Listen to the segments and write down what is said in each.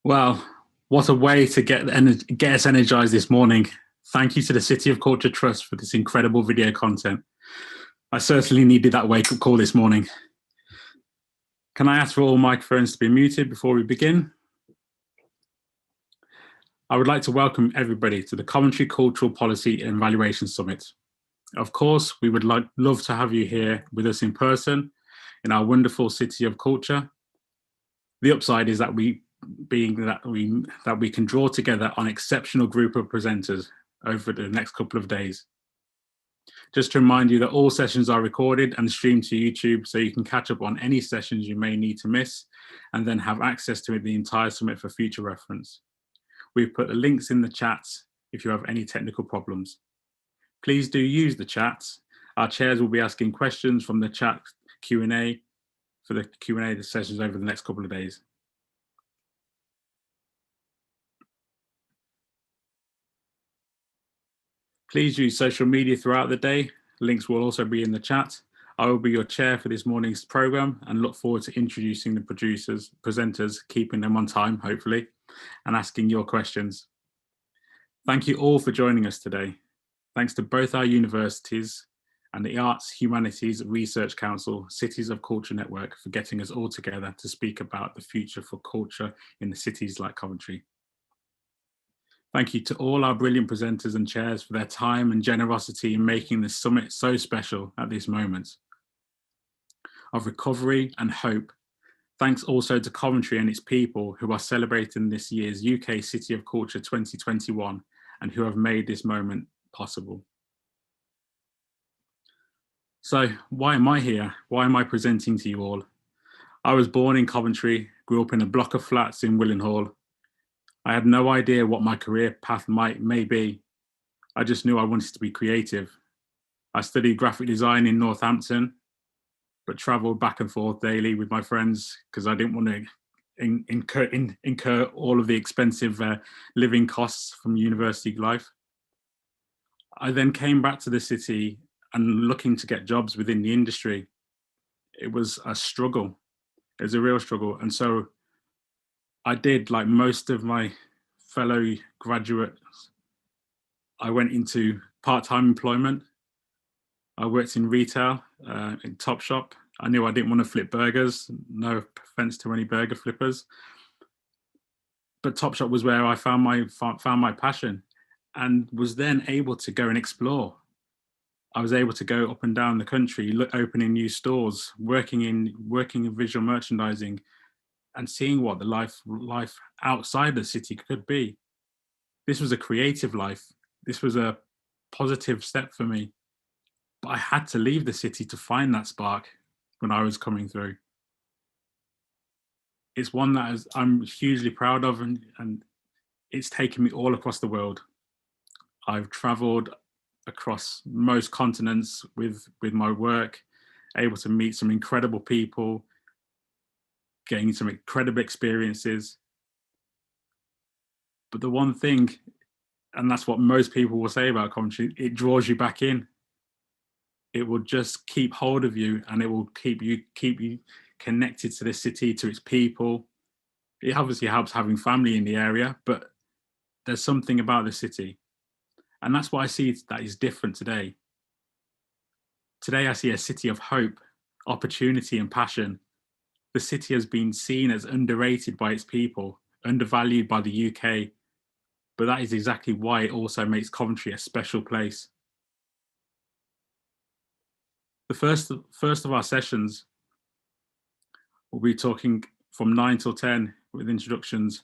Well, what a way to get us energized this morning. Thank you to the City of Culture Trust for this incredible video content. I certainly needed that wake-up call this morning. Can I ask for all microphones to be muted before we begin? I would like to welcome everybody to the Coventry Cultural Policy and Evaluation Summit. Of course, we would love to have you here with us in person in our wonderful City of Culture. The upside is that we can draw together an exceptional group of presenters over the next couple of days. Just to remind you that all sessions are recorded and streamed to YouTube, so you can catch up on any sessions you may need to miss and then have access to the entire summit for future reference. We've put the links in the chat if you have any technical problems. Please do use the chat. Our chairs will be asking questions from the chat Q&A for the Q&A sessions over the next couple of days. Please use social media throughout the day. Links will also be in the chat. I will be your chair for this morning's program and look forward to introducing the presenters, keeping them on time, hopefully, and asking your questions. Thank you all for joining us today. Thanks to both our universities and the Arts Humanities Research Council Cities of Culture Network for getting us all together to speak about the future for culture in the cities like Coventry. Thank you to all our brilliant presenters and chairs for their time and generosity in making this summit so special at this moment of recovery and hope. Thanks also to Coventry and its people who are celebrating this year's UK City of Culture 2021 and who have made this moment possible. So why am I here? Why am I presenting to you all? I was born in Coventry, grew up in a block of flats in Willenhall. I had no idea what my career path may be. I just knew I wanted to be creative. I studied graphic design in Northampton, but travelled back and forth daily with my friends because I didn't want to incur all of the expensive living costs from university life. I then came back to the city and looking to get jobs within the industry. It was a struggle. It was a real struggle. And so I did, like most of my fellow graduates, I went into part-time employment. I worked in retail, in Topshop. I knew I didn't want to flip burgers, no offense to any burger flippers. But Topshop was where I found my passion and was then able to go and explore. I was able to go up and down the country, opening new stores, working in visual merchandising, and seeing what the life outside the city could be. This was a creative life. This was a positive step for me. But I had to leave the city to find that spark when I was coming through. It's one that I'm hugely proud of, and it's taken me all across the world. I've traveled across most continents with my work, able to meet some incredible people, getting some incredible experiences. But the one thing, and that's what most people will say about Coventry, it draws you back in. It will just keep hold of you, and it will keep you connected to the city, to its people. It obviously helps having family in the area, but there's something about the city. And that's what I see that is different today. Today, I see a city of hope, opportunity, and passion. The city has been seen as underrated by its people, undervalued by the UK, but that is exactly why it also makes Coventry a special place. The first of our sessions, we'll be talking from 9 till 10 with introductions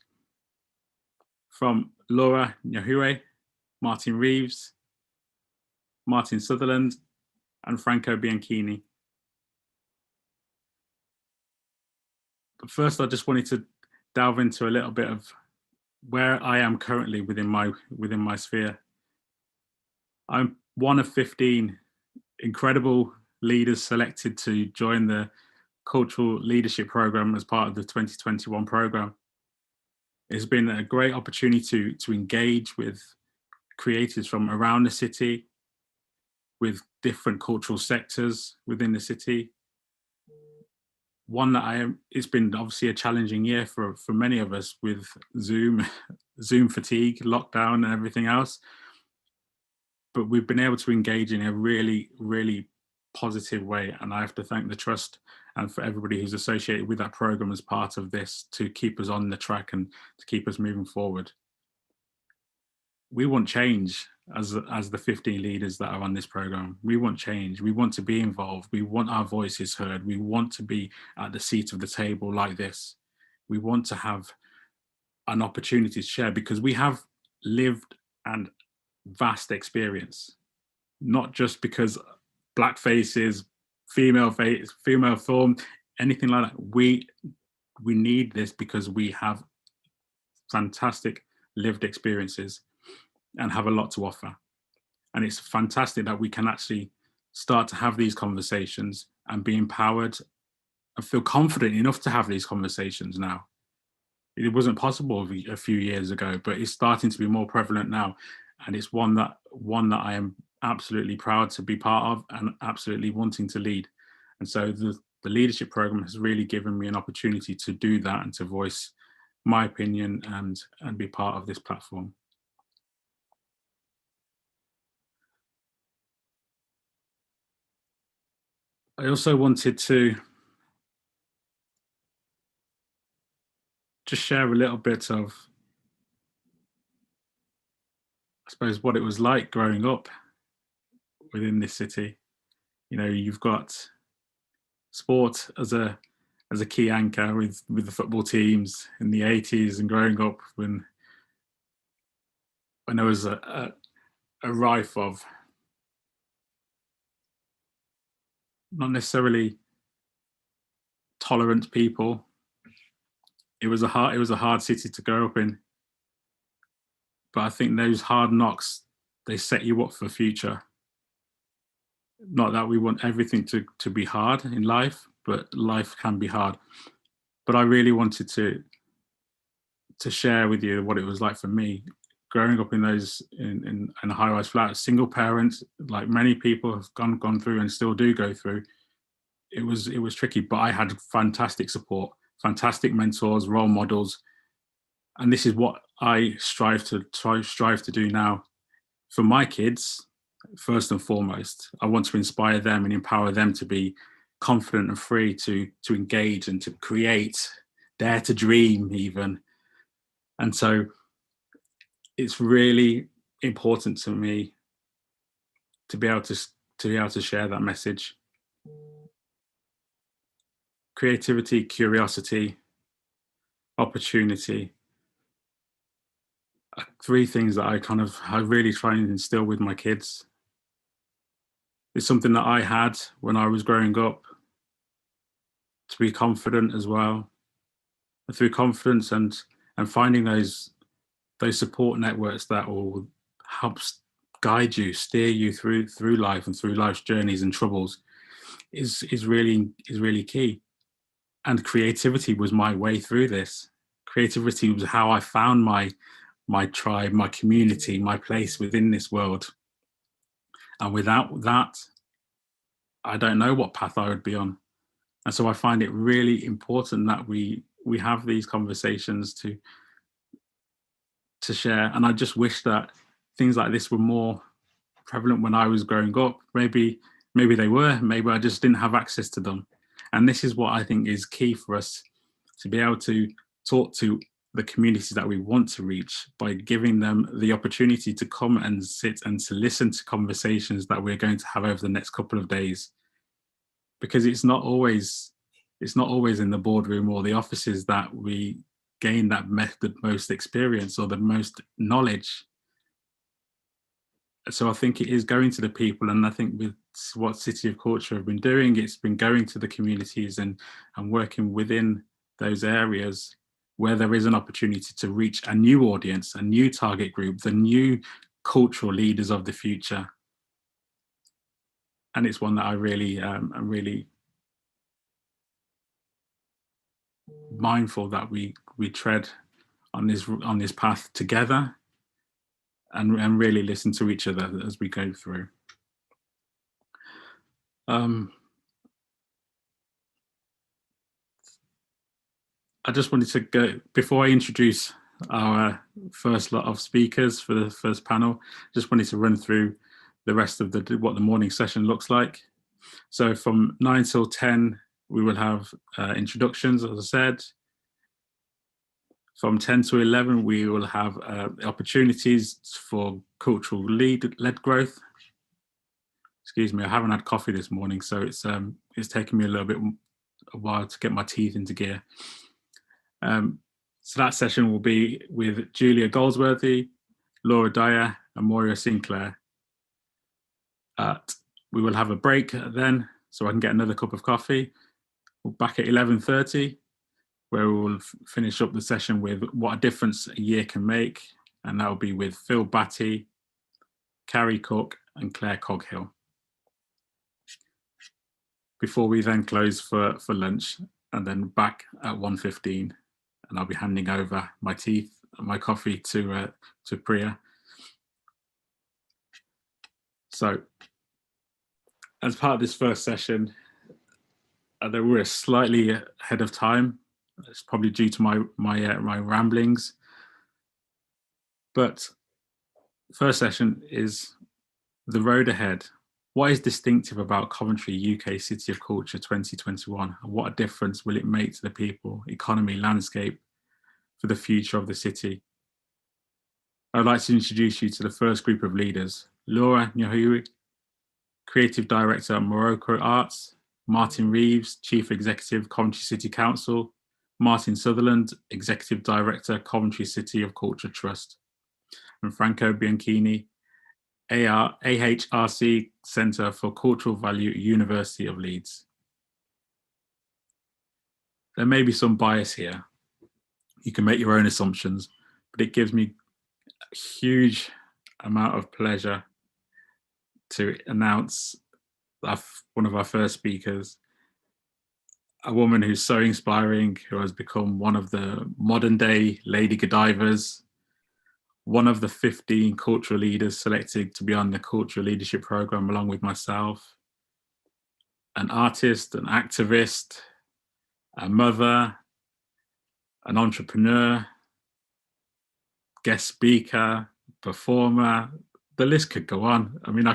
from Laura Nyahue, Martin Reeves, Martin Sutherland, and Franco Bianchini. But first, I just wanted to delve into a little bit of where I am currently within my sphere. I'm one of 15 incredible leaders selected to join the Cultural Leadership Programme as part of the 2021 programme. It's been a great opportunity to engage with creators from around the city, with different cultural sectors within the city, one that it's been obviously a challenging year for many of us with Zoom fatigue, lockdown and everything else. But we've been able to engage in a really, really positive way. And I have to thank the Trust and for everybody who's associated with that program as part of this to keep us on the track and to keep us moving forward. We want change as the 15 leaders that are on this program. We want change. We want to be involved. We want our voices heard. We want to be at the seat of the table like this. We want to have an opportunity to share because we have lived and vast experience, not just because black faces, female form, anything like that. We need this because we have fantastic lived experiences and have a lot to offer. And it's fantastic that we can actually start to have these conversations and be empowered and feel confident enough to have these conversations now. It wasn't possible a few years ago, but it's starting to be more prevalent now. And it's one that I am absolutely proud to be part of and absolutely wanting to lead. And so the leadership program has really given me an opportunity to do that and to voice my opinion and be part of this platform. I also wanted to just share a little bit of, I suppose, what it was like growing up within this city. You know, you've got sport as a key anchor with the football teams in the 80s and growing up when there was a rife of not necessarily tolerant people. It was a hard city to grow up in. But I think those hard knocks, they set you up for the future. Not that we want everything to be hard in life, but life can be hard. But I really wanted to share with you what it was like for me growing up in those in a high-rise flat, single parent, like many people have gone through and still do go through. It was tricky, but I had fantastic support, fantastic mentors, role models, and this is what I strive to do now for my kids. First and foremost, I want to inspire them and empower them to be confident and free to engage and to create, dare to dream even. And so it's really important to me to be able to share that message. Creativity, curiosity, opportunity are three things that I really try and instill with my kids. It's something that I had when I was growing up, to be confident as well. And through confidence and finding those support networks that will help guide you, steer you through life and through life's journeys and troubles is really key. And creativity was my way through this. Creativity was how I found my tribe, my community, my place within this world. And without that, I don't know what path I would be on. And so I find it really important that we have these conversations to share. And I just wish that things like this were more prevalent when I was growing up. Maybe they were, maybe I just didn't have access to them. And this is what I think is key for us, to be able to talk to the communities that we want to reach by giving them the opportunity to come and sit and to listen to conversations that we're going to have over the next couple of days. Because it's not always in the boardroom or the offices that we gain the most experience or the most knowledge. So I think it is going to the people, and I think with what City of Culture have been doing, it's been going to the communities and working within those areas where there is an opportunity to reach a new audience, a new target group, the new cultural leaders of the future. And it's one that I really am really mindful that we tread on this path together and really listen to each other as we go through. I just wanted to go, before I introduce our first lot of speakers for the first panel, just wanted to run through the rest of what the morning session looks like. So from 9 till 10, we will have introductions, as I said. From 10 to 11, we will have opportunities for cultural-led growth. Excuse me, I haven't had coffee this morning, so it's taken me a while to get my teeth into gear. So that session will be with Julia Goldsworthy, Laura Dyer, and Moira Sinclair. We will have a break then, so I can get another cup of coffee. We're back at 11:30, where we will finish up the session with what a difference a year can make, and that will be with Phil Batty, Carrie Cook, and Claire Coghill. Before we then close for lunch, and then back at 1:15, and I'll be handing over my coffee to Priya. So, as part of this first session, we're slightly ahead of time. It's probably due to my ramblings. But first session is the road ahead. What is distinctive about Coventry UK City of Culture 2021? And what a difference will it make to the people, economy, landscape for the future of the city? I'd like to introduce you to the first group of leaders. Laura Nyahue, Creative Director at Maokwo Arts, Martin Reeves, Chief Executive, Coventry City Council, Martin Sutherland, Executive Director, Coventry City of Culture Trust, and Franco Bianchini, AHRC Centre for Cultural Value, University of Leeds. There may be some bias here. You can make your own assumptions, but it gives me a huge amount of pleasure to announce one of our first speakers, a woman who's so inspiring, who has become one of the modern day Lady Godivas, one of the 15 cultural leaders selected to be on the cultural leadership program along with myself, an artist, an activist, a mother, an entrepreneur, guest speaker, performer. The list could go on. I mean,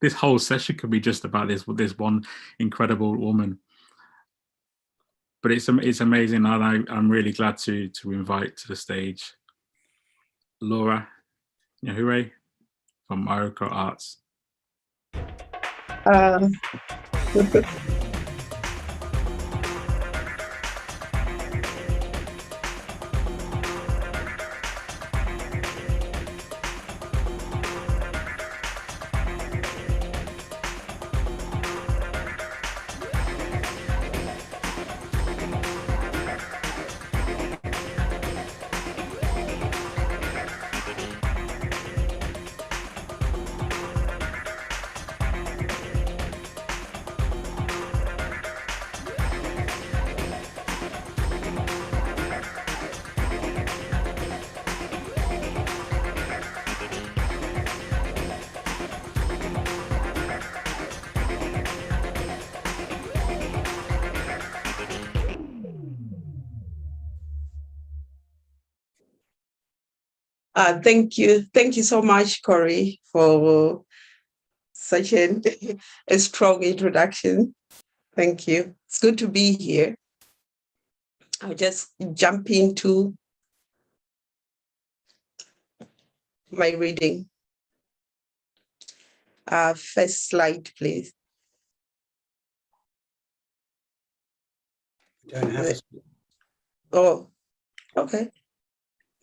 this whole session could be just about this one incredible woman. But it's amazing, and I'm really glad to invite to the stage Laura Nyahue from Maokwo Arts. Thank you so much, Cory, for such a strong introduction. Thank you. It's good to be here. I'll just jump into my reading. First slide, please. Don't have a... Oh, okay.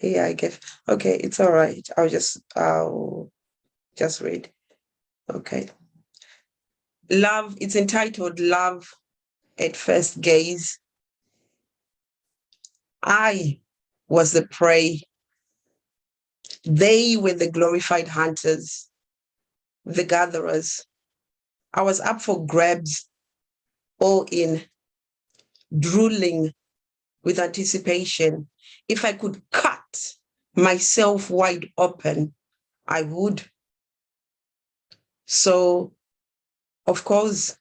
Yeah, I guess. Okay, it's all right. I'll just read. Okay. Love, it's entitled Love at First Gaze. I was the prey. They were the glorified hunters, the gatherers. I was up for grabs, all in, drooling with anticipation. If I could cut myself wide open, I would. So, of course,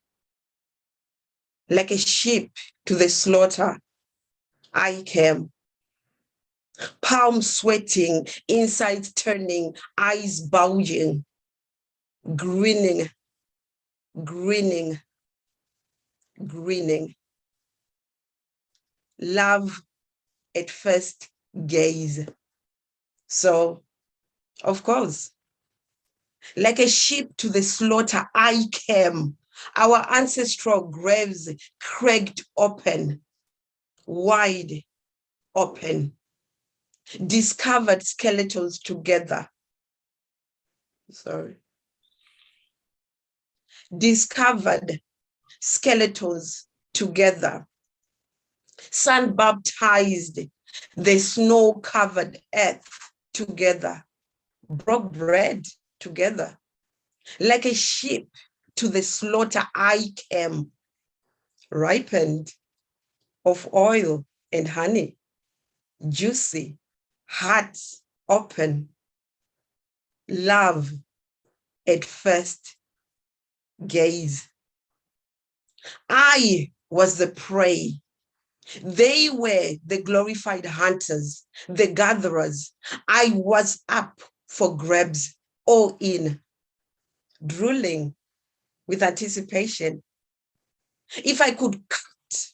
like a sheep to the slaughter, I came. Palms sweating, insides turning, eyes bulging, grinning, grinning, grinning. Love at first gaze. So, of course, like a sheep to the slaughter, I came. Our ancestral graves cracked open, wide open, discovered skeletons together. Sorry. Discovered skeletons together. Sun baptized the snow-covered earth together. Broke bread together. Like a sheep to the slaughter I came, ripened of oil and honey, juicy, hearts open, love at first gaze. I was the prey. They were the glorified hunters, the gatherers. I was up for grabs, all in, drooling with anticipation. If I could cut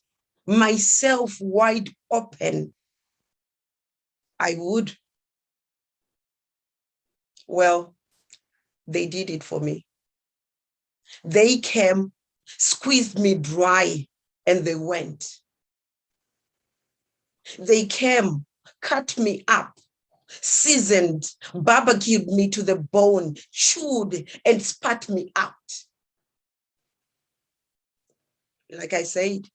myself wide open, I would. Well, they did it for me. They came, squeezed me dry, and they went. They came, cut me up, seasoned, barbecued me to the bone, chewed and spat me out. Like I said,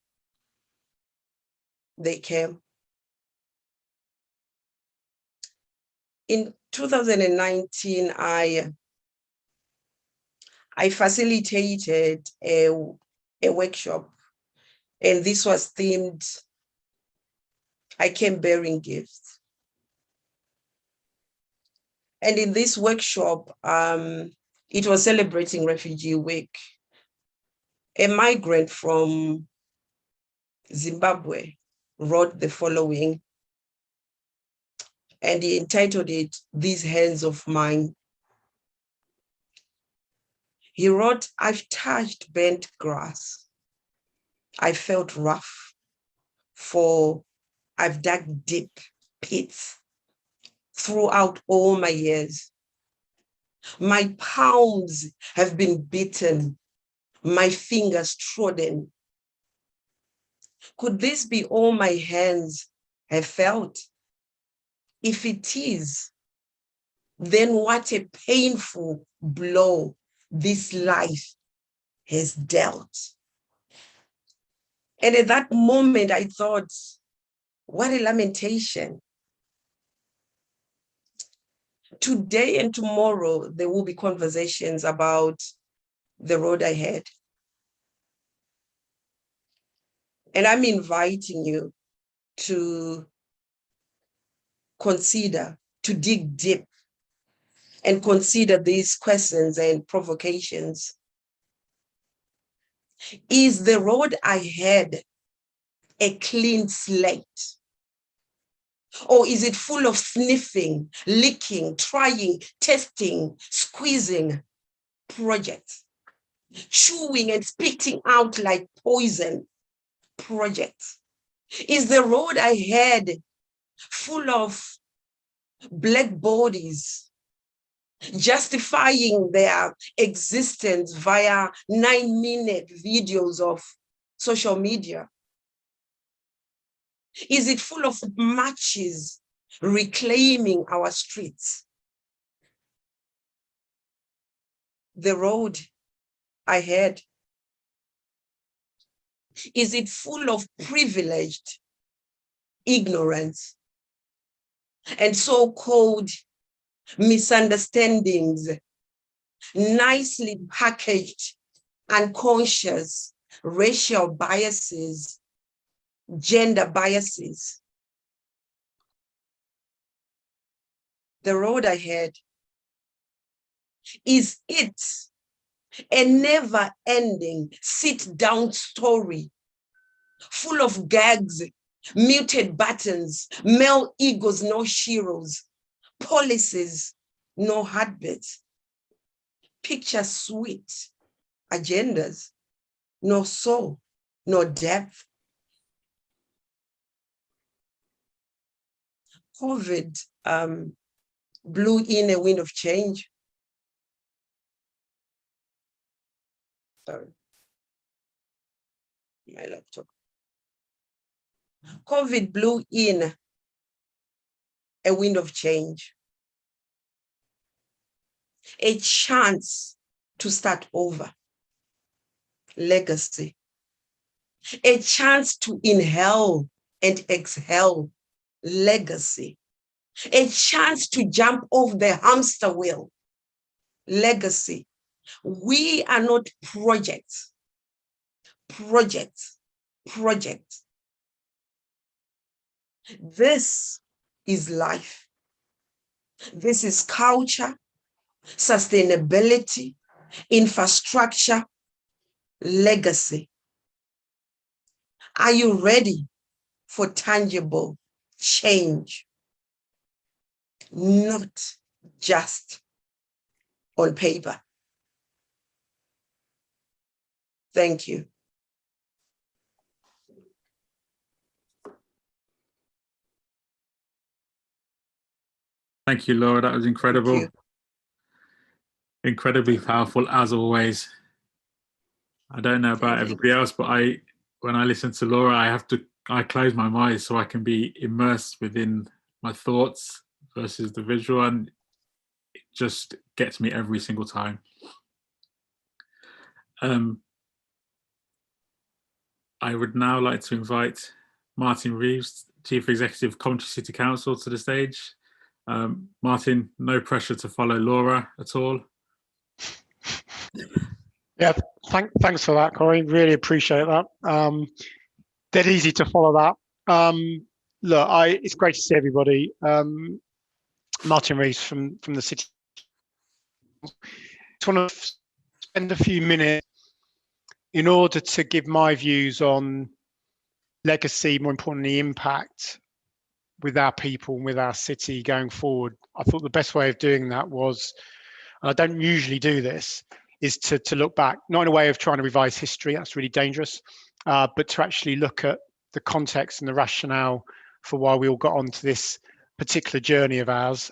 they came. In 2019, I facilitated a workshop, and this was themed, I came bearing gifts. And in this workshop, it was celebrating Refugee Week. A migrant from Zimbabwe wrote the following, and he entitled it, "These Hands of Mine." He wrote, "I've touched bent grass. I felt rough, for I've dug deep pits throughout all my years. My palms have been beaten, my fingers trodden. Could this be all my hands have felt? If it is, then what a painful blow this life has dealt." And at that moment, I thought, what a lamentation. Today and tomorrow, there will be conversations about the road ahead. And I'm inviting you to consider, to dig deep and consider these questions and provocations. Is the road ahead a clean slate? Or is it full of sniffing, licking, trying, testing, squeezing projects, chewing and spitting out like poison projects? Is the road ahead full of black bodies justifying their existence via 9-minute videos of social media? Is it full of marches reclaiming our streets? The road ahead, is it full of privileged ignorance and so-called misunderstandings, nicely packaged unconscious racial biases, gender biases? The road ahead, is it a never-ending sit-down story full of gags muted buttons, male egos, no sheroes, policies, no heartbeats, picture sweet agendas, no soul, no depth. COVID blew in a wind of change. Sorry, my laptop. COVID blew in a wind of change, a chance to start over, legacy, a chance to inhale and exhale, legacy, a chance to jump off the hamster wheel, legacy. We are not projects. This is life. This is culture, sustainability, infrastructure, legacy. Are you ready for tangible change? Not just on paper. Thank you. Thank you, Laura. That was incredible. Incredibly powerful, as always. I don't know about everybody else, but when I listen to Laura, I close my eyes so I can be immersed within my thoughts versus the visual, and it just gets me every single time. I would now like to invite Martin Reeves, Chief Executive, Coventry City Council, to the stage. Martin, no pressure to follow Laura at all. Yeah, thanks for that, Cory. Really appreciate that. Dead easy to follow that. Look, it's great to see everybody. Martin Reeves from the city. I just want to spend a few minutes in order to give my views on legacy, more importantly, impact with our people and with our city going forward. I thought the best way of doing that was, and I don't usually do this, is to look back, not in a way of trying to revise history, that's really dangerous, but to actually look at the context and the rationale for why we all got onto this particular journey of ours,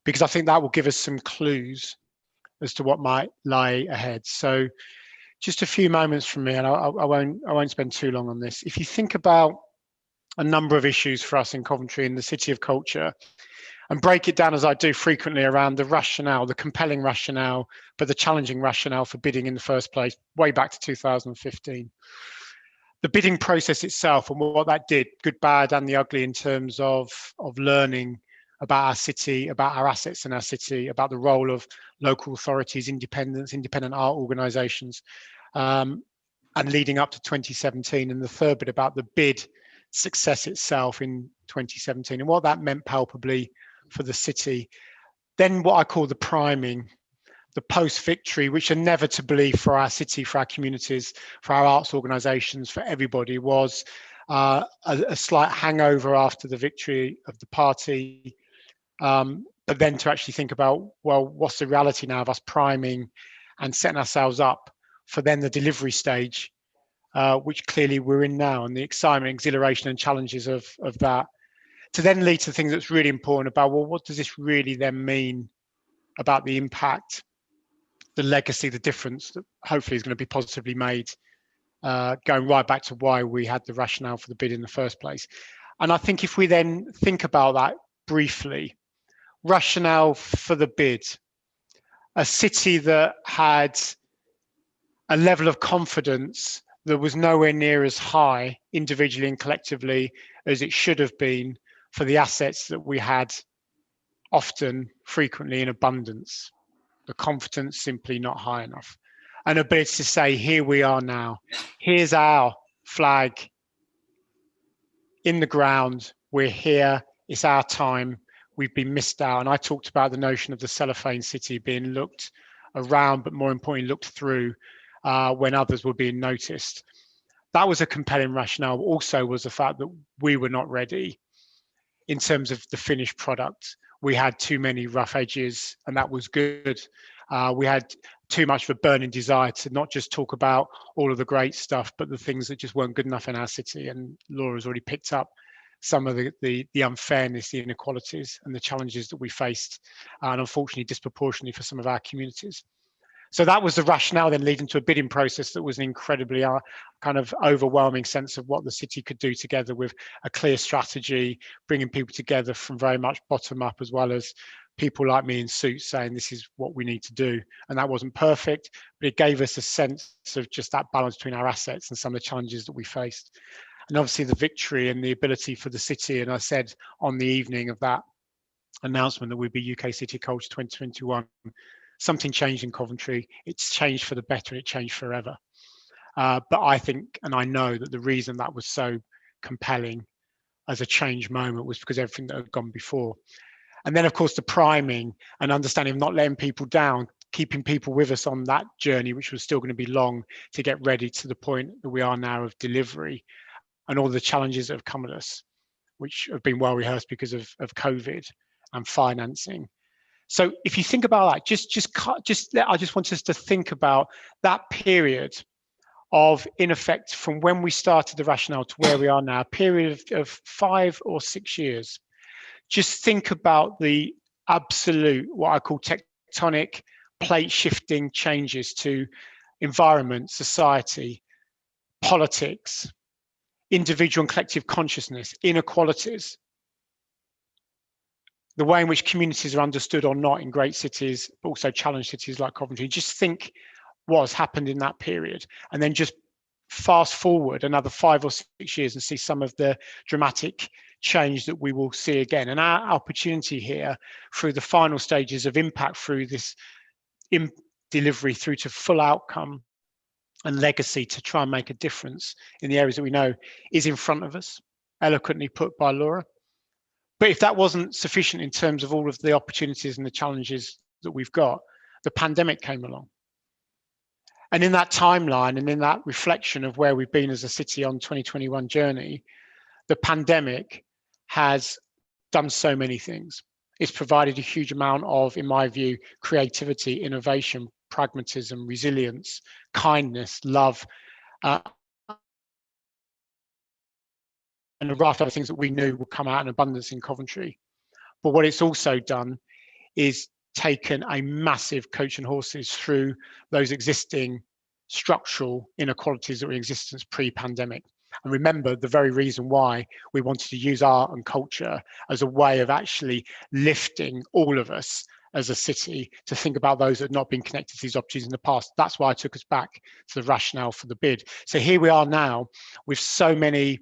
because I think that will give us some clues as to what might lie ahead. So just a few moments from me, and I won't spend too long on this. If you think about a number of issues for us in Coventry in the City of Culture, and break it down as I do frequently around the rationale, the compelling rationale, but the challenging rationale for bidding in the first place, way back to 2015. The bidding process itself and what that did, good, bad, and the ugly, in terms of learning about our city, about our assets in our city, about the role of local authorities, independent art organisations, and leading up to 2017, and the third bit about the bid success itself in 2017 and what that meant palpably for the city. Then what I call the priming, the post-victory, which inevitably for our city, for our communities, for our arts organisations, for everybody, was a slight hangover after the victory of the party. But then to actually think about, well, what's the reality now of us priming and setting ourselves up for then the delivery stage, which clearly we're in now, and the excitement, exhilaration and challenges of that, to then lead to things that's really important about, well, what does this really then mean about the impact, the legacy, the difference that hopefully is going to be positively made, going right back to why we had the rationale for the bid in the first place. And I think if we then think about that briefly, rationale for the bid, a city that had a level of confidence that was nowhere near as high individually and collectively as it should have been for the assets that we had, often, frequently in abundance. The confidence simply not high enough. An ability to say, here we are now, here's our flag in the ground, we're here, it's our time, we've been missed out. And I talked about the notion of the cellophane city being looked around, but more importantly, looked through when others were being noticed. That was a compelling rationale. Also was the fact that we were not ready in terms of the finished product. We had too many rough edges, and that was good. We had too much of a burning desire to not just talk about all of the great stuff, but the things that just weren't good enough in our city. And Laura's already picked up some of the unfairness, the inequalities, and the challenges that we faced, and unfortunately disproportionately for some of our communities. So that was the rationale then leading to a bidding process that was an incredibly kind of overwhelming sense of what the city could do together, with a clear strategy, bringing people together from very much bottom up, as well as people like me in suits saying this is what we need to do. And that wasn't perfect, but it gave us a sense of just that balance between our assets and some of the challenges that we faced. And obviously the victory and the ability for the city, and I said on the evening of that announcement that we'd be UK City Culture 2021, something changed in Coventry. It's changed for the better, it changed forever. But I think, and I know that the reason that was so compelling as a change moment was because everything that had gone before. And then of course the priming and understanding of not letting people down, keeping people with us on that journey, which was still going to be long, to get ready to the point that we are now of delivery, and all the challenges that have come at us, which have been well rehearsed because of COVID and financing. So if you think about that, I just want us to think about that period of, in effect, from when we started the rationale to where we are now, a period of 5 or 6 years. Just think about the absolute, what I call tectonic plate shifting changes to environment, society, politics, individual and collective consciousness, inequalities, the way in which communities are understood or not in great cities, but also challenged cities like Coventry. Just think what's happened in that period, and then just fast forward another 5 or 6 years and see some of the dramatic change that we will see again. And our opportunity here, through the final stages of impact, through this delivery through to full outcome and legacy, to try and make a difference in the areas that we know, is in front of us, eloquently put by Laura. But if that wasn't sufficient in terms of all of the opportunities and the challenges that we've got, the pandemic came along. And in that timeline and in that reflection of where we've been as a city on 2021 journey, the pandemic has done so many things. It's provided a huge amount of, in my view, creativity, innovation, pragmatism, resilience, kindness, love, and a raft of other things that we knew would come out in abundance in Coventry. But what it's also done is taken a massive coach and horses through those existing structural inequalities that were in existence pre-pandemic. And remember, the very reason why we wanted to use art and culture as a way of actually lifting all of us as a city to think about those that had not been connected to these opportunities in the past. That's why I took us back to the rationale for the bid. So here we are now with so many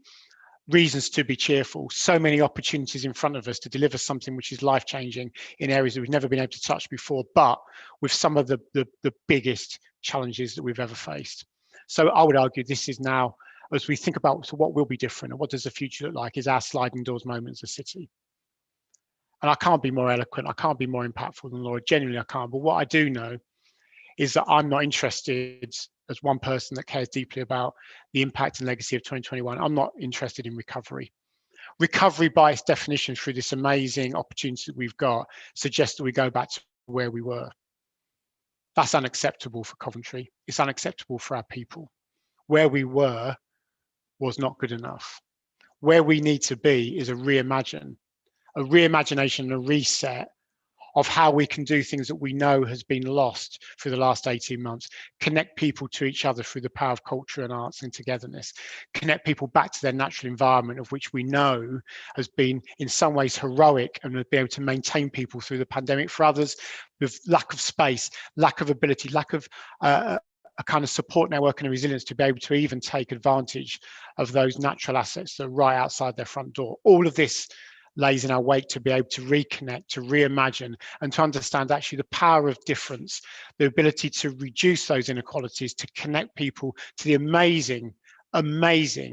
reasons to be cheerful, so many opportunities in front of us to deliver something which is life-changing in areas that we've never been able to touch before, but with some of the biggest challenges that we've ever faced. So I would argue this is now, as we think about what will be different and what does the future look like, is our sliding doors moment as a city. And I can't be more eloquent, I can't be more impactful than Laura, genuinely I can't. But what I do know is that I'm not interested, as one person that cares deeply about the impact and legacy of 2021, I'm not interested in recovery. Recovery, by its definition, through this amazing opportunity that we've got, suggests that we go back to where we were. That's unacceptable for Coventry. It's unacceptable for our people. Where we were was not good enough. Where we need to be is a reimagination, a reset of how we can do things that we know has been lost through the last 18 months, connect people to each other through the power of culture and arts and togetherness, connect people back to their natural environment, of which we know has been in some ways heroic and will be able to maintain people through the pandemic. For others, with lack of space, lack of ability, lack of a kind of support network and a resilience to be able to even take advantage of those natural assets that are right outside their front door. All of this lays in our wake to be able to reconnect, to reimagine, and to understand actually the power of difference, the ability to reduce those inequalities, to connect people to the amazing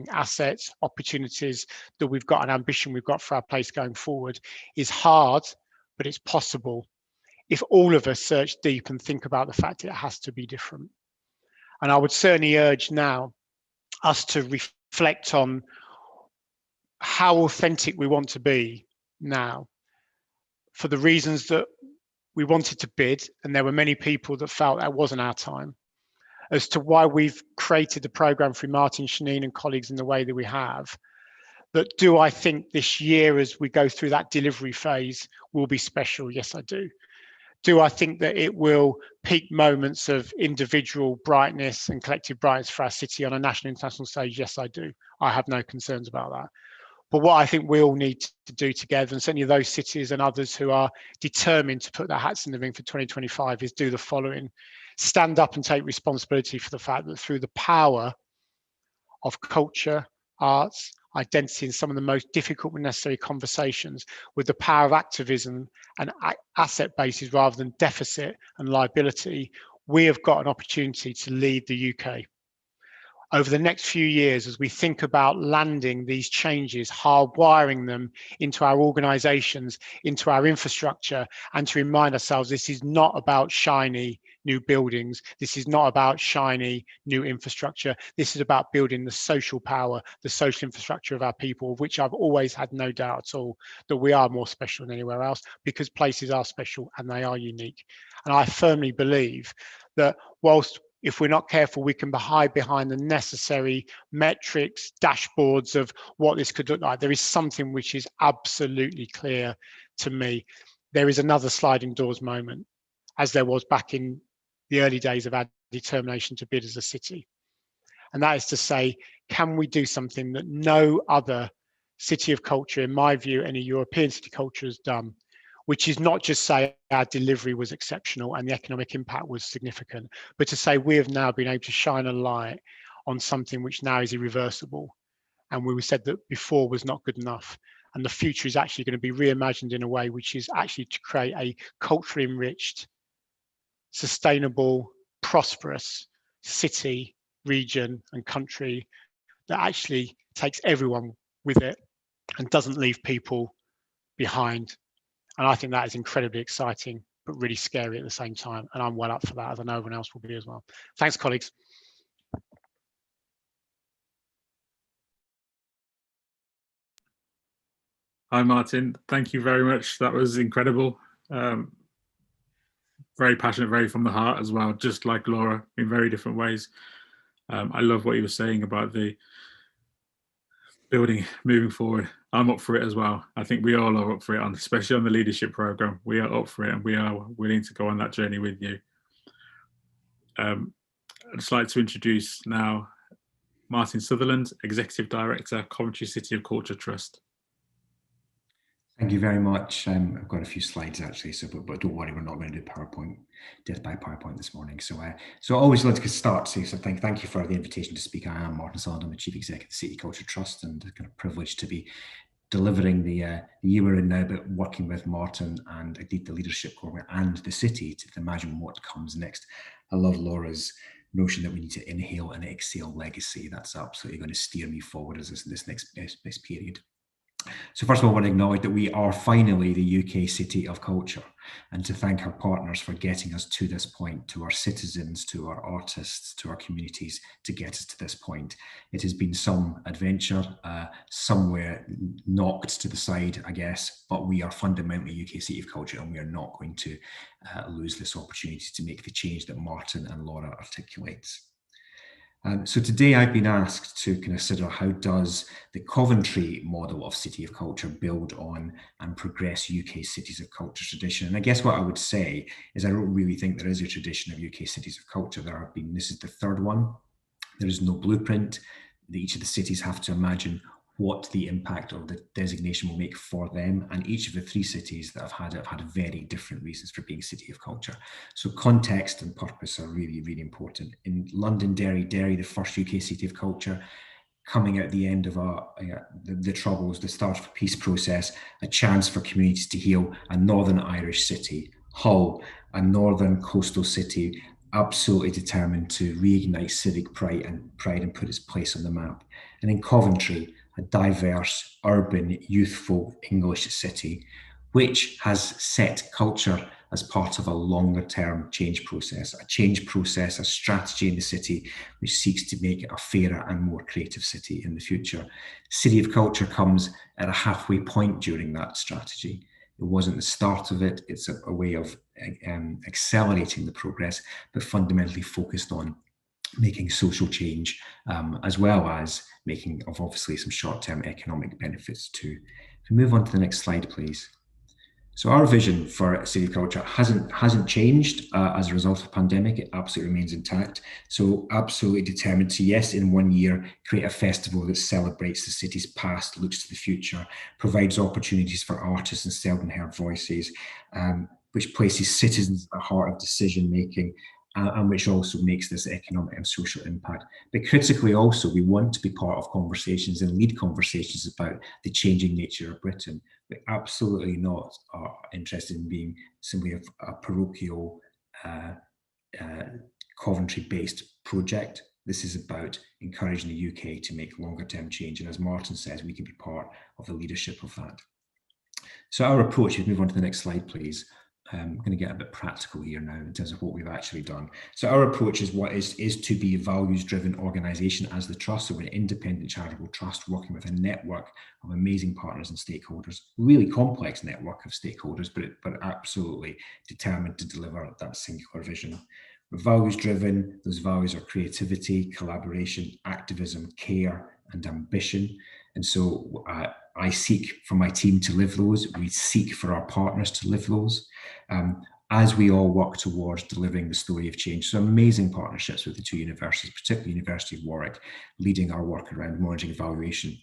assets, opportunities that we've got, and ambition we've got for our place going forward, is hard, but it's possible if all of us search deep and think about the fact that it has to be different. And I would certainly urge now us to reflect on how authentic we want to be now, for the reasons that we wanted to bid, and there were many people that felt that wasn't our time, as to why we've created the programme through Martin, Shanine and colleagues in the way that we have. That do I think this year, as we go through that delivery phase, will be special? Yes, I do. Do I think that it will peak moments of individual brightness and collective brightness for our city on a national international stage? Yes, I do. I have no concerns about that. But what I think we all need to do together, and certainly those cities and others who are determined to put their hats in the ring for 2025, is do the following. Stand up and take responsibility for the fact that through the power of culture, arts, identity, and some of the most difficult but necessary conversations, with the power of activism and asset bases rather than deficit and liability, we have got an opportunity to lead the UK. Over the next few years, as we think about landing these changes, hardwiring them into our organisations, into our infrastructure, and to remind ourselves this is not about shiny new buildings, this is not about shiny new infrastructure, this is about building the social power, the social infrastructure of our people, of which I've always had no doubt at all that we are more special than anywhere else, because places are special and they are unique. And I firmly believe that whilst if we're not careful, we can hide behind the necessary metrics, dashboards of what this could look like. There is something which is absolutely clear to me. There is another sliding doors moment, as there was back in the early days of our determination to bid as a city. And that is to say, can we do something that no other city of culture, in my view, any European city culture has done, which is not just say our delivery was exceptional and the economic impact was significant, but to say we have now been able to shine a light on something which now is irreversible. And we said that before was not good enough. And the future is actually going to be reimagined in a way which is actually to create a culturally enriched, sustainable, prosperous city, region and country that actually takes everyone with it and doesn't leave people behind. And I think that is incredibly exciting, but really scary at the same time. And I'm well up for that, as I know everyone else will be as well. Thanks, colleagues. Hi, Martin. Thank you very much. That was incredible. Very passionate, very from the heart as well, just like Laura, in very different ways. I love what you were saying about the building moving forward. I'm up for it as well. I think we all are up for it, especially on the leadership program. We are up for it and we are willing to go on that journey with you. I'd just like to introduce now Martin Sutherland, Executive Director, Coventry City of Culture Trust. Thank you very much. I've got a few slides actually, but don't worry, we're not going to do PowerPoint, death by PowerPoint this morning. So I always like to start. So thank you for the invitation to speak. I am Martin Sutherland, I'm the Chief Executive of the City Culture Trust, and kind of privileged to be delivering the year we're in now, but working with Martin and indeed the leadership program and the city to imagine what comes next. I love Laura's notion that we need to inhale and exhale legacy. That's absolutely going to steer me forward as this next period. So first of all, I want to acknowledge that we are finally the UK City of Culture, and to thank our partners for getting us to this point, to our citizens, to our artists, to our communities, to get us to this point. It has been some adventure, somewhere knocked to the side, I guess, but we are fundamentally UK City of Culture, and we are not going to lose this opportunity to make the change that Martin and Laura articulates. So today I've been asked to consider how does the Coventry model of City of Culture build on and progress UK Cities of Culture tradition. And I guess what I would say is I don't really think there is a tradition of UK Cities of Culture. There have been, this is the third one. There is no blueprint. Each of the cities have to imagine what the impact of the designation will make for them. And each of the three cities that have had very different reasons for being City of Culture. So context and purpose are really, really important. In London, Derry, the first UK City of Culture, coming at the end of the Troubles, the start of a peace process, a chance for communities to heal, a Northern Irish city. Hull, a northern coastal city, absolutely determined to reignite civic pride and put its place on the map. And in Coventry, a diverse, urban, youthful English city which has set culture as part of a longer term change process, a strategy in the city which seeks to make it a fairer and more creative city in the future. City of Culture comes at a halfway point during that strategy. It wasn't the start of it, it's a way of accelerating the progress, but fundamentally focused on making social change, as well as making of obviously some short-term economic benefits too. If we move on to the next slide, please. So our vision for City of Culture hasn't changed as a result of the pandemic. It absolutely remains intact. So absolutely determined to, yes, in 1 year, create a festival that celebrates the city's past, looks to the future, provides opportunities for artists and seldom-heard voices, which places citizens at the heart of decision-making, and which also makes this economic and social impact. But critically also, we want to be part of conversations and lead conversations about the changing nature of Britain. We're absolutely not interested in being simply a parochial Coventry-based project. This is about encouraging the UK to make longer term change. And as Martin says, we can be part of the leadership of that. So our approach, if we move on to the next slide, please. I'm going to get a bit practical here now in terms of what we've actually done. So our approach is to be a values-driven organisation as the Trust. So we're an independent charitable trust working with a network of amazing partners and stakeholders, really complex network of stakeholders, but absolutely determined to deliver that singular vision. We're values-driven. Those values are creativity, collaboration, activism, care, and ambition. And so I seek for my team to live those. We seek for our partners to live those, as we all work towards delivering the story of change. So amazing partnerships with the two universities, particularly University of Warwick, leading our work around monitoring evaluation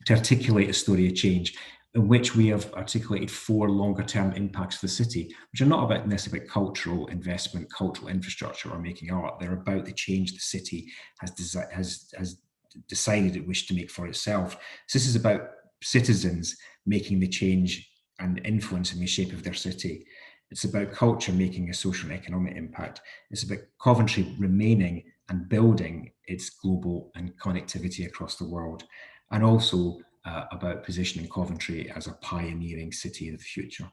to articulate a story of change in which we have articulated 4 longer term impacts for the city, which are not about necessarily cultural investment, cultural infrastructure, or making art. They're about the change the city has decided it wished to make for itself. So this is about citizens making the change and influencing the shape of their city. It's about culture making a social and economic impact. It's about Coventry remaining and building its global and connectivity across the world, and also about positioning Coventry as a pioneering city of the future.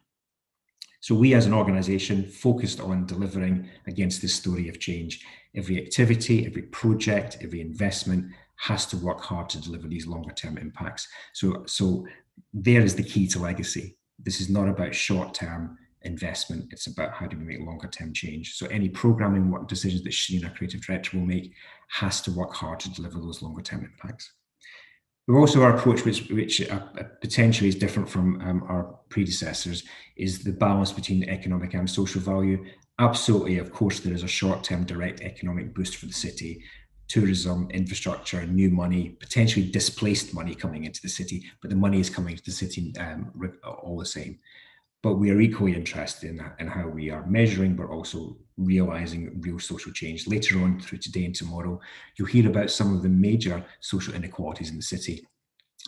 So we as an organisation focused on delivering against this story of change. Every activity, every project, every investment has to work hard to deliver these longer term impacts. So there is the key to legacy. This is not about short term investment. It's about how do we make longer term change. So any programming work decisions that Shireen, our creative director, will make has to work hard to deliver those longer term impacts. But also our approach, which potentially is different from our predecessors, is the balance between economic and social value. Absolutely, of course, there is a short-term direct economic boost for the city. Tourism, infrastructure, new money, potentially displaced money coming into the city, but the money is coming to the city all the same. But we are equally interested in how we are measuring, but also realising real social change. Later on through today and tomorrow, you'll hear about some of the major social inequalities in the city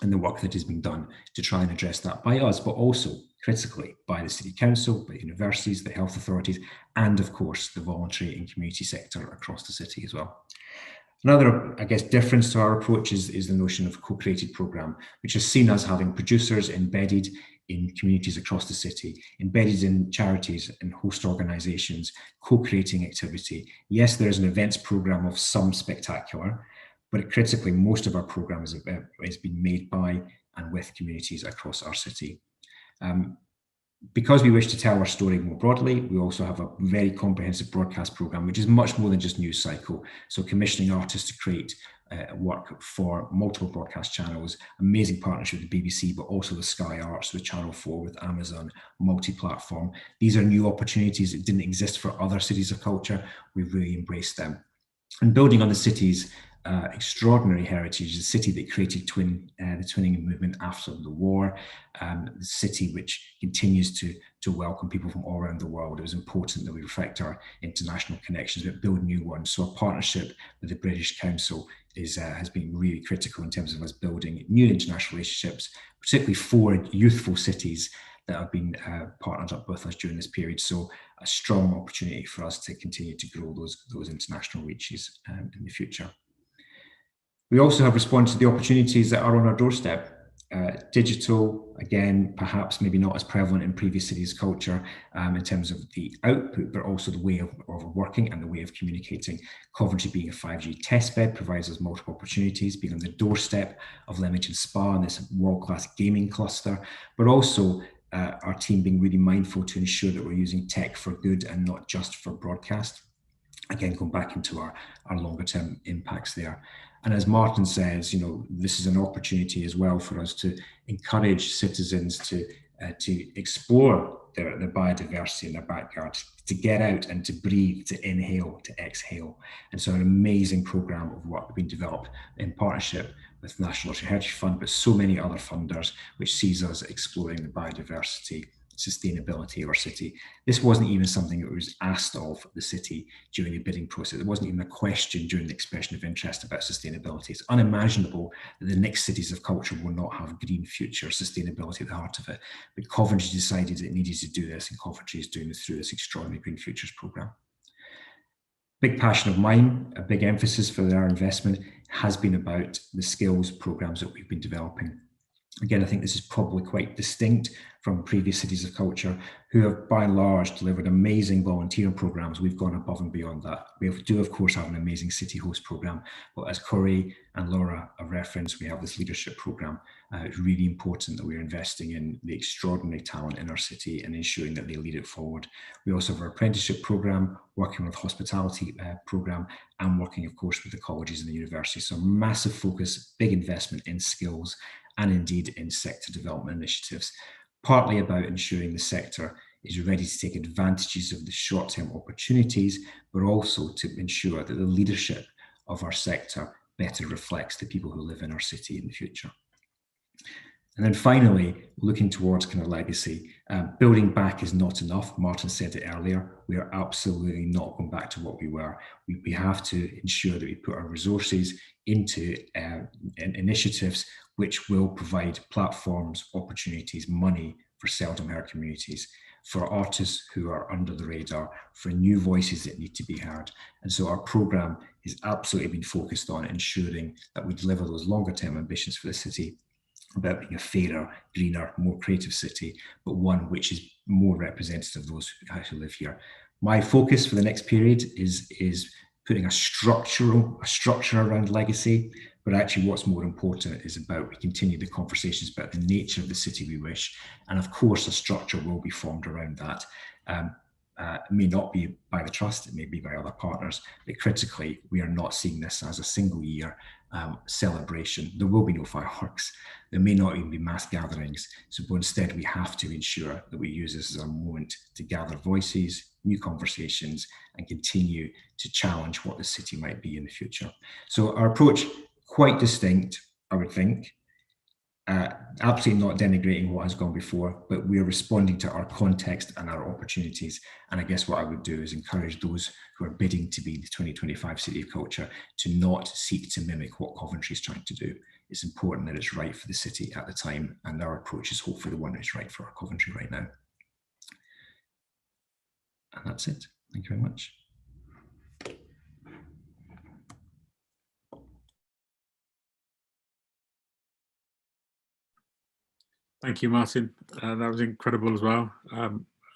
and the work that is being done to try and address that by us, but also critically by the City Council, by universities, the health authorities, and of course, the voluntary and community sector across the city as well. Another, I guess, difference to our approach is the notion of co-created programme, which is seen as having producers embedded in communities across the city, embedded in charities and host organisations, co-creating activity. Yes, there is an events programme of some spectacular, but critically, most of our programme has been made by and with communities across our city. Because we wish to tell our story more broadly, we also have a very comprehensive broadcast programme, which is much more than just news cycle. So commissioning artists to create work for multiple broadcast channels, amazing partnership with the BBC, but also the Sky Arts, with Channel 4, with Amazon, multi-platform. These are new opportunities that didn't exist for other cities of culture. We've really embraced them. And building on the city's extraordinary heritage, the city that created the twinning movement after the war, the city which continues to welcome people from all around the world. It was important that we reflect our international connections, but build new ones. So a partnership with the British Council has been really critical in terms of us building new international relationships, particularly 4 youthful cities that have been partnered up with us during this period. So a strong opportunity for us to continue to grow those international reaches in the future. We also have responded to the opportunities that are on our doorstep. Digital, again, perhaps maybe not as prevalent in previous cities' culture in terms of the output, but also the way of working and the way of communicating. Coventry being a 5G testbed provides us multiple opportunities, being on the doorstep of Leamington Spa and this world-class gaming cluster, but also our team being really mindful to ensure that we're using tech for good and not just for broadcast. Again, going back into our longer term impacts there. And as Martin says, you know, this is an opportunity as well for us to encourage citizens to explore their biodiversity in their backyard, to get out and to breathe, to inhale, to exhale. And so an amazing programme of work being developed in partnership with National Heritage Fund, but so many other funders, which sees us exploring the biodiversity, sustainability of our city. This wasn't even something that was asked of the city during the bidding process. It wasn't even a question during the expression of interest about sustainability. It's unimaginable that the next cities of culture will not have green future sustainability at the heart of it. But Coventry decided it needed to do this, and Coventry is doing this through this extraordinary Green Futures programme. Big passion of mine, a big emphasis for our investment has been about the skills programmes that we've been developing. Again, I think this is probably quite distinct from previous cities of culture who have by and large delivered amazing volunteering programs. We've gone above and beyond that. We do, of course, have an amazing city host program, but as Cory and Laura have referenced, we have this leadership program. It's really important that we're investing in the extraordinary talent in our city and ensuring that they lead it forward. We also have our apprenticeship program, working with hospitality program, and working, of course, with the colleges and the universities. So massive focus, big investment in skills, and indeed in sector development initiatives, partly about ensuring the sector is ready to take advantages of the short-term opportunities, but also to ensure that the leadership of our sector better reflects the people who live in our city in the future. And then finally, looking towards kind of legacy, building back is not enough. Martin said it earlier, we are absolutely not going back to what we were. We have to ensure that we put our resources into initiatives which will provide platforms, opportunities, money for seldom-heard communities, for artists who are under the radar, for new voices that need to be heard. And so our programme has absolutely been focused on ensuring that we deliver those longer-term ambitions for the city, about being a fairer, greener, more creative city, but one which is more representative of those who live here. My focus for the next period is putting a structure around legacy, but actually what's more important is about we continue the conversations about the nature of the city we wish. And of course, a structure will be formed around that. It may not be by the Trust, it may be by other partners, but critically, we are not seeing this as a single year celebration. There will be no fireworks. There may not even be mass gatherings. So instead, we have to ensure that we use this as a moment to gather voices, new conversations, and continue to challenge what the city might be in the future. So our approach, quite distinct, I would think. Absolutely not denigrating what has gone before, but we are responding to our context and our opportunities. And I guess what I would do is encourage those who are bidding to be the 2025 City of Culture to not seek to mimic what Coventry is trying to do. It's important that it's right for the city at the time, and our approach is hopefully the one that's right for our Coventry right now. And that's it. Thank you very much. Thank you, Martin. That was incredible as well. I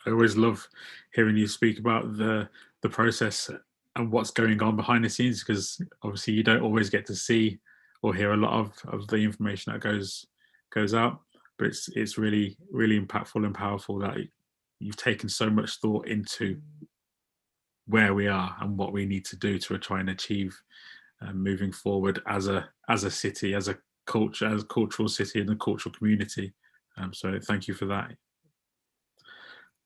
always love hearing you speak about the process and what's going on behind the scenes, because obviously you don't always get to see or hear a lot of the information that goes out. But it's really, really impactful and powerful that you've taken so much thought into where we are and what we need to do to try and achieve moving forward as a city, as a cultural city and a cultural community. So thank you for that.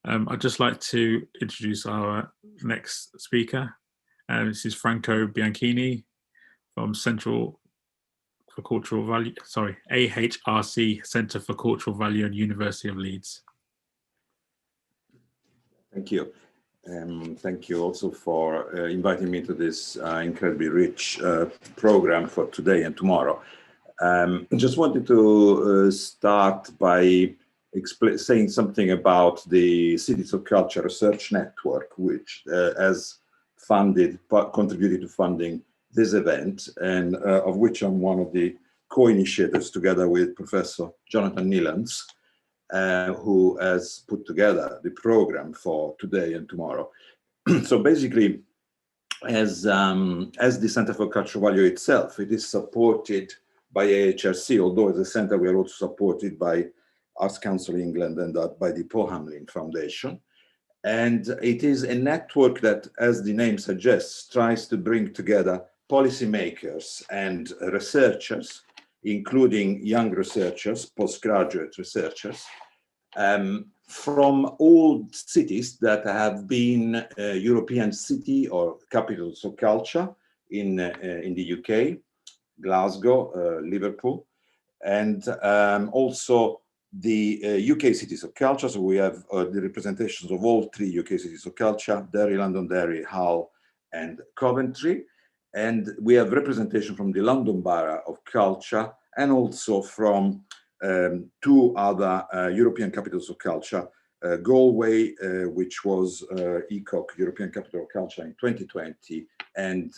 I'd just like to introduce our next speaker. This is Franco Bianchini from AHRC, Centre for Cultural Value and University of Leeds. Thank you. Thank you also for inviting me to this incredibly rich program for today and tomorrow. Just wanted to start by saying something about the Cities of Culture Research Network, which has contributed to funding this event, and of which I'm one of the co-initiators together with Professor Jonathan Nilans, who has put together the program for today and tomorrow. So basically, as the Center for Cultural Value itself, it is supported by AHRC, although as a center we are also supported by Arts Council England and by the Paul Hamlyn Foundation. And it is a network that, as the name suggests, tries to bring together policymakers and researchers, including young researchers, postgraduate researchers, from all cities that have been European city or capitals of culture in the UK, Glasgow, Liverpool, and also the UK cities of culture. So we have the representations of all 3 UK cities of culture: Derry, Londonderry, Hull, and Coventry. And we have representation from the London Borough of Culture and also from 2 other European capitals of culture, Galway, which was ECOC, European Capital of Culture, in 2020, and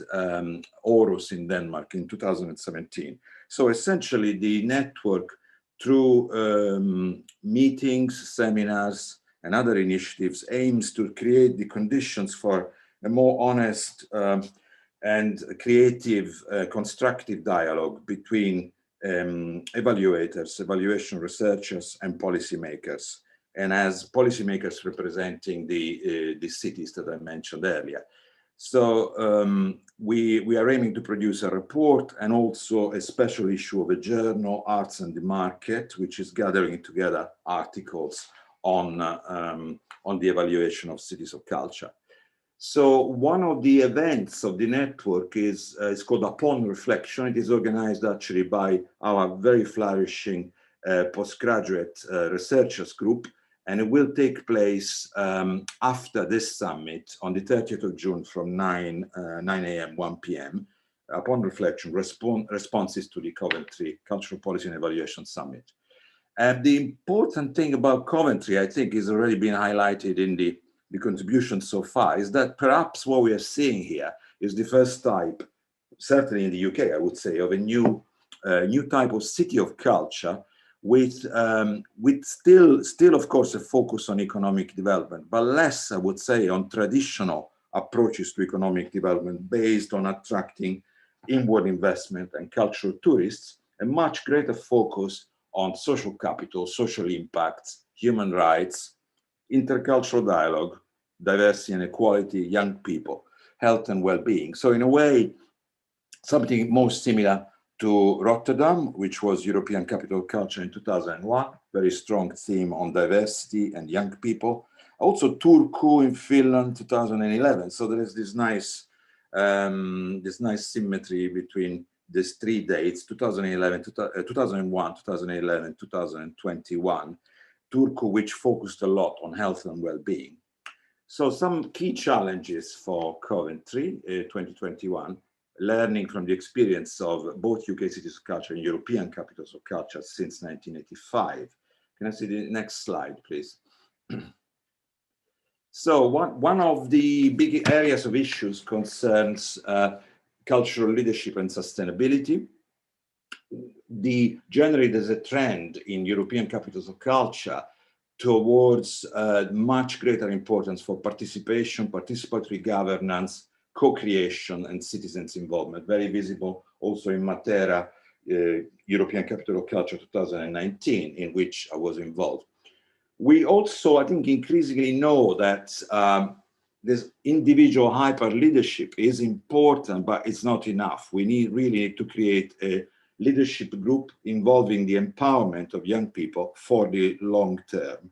Aarhus in Denmark in 2017. So essentially the network, through meetings, seminars, and other initiatives, aims to create the conditions for a more honest and creative, constructive dialogue between evaluators, evaluation researchers, and policymakers, and as policymakers representing the cities that I mentioned earlier. So we are aiming to produce a report and also a special issue of a journal, Arts and the Market, which is gathering together articles on the evaluation of cities of culture. So one of the events of the network is called Upon Reflection. It is organized actually by our very flourishing postgraduate researchers group, and it will take place after this summit on the 30th of June from 9 a.m., 1 p.m. Upon Reflection, responses to the Coventry Cultural Policy and Evaluation Summit. And the important thing about Coventry, I think, is already been highlighted in the contribution so far, is that perhaps what we are seeing here is the first type, certainly in the UK, I would say, of a new type of city of culture with still, of course, a focus on economic development, but less, I would say, on traditional approaches to economic development based on attracting inward investment and cultural tourists, a much greater focus on social capital, social impacts, human rights, intercultural dialogue, diversity and equality, young people, health and well-being. So in a way, something most similar to Rotterdam, which was European Capital of Culture in 2001, very strong theme on diversity and young people. Also Turku in Finland, 2011. So there is this nice symmetry between these 3 dates, 2001, 2011, 2021. Turku, which focused a lot on health and well-being. So some key challenges for Coventry 2021, learning from the experience of both UK cities of culture and European capitals of culture since 1985. Can I see the next slide, please? So one of the big areas of issues concerns cultural leadership and sustainability. Generally, there's a trend in European capitals of culture towards much greater importance for participation, participatory governance, co-creation, and citizens' involvement. Very visible also in Matera, European Capital of Culture 2019, in which I was involved. We also, I think, increasingly know that this individual hyper leadership is important, but it's not enough. We really need to create a leadership group involving the empowerment of young people for the long term.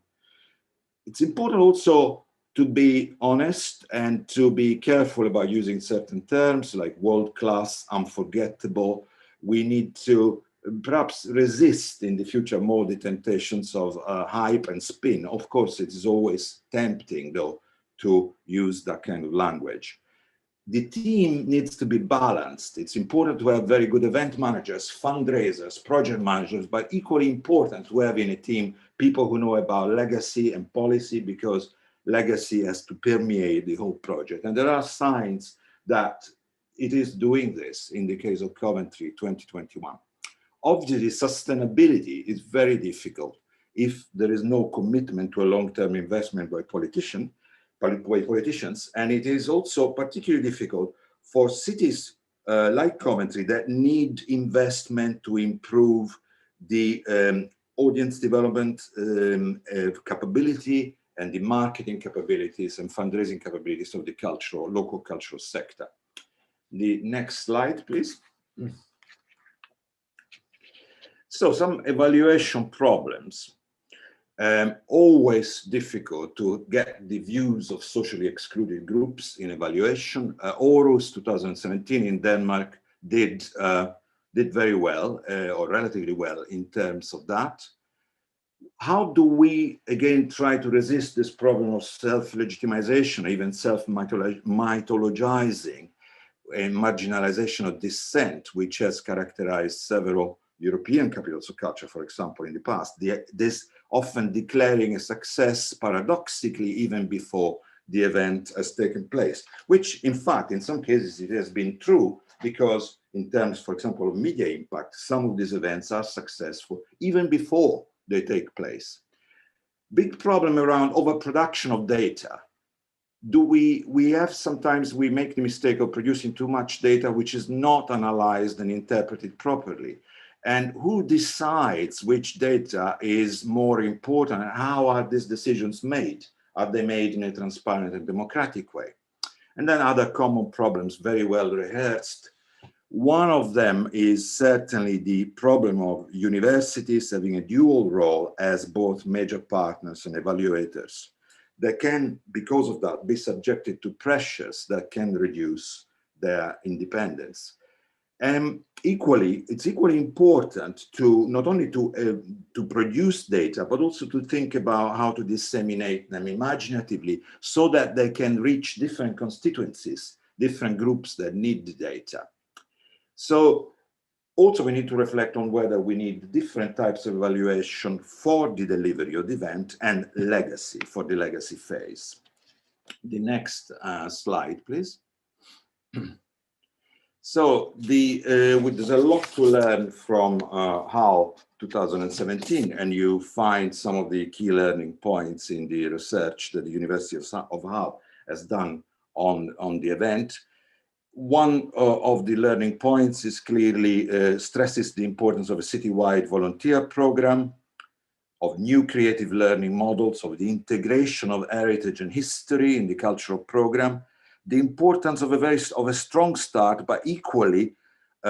It's important also to be honest and to be careful about using certain terms like world-class, unforgettable. We need to perhaps resist in the future more the temptations of hype and spin. Of course, it is always tempting, though, to use that kind of language. The team needs to be balanced. It's important to have very good event managers, fundraisers, project managers, but equally important to have in a team people who know about legacy and policy, because legacy has to permeate the whole project. And there are signs that it is doing this in the case of Coventry 2021. obviously sustainability is very difficult if there is no commitment to a long-term investment by politicians, and it is also particularly difficult for cities like Coventry that need investment to improve the audience development capability and the marketing capabilities and fundraising capabilities of the local cultural sector. The next slide, please. So some evaluation problems. Always difficult to get the views of socially excluded groups in evaluation. Aarhus 2017 in Denmark did very well, or relatively well, in terms of that. How do we, again, try to resist this problem of self-legitimization, even self-mythologizing and marginalization of dissent, which has characterized several European capitals of culture, for example, in the past? This often declaring a success paradoxically even before the event has taken place, which in fact, in some cases, it has been true, because in terms, for example, of media impact, some of these events are successful even before they take place. Big problem around overproduction of data. Sometimes we make the mistake of producing too much data which is not analyzed and interpreted properly. And who decides which data is more important, and how are these decisions made? Are they made in a transparent and democratic way? And then other common problems, very well rehearsed. One of them is certainly the problem of universities having a dual role as both major partners and evaluators. They can, because of that, be subjected to pressures that can reduce their independence. And it's equally important to not only to produce data, but also to think about how to disseminate them imaginatively so that they can reach different constituencies, different groups that need the data. So also we need to reflect on whether we need different types of evaluation for the delivery of the event and legacy, for the legacy phase. The next slide, please. So there's a lot to learn from HAL 2017, and you find some of the key learning points in the research that the University of Hull has done on the event. One of the learning points is clearly stresses the importance of a citywide volunteer program, of new creative learning models, of the integration of heritage and history in the cultural program, the importance of a strong start, but equally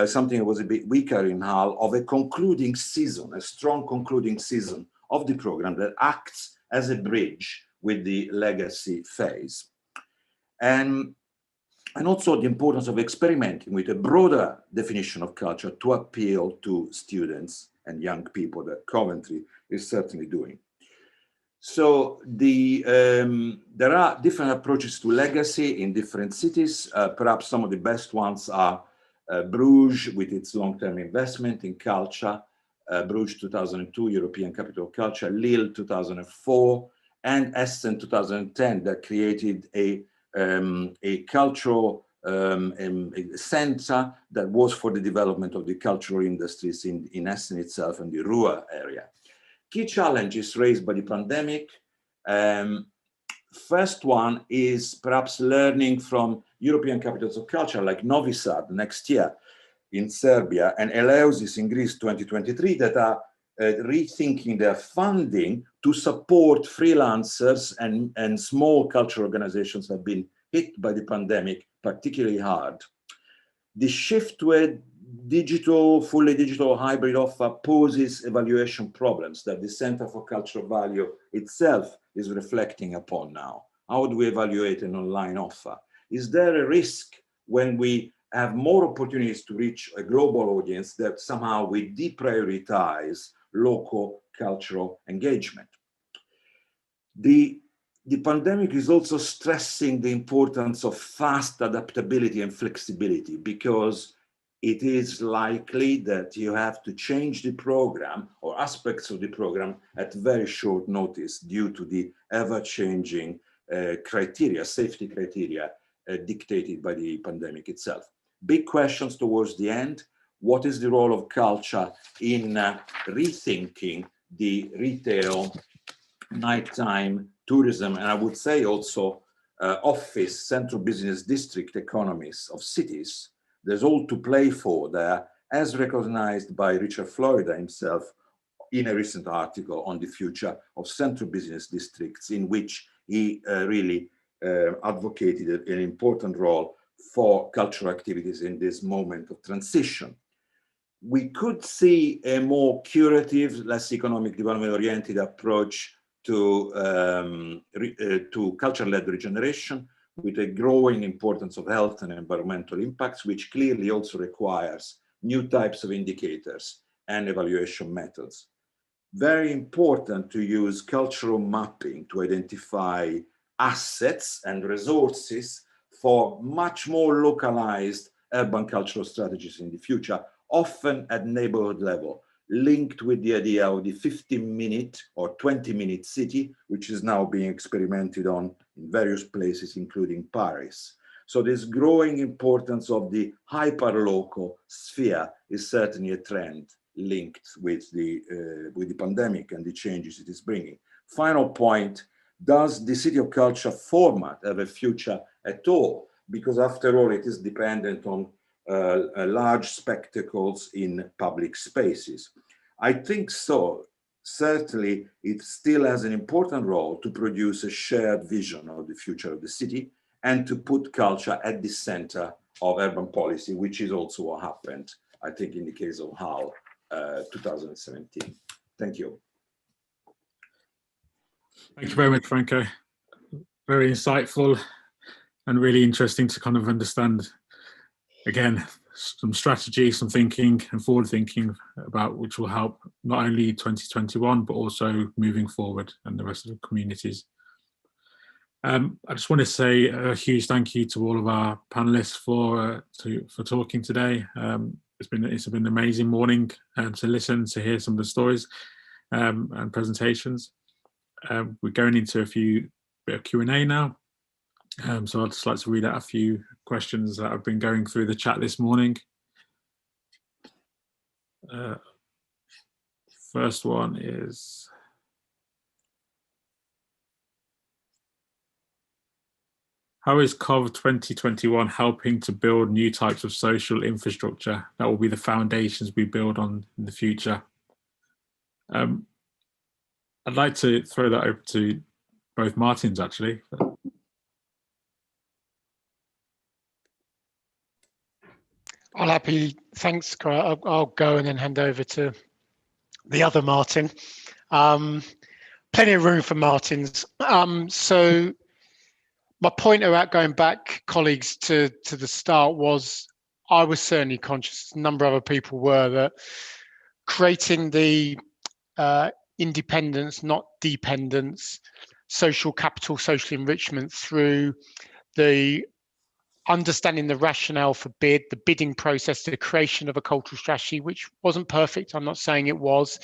something that was a bit weaker in Hull, of a concluding season, a strong concluding season of the program that acts as a bridge with the legacy phase. And also the importance of experimenting with a broader definition of culture to appeal to students and young people that Coventry is certainly doing. So there are different approaches to legacy in different cities. Perhaps some of the best ones are Bruges with its long-term investment in culture, Bruges 2002, European Capital of Culture, Lille 2004, and Essen 2010 that created a cultural center that was for the development of the cultural industries in Essen itself and the Ruhr area. Key challenges raised by the pandemic. First one is perhaps learning from European capitals of culture like Novi Sad next year in Serbia and Eleusis in Greece 2023 that are rethinking their funding to support freelancers and small cultural organizations that have been hit by the pandemic particularly hard. The shift to a fully digital hybrid offer poses evaluation problems that the Center for Cultural Value itself is reflecting upon now. How do we evaluate an online offer? Is there a risk when we have more opportunities to reach a global audience that somehow we deprioritize local cultural engagement? The pandemic is also stressing the importance of fast adaptability and flexibility, because it is likely that you have to change the program or aspects of the program at very short notice due to the ever-changing criteria, safety criteria dictated by the pandemic itself. Big questions towards the end. what is the role of culture in rethinking the retail, nighttime tourism, and I would say also office, central business district economies of cities. There's all to play for there, as recognized by Richard Florida himself in a recent article on the future of central business districts, in which he really advocated an important role for cultural activities in this moment of transition. We could see a more curative, less economic development oriented approach to culture-led regeneration, with a growing importance of health and environmental impacts, which clearly also requires new types of indicators and evaluation methods. Very important to use cultural mapping to identify assets and resources for much more localized urban cultural strategies in the future, often at neighborhood level, linked with the idea of the 15-minute or 20-minute city, which is now being experimented on in various places, including Paris. So this growing importance of the hyper-local sphere is certainly a trend linked with the pandemic and the changes it is bringing. Final point, does the City of Culture format have a future at all? Because after all, it is dependent on large spectacles in public spaces. I think so. Certainly, it still has an important role to produce a shared vision of the future of the city and to put culture at the center of urban policy, which is also what happened, I think, in the case of Hull, 2017. Thank you. Thank you very much, Franco. Very insightful and really interesting to kind of understand, again, some strategy, some thinking and forward thinking about which will help not only 2021, but also moving forward and the rest of the communities. I just want to say a huge thank you to all of our panelists for talking today. It's been an amazing morning to listen, to hear some of the stories and presentations. We're going into a bit of Q&A now. So I'd just like to read out a few questions that have been going through the chat this morning. First one is, how is COV 2021 helping to build new types of social infrastructure that will be the foundations we build on in the future? I'd like to throw that over to both Martins, actually. I'll happily, thanks, Cory. I'll go and then hand over to the other Martin. Plenty of room for Martins. So my point about going back, colleagues, to the start was, I was certainly conscious, a number of other people were, that creating the independence, not dependence, social capital, social enrichment through the understanding the rationale for the bidding process, the creation of a cultural strategy, which wasn't perfect, I'm not saying it was,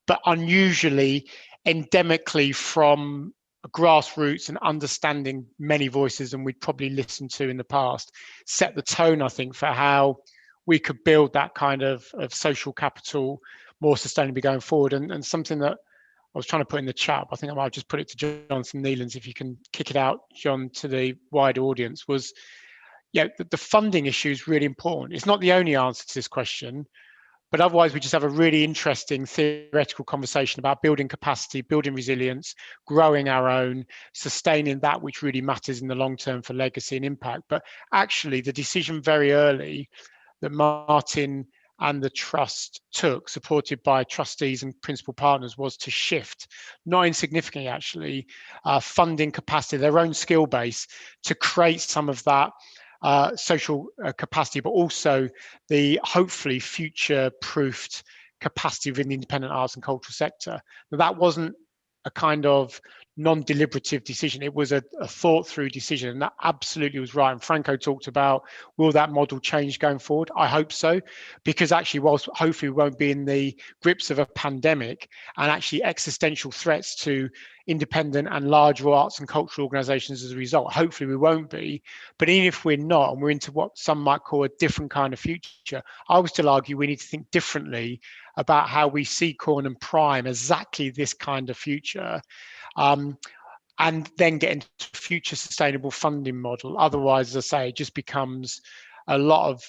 but unusually, endemically from grassroots and understanding many voices than we'd probably listened to in the past, set the tone, I think, for how we could build that kind of social capital more sustainably going forward. And something that I was trying to put in the chat, I think I might just put it to Jonathan Neelands, if you can kick it out, John, to the wider audience, was, yeah, the funding issue is really important. It's not the only answer to this question, but otherwise we just have a really interesting theoretical conversation about building capacity, building resilience, growing our own, sustaining that which really matters in the long term for legacy and impact. But actually the decision very early that Martin and the trust took, supported by trustees and principal partners, was to shift, not insignificantly actually, funding capacity, their own skill base, to create some of that social capacity, but also the hopefully future-proofed capacity within the independent arts and cultural sector. Now, that wasn't a kind of non-deliberative decision. It was a thought through decision, and that absolutely was right. And Franco talked about, will that model change going forward? I hope so, because actually, whilst hopefully we won't be in the grips of a pandemic and actually existential threats to independent and larger arts and cultural organisations as a result, hopefully we won't be. But even if we're not, and we're into what some might call a different kind of future, I would still argue we need to think differently about how we see corn and prime exactly this kind of future, and then get into future sustainable funding model. Otherwise, as I say, it just becomes a lot of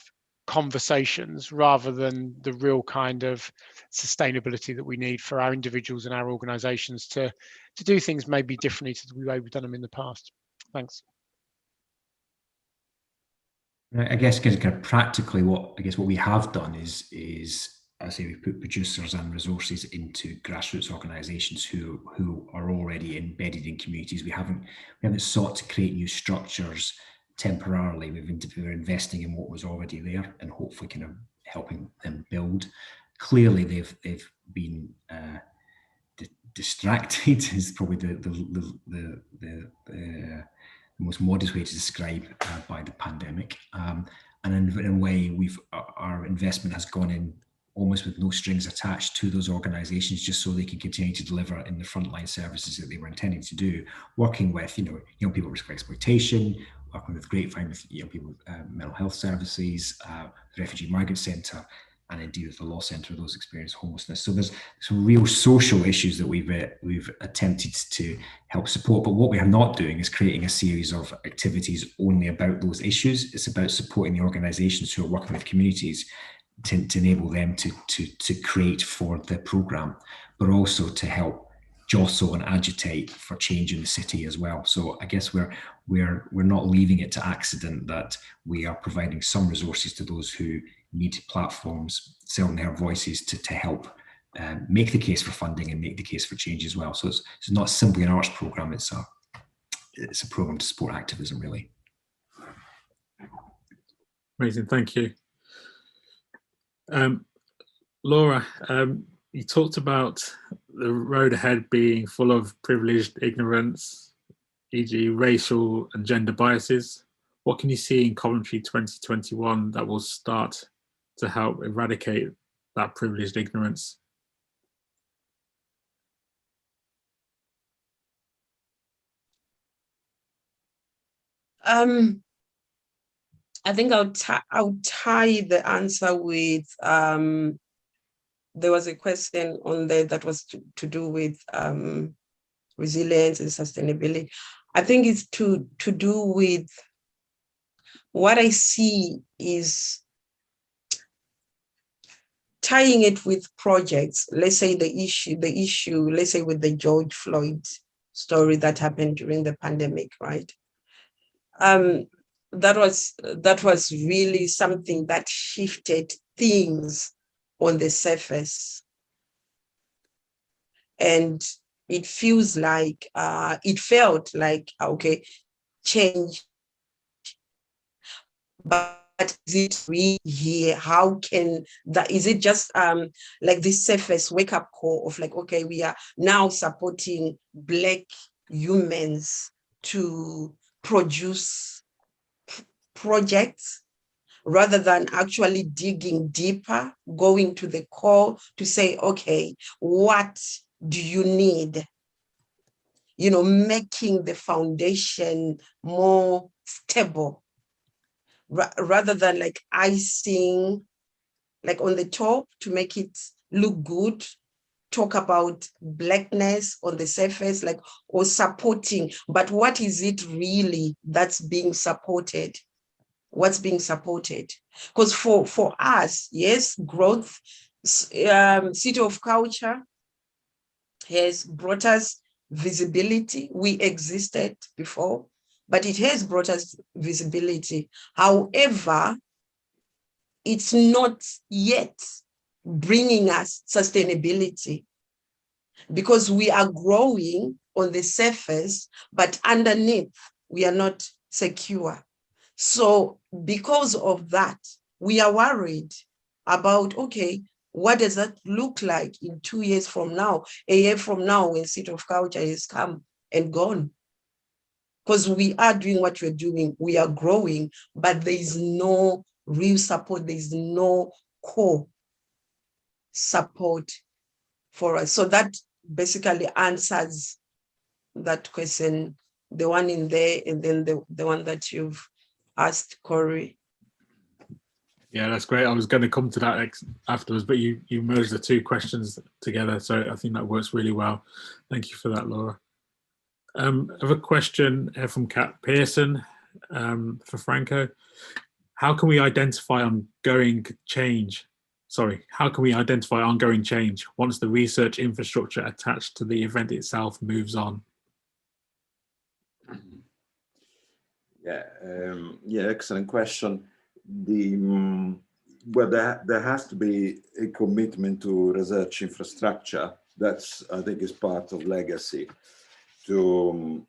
conversations rather than the real kind of sustainability that we need for our individuals and our organisations to do things maybe differently to the way we've done them in the past. Thanks. I guess kind of practically what we have done is I say we've put producers and resources into grassroots organisations who are already embedded in communities. We haven't sought to create new structures temporarily. We're investing in what was already there and hopefully kind of helping them build. Clearly, they've been distracted is probably the most modest way to describe by the pandemic. And in a way, our investment has gone in almost with no strings attached to those organisations, just so they can continue to deliver in the frontline services that they were intending to do, working with young people at risk of exploitation, working with Grapevine with young people with mental health services, the Refugee Migrant Centre, and indeed with the Law Centre, those experience homelessness. So there's some real social issues that we've attempted to help support, but what we are not doing is creating a series of activities only about those issues. It's about supporting the organisations who are working with communities to enable them to create for the programme, but also to help jostle and agitate for change in the city as well. So I guess we're not leaving it to accident that we are providing some resources to those who need platforms, seldom-heard voices to help make the case for funding and make the case for change as well. So it's not simply an arts programme, it's a programme to support activism, really. Amazing, thank you. Laura, you talked about the road ahead being full of privileged ignorance, e.g. racial and gender biases. What can you see in Coventry 2021 that will start to help eradicate that privileged ignorance? I think I'll tie the answer with, there was a question on there that was to do with resilience and sustainability. I think it's to do with what I see is tying it with projects. Let's say the issue, let's say with the George Floyd story that happened during the pandemic, right? That was really something that shifted things on the surface. And it feels like, it felt like, okay, change, but is it really here? How can that, is it just like this surface wake up call of like, okay, we are now supporting Black humans to produce projects rather than actually digging deeper, going to the core to say, okay, what do you need? Making the foundation more stable rather than like icing like on the top to make it look good, talk about Blackness on the surface, like, or supporting, but what is it really that's being supported? What's being supported? Because for us, yes, growth, City of Culture has brought us visibility. We existed before, but it has brought us visibility. However, it's not yet bringing us sustainability because we are growing on the surface, but underneath we are not secure. So because of that, we are worried about, okay, What does that look like in 2 years from now, a year from now, when Seat of Culture has come and gone? Because we are doing what we're doing, we are growing, but there is no real support, there is no core support for us. So that basically answers that question, the one in there, and then the one that you've asked, Cory. Yeah, that's great. I was going to come to that afterwards, but you merged the two questions together, so I think that works really well. Thank you for that, Laura. I have a question from Kat Pearson for Franco. How can we identify ongoing change? How can we identify ongoing change once the research infrastructure attached to the event itself moves on? Yeah, excellent question. Well, there has to be a commitment to research infrastructure. That's, I think, is part of legacy. To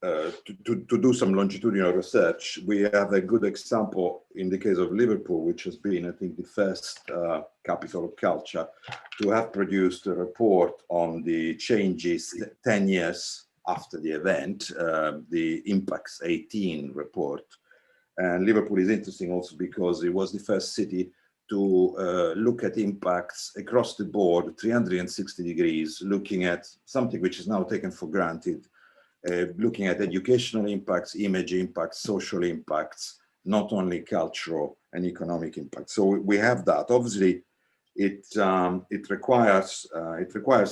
do some longitudinal research. We have a good example in the case of Liverpool, which has been, I think, the first capital of culture to have produced a report on the changes 10 years after the event, the Impacts 18 report. And Liverpool is interesting also because it was the first city to look at impacts across the board, 360 degrees, looking at something which is now taken for granted, looking at educational impacts, image impacts, social impacts, not only cultural and economic impacts. So we have that. Obviously, it requires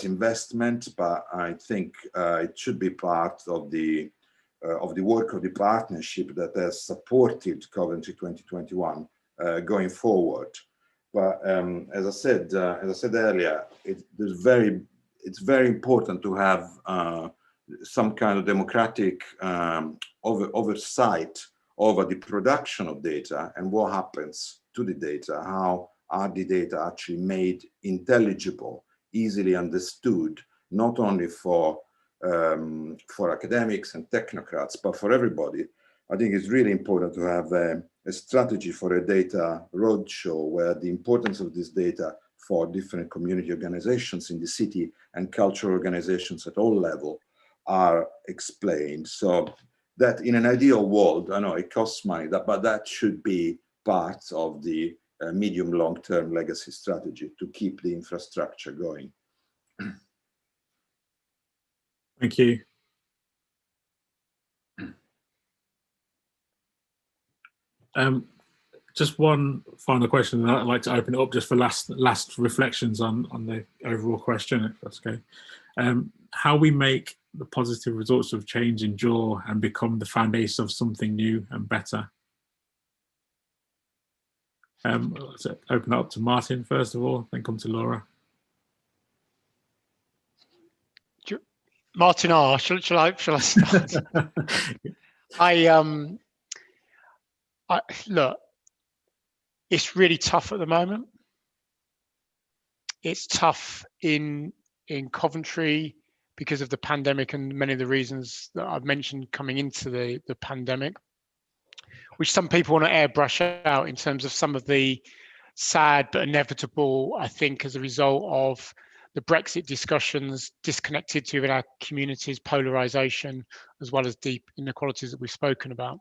investment, but I think it should be part of the work of the partnership that has supported Coventry 2021 going forward. But as I said earlier, it's very important to have some kind of democratic oversight over the production of data and what happens to the data. How are the data actually made intelligible, easily understood, not only for academics and technocrats, but for everybody. I think it's really important to have a strategy for a data roadshow where the importance of this data for different community organizations in the city and cultural organizations at all levels are explained. So that in an ideal world, I know it costs money, but that should be part of the medium long-term legacy strategy to keep the infrastructure going. Thank you. Just one final question, and I'd like to open it up just for last reflections on the overall question, if that's okay. How we make the positive results of change endure and become the foundation of something new and better. Let's open it up to Martin first of all, then come to Laura. Martin R, shall I start? Look, it's really tough at the moment. It's tough in Coventry because of the pandemic and many of the reasons that I've mentioned coming into the pandemic, which some people want to airbrush out in terms of some of the sad but inevitable, I think, as a result of the Brexit discussions, disconnected to even our communities, polarization, as well as deep inequalities that we've spoken about.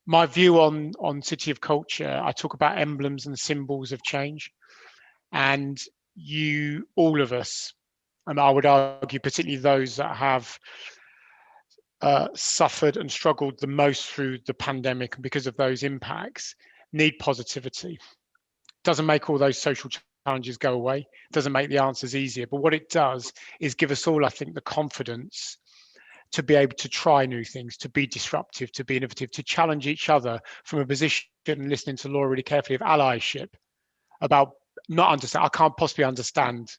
My view on City of Culture, I talk about emblems and symbols of change. And you, all of us, and I would argue particularly those that have suffered and struggled the most through the pandemic and because of those impacts, need positivity. Doesn't make all those social challenges go away, doesn't make the answers easier, but what it does is give us all, I think, the confidence to be able to try new things, to be disruptive, to be innovative, to challenge each other from a position, listening to Laura really carefully, of allyship, about not understand. I can't possibly understand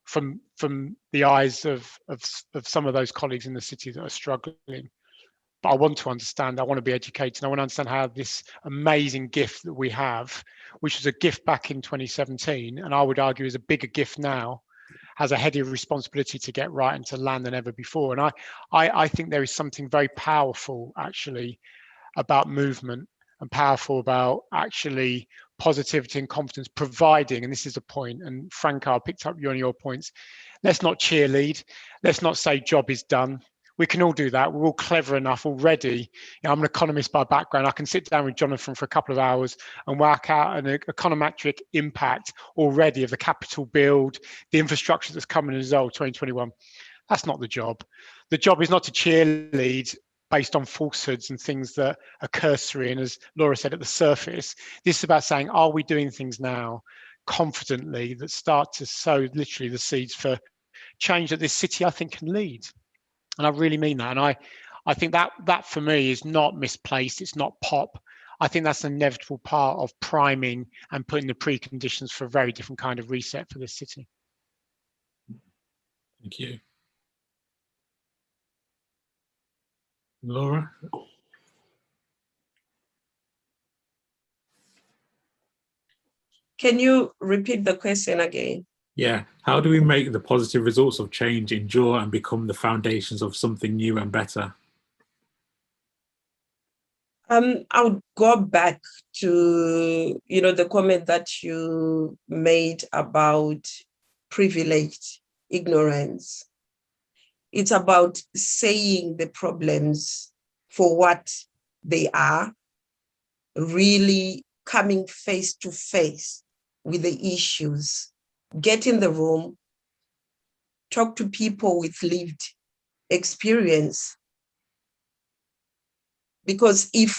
from the eyes of some of those colleagues in the city that are struggling, but I want to understand. I want to be educated. I want to understand how this amazing gift that we have, which was a gift back in 2017, and I would argue is a bigger gift now, has a heavier responsibility to get right and to land than ever before. And I think there is something very powerful actually about movement and powerful about actually positivity and confidence, providing, and this is the point, and Franco, I picked up you on your points, let's not cheerlead, let's not say job is done. We can all do that. We're all clever enough already. You know, I'm an economist by background. I can sit down with Jonathan for a couple of hours and work out an econometric impact already of the capital build, the infrastructure that's coming as a result, 2021. That's not the job. The job is not to cheerlead based on falsehoods and things that are cursory and, as Laura said, at the surface. This is about saying, are we doing things now confidently that start to sow literally the seeds for change that this city, I think, can lead? And I really mean that. And I think that for me is not misplaced. It's not pop. I think that's an inevitable part of priming and putting the preconditions for a very different kind of reset for this city. Thank you. Laura? Can you repeat the question again? Yeah. How do we make the positive results of change endure and become the foundations of something new and better? I would go back to, the comment that you made about privilege, ignorance. It's about saying the problems for what they are, really coming face to face with the issues, get in the room, talk to people with lived experience. Because if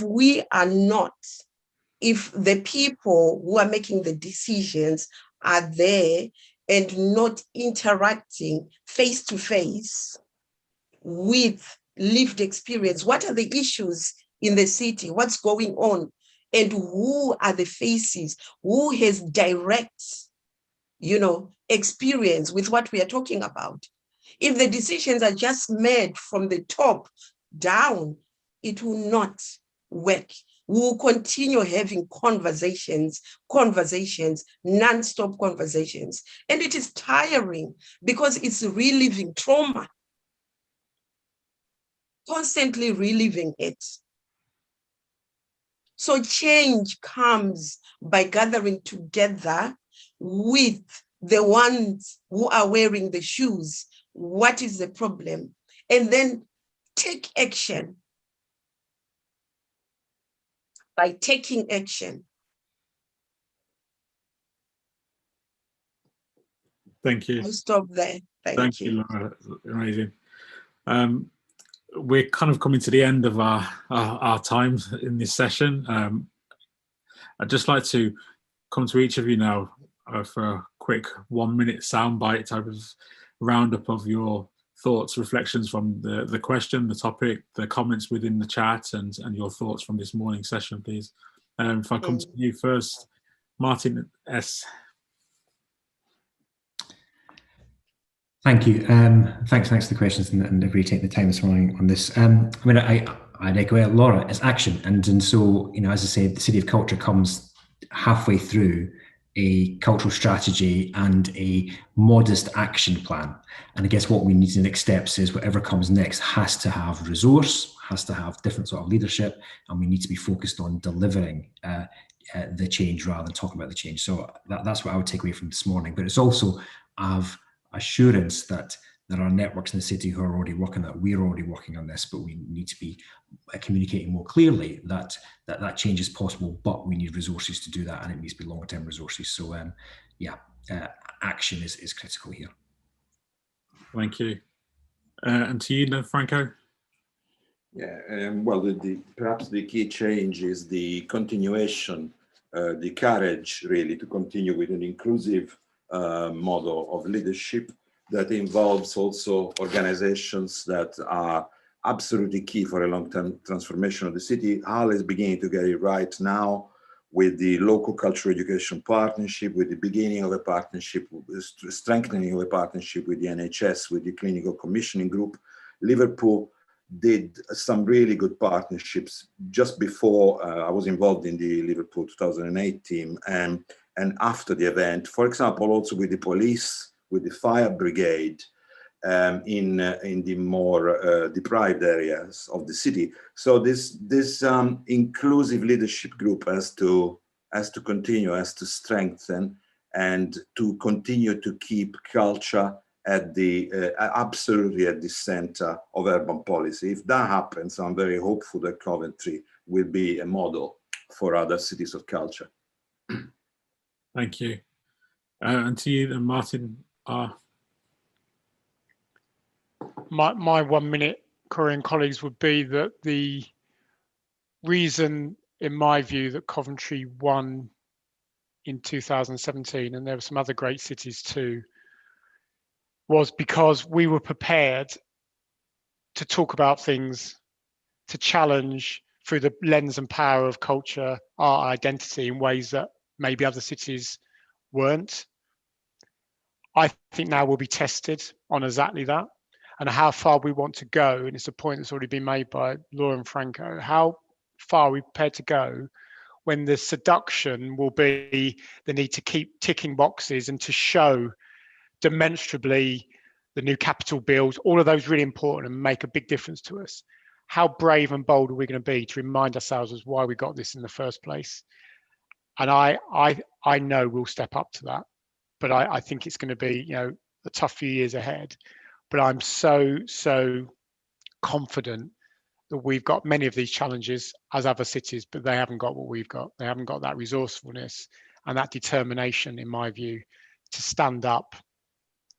the people who are making the decisions are there and not interacting face to face with lived experience, what are the issues in the city? What's going on? And who are the faces? Who has direct, experience with what we are talking about? If the decisions are just made from the top down, it will not work. We will continue having conversations, non-stop conversations. And it is tiring because it's reliving trauma, constantly reliving it. So change comes by gathering together with the ones who are wearing the shoes. What is the problem? And then take action. By taking action. Thank you. I'll stop there. Thank you. Laura. Amazing. We're kind of coming to the end of our time in this session. I'd just like to come to each of you now for a quick 1 minute soundbite type of roundup of your thoughts, reflections from the question, the topic, the comments within the chat, and your thoughts from this morning session, please. If I come to you first, Martin S. Thank you. Thanks for the questions and everybody taking the time this morning on this. I'd echo Laura, it's action. And so, as I said, the City of Culture comes halfway through a cultural strategy and a modest action plan. And I guess what we need in the next steps is whatever comes next has to have resource, has to have different sort of leadership, and we need to be focused on delivering the change rather than talking about the change. So that's what I would take away from this morning. But it's also have assurance that there are networks in the city who are already working, that we're already working on this, but we need to be communicating more clearly that change is possible, but we need resources to do that, and it needs to be longer-term resources. So action is critical here. Thank you. And to you, Franco? Yeah, well, perhaps the key change is the continuation, the courage really to continue with an inclusive model of leadership that involves also organizations that are absolutely key for a long-term transformation of the city. HAL is beginning to get it right now with the local cultural education partnership, with the beginning of a partnership, strengthening of a partnership with the NHS, with the clinical commissioning group. Liverpool did some really good partnerships just before I was involved in the Liverpool 2008 team and after the event, for example, also with the police, with the fire brigade in the more deprived areas of the city. So this inclusive leadership group has to has to continue, has to strengthen, and to continue to keep culture at the absolutely at the center of urban policy. If that happens, I'm very hopeful that Coventry will be a model for other cities of culture. Thank you. And to you, Martin. My 1 minute, Cory and colleagues, would be that the reason, in my view, that Coventry won in 2017, and there were some other great cities too, was because we were prepared to talk about things, to challenge through the lens and power of culture, our identity, in ways that maybe other cities weren't. I think now we'll be tested on exactly that, and how far we want to go. And it's a point that's already been made by Laura and Franco. How far are we prepared to go when the seduction will be the need to keep ticking boxes and to show demonstrably the new capital bills, all of those really important and make a big difference to us. How brave and bold are we going to be to remind ourselves as why we got this in the first place? And I know we'll step up to that, but I think it's going to be, you know, a tough few years ahead. But I'm so confident that we've got many of these challenges as other cities, but they haven't got what we've got. They haven't got that resourcefulness and that determination, in my view, to stand up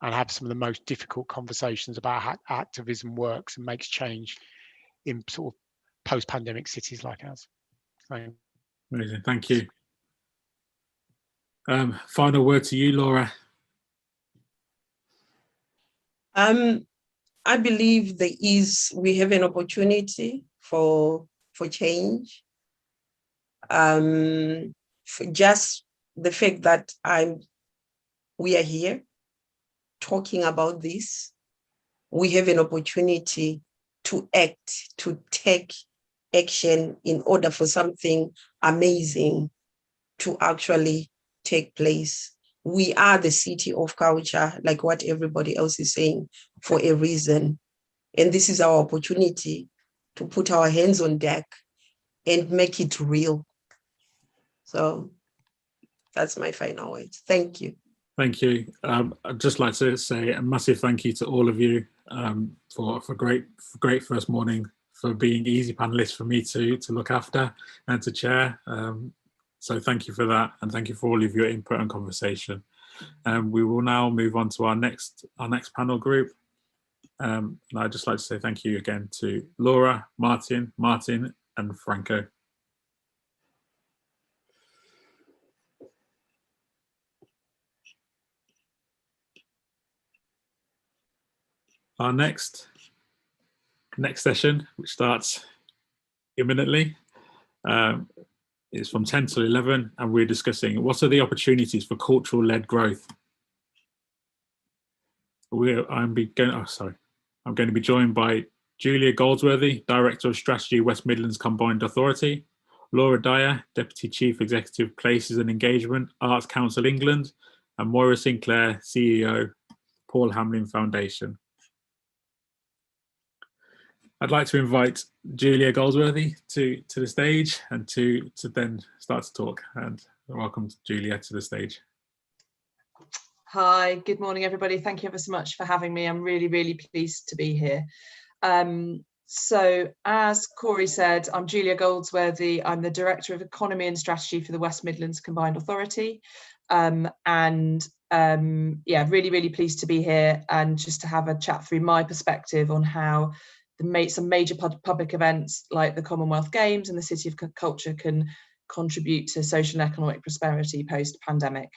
and have some of the most difficult conversations about how activism works and makes change in sort of post-pandemic cities like ours. Amazing, thank you. Final word to you, Laura. I believe we have an opportunity for change. For just the fact that we are here talking about this, we have an opportunity to act, to take action in order for something amazing to actually take place. We are the city of culture, like what everybody else is saying, for a reason. And this is our opportunity to put our hands on deck and make it real. So that's my final words. Thank you. Thank you. I'd just like to say a massive thank you to all of you for great first morning, for being easy panelists for me to look after and to chair. So thank you for that, and thank you for all of your input and conversation. We will now move on to our next panel group. And I'd just like to say thank you again to Laura, Martin, and Franco. Our next session, which starts imminently, is from 10 till 11, and we're discussing what are the opportunities for cultural-led growth. I'm going to be joined by Julia Goldsworthy, Director of Strategy, West Midlands Combined Authority, Laura Dyer, Deputy Chief Executive, Places and Engagement, Arts Council England, and Moira Sinclair, CEO, Paul Hamlyn Foundation. I'd like to invite Julia Goldsworthy to the stage and to then start to talk. And welcome, Julia, to the stage. Hi, good morning, everybody. Thank you ever so much for having me. I'm really, really pleased to be here. So as Cory said, I'm Julia Goldsworthy. I'm the Director of Economy and Strategy for the West Midlands Combined Authority. Yeah, really, really pleased to be here and just to have a chat through my perspective on how some major public events like the Commonwealth Games and the City of Culture can contribute to social and economic prosperity post-pandemic.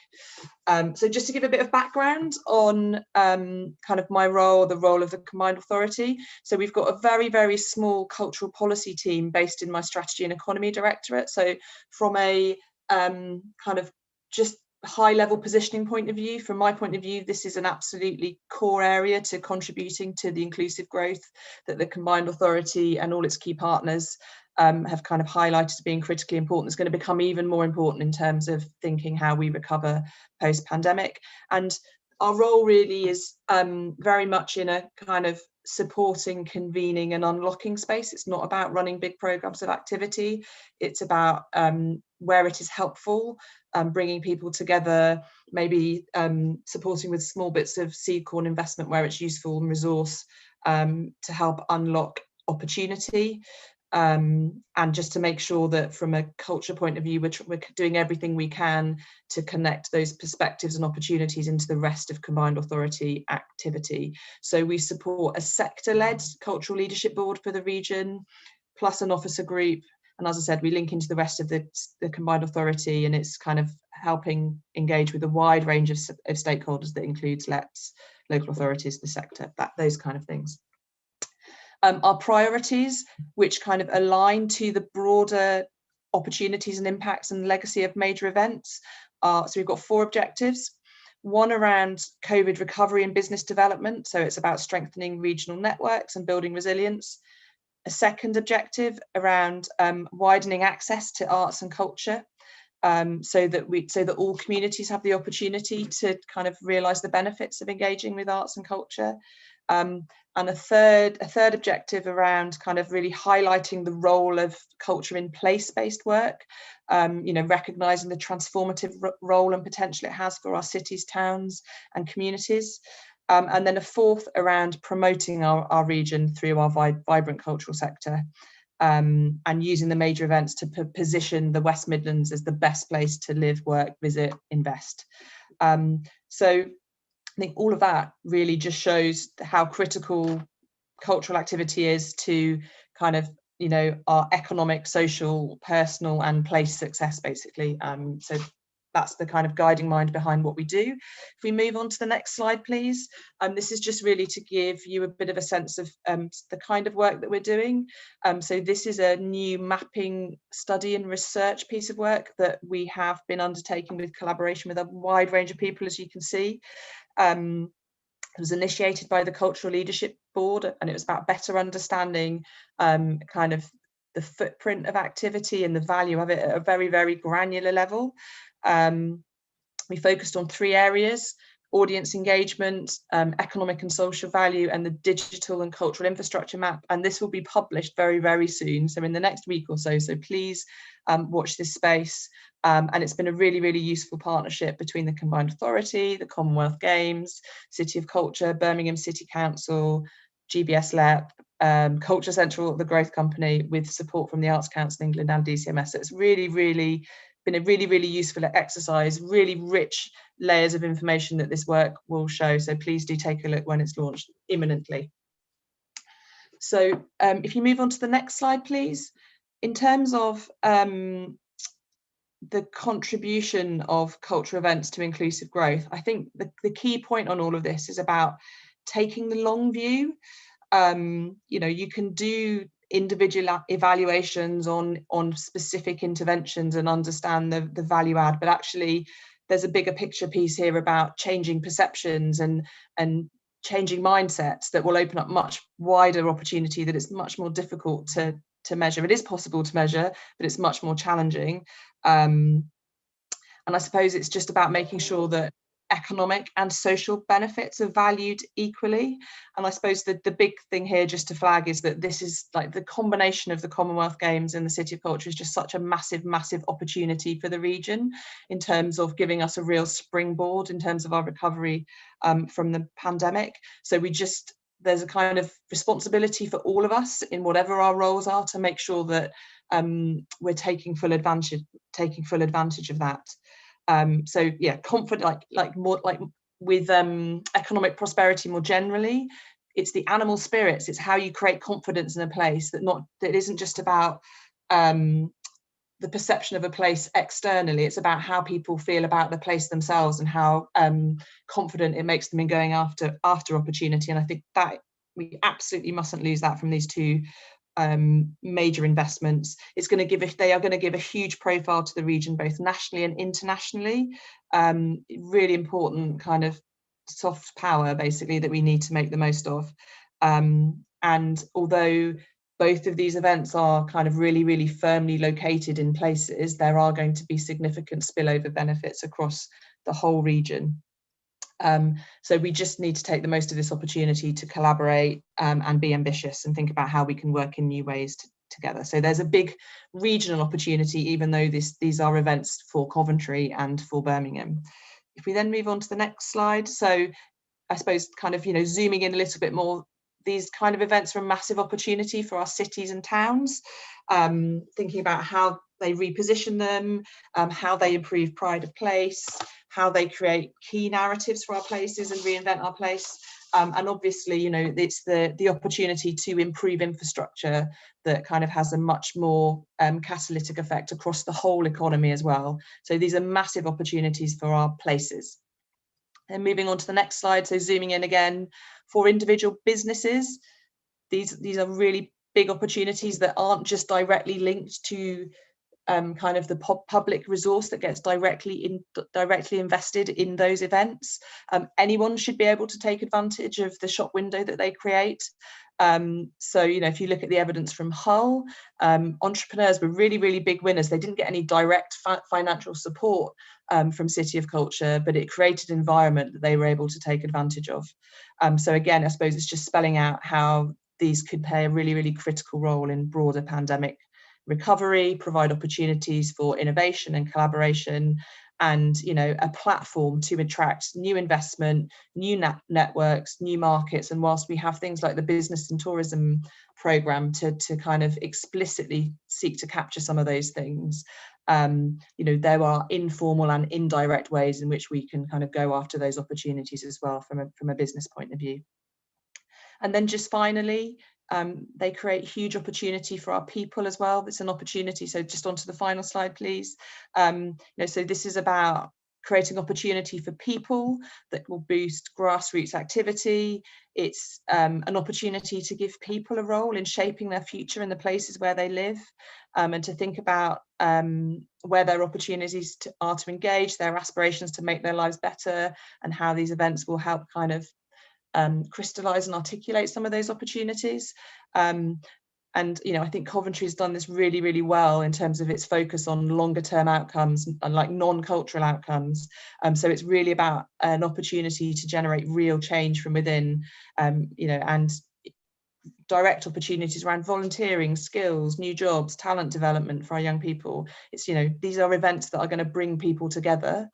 So just to give a bit of background on kind of my role, the role of the Combined Authority. So we've got a very, very small cultural policy team based in my Strategy and Economy Directorate. So from a kind of just high level positioning point of view, from my point of view, this is an absolutely core area to contributing to the inclusive growth that the Combined Authority and all its key partners have kind of highlighted as being critically important. It's going to become even more important in terms of thinking how we recover post-pandemic. And our role really is very much in a kind of supporting, convening and unlocking space. It's not about running big programs of activity. It's about where it is helpful, bringing people together, maybe supporting with small bits of seed corn investment where it's useful and resource to help unlock opportunity. And just to make sure that from a culture point of view, we're doing everything we can to connect those perspectives and opportunities into the rest of combined authority activity. So we support a sector-led cultural leadership board for the region, plus an officer group. And as I said, we link into the rest of the combined authority, and it's kind of helping engage with a wide range of stakeholders that includes LEPs, local authorities, the sector, those kind of things. Our priorities, which kind of align to the broader opportunities and impacts and legacy of major events. So we've got 4 objectives. One around COVID recovery and business development. So it's about strengthening regional networks and building resilience. A second objective around widening access to arts and culture, so that all communities have the opportunity to kind of realise the benefits of engaging with arts and culture. And a third objective around kind of really highlighting the role of culture in place-based work, recognising the transformative role and potential it has for our cities, towns and communities. And then a fourth around promoting our region through our vibrant cultural sector, and using the major events to position the West Midlands as the best place to live, work, visit, invest. So I think all of that really just shows how critical cultural activity is to kind of, our economic, social, personal and place success, basically. So that's the kind of guiding mind behind what we do. If we move on to the next slide, please. This is just really to give you a bit of a sense of the kind of work that we're doing. So this is a new mapping study and research piece of work that we have been undertaking with collaboration with a wide range of people, as you can see. It was initiated by the Cultural Leadership Board, and it was about better understanding kind of the footprint of activity and the value of it at a very, very granular level. We focused on 3 areas: audience engagement, economic and social value, and the digital and cultural infrastructure map. And this will be published very, very soon, so in the next week or so. So please watch this space. And it's been a really, really useful partnership between the Combined Authority, the Commonwealth Games, City of Culture, Birmingham City Council, GBS LEP, Culture Central, the Growth Company, with support from the Arts Council England and DCMS. So it's really, really been a really, really useful exercise, really rich layers of information that this work will show. So please do take a look when it's launched imminently. So if you move on to the next slide, please. In terms of the contribution of cultural events to inclusive growth, I think the key point on all of this is about taking the long view. You can do individual evaluations on specific interventions and understand the value add, but actually there's a bigger picture piece here about changing perceptions and changing mindsets that will open up much wider opportunity that it's much more difficult to measure. It is possible to measure, but it's much more challenging. And I suppose it's just about making sure that economic and social benefits are valued equally. And I suppose the big thing here just to flag is that this is like the combination of the Commonwealth Games and the City of Culture is just such a massive, massive opportunity for the region in terms of giving us a real springboard in terms of our recovery from the pandemic. So there's a kind of responsibility for all of us in whatever our roles are to make sure that we're taking full advantage of that. So yeah, confident, like more like with economic prosperity more generally, it's the animal spirits. It's how you create confidence in a place that isn't just about the perception of a place externally. It's about how people feel about the place themselves and how confident it makes them in going after opportunity. And I think that we absolutely mustn't lose that from these 2 major investments. They are going to give a huge profile to the region, both nationally and internationally. Really important kind of soft power, basically, that we need to make the most of. And although both of these events are kind of really, really firmly located in places, there are going to be significant spillover benefits across the whole region. So we just need to take the most of this opportunity to collaborate and be ambitious and think about how we can work in new ways together. So there's a big regional opportunity, even though these are events for Coventry and for Birmingham. If we then move on to the next slide. So I suppose kind of, zooming in a little bit more, these kind of events are a massive opportunity for our cities and towns, thinking about how they reposition them, how they improve pride of place, how they create key narratives for our places and reinvent our place. And obviously, it's the opportunity to improve infrastructure that kind of has a much more catalytic effect across the whole economy as well. So these are massive opportunities for our places. And moving on to the next slide, so zooming in again, for individual businesses, these are really big opportunities that aren't just directly linked to kind of the public resource that gets directly invested in those events. Anyone should be able to take advantage of the shop window that they create. So, if you look at the evidence from Hull, entrepreneurs were really, really big winners. They didn't get any direct financial support from City of Culture, but it created an environment that they were able to take advantage of. So again, I suppose it's just spelling out how these could play a really, really critical role in broader pandemic recovery, provide opportunities for innovation and collaboration, and a platform to attract new investment, new networks, new markets. And whilst we have things like the business and tourism programme to kind of explicitly seek to capture some of those things, there are informal and indirect ways in which we can kind of go after those opportunities as well from a business point of view. And then just finally, they create huge opportunity for our people as well. It's an opportunity. So just onto the final slide, please. So this is about creating opportunity for people that will boost grassroots activity. It's an opportunity to give people a role in shaping their future in the places where they live, and to think about where their opportunities are to engage, their aspirations to make their lives better, and how these events will help kind of crystallize and articulate some of those opportunities. And I think Coventry has done this really, really well in terms of its focus on longer term outcomes and like non-cultural outcomes. So it's really about an opportunity to generate real change from within, and direct opportunities around volunteering, skills, new jobs, talent development for our young people. It's, these are events that are going to bring people together,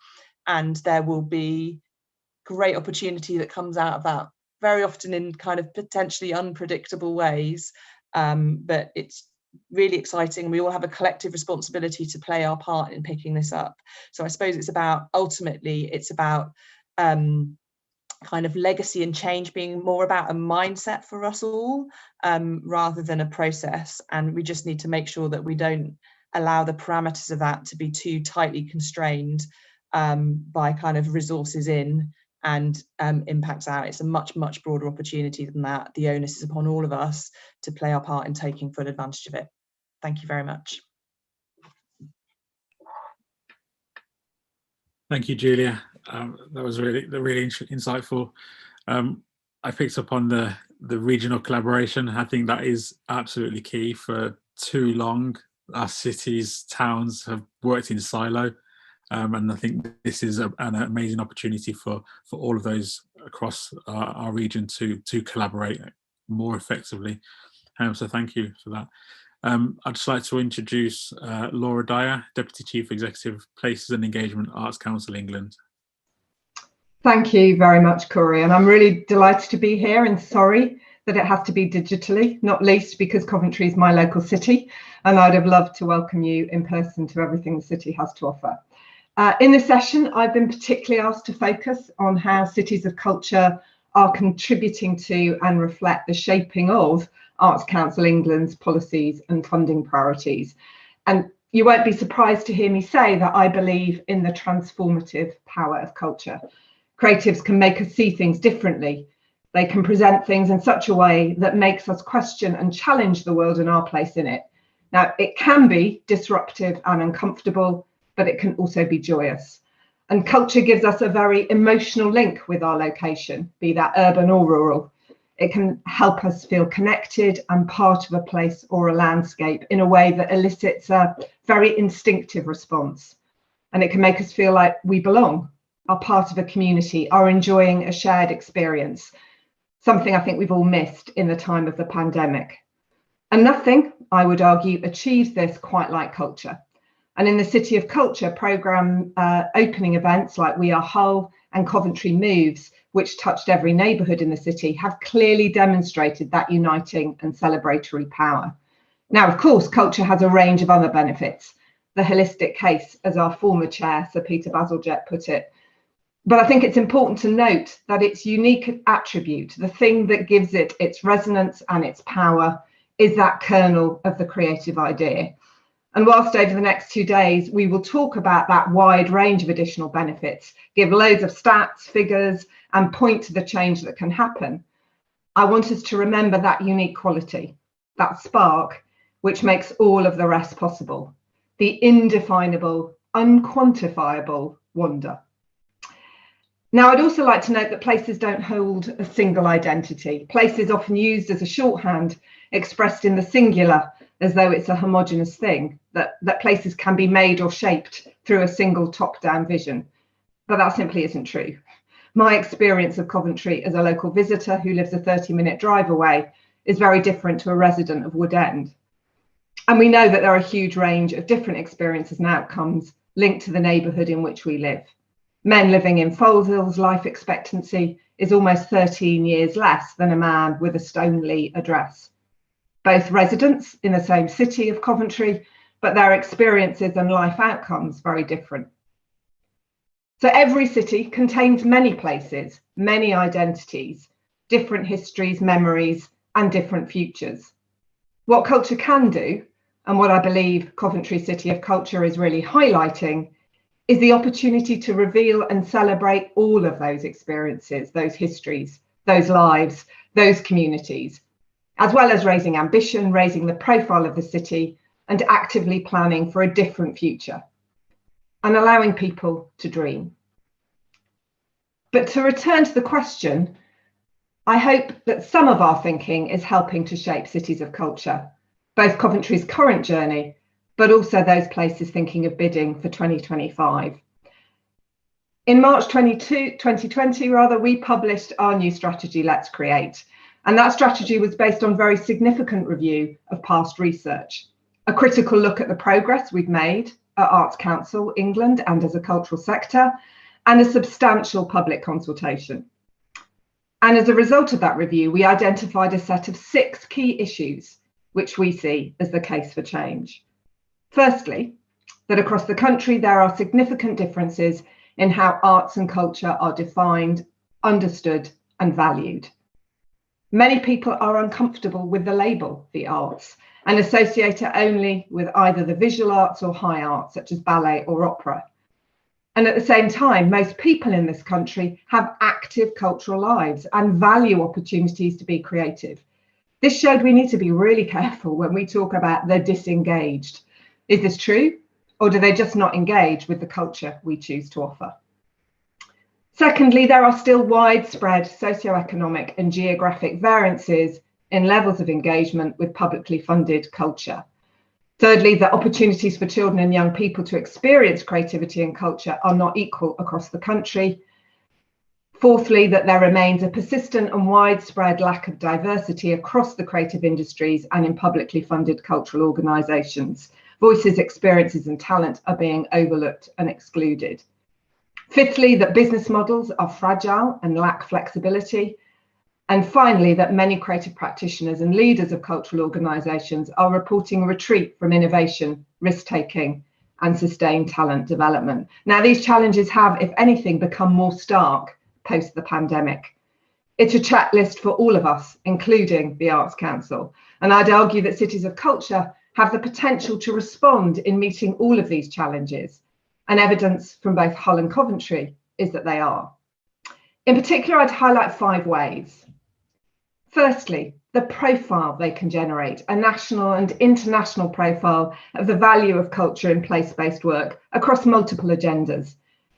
and there will be great opportunity that comes out of that, very often in kind of potentially unpredictable ways, but it's really exciting. We all have a collective responsibility to play our part in picking this up. So I suppose ultimately it's about kind of legacy and change being more about a mindset for us all, rather than a process. And we just need to make sure that we don't allow the parameters of that to be too tightly constrained by kind of resources in and impacts out. It's a much, much broader opportunity than that. The onus is upon all of us to play our part in taking full advantage of it. Thank you very much. Thank you, Julia. That was really insightful. I picked up on the regional collaboration. I think that is absolutely key. For too long, our cities, towns have worked in silo. And I think this is an amazing opportunity for all of those across our region to collaborate more effectively. So thank you for that. I'd just like to introduce Laura Dyer, Deputy Chief Executive, Places and Engagement, Arts Council England. Thank you very much, Cory. And I'm really delighted to be here, and sorry that it has to be digitally, not least because Coventry is my local city, and I'd have loved to welcome you in person to everything the city has to offer. In this session, I've been particularly asked to focus on how cities of culture are contributing to and reflect the shaping of Arts Council England's policies and funding priorities. And you won't be surprised to hear me say that I believe in the transformative power of culture. Creatives can make us see things differently. They can present things in such a way that makes us question and challenge the world and our place in it. Now, it can be disruptive and uncomfortable, but it can also be joyous. And culture gives us a very emotional link with our location, be that urban or rural. It can help us feel connected and part of a place or a landscape in a way that elicits a very instinctive response. And it can make us feel like we belong, are part of a community, are enjoying a shared experience, something I think we've all missed in the time of the pandemic. And nothing, I would argue, achieves this quite like culture. And in the City of Culture programme, opening events like We Are Hull and Coventry Moves, which touched every neighbourhood in the city, have clearly demonstrated that uniting and celebratory power. Now, of course, culture has a range of other benefits, the holistic case, as our former chair, Sir Peter Bazalgette, put it. But I think it's important to note that its unique attribute, the thing that gives it its resonance and its power, is that kernel of the creative idea. And whilst over the next 2 days, we will talk about that wide range of additional benefits, give loads of stats, figures, and point to the change that can happen, I want us to remember that unique quality, that spark, which makes all of the rest possible, the indefinable, unquantifiable wonder. Now, I'd also like to note that places don't hold a single identity. Place is often used as a shorthand, expressed in the singular, as though it's a homogeneous thing, that places can be made or shaped through a single top-down vision. But that simply isn't true. My experience of Coventry as a local visitor who lives a 30-minute drive away is very different to a resident of Wood End. And we know that there are a huge range of different experiences and outcomes linked to the neighbourhood in which we live. Men living in Foleshill's life expectancy is almost 13 years less than a man with a Stoneleigh address. Both residents in the same city of Coventry, but their experiences and life outcomes very different. So every city contains many places, many identities, different histories, memories, and different futures. What culture can do, and what I believe Coventry City of Culture is really highlighting, is the opportunity to reveal and celebrate all of those experiences, those histories, those lives, those communities, as well as raising ambition, raising the profile of the city, and actively planning for a different future, and allowing people to dream. But to return to the question, I hope that some of our thinking is helping to shape cities of culture, both Coventry's current journey, but also those places thinking of bidding for 2025. In March 2020, we published our new strategy, Let's Create. And that strategy was based on very significant review of past research, a critical look at the progress we've made at Arts Council England and as a cultural sector, and a substantial public consultation. And as a result of that review, we identified a set of 6 key issues which we see as the case for change. Firstly, that across the country there are significant differences in how arts and culture are defined, understood, and valued. Many people are uncomfortable with the label, the arts, and associate it only with either the visual arts or high arts, such as ballet or opera. And at the same time, most people in this country have active cultural lives and value opportunities to be creative. This showed we need to be really careful when we talk about the disengaged. Is this true? Or do they just not engage with the culture we choose to offer? Secondly, there are still widespread socioeconomic and geographic variances in levels of engagement with publicly funded culture. Thirdly, that opportunities for children and young people to experience creativity and culture are not equal across the country. Fourthly, that there remains a persistent and widespread lack of diversity across the creative industries and in publicly funded cultural organisations. Voices, experiences and talent are being overlooked and excluded. Fifthly, that business models are fragile and lack flexibility. And finally, that many creative practitioners and leaders of cultural organisations are reporting a retreat from innovation, risk-taking and sustained talent development. Now, these challenges have, if anything, become more stark post the pandemic. It's a checklist for all of us, including the Arts Council. And I'd argue that cities of culture have the potential to respond in meeting all of these challenges. And evidence from both Hull and Coventry is that they are. In particular, I'd highlight 5 ways. Firstly, the profile they can generate, a national and international profile of the value of culture in place-based work across multiple agendas.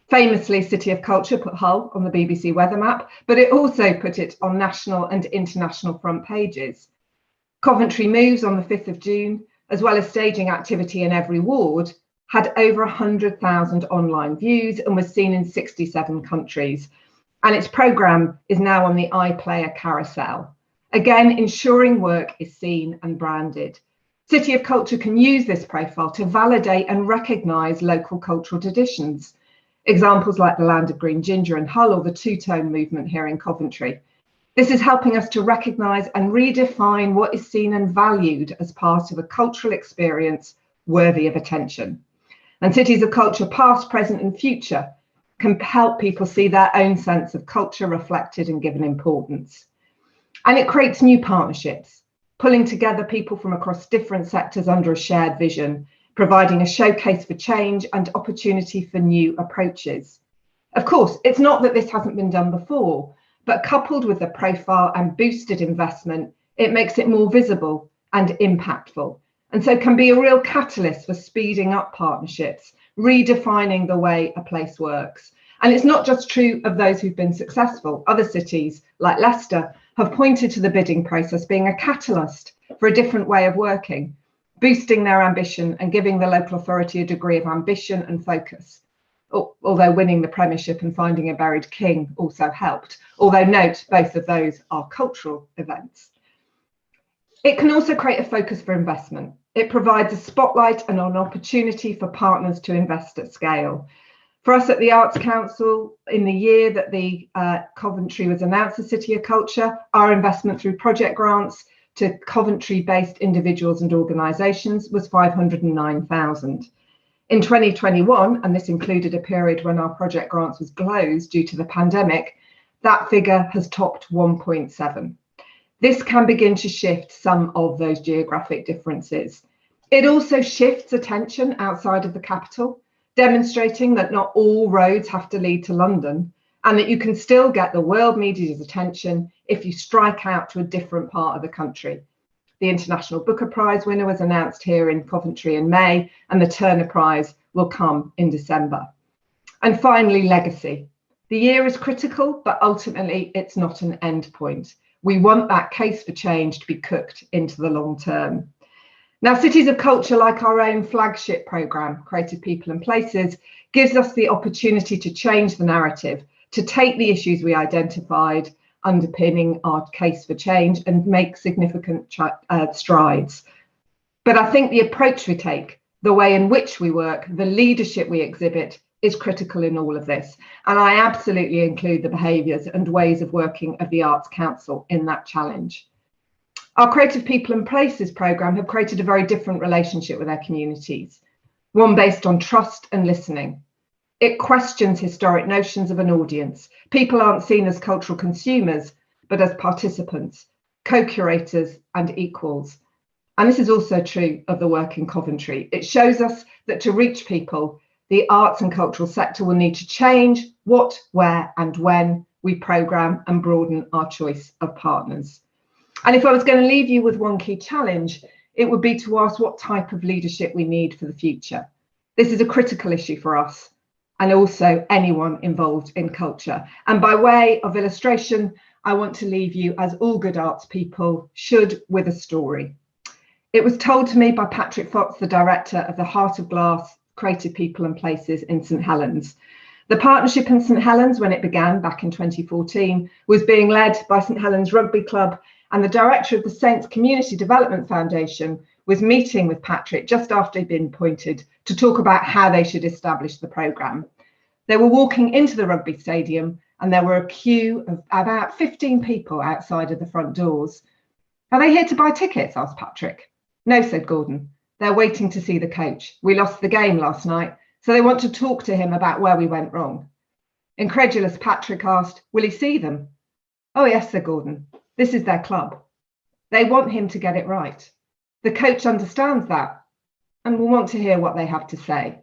Famously, City of Culture put Hull on the BBC weather map, but it also put it on national and international front pages. Coventry Moves on the 5th of June, as well as staging activity in every ward, had over 100,000 online views and was seen in 67 countries. And its programme is now on the iPlayer carousel. Again, ensuring work is seen and branded. City of Culture can use this profile to validate and recognise local cultural traditions. Examples like the Land of Green Ginger in Hull or the two-tone movement here in Coventry. This is helping us to recognise and redefine what is seen and valued as part of a cultural experience worthy of attention. And Cities of Culture, past, present and future, can help people see their own sense of culture reflected and given importance. And it creates new partnerships, pulling together people from across different sectors under a shared vision, providing a showcase for change and opportunity for new approaches. Of course, it's not that this hasn't been done before, but coupled with the profile and boosted investment, it makes it more visible and impactful, and so can be a real catalyst for speeding up partnerships, redefining the way a place works. And it's not just true of those who've been successful. Other cities, like Leicester, have pointed to the bidding process being a catalyst for a different way of working, boosting their ambition and giving the local authority a degree of ambition and focus. Although winning the Premiership and finding a buried king also helped. Although note, both of those are cultural events. It can also create a focus for investment. It provides a spotlight and an opportunity for partners to invest at scale. For us at the Arts Council, in the year that the Coventry was announced as City of Culture, our investment through project grants to Coventry-based individuals and organisations was 509,000. In 2021, and this included a period when our project grants was closed due to the pandemic, that figure has topped 1.7. This can begin to shift some of those geographic differences. It also shifts attention outside of the capital, demonstrating that not all roads have to lead to London, and that you can still get the world media's attention if you strike out to a different part of the country. The International Booker Prize winner was announced here in Coventry in May, and the Turner Prize will come in December. And finally, legacy. The year is critical, but ultimately it's not an end point. We want that case for change to be cooked into the long term. Now, Cities of Culture, like our own flagship programme, Creative People and Places, gives us the opportunity to change the narrative, to take the issues we identified underpinning our case for change and make significant strides. But I think the approach we take, the way in which we work, the leadership we exhibit is critical in all of this. And I absolutely include the behaviours and ways of working of the Arts Council in that challenge. Our Creative People and Places programme have created a very different relationship with their communities, one based on trust and listening. It questions historic notions of an audience. People aren't seen as cultural consumers, but as participants, co-curators and equals. And this is also true of the work in Coventry. It shows us that to reach people, the arts and cultural sector will need to change what, where and when we programme and broaden our choice of partners. And if I was going to leave you with one key challenge, it would be to ask what type of leadership we need for the future. This is a critical issue for us, and also anyone involved in culture. And by way of illustration, I want to leave you, as all good arts people should, with a story. It was told to me by Patrick Fox, the director of the Heart of Glass Creative People and Places in St Helens. The partnership in St Helens, when it began back in 2014, was being led by St Helens Rugby Club, and the director of the Saints Community Development Foundation was meeting with Patrick just after he'd been appointed to talk about how they should establish the programme. They were walking into the rugby stadium and there were a queue of about 15 people outside of the front doors. "Are they here to buy tickets?" asked Patrick. "No," said Gordon. "They're waiting to see the coach. We lost the game last night, so they want to talk to him about where we went wrong." Incredulous Patrick asked, "Will he see them?" "Oh yes," said Gordon. "This is their club. They want him to get it right. The coach understands that and will want to hear what they have to say."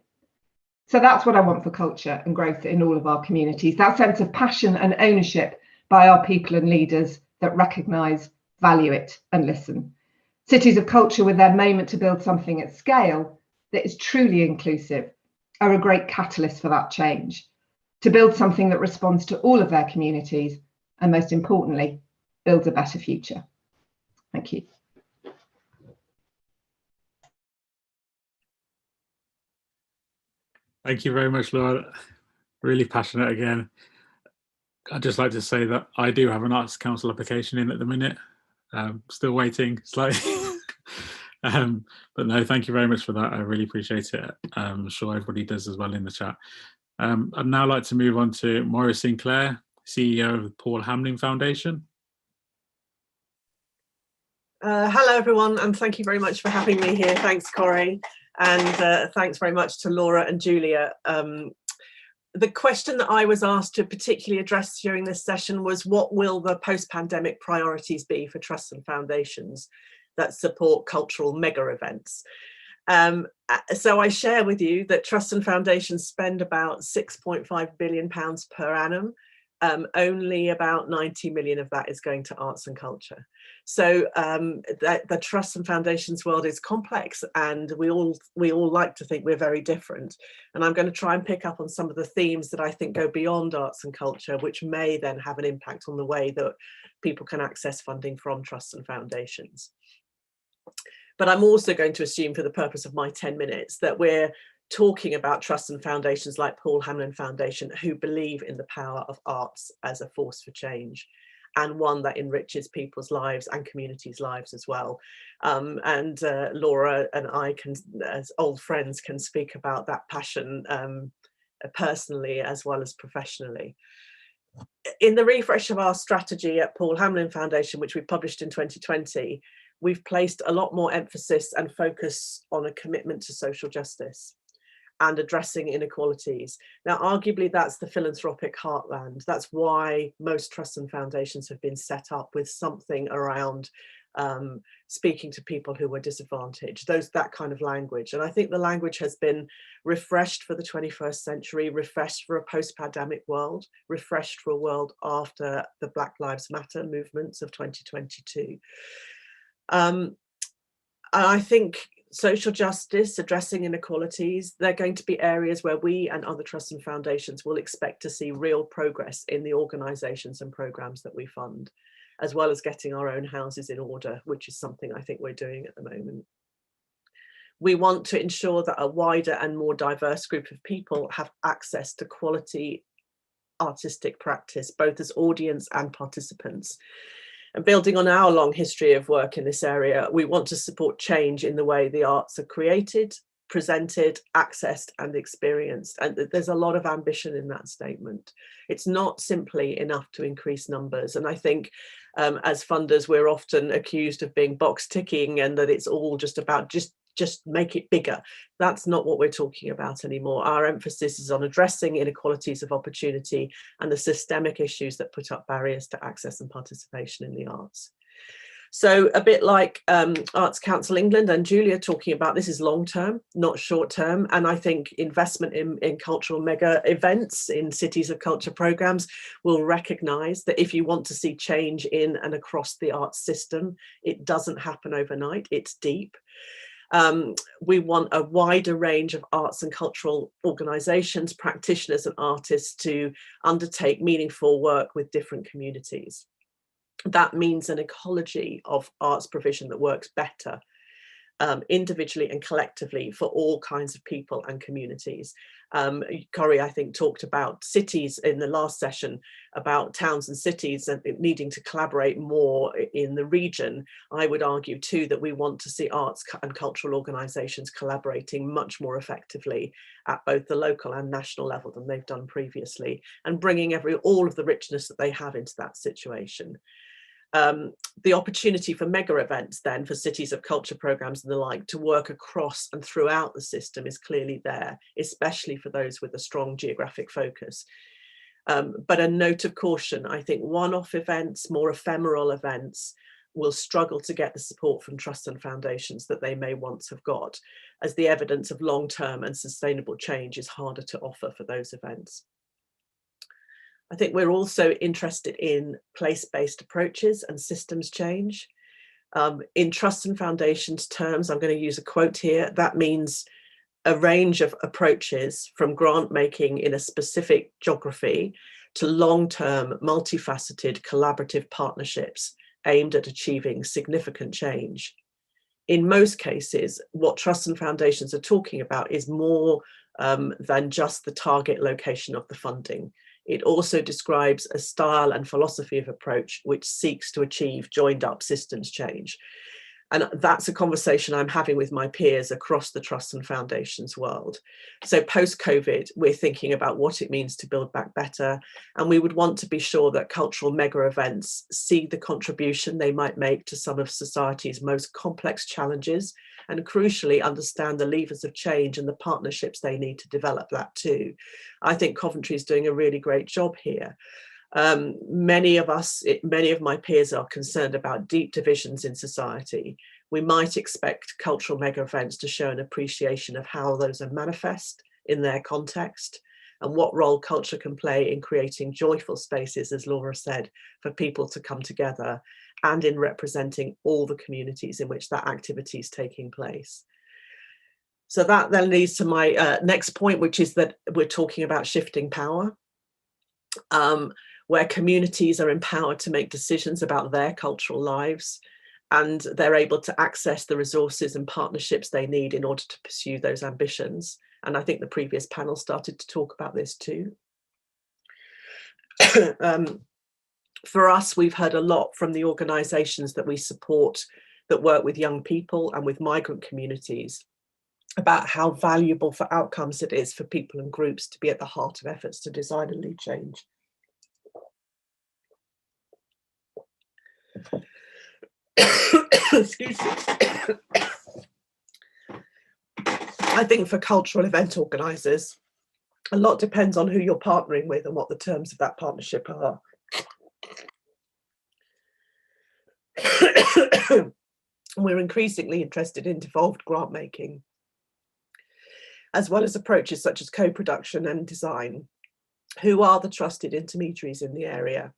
So that's what I want for culture and growth in all of our communities, that sense of passion and ownership by our people and leaders that recognise, value it and listen. Cities of Culture, with their moment to build something at scale that is truly inclusive, are a great catalyst for that change, to build something that responds to all of their communities and, most importantly, builds a better future. Thank you. Thank you very much, Laura. Really passionate again. I'd just like to say that I do have an Arts Council application in at the minute. Still waiting slightly. But no, thank you very much for that. I really appreciate it. I'm sure everybody does as well in the chat. I'd now like to move on to Moira Sinclair, CEO of the Paul Hamlyn Foundation. Hello, everyone, and thank you very much for having me here. Thanks, Cory, and thanks very much to Laura and Julia. The question that I was asked to particularly address during this session was, what will the post-pandemic priorities be for trusts and foundations that support cultural mega events? So I share with you that trusts and foundations spend about £6.5 billion per annum. Only about 90 million of that is going to arts and culture. So the trusts and foundations world is complex, and we all like to think we're very different. And I'm going to try and pick up on some of the themes that I think go beyond arts and culture, which may then have an impact on the way that people can access funding from trusts and foundations. But I'm also going to assume, for the purpose of my 10 minutes, that we're talking about trusts and foundations like Paul Hamlyn Foundation, who believe in the power of arts as a force for change, and one that enriches people's lives and communities' lives as well. Laura and I can, as old friends, can speak about that passion personally as well as professionally. In the refresh of our strategy at Paul Hamlyn Foundation, which we published in 2020, we've placed a lot more emphasis and focus on a commitment to social justice and addressing inequalities. Now, arguably, that's the philanthropic heartland. That's why most trusts and foundations have been set up with something around speaking to people who were disadvantaged, that kind of language. And I think the language has been refreshed for the 21st century, refreshed for a post-pandemic world, refreshed for a world after the Black Lives Matter movements of 2022. I think social justice, addressing inequalities, they're going to be areas where we and other trusts and foundations will expect to see real progress in the organisations and programmes that we fund, as well as getting our own houses in order, which is something I think we're doing at the moment. We want to ensure that a wider and more diverse group of people have access to quality artistic practice, both as audience and participants. And building on our long history of work in this area, we want to support change in the way the arts are created, presented, accessed and experienced. And there's a lot of ambition in that statement. It's not simply enough to increase numbers. And I think as funders, we're often accused of being box ticking and that it's all just about just make it bigger. That's not what we're talking about anymore. Our emphasis is on addressing inequalities of opportunity and the systemic issues that put up barriers to access and participation in the arts. So a bit like Arts Council England and Julia talking about, this is long-term, not short-term. And I think investment in cultural mega events, in cities of culture programmes, will recognise that if you want to see change in and across the arts system, it doesn't happen overnight, it's deep. We want a wider range of arts and cultural organisations, practitioners and artists to undertake meaningful work with different communities. That means an ecology of arts provision that works better individually and collectively for all kinds of people and communities. Cory, I think, talked about cities in the last session, about towns and cities and needing to collaborate more in the region. I would argue too that we want to see arts and cultural organisations collaborating much more effectively at both the local and national level than they've done previously, and bringing all of the richness that they have into that situation. The opportunity for mega events then, for cities of culture programmes and the like, to work across and throughout the system is clearly there, especially for those with a strong geographic focus. But a note of caution, I think one-off events, more ephemeral events, will struggle to get the support from trusts and foundations that they may once have got, as the evidence of long-term and sustainable change is harder to offer for those events. I think we're also interested in place-based approaches and systems change. In trusts and foundations terms, I'm going to use a quote here, that means a range of approaches from grant making in a specific geography to long-term, multifaceted, collaborative partnerships aimed at achieving significant change. In most cases, what trusts and foundations are talking about is more than just the target location of the funding. It also describes a style and philosophy of approach which seeks to achieve joined up systems change. And that's a conversation I'm having with my peers across the trusts and foundations world. So post-COVID, we're thinking about what it means to build back better. And we would want to be sure that cultural mega events see the contribution they might make to some of society's most complex challenges, and crucially understand the levers of change and the partnerships they need to develop that too. I think Coventry is doing a really great job here. Many of my peers are concerned about deep divisions in society. We might expect cultural mega events to show an appreciation of how those are manifest in their context and what role culture can play in creating joyful spaces, as Laura said, for people to come together and in representing all the communities in which that activity is taking place. So that then leads to my next point, which is that we're talking about shifting power. Where communities are empowered to make decisions about their cultural lives, and they're able to access the resources and partnerships they need in order to pursue those ambitions. And I think the previous panel started to talk about this too. For us, we've heard a lot from the organisations that we support that work with young people and with migrant communities about how valuable for outcomes it is for people and groups to be at the heart of efforts to design and lead change. Excuse me. I think for cultural event organisers, a lot depends on who you're partnering with and what the terms of that partnership are. We're increasingly interested in devolved grant making, as well as approaches such as co-production and design. Who are the trusted intermediaries in the area?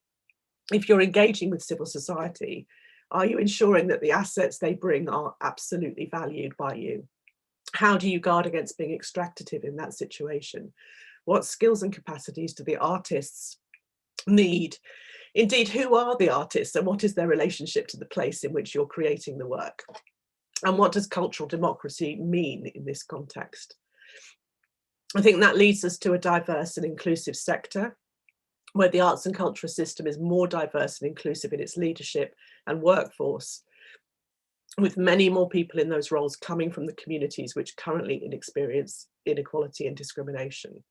If you're engaging with civil society, are you ensuring that the assets they bring are absolutely valued by you? How do you guard against being extractive in that situation? What skills and capacities do the artists need? Indeed, who are the artists and what is their relationship to the place in which you're creating the work? And what does cultural democracy mean in this context? I think that leads us to a diverse and inclusive sector, where the arts and culture system is more diverse and inclusive in its leadership and workforce, with many more people in those roles coming from the communities which currently experience inequality and discrimination.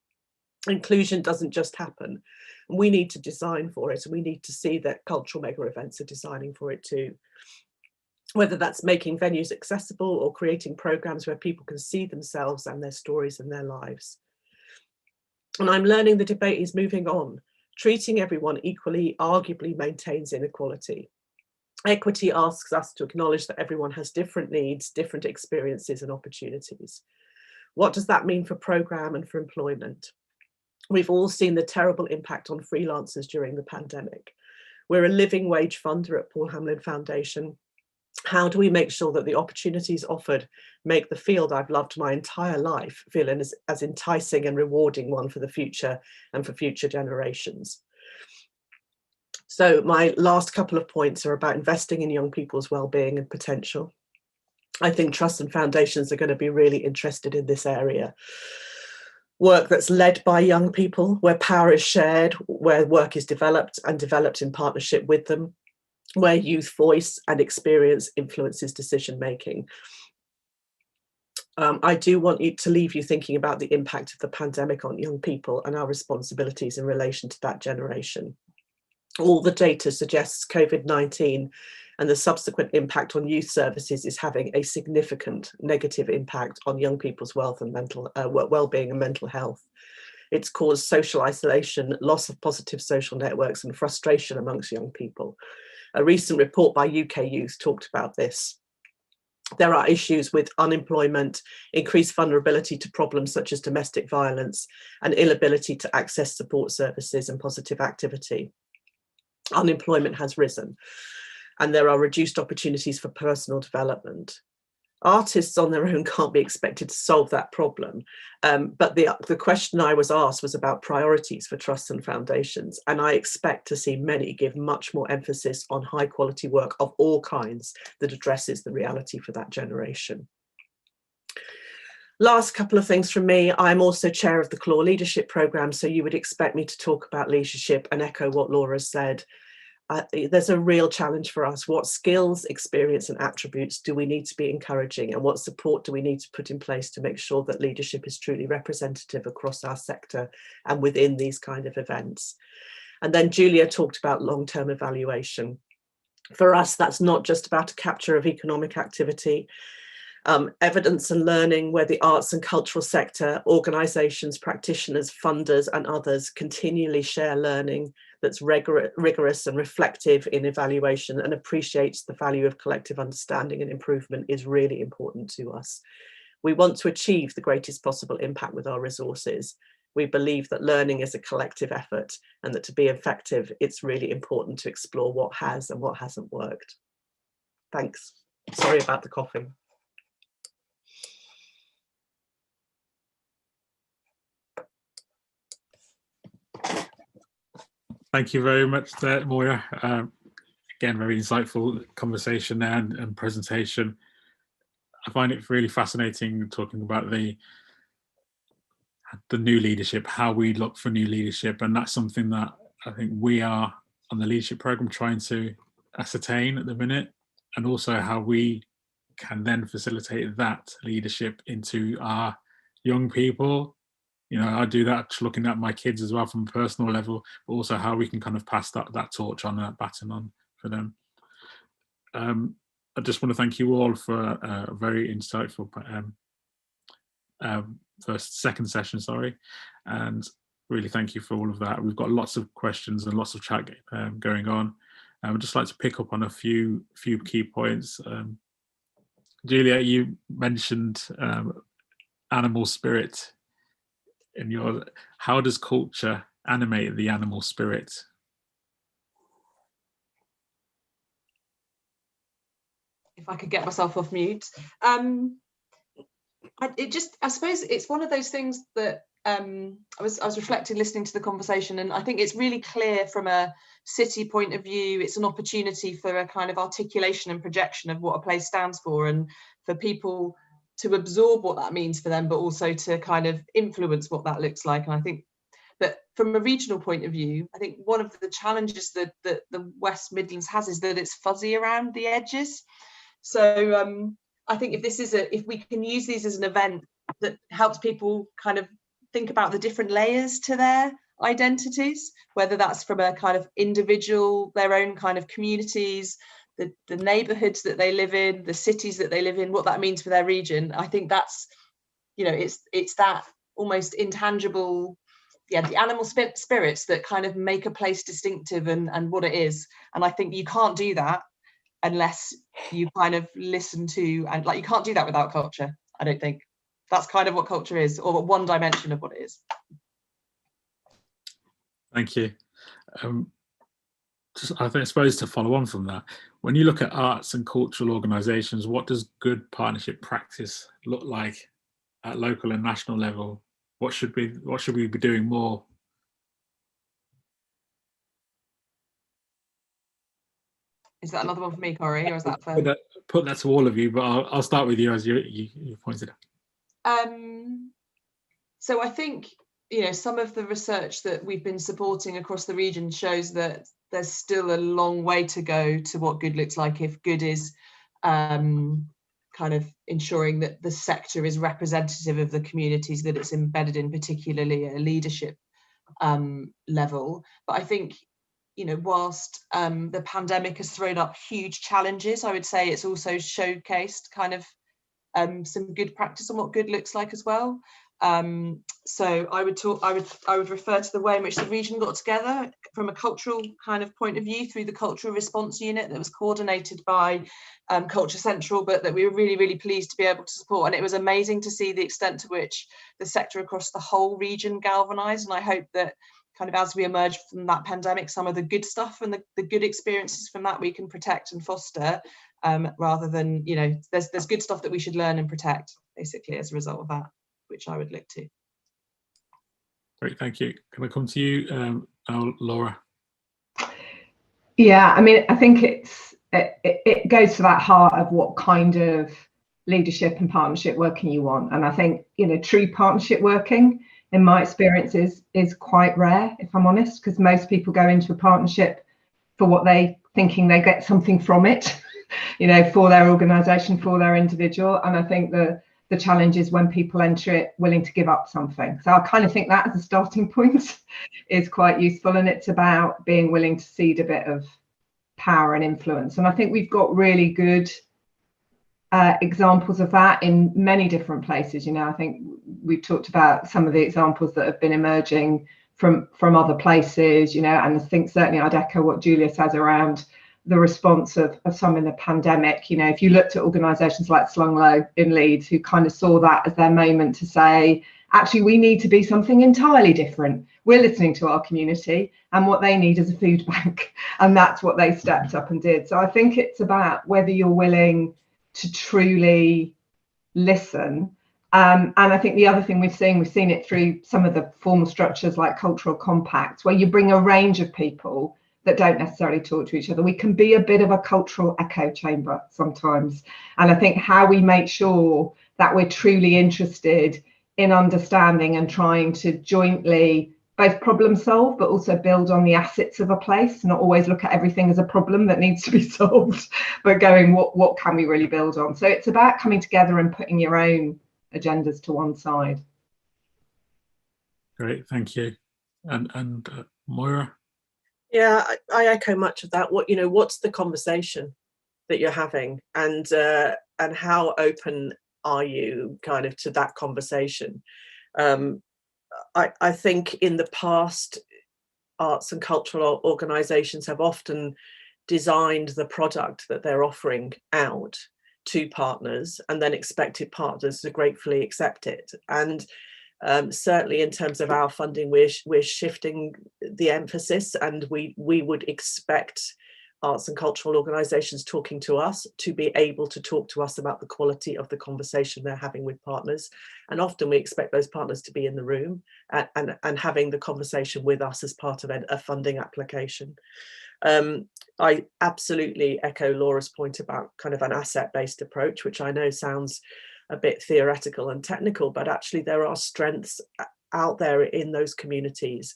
Inclusion doesn't just happen. We need to design for it, and we need to see that cultural mega events are designing for it too. Whether that's making venues accessible or creating programs where people can see themselves and their stories and their lives. And I'm learning the debate is moving on. Treating everyone equally arguably maintains inequality. Equity asks us to acknowledge that everyone has different needs, different experiences and opportunities. What does that mean for programme and for employment? We've all seen the terrible impact on freelancers during the pandemic. We're a living wage funder at Paul Hamlyn Foundation. How do we make sure that the opportunities offered make the field I've loved my entire life feel as enticing and rewarding one for the future and for future generations? So my last couple of points are about investing in young people's well-being and potential. I think trusts and foundations are going to be really interested in this area. Work that's led by young people, where power is shared, where work is developed and developed in partnership with them, where youth voice and experience influences decision making. I do want to leave you thinking about the impact of the pandemic on young people and our responsibilities in relation to that generation. All the data suggests COVID-19 and the subsequent impact on youth services is having a significant negative impact on young people's wealth and well-being and mental health. It's caused social isolation, loss of positive social networks and frustration amongst young people. A recent report by UK Youth talked about this. There are issues with unemployment, increased vulnerability to problems such as domestic violence, and inability to access support services and positive activity. Unemployment has risen, and there are reduced opportunities for personal development. Artists on their own can't be expected to solve that problem, but the question I was asked was about priorities for trusts and foundations, and I expect to see many give much more emphasis on high quality work of all kinds that addresses the reality for that generation. Last couple of things from me. I'm also chair of the CLAW leadership programme, so you would expect me to talk about leadership and echo what Laura said. There's a real challenge for us. What skills, experience and attributes do we need to be encouraging, and what support do we need to put in place to make sure that leadership is truly representative across our sector and within these kind of events? And then Julia talked about long-term evaluation. For us, that's not just about a capture of economic activity. Evidence and learning, where the arts and cultural sector, organisations, practitioners, funders and others continually share learning that's rigorous and reflective in evaluation and appreciates the value of collective understanding and improvement, is really important to us. We want to achieve the greatest possible impact with our resources. We believe that learning is a collective effort, and that to be effective, it's really important to explore what has and what hasn't worked. Thanks. Sorry about the coughing. Thank you very much there, Moira. Again, very insightful conversation there and presentation. I find it really fascinating talking about the new leadership, how we look for new leadership, and that's something that I think we are on the leadership programme trying to ascertain at the minute, and also how we can then facilitate that leadership into our young people. You know, I do that looking at my kids as well from a personal level, but also how we can kind of pass that torch on, that baton on for them. I just want to thank you all for a very insightful second session, and really thank you for all of that. We've got lots of questions and lots of chat going on. I'd just like to pick up on a few key points. Julia, you mentioned animal spirit. How does culture animate the animal spirit? If I could get myself off mute. I suppose it's one of those things that I was reflecting, listening to the conversation, and I think it's really clear from a city point of view. It's an opportunity for a kind of articulation and projection of what a place stands for, and for people to absorb what that means for them, but also to kind of influence what that looks like. And I think that from a regional point of view, I think one of the challenges that the West Midlands has is that it's fuzzy around the edges. So I think if we can use these as an event that helps people kind of think about the different layers to their identities, whether that's from a kind of individual, their own kind of communities, the neighborhoods that they live in, the cities that they live in, what that means for their region. I think that's, you know, it's that almost intangible, the animal spirits that kind of make a place distinctive and what it is. And I think you can't do that unless you kind of listen to, and like, you can't do that without culture. I don't think that's kind of what culture is, or one dimension of what it is. Thank you. I suppose to follow on from that, when you look at arts and cultural organisations, what does good partnership practice look like at local and national level? What should we be doing more? Is that another one for me, Cory, or is that for? Put that to all of you, but I'll start with you as you pointed out. So I think, you know, some of the research that we've been supporting across the region shows that there's still a long way to go to what good looks like, if good is kind of ensuring that the sector is representative of the communities that it's embedded in, particularly at a leadership level. But I think, you know, whilst the pandemic has thrown up huge challenges, I would say it's also showcased kind of some good practice on what good looks like as well. So I would refer to the way in which the region got together from a cultural kind of point of view through the cultural response unit that was coordinated by Culture Central, but that we were really, really pleased to be able to support. And it was amazing to see the extent to which the sector across the whole region galvanised. And I hope that kind of as we emerge from that pandemic, some of the good stuff and the good experiences from that we can protect and foster, rather than, you know, there's good stuff that we should learn and protect, basically, as a result of that, which I would look to. Great, thank you. Can I come to you now, Laura? Yeah, I mean, I think it goes to that heart of what kind of leadership and partnership working you want. And I think, you know, true partnership working, in my experience, is quite rare, if I'm honest, because most people go into a partnership for what they thinking they get something from it, you know, for their organisation, for their individual. And I think the challenge is when people enter it willing to give up something. So I kind of think that as a starting point is quite useful. And it's about being willing to cede a bit of power and influence. And I think we've got really good examples of that in many different places. You know, I think we've talked about some of the examples that have been emerging from other places, you know, and I think certainly I'd echo what Julia says around the response of some in the pandemic. You know, if you looked at organisations like Slunglow in Leeds, who kind of saw that as their moment to say, actually, we need to be something entirely different. We're listening to our community and what they need is a food bank. And that's what they stepped up and did. So I think it's about whether you're willing to truly listen. And I think the other thing we've seen it through some of the formal structures like cultural compacts, where you bring a range of people that don't necessarily talk to each other. We can be a bit of a cultural echo chamber sometimes. And I think how we make sure that we're truly interested in understanding and trying to jointly both problem solve, but also build on the assets of a place, not always look at everything as a problem that needs to be solved, but going, what can we really build on? So it's about coming together and putting your own agendas to one side. Great, thank you. And Moira? Yeah, I echo much of that. What's the conversation that you're having, and how open are you kind of to that conversation? I think in the past, arts and cultural organisations have often designed the product that they're offering out to partners and then expected partners to gratefully accept it. And certainly in terms of our funding, we're shifting the emphasis, and we would expect arts and cultural organisations talking to us to be able to talk to us about the quality of the conversation they're having with partners. And often we expect those partners to be in the room and having the conversation with us as part of a funding application. I absolutely echo Laura's point about kind of an asset-based approach, which I know sounds a bit theoretical and technical, but actually there are strengths out there in those communities.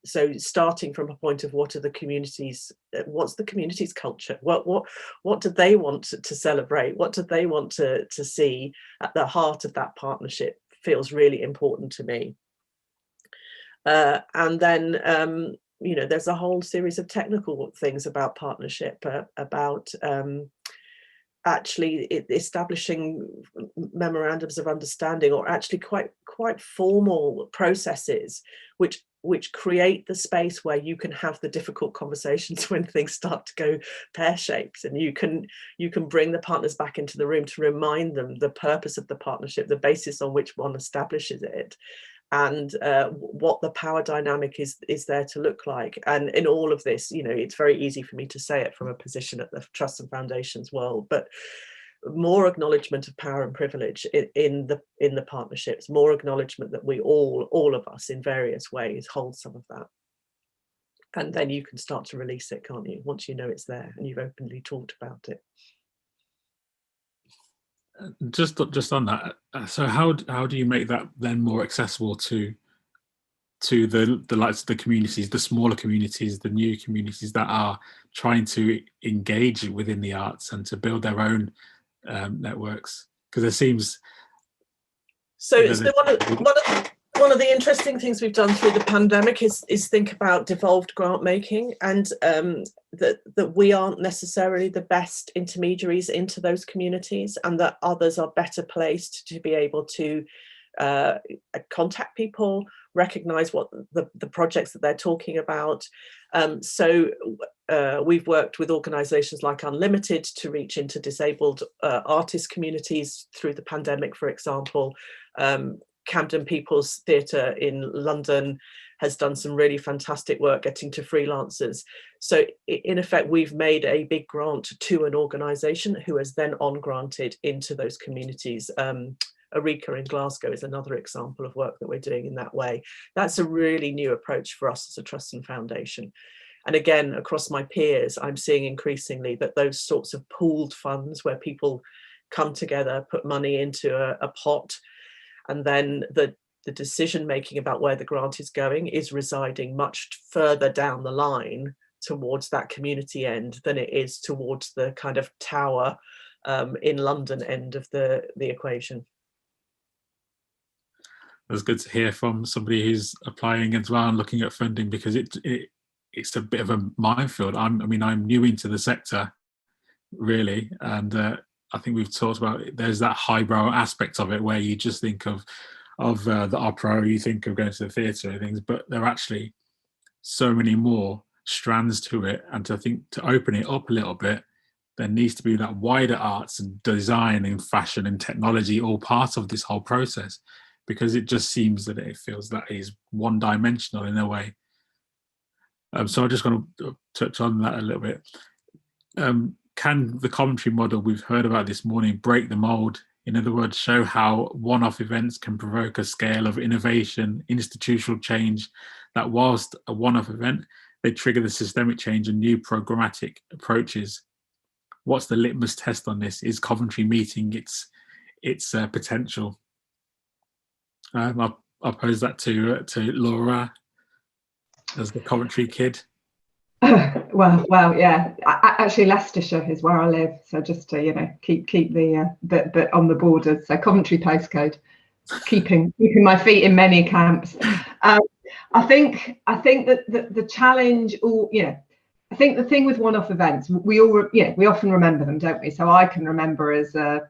So starting from a point of what's the community's culture? What do they want to celebrate? What do they want to see at the heart of that partnership feels really important to me. And then there's a whole series of technical things about partnership, about actually establishing memorandums of understanding, or actually quite formal processes which create the space where you can have the difficult conversations when things start to go pear-shaped, and you can bring the partners back into the room to remind them the purpose of the partnership, the basis on which one establishes it, and what the power dynamic is there to look like. And in all of this, it's very easy for me to say it from a position at the Trusts and Foundations world, but more acknowledgement of power and privilege in the partnerships, more acknowledgement that we all of us in various ways hold some of that. And then you can start to release it, can't you, once you know it's there and you've openly talked about it. Just on that, so how do you make that then more accessible to the likes of the communities, the smaller communities, the new communities that are trying to engage within the arts and to build their own networks? Because there seems one of the interesting things we've done through the pandemic is think about devolved grant making, and that we aren't necessarily the best intermediaries into those communities, and that others are better placed to be able to contact people, recognize what the projects that they're talking about. So we've worked with organizations like Unlimited to reach into disabled artist communities through the pandemic, for example. Camden People's Theatre in London has done some really fantastic work getting to freelancers. So in effect, we've made a big grant to an organisation who has then on-granted into those communities. Eureka in Glasgow is another example of work that we're doing in that way. That's a really new approach for us as a trust and foundation. And again, across my peers, I'm seeing increasingly that those sorts of pooled funds where people come together, put money into a pot, and then the decision making about where the grant is going is residing much further down the line towards that community end than it is towards the kind of Tower in London end of the equation. It's good to hear from somebody who's applying as well and looking at funding, because it's a bit of a minefield. I mean, I'm new into the sector, really, and I think we've talked about it. There's that highbrow aspect of it where you just think of the opera, you think of going to the theatre and things, but there are actually so many more strands to it. And to open it up a little bit, there needs to be that wider arts and design and fashion and technology all part of this whole process, because it just seems that it feels that is one-dimensional in a way. So I'm just going to touch on that a little bit. Can the Coventry model we've heard about this morning break the mould? In other words, show how one-off events can provoke a scale of innovation, institutional change, that whilst a one-off event, they trigger the systemic change and new programmatic approaches. What's the litmus test on this? Is Coventry meeting its potential? I'll pose that to Laura as the Coventry kid. Well, yeah. Actually, Leicestershire is where I live, so just to keep the on the borders. So Coventry postcode, keeping my feet in many camps. I think that the challenge, I think the thing with one-off events, we often remember them, don't we? So I can remember as a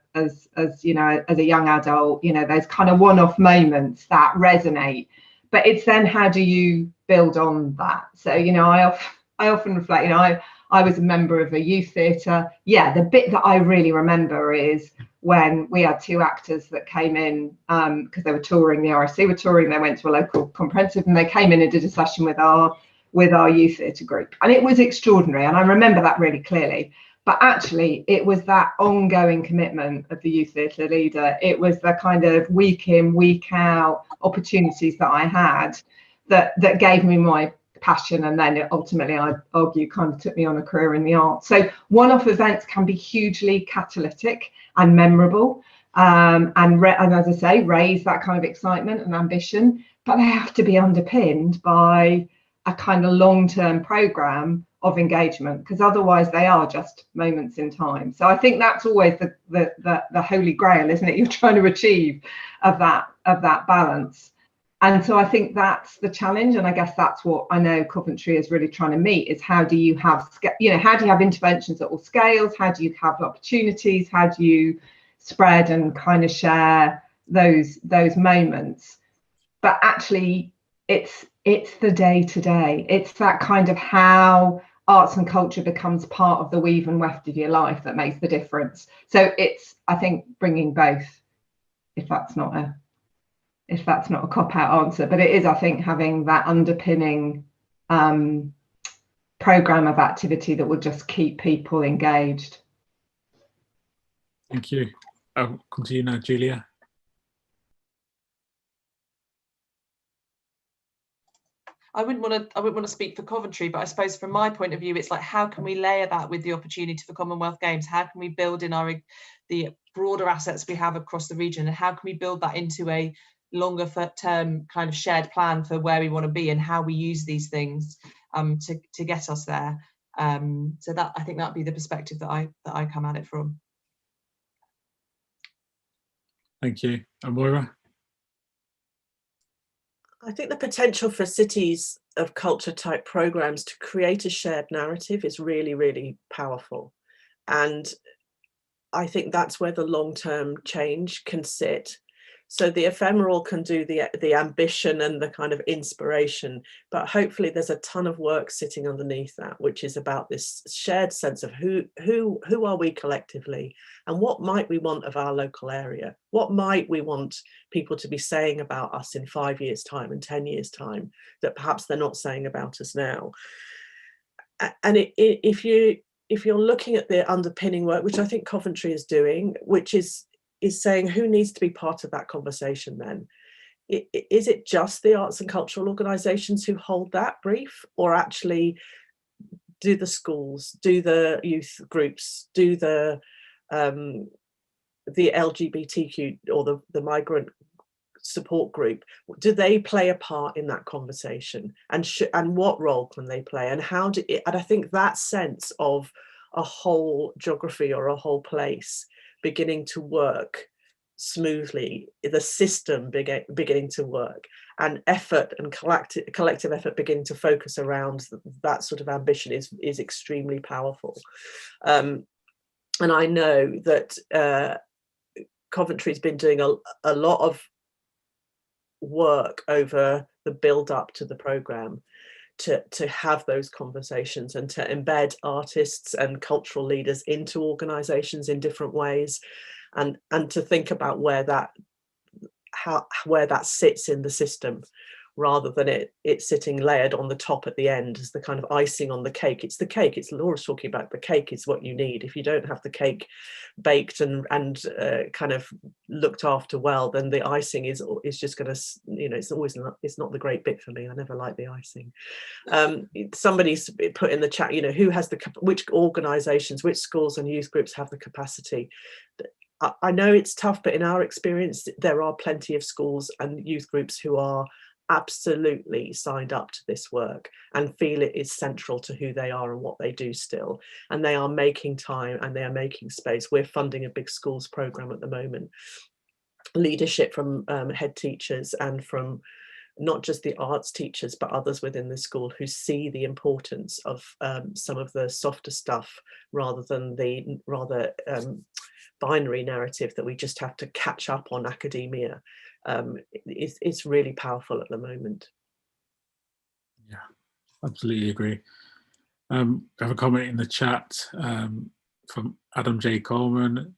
young adult, those kind of one-off moments that resonate. But it's then how do you build on that? So I often reflect. I was a member of a youth theatre. Yeah, the bit that I really remember is when we had two actors that came in because they were touring. The AHRC were touring. They went to a local comprehensive, and they came in and did a session with our youth theatre group, and it was extraordinary, and I remember that really clearly. But actually it was that ongoing commitment of the youth theatre leader. It was the kind of week in, week out opportunities that I had that gave me my passion, and then ultimately, I argue, kind of took me on a career in the arts. So one-off events can be hugely catalytic and memorable, and as I say, raise that kind of excitement and ambition, but they have to be underpinned by a kind of long-term program of engagement, because otherwise they are just moments in time. So I think that's always the holy grail, isn't it? You're trying to achieve of that balance. And so I think that's the challenge, and I guess that's what I know Coventry is really trying to meet, is how do you have interventions at all scales? How do you have opportunities? How do you spread and kind of share those moments? But actually, it's the day-to-day. It's that kind of how arts and culture becomes part of the weave and weft of your life that makes the difference. So it's, I think, bringing both, if that's not a cop-out answer, but it is, I think, having that underpinning program of activity that will just keep people engaged. Thank you. I'll come to you now, Julia. I wouldn't want to speak for Coventry, but I suppose from my point of view, it's like, how can we layer that with the opportunity for Commonwealth Games? How can we build in the broader assets we have across the region, and how can we build that into a longer term kind of shared plan for where we want to be and how we use these things to get us there? So that, I think, that'd be the perspective that I come at it from. Thank you. And Moira? I think the potential for cities of culture type programs to create a shared narrative is really, really powerful. And I think that's where the long-term change can sit. So the ephemeral can do the ambition and the kind of inspiration, but hopefully there's a ton of work sitting underneath that, which is about this shared sense of who are we collectively, and what might we want of our local area? What might we want people to be saying about us in 5 years' time and 10 years' time that perhaps they're not saying about us now? And if you're looking at the underpinning work, which I think Coventry is doing, which is saying who needs to be part of that conversation then? Is it just the arts and cultural organisations who hold that brief, or actually do the schools, do the youth groups, do the the LGBTQ or the migrant support group, do they play a part in that conversation, and what role can they play, and and I think that sense of a whole geography or a whole place beginning to work smoothly, the system beginning to work, and effort and collective effort beginning to focus around that sort of ambition is extremely powerful. And I know that Coventry's been doing a lot of work over the build up to the programme to have those conversations and to embed artists and cultural leaders into organisations in different ways, and to think about where that sits in the system, rather than it sitting layered on the top at the end as the kind of icing on the cake. It's the cake. It's Laura's talking about, the cake is what you need. If you don't have the cake baked and kind of looked after well, then the icing is just going to, it's not the great bit for me. I never like the icing. Somebody's put in the chat, which organisations, which schools and youth groups have the capacity. I know it's tough, but in our experience, there are plenty of schools and youth groups who are absolutely signed up to this work and feel it is central to who they are and what they do still, and they are making time and they are making space. We're funding a big schools programme at the moment, leadership from head teachers and from not just the arts teachers but others within the school who see the importance of some of the softer stuff rather than the binary narrative that we just have to catch up on academia. It's really powerful at the moment. Yeah, absolutely agree. I have a comment in the chat from Adam J. Coleman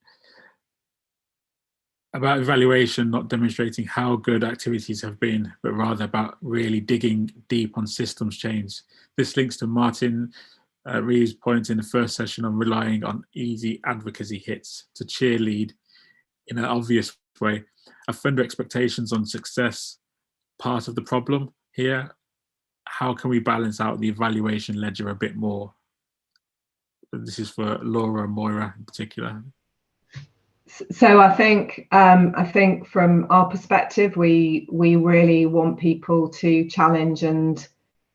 about evaluation not demonstrating how good activities have been, but rather about really digging deep on systems change. This links to Martin Reeves' point in the first session on relying on easy advocacy hits to cheerlead in an obvious way. Offender expectations on success part of the problem here. How can we balance out the evaluation ledger a bit more? This is for Laura and Moira in particular. So I think from our perspective, we really want people to challenge and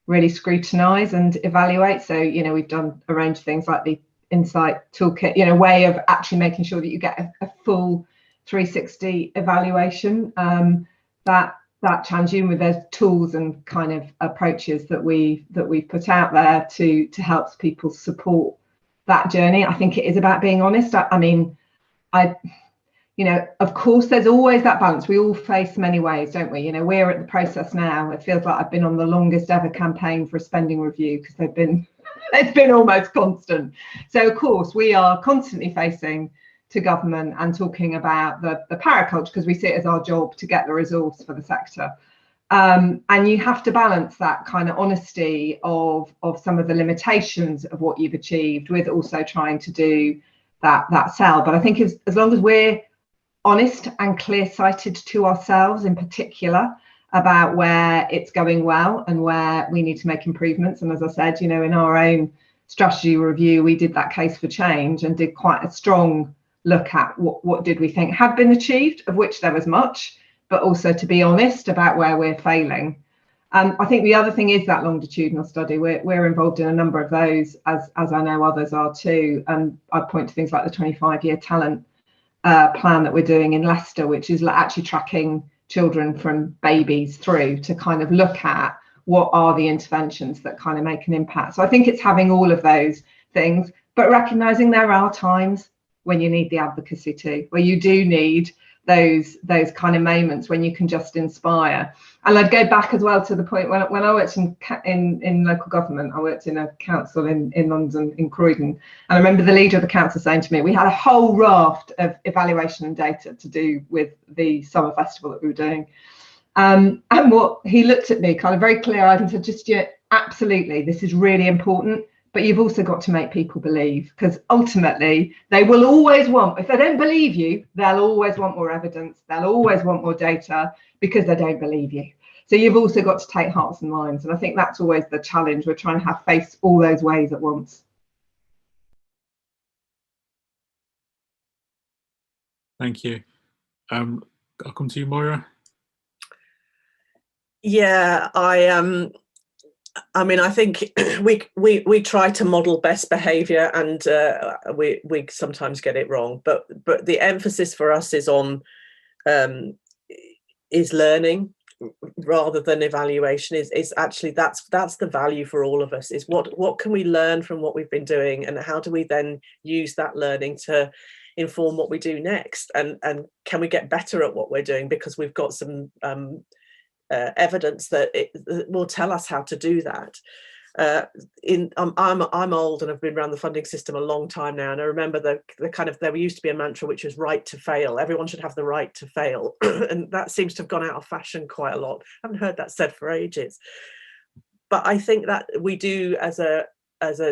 really scrutinise and evaluate. So we've done a range of things like the Insight Toolkit, way of actually making sure that you get a full 360 evaluation. That challenge you with those tools and kind of approaches that we've put out there to help people support that journey. I think it is about being honest. Of course, there's always that balance. We all face many ways, don't we? We're at the process now. It feels like I've been on the longest ever campaign for a spending review because it's been almost constant. So of course, we are constantly facing to government and talking about the paraculture because we see it as our job to get the resource for the sector. And you have to balance that kind of honesty of some of the limitations of what you've achieved with also trying to do that sell. But I think as long as we're honest and clear-sighted to ourselves in particular about where it's going well and where we need to make improvements. And as I said, in our own strategy review, we did that case for change and did quite a strong look at what did we think had been achieved, of which there was much, but also to be honest about where we're failing. I think the other thing is that longitudinal study. We're involved in a number of those, as I know others are too. And I'd point to things like the 25-year talent plan that we're doing in Leicester, which is actually tracking children from babies through to kind of look at what are the interventions that kind of make an impact. So I think it's having all of those things, but recognising there are times when you need the advocacy too, where you do need those kind of moments when you can just inspire. And I'd go back as well to the point when I worked in local government. I worked in a council in London, in Croydon, and I remember the leader of the council saying to me, we had a whole raft of evaluation and data to do with the summer festival that we were doing. And what he looked at me kind of very clear-eyed and said, absolutely, this is really important. But you've also got to make people believe, because ultimately they will always want, if they don't believe you, they'll always want more evidence. They'll always want more data because they don't believe you. So you've also got to take hearts and minds. And I think that's always the challenge. We're trying to face all those ways at once. Thank you. I'll come to you, Moira. Yeah, I mean, I think we try to model best behaviour, and we sometimes get it wrong. But the emphasis for us is on is learning rather than evaluation. Is actually that's the value for all of us. Is what can we learn from what we've been doing, and how do we then use that learning to inform what we do next, and can we get better at what we're doing because we've got some evidence that it will tell us how to do that. I'm old and I've been around the funding system a long time now, and I remember the kind of, there used to be a mantra which was right to fail. Everyone should have the right to fail, and that seems to have gone out of fashion quite a lot. I haven't heard that said for ages, but I think that we do, as a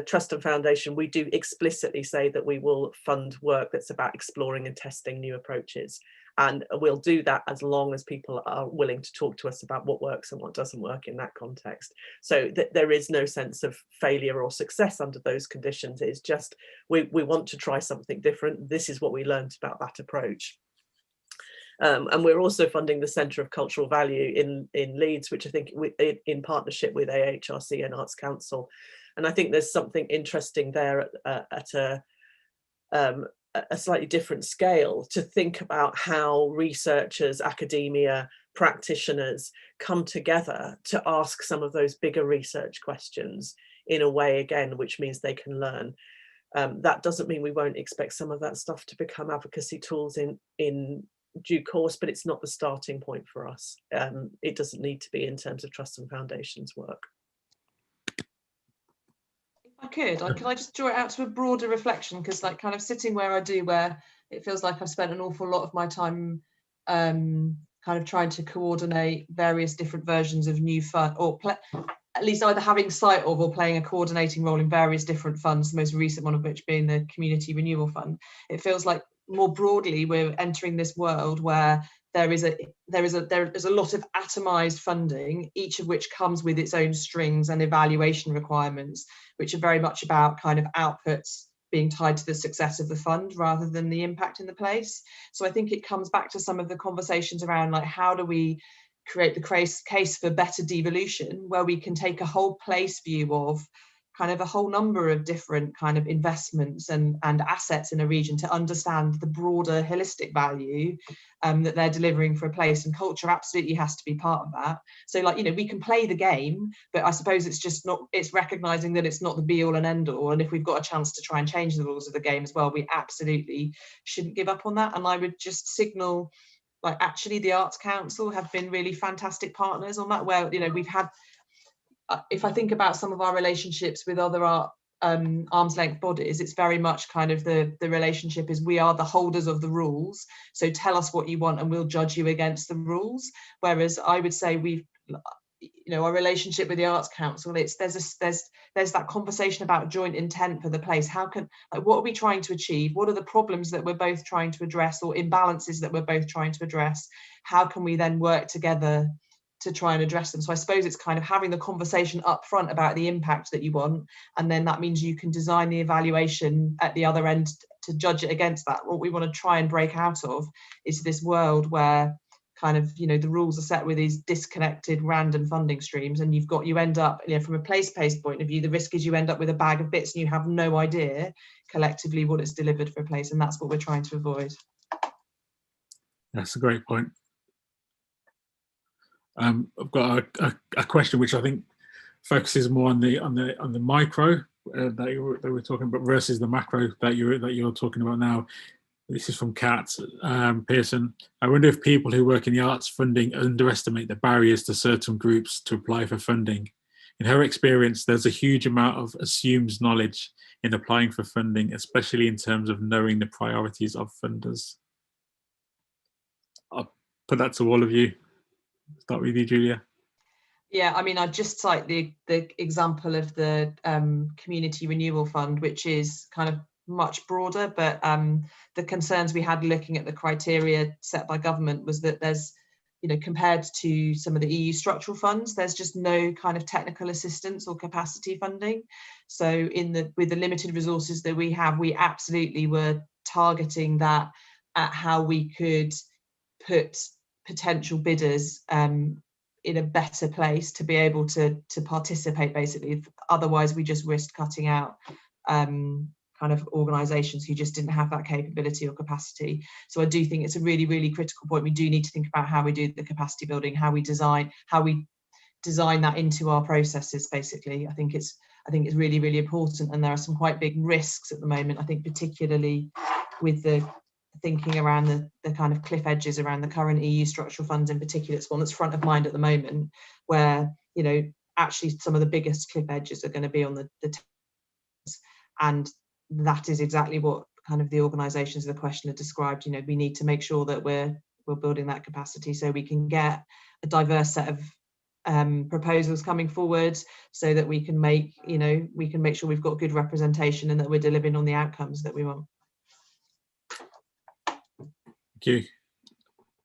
trust and foundation, we do explicitly say that we will fund work that's about exploring and testing new approaches. And we'll do that as long as people are willing to talk to us about what works and what doesn't work in that context. So there is no sense of failure or success under those conditions. It's just we want to try something different. This is what we learned about that approach. And we're also funding the Centre of Cultural Value in Leeds, which I think in partnership with AHRC and Arts Council. And I think there's something interesting there at a slightly different scale, to think about how researchers, academia, practitioners come together to ask some of those bigger research questions in a way, again, which means they can learn. That doesn't mean we won't expect some of that stuff to become advocacy tools in due course, but it's not the starting point for us. It doesn't need to be in terms of trust and foundations work. Could I just draw it out to a broader reflection, because like kind of sitting where I do, where it feels like I've spent an awful lot of my time kind of trying to coordinate various different versions of new fund, or at least either having sight of or playing a coordinating role in various different funds, the most recent one of which being the Community Renewal Fund. It feels like more broadly we're entering this world where there is a lot of atomized funding, each of which comes with its own strings and evaluation requirements, which are very much about kind of outputs being tied to the success of the fund rather than the impact in the place. So I think it comes back to some of the conversations around like, how do we create the case for better devolution, where we can take a whole place view of kind of a whole number of different kind of investments and assets in a region to understand the broader holistic value that they're delivering for a place, and culture absolutely has to be part of that. So like, you know, we can play the game, but I suppose it's just not, it's recognizing that it's not the be all and end all, and if we've got a chance to try and change the rules of the game as well, we absolutely shouldn't give up on that. And I would just signal, like, actually the Arts Council have been really fantastic partners on that, where, you know, we've had, if I think about some of our relationships with other art arm's length bodies, it's very much kind of the relationship is we are the holders of the rules, so tell us what you want and we'll judge you against the rules. Whereas I would say we've, you know, our relationship with the Arts Council, it's there's that conversation about joint intent for the place. How can, like, what are we trying to achieve? What are the problems that we're both trying to address, or imbalances that we're both trying to address? How can we then work together to try and address them? So I suppose it's kind of having the conversation up front about the impact that you want, and then that means you can design the evaluation at the other end to judge it against that. What we want to try and break out of is this world where kind of, you know, the rules are set with these disconnected random funding streams, and you end up, you know, from a place-based point of view, the risk is you end up with a bag of bits and you have no idea collectively what it's delivered for a place, and that's what we're trying to avoid. That's a great point. I've got a question which I think focuses more on the micro that you were talking about versus the macro that you're talking about now. This is from Kat Pearson. I wonder if people who work in the arts funding underestimate the barriers to certain groups to apply for funding. In her experience, there's a huge amount of assumed knowledge in applying for funding, especially in terms of knowing the priorities of funders. I'll put that to all of you. Start with you, Julia. Yeah, I mean, I'd just cite the example of the Community Renewal Fund, which is kind of much broader, but the concerns we had looking at the criteria set by government was that there's, you know, compared to some of the EU structural funds, there's just no kind of technical assistance or capacity funding. So with the limited resources that we have, we absolutely were targeting that at how we could put potential bidders in a better place to be able to participate, basically. Otherwise we just risked cutting out kind of organisations who just didn't have that capability or capacity. So I do think it's a really, really critical point. We do need to think about how we do the capacity building, how we design that into our processes, basically. I think it's really, really important, and there are some quite big risks at the moment. I think particularly with the thinking around the kind of cliff edges around the current EU structural funds in particular. It's one that's front of mind at the moment, where, you know, actually some of the biggest cliff edges are going to be on the and that is exactly what kind of the organisations of the questioner described. You know, we need to make sure that we're building that capacity so we can get a diverse set of proposals coming forward, so that we can make sure we've got good representation and that we're delivering on the outcomes that we want. Thank you.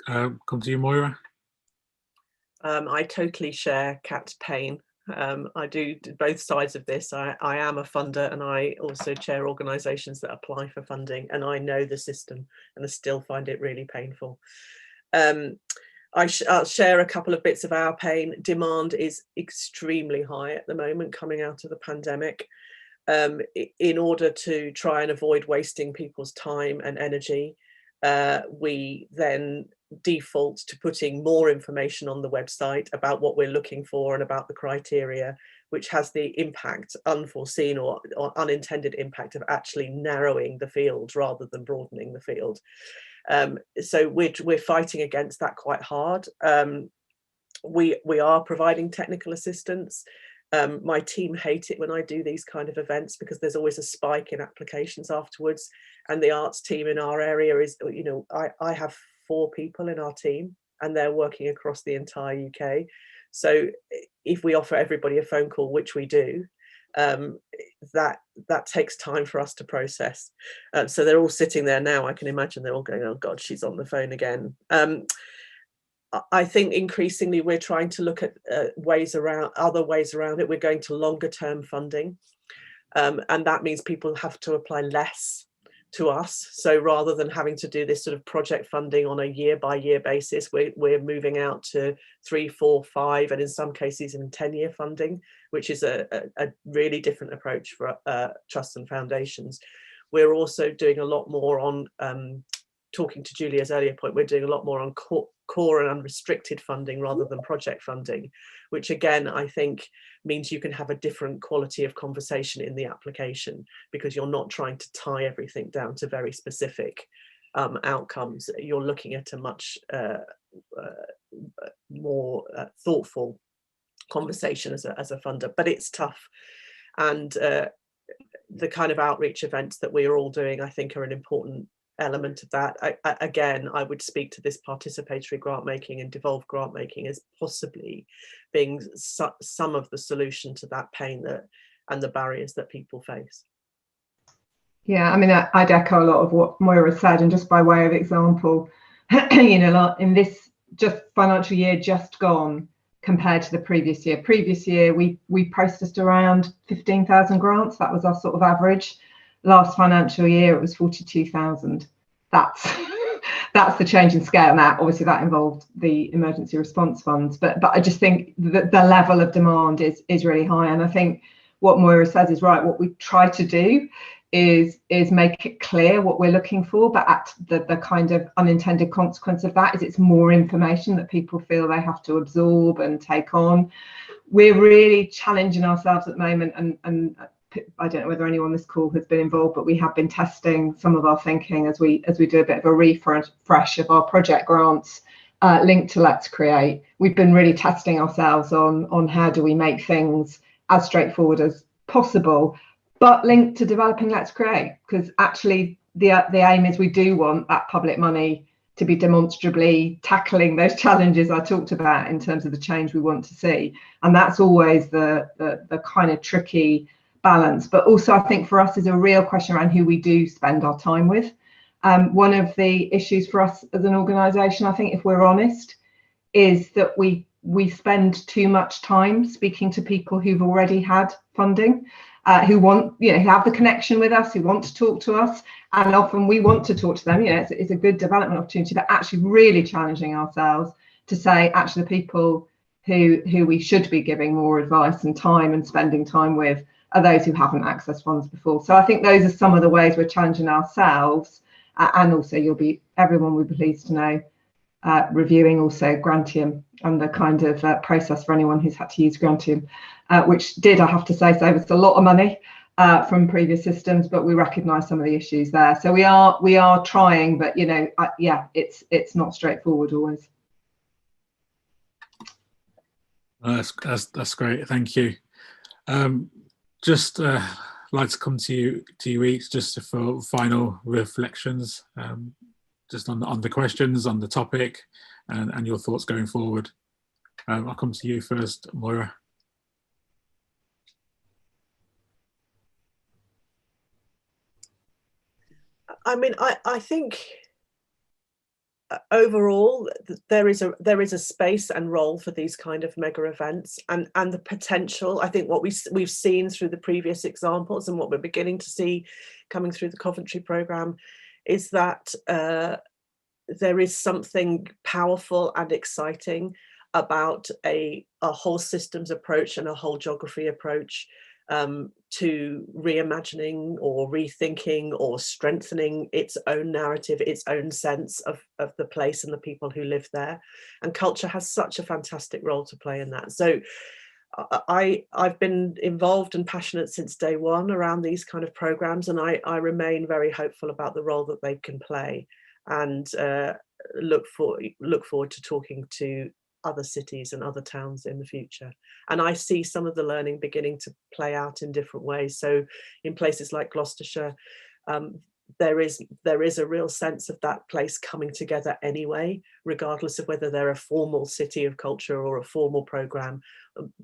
Come to you, Moira. I totally share Kat's pain. I do both sides of this. I am a funder, and I also chair organisations that apply for funding, and I know the system and I still find it really painful. I'll share a couple of bits of our pain. Demand is extremely high at the moment coming out of the pandemic. In order to try and avoid wasting people's time and energy, we then default to putting more information on the website about what we're looking for and about the criteria, which has the impact, unforeseen or unintended impact, of actually narrowing the field rather than broadening the field. So we're fighting against that quite hard. We are providing technical assistance. My team hate it when I do these kind of events because there's always a spike in applications afterwards, and the arts team in our area is, you know, I have 4 people in our team and they're working across the entire UK. So if we offer everybody a phone call, which we do, that takes time for us to process. So they're all sitting there now. I can imagine they're all going, oh God, she's on the phone again. I think increasingly we're trying to look at other ways around it. We're going to longer term funding, and that means people have to apply less to us. So rather than having to do this sort of project funding on a year by year basis, we're moving out to 3, 4, 5, and in some cases even 10-year funding, which is a really different approach for trusts and foundations. We're also doing a lot more on, talking to Julia's earlier point, we're doing a lot more on core and unrestricted funding rather than project funding, which again, I think means you can have a different quality of conversation in the application, because you're not trying to tie everything down to very specific outcomes. You're looking at a much more thoughtful conversation as a funder, but it's tough. And the kind of outreach events that we're all doing, I think, are an important element of that. Again, I would speak to this participatory grant making and devolved grant making as possibly being some of the solution to that pain and the barriers that people face. Yeah, I mean, I'd echo a lot of what Moira said, and just by way of example, you know, in this just financial year just gone compared to the previous year, we processed around 15,000 grants. That was our sort of average. Last financial year, it was 42,000. That's the change in scale. Now, obviously, that involved the emergency response funds, but I just think that the level of demand is really high. And I think what Moira says is right. What we try to do is make it clear what we're looking for, but at the kind of unintended consequence of that is it's more information that people feel they have to absorb and take on. We're really challenging ourselves at the moment, and I don't know whether anyone on this call has been involved, but we have been testing some of our thinking as we do a bit of a refresh of our project grants linked to Let's Create. We've been really testing ourselves on how do we make things as straightforward as possible, but linked to developing Let's Create, because actually the aim is we do want that public money to be demonstrably tackling those challenges I talked about in terms of the change we want to see, and that's always the kind of tricky balance. But also I think for us is a real question around who we do spend our time with. One of the issues for us as an organisation, I think, if we're honest, is that we spend too much time speaking to people who've already had funding. who want, who have the connection with us, who want to talk to us, and often we want to talk to them. It's a good development opportunity, but actually really challenging ourselves to say, actually, the people who we should be giving more advice and time and spending time with are those who haven't accessed funds before. So I think those are some of the ways we're challenging ourselves, and also everyone will be pleased to know, reviewing also Grantium and the kind of process for anyone who's had to use Grantium, which did, I have to say, save us a lot of money from previous systems, but we recognise some of the issues there. So we are trying, but it's not straightforward always. That's great, thank you. Just like to come to you each just for final reflections, just on the questions, on the topic, and your thoughts going forward. I'll come to you first, Moira. I mean, I think overall there is a space and role for these kind of mega events, and the potential. I think what we've seen through the previous examples and what we're beginning to see coming through the Coventry programme is that there is something powerful and exciting about a whole systems approach and a whole geography approach to reimagining or rethinking or strengthening its own narrative, its own sense of the place and the people who live there. And culture has such a fantastic role to play in that. So I've been involved and passionate since day one around these kind of programs, and I remain very hopeful about the role that they can play, and look forward to talking to other cities and other towns in the future. And I see some of the learning beginning to play out in different ways. So in places like Gloucestershire, there is a real sense of that place coming together anyway, regardless of whether they're a formal city of culture or a formal programme.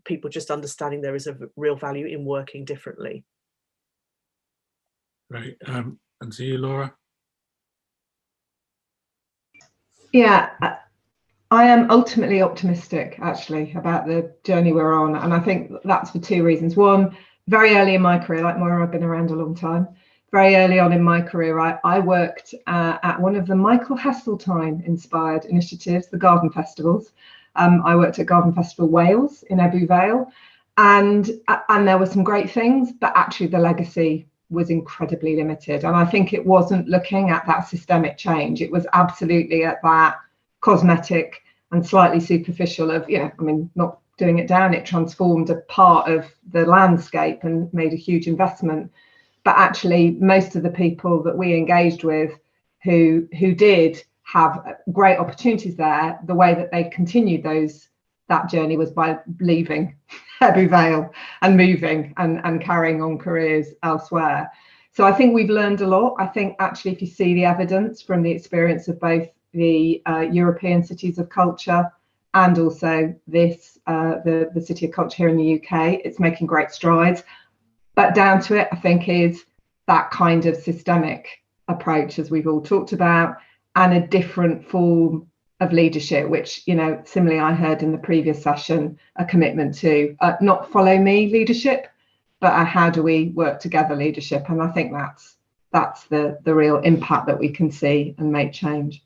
People just understanding there is a real value in working differently. Right, and to you, Laura. Yeah, I am ultimately optimistic, actually, about the journey we're on. And I think that's for two reasons. One, very early in my career, like Moira, I've been around a long time. Very early on in my career, I worked at one of the Michael Heseltine-inspired initiatives, the Garden Festivals. I worked at Garden Festival Wales in Ebbw Vale. And there were some great things, but actually the legacy was incredibly limited. And I think it wasn't looking at that systemic change. It was absolutely at that cosmetic and slightly superficial of, not doing it down. It transformed a part of the landscape and made a huge investment. But actually, most of the people that we engaged with who did have great opportunities there, the way that they continued that journey was by leaving Ebbw Vale and moving and carrying on careers elsewhere. So I think we've learned a lot. I think actually, if you see the evidence from the experience of both the European cities of culture and also the City of Culture here in the UK, it's making great strides. But down to it, I think, is that kind of systemic approach, as we've all talked about, and a different form of leadership, which, similarly, I heard in the previous session, a commitment to not follow me leadership, but how do we work together leadership. And I think that's the real impact that we can see and make change.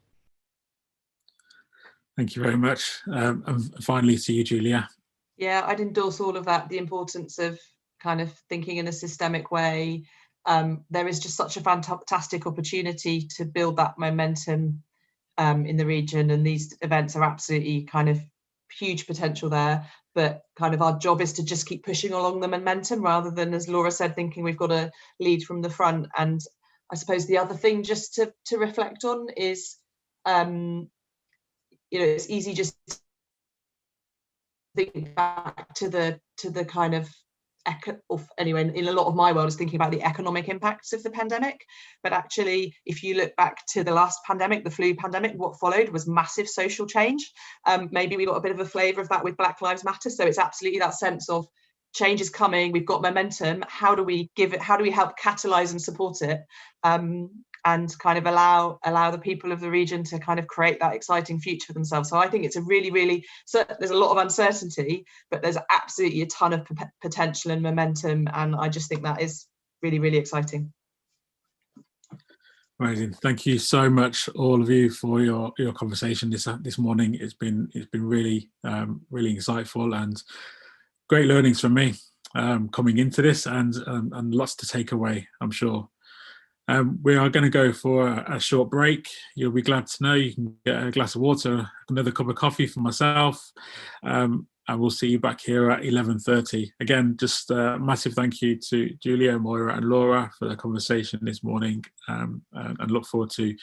Thank you very much. And finally to you, Julia. Yeah, I'd endorse all of that, the importance of kind of thinking in a systemic way. There is just such a fantastic opportunity to build that momentum in the region, and these events are absolutely kind of huge potential there, but kind of our job is to just keep pushing along the momentum rather than, as Laura said, thinking we've got to lead from the front. And I suppose the other thing just to reflect on is it's easy just to think back to the kind of anyway, in a lot of my world is thinking about the economic impacts of the pandemic, but actually if you look back to the last pandemic, the flu pandemic, what followed was massive social change. Maybe we got a bit of a flavour of that with Black Lives Matter, so it's absolutely that sense of change is coming, we've got momentum, how do we help catalyse and support it? and kind of allow the people of the region to kind of create that exciting future for themselves. So I think it's a really, so there's a lot of uncertainty, but there's absolutely a ton of potential and momentum, and I just think that is really exciting. Amazing. Thank you so much, all of you, for your conversation this morning. It's been really really insightful and great learnings from me coming into this, and lots to take away, I'm sure. We are going to go for a short break. You'll be glad to know you can get a glass of water, another cup of coffee for myself, and we'll see you back here at 11:30. Again, just a massive thank you to Julia, Moira and Laura for the conversation this morning, and look forward to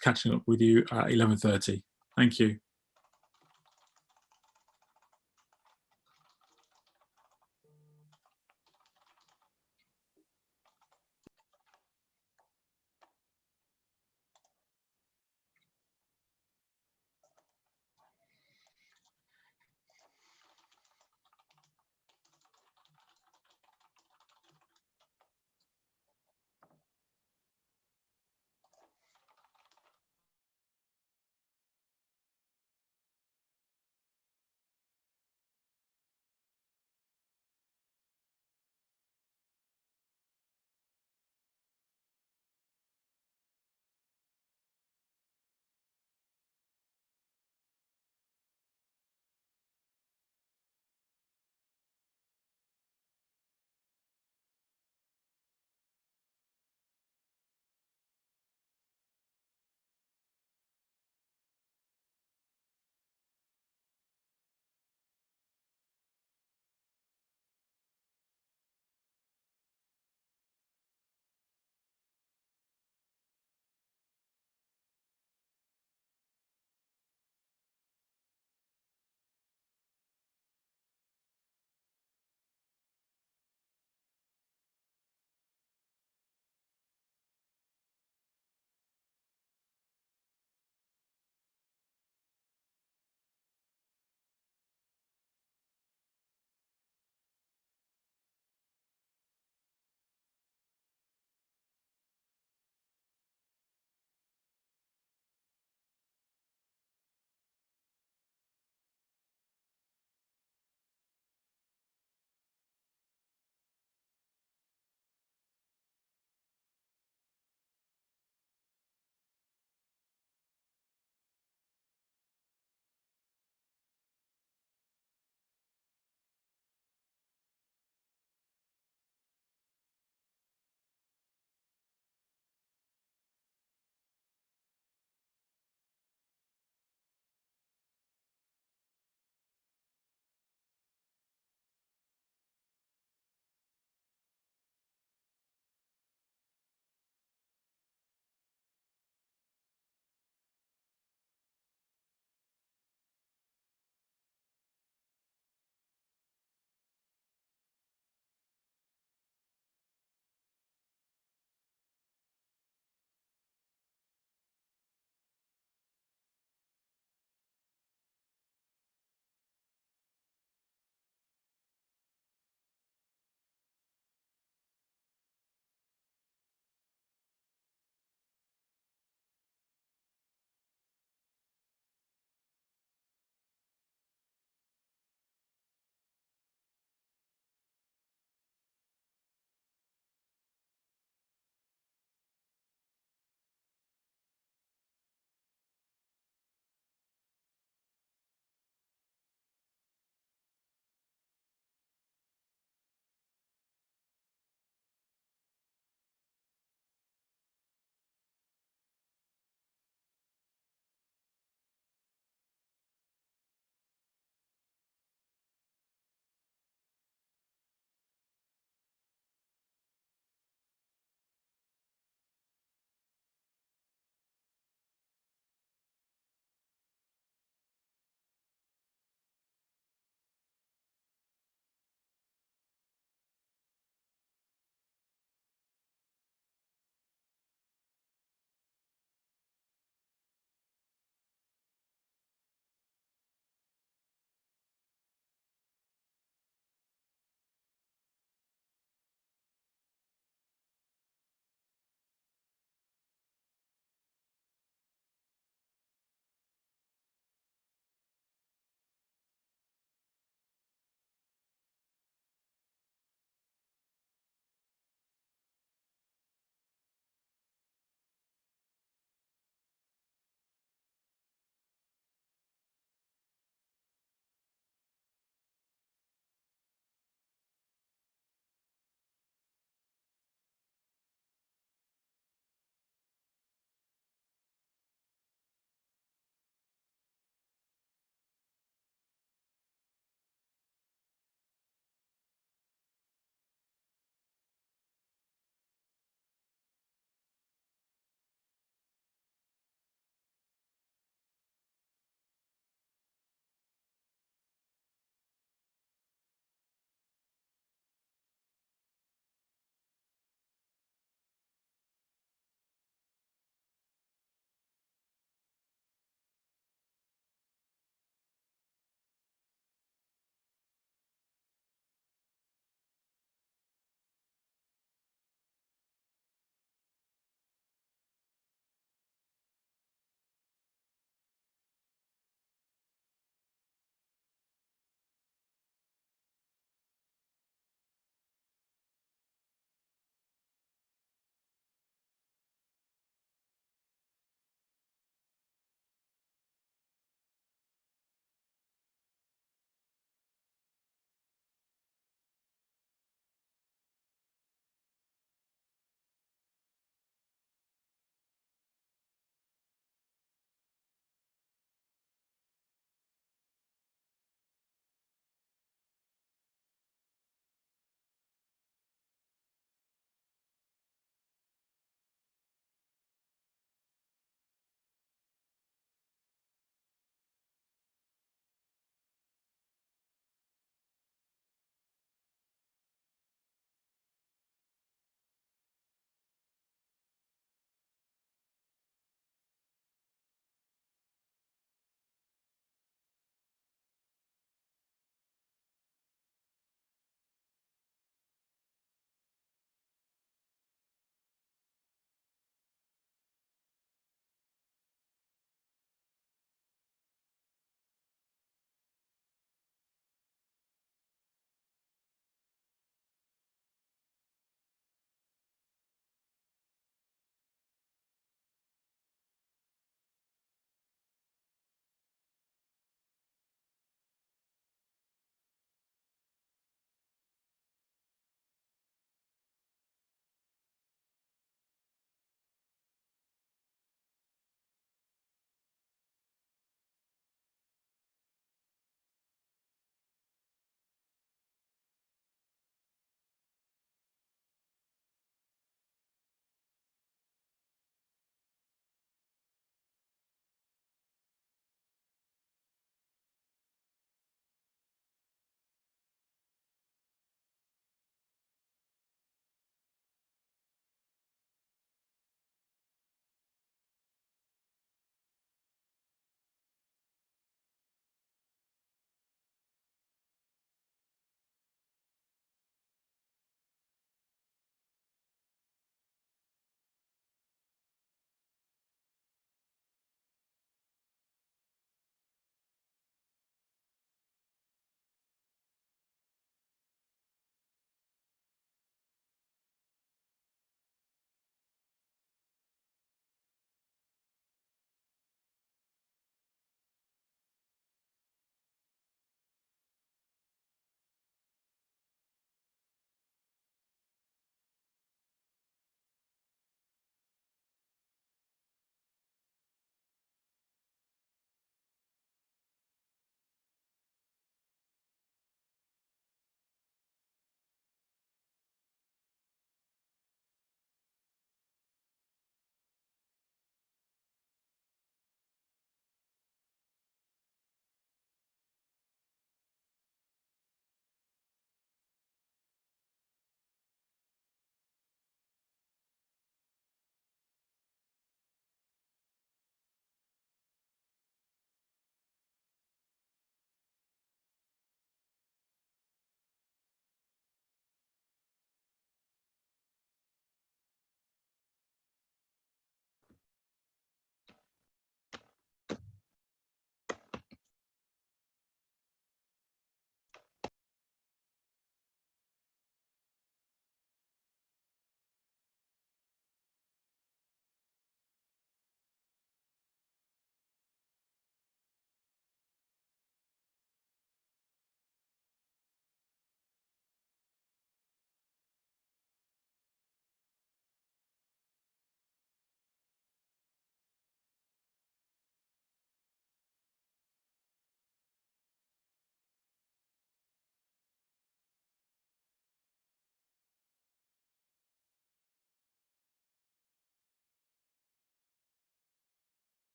catching up with you at 11:30. Thank you.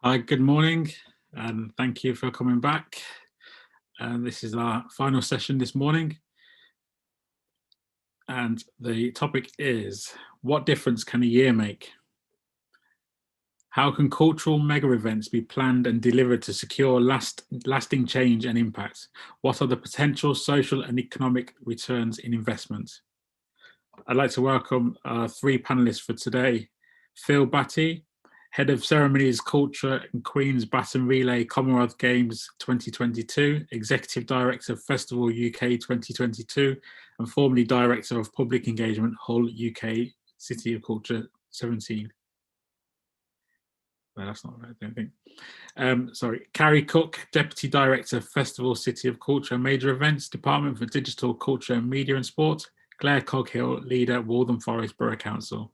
Hi, good morning, and thank you for coming back. This is our final session this morning. And the topic is, what difference can a year make? How can cultural mega events be planned and delivered to secure lasting change and impact? What are the potential social and economic returns in investment? I'd like to welcome our three panelists for today. Phil Batty, Head of Ceremonies, Culture and Queen's Baton Relay Commonwealth Games 2022, Executive Director of Festival UK 2022, and formerly Director of Public Engagement, Hull UK City of Culture 17. No, that's not right, I don't think. Sorry, Carrie Cook, Deputy Director, Festival City of Culture and Major Events, Department for Digital Culture, Media and Sport. Claire Coghill, Leader, Waltham Forest Borough Council.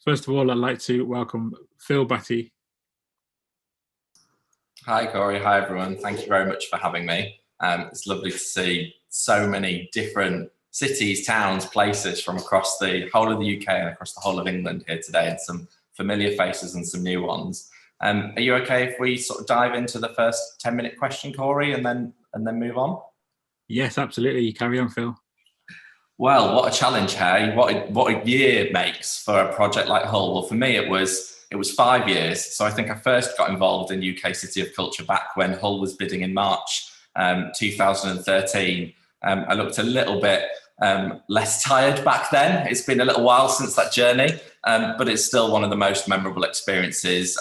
First of all, I'd like to welcome Phil Batty. Hi, Cory. Hi, everyone. Thank you very much for having me. It's lovely to see so many different cities, towns, places from across the whole of the UK and across the whole of England here today, and some familiar faces and some new ones. Are you okay if we sort of dive into the first 10-minute question, Cory, and then move on? Yes, absolutely. You carry on, Phil. Well, what a challenge, hey? What a year makes for a project like Hull. Well, for me, it was 5 years. So I think I first got involved in UK City of Culture back when Hull was bidding in March 2013. I looked a little bit less tired back then. It's been a little while since that journey, but it's still one of the most memorable experiences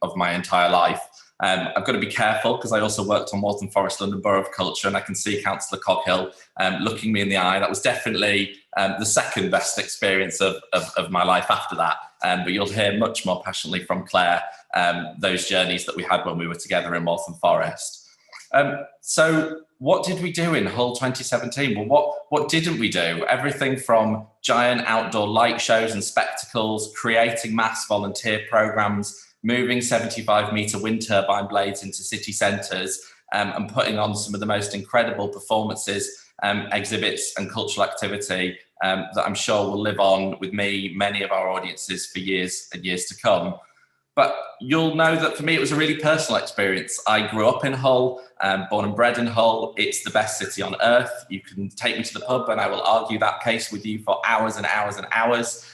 of my entire life. I've got to be careful because I also worked on Waltham Forest London Borough of Culture, and I can see Councillor Coghill looking me in the eye. That was definitely the second best experience of my life after that. But you'll hear much more passionately from Claire those journeys that we had when we were together in Waltham Forest. So what did we do in Hull 2017? Well, what didn't we do? Everything from giant outdoor light shows and spectacles, creating mass volunteer programmes, moving 75-metre wind turbine blades into city centres, and putting on some of the most incredible performances, exhibits and cultural activity that I'm sure will live on with me, many of our audiences for years and years to come. But you'll know that for me, it was a really personal experience. I grew up in Hull, born and bred in Hull. It's the best city on earth. You can take me to the pub and I will argue that case with you for hours and hours and hours.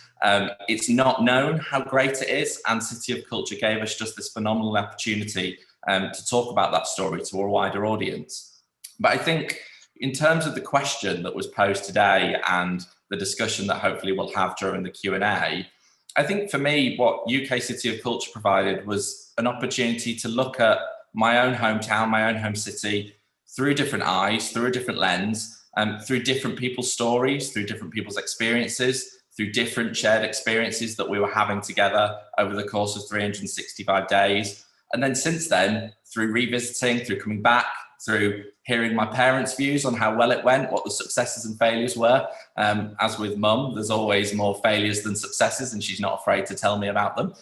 It's not known how great it is, and City of Culture gave us just this phenomenal opportunity to talk about that story to a wider audience. But I think in terms of the question that was posed today and the discussion that hopefully we'll have during the Q&A, I think for me, what UK City of Culture provided was an opportunity to look at my own hometown, my own home city, through different eyes, through a different lens, through different people's stories, through different people's experiences, through different shared experiences that we were having together over the course of 365 days. And then since then, through revisiting, through coming back, through hearing my parents' views on how well it went, what the successes and failures were. As with Mum, there's always more failures than successes, and she's not afraid to tell me about them.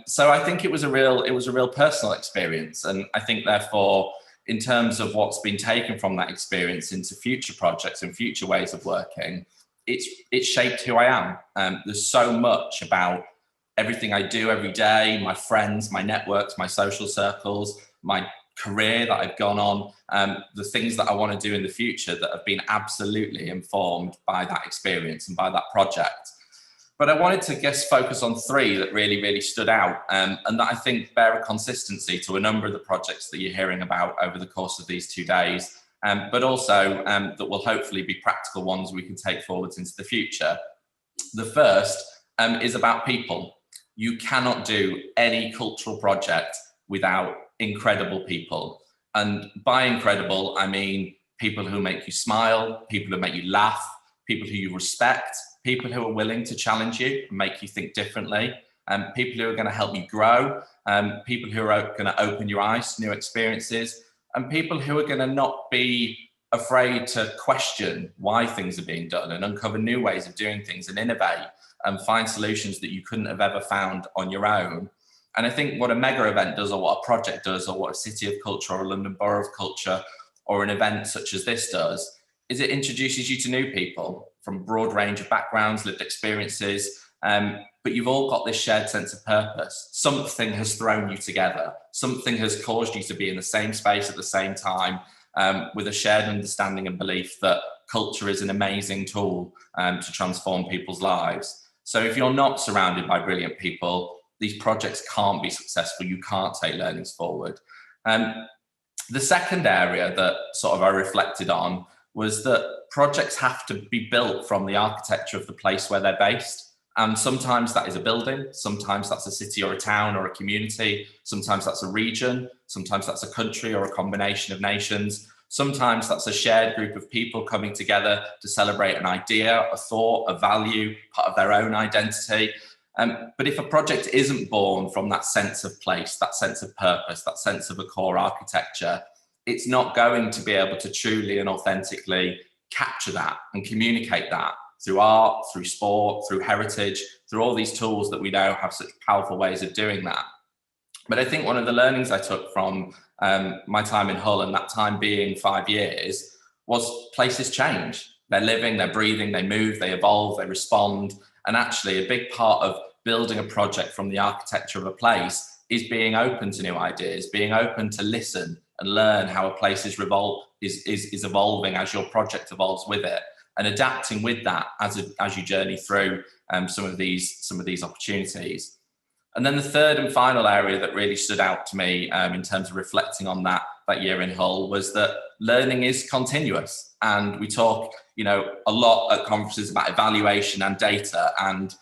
So I think it was a real personal experience. And I think therefore, in terms of what's been taken from that experience into future projects and future ways of working, it's shaped who I am. There's so much about everything I do every day, my friends, my networks, my social circles, my career that I've gone on, the things that I want to do in the future that have been absolutely informed by that experience and by that project. But I wanted to just focus on three that really, really stood out and that I think bear a consistency to a number of the projects that you're hearing about over the course of these 2 days, but also that will hopefully be practical ones we can take forwards into the future. The first is about people. You cannot do any cultural project without incredible people. And by incredible, I mean people who make you smile, people who make you laugh, people who you respect, people who are willing to challenge you and make you think differently, people who are going to help you grow, people who are going to open your eyes to new experiences, and people who are going to not be afraid to question why things are being done and uncover new ways of doing things and innovate and find solutions that you couldn't have ever found on your own. And I think what a mega event does, or what a project does, or what a City of Culture or a London Borough of Culture or an event such as this does, is it introduces you to new people from a broad range of backgrounds, lived experiences, but but you've all got this shared sense of purpose. Something has thrown you together. Something has caused you to be in the same space at the same time, with a shared understanding and belief that culture is an amazing tool to transform people's lives. So if you're not surrounded by brilliant people, these projects can't be successful. You can't take learnings forward. The second area that sort of I reflected on was that projects have to be built from the architecture of the place where they're based. And sometimes that is a building, sometimes that's a city or a town or a community, sometimes that's a region, sometimes that's a country or a combination of nations. Sometimes that's a shared group of people coming together to celebrate an idea, a thought, a value, part of their own identity. But if a project isn't born from that sense of place, that sense of purpose, that sense of a core architecture, it's not going to be able to truly and authentically capture that and communicate that through art, through sport, through heritage, through all these tools that we know have such powerful ways of doing that. But I think one of the learnings I took from my time in Hull, and that time being 5 years, was places change. They're living, they're breathing, they move, they evolve, they respond. And actually a big part of building a project from the architecture of a place is being open to new ideas, being open to listen and learn how a place is evolving as your project evolves with it, and adapting with that as you journey through some of these opportunities. And then the third and final area that really stood out to me in terms of reflecting on that year in Hull was that learning is continuous. And we talk, a lot at conferences about evaluation and data. And,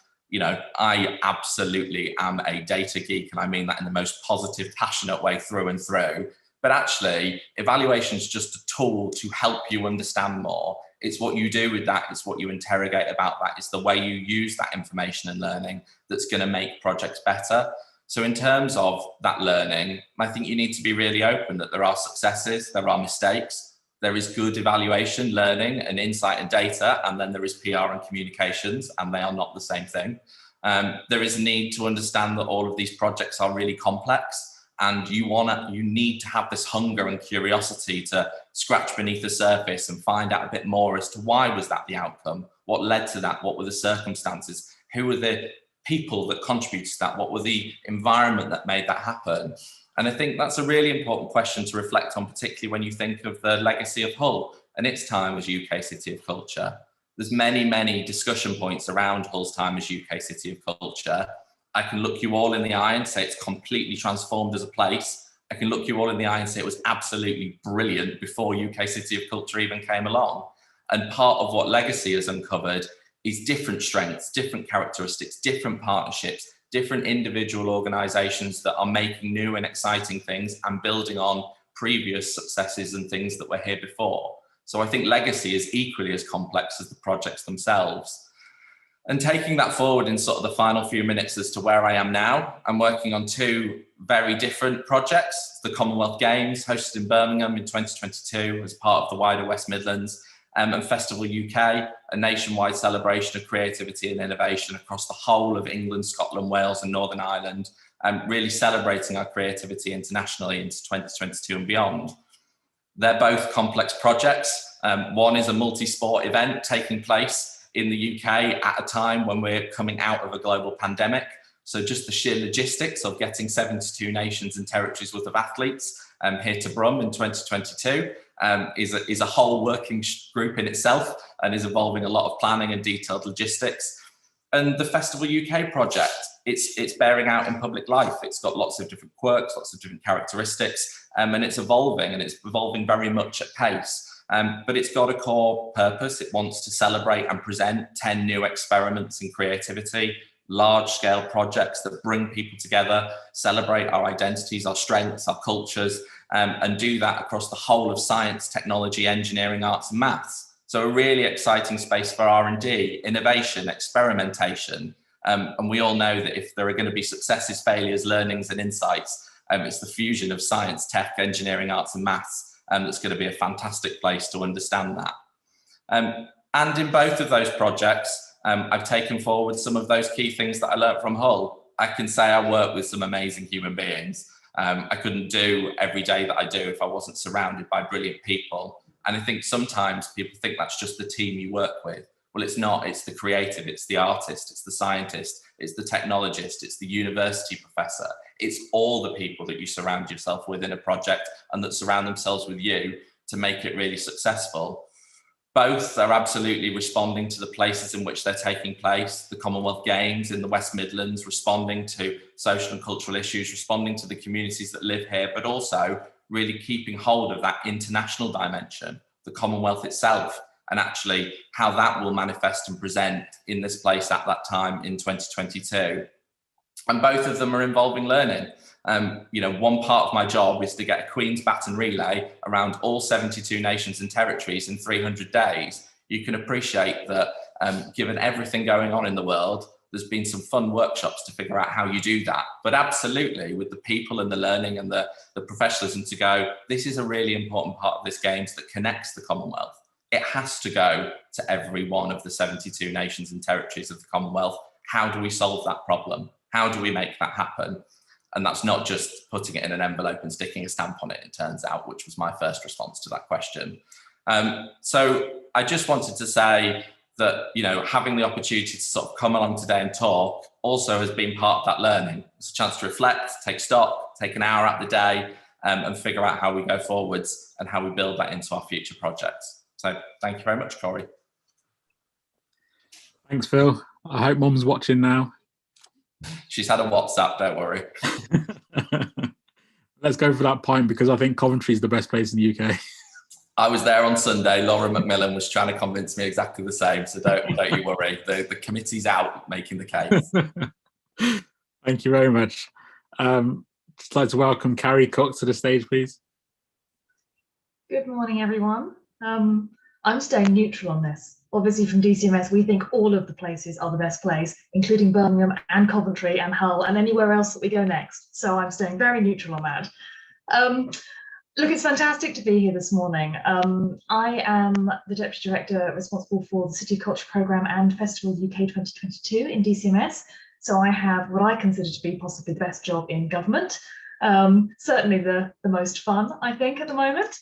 I absolutely am a data geek, and I mean that in the most positive, passionate way through and through. But actually, evaluation is just a tool to help you understand more. It's what you do with that. It's what you interrogate about that. It's the way you use that information and learning that's going to make projects better. So in terms of that learning, I think you need to be really open that there are successes, there are mistakes, there is good evaluation, learning and insight and data, and then there is PR and communications, and they are not the same thing. There is a need to understand that all of these projects are really complex, and you need to have this hunger and curiosity to scratch beneath the surface and find out a bit more as to why was that the outcome, what led to that, what were the circumstances, who were the people that contributed to that, what were the environment that made that happen. And I think that's a really important question to reflect on, particularly when you think of the legacy of Hull and its time as UK City of Culture. There's many, many discussion points around Hull's time as UK City of Culture. I can look you all in the eye and say it's completely transformed as a place. I can look you all in the eye and say it was absolutely brilliant before UK City of Culture even came along. And part of what legacy has uncovered is different strengths, different characteristics, different partnerships, different individual organisations that are making new and exciting things and building on previous successes and things that were here before. So I think legacy is equally as complex as the projects themselves. And taking that forward in sort of the final few minutes as to where I am now, I'm working on two very different projects. The Commonwealth Games, hosted in Birmingham in 2022 as part of the wider West Midlands, and Festival UK, a nationwide celebration of creativity and innovation across the whole of England, Scotland, Wales and Northern Ireland, really celebrating our creativity internationally into 2022 and beyond. They're both complex projects. One is a multi-sport event taking place in the UK at a time when we're coming out of a global pandemic. So just the sheer logistics of getting 72 nations and territories worth of athletes here to Brum in 2022 is a whole working group in itself and is involving a lot of planning and detailed logistics. And the Festival UK project, it's bearing out in public life. It's got lots of different quirks, lots of different characteristics, and it's evolving very much at pace. But it's got a core purpose. It wants to celebrate and present 10 new experiments in creativity, large-scale projects that bring people together, celebrate our identities, our strengths, our cultures, and do that across the whole of science, technology, engineering, arts and maths. So a really exciting space for R&D, innovation, experimentation. And we all know that if there are going to be successes, failures, learnings and insights, it's the fusion of science, tech, engineering, arts and maths that's going to be a fantastic place to understand that. And in both of those projects, I've taken forward some of those key things that I learned from Hull. I can say I work with some amazing human beings. I couldn't do every day that I do if I wasn't surrounded by brilliant people. And I think sometimes people think that's just the team you work with. Well, it's not. It's the creative, it's the artist, it's the scientist, it's the technologist, it's the university professor. It's all the people that you surround yourself with in a project and that surround themselves with you to make it really successful. Both are absolutely responding to the places in which they're taking place. The Commonwealth Games in the West Midlands, responding to social and cultural issues, responding to the communities that live here, but also really keeping hold of that international dimension, the Commonwealth itself, and actually how that will manifest and present in this place at that time in 2022. And both of them are involving learning. You know, one part of my job is to get a Queen's Baton relay around all 72 nations and territories in 300 days. You can appreciate that given everything going on in the world, there's been some fun workshops to figure out how you do that. But absolutely, with the people and the learning and the professionalism to go, this is a really important part of this Games that connects the Commonwealth. It has to go to every one of the 72 nations and territories of the Commonwealth. How do we solve that problem? How do we make that happen? And that's not just putting it in an envelope and sticking a stamp on it, it turns out, which was my first response to that question. So I just wanted to say that, you know, having the opportunity to sort of come along today and talk also has been part of that learning. It's a chance to reflect, take stock, take an hour out of the day and figure out how we go forwards and how we build that into our future projects. So thank you very much, Cory. Thanks, Phil. I hope Mum's watching now. She's had a WhatsApp, don't worry. Let's go for that pint because I think Coventry is the best place in the UK. I was there on Sunday. Laura McMillan was trying to convince me exactly the same, so don't you worry. The committee's out making the case. Thank you very much. Just like to welcome Carrie Cook to the stage, please. Good morning, everyone. I'm staying neutral on this. Obviously, from DCMS, we think all of the places are the best place, including Birmingham and Coventry and Hull and anywhere else that we go next. So I'm staying very neutral on that. Look, it's fantastic to be here this morning. I am the Deputy Director responsible for the City of Culture Programme and Festival UK 2022 in DCMS. So I have what I consider to be possibly the best job in government. Certainly the most fun, I think, at the moment.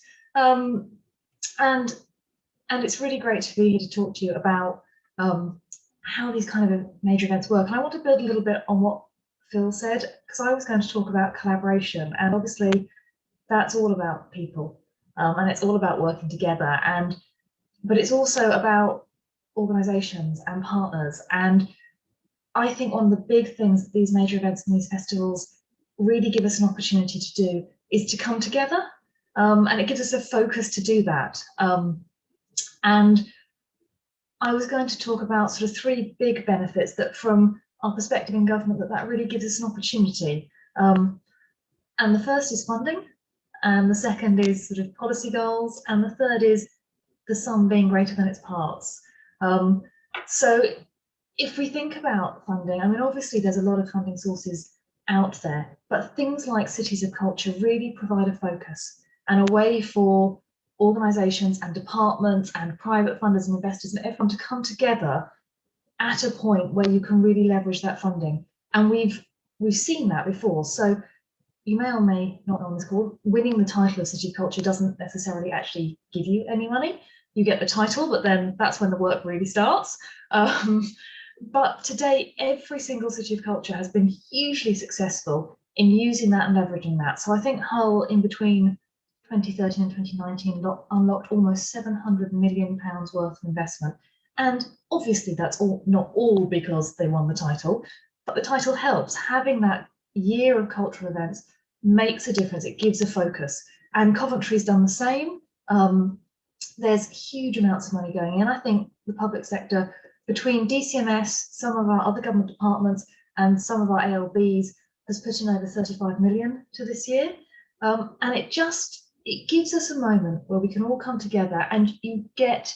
And it's really great to be here to talk to you about how these kind of major events work. And I want to build a little bit on what Phil said, because I was going to talk about collaboration. And obviously, that's all about people. And it's all about working together. But it's also about organisations and partners. And I think one of the big things that these major events and these festivals really give us an opportunity to do is to come together. And it gives us a focus to do that. And I was going to talk about sort of three big benefits that from our perspective in government that really gives us an opportunity. And the first is funding, and the second is sort of policy goals, and the third is the sum being greater than its parts. So if we think about funding, I mean, obviously there's a lot of funding sources out there, but things like Cities of Culture really provide a focus and a way for organisations and departments and private funders and investors and everyone to come together at a point where you can really leverage that funding. And we've seen that before. So you may or may not know on this call, winning the title of City of Culture doesn't necessarily actually give you any money. You get the title, but then that's when the work really starts. But to date, every single City of Culture has been hugely successful in using that and leveraging that. So I think Hull, in between 2013 and 2019, unlocked almost £700 million worth of investment. And obviously that's not all because they won the title, but the title helps. Having that year of cultural events makes a difference. It gives a focus. And Coventry's done the same. There's huge amounts of money going in. I think the public sector, between DCMS, some of our other government departments, and some of our ALBs, has put in over 35 million to this year. And it gives us a moment where we can all come together and you get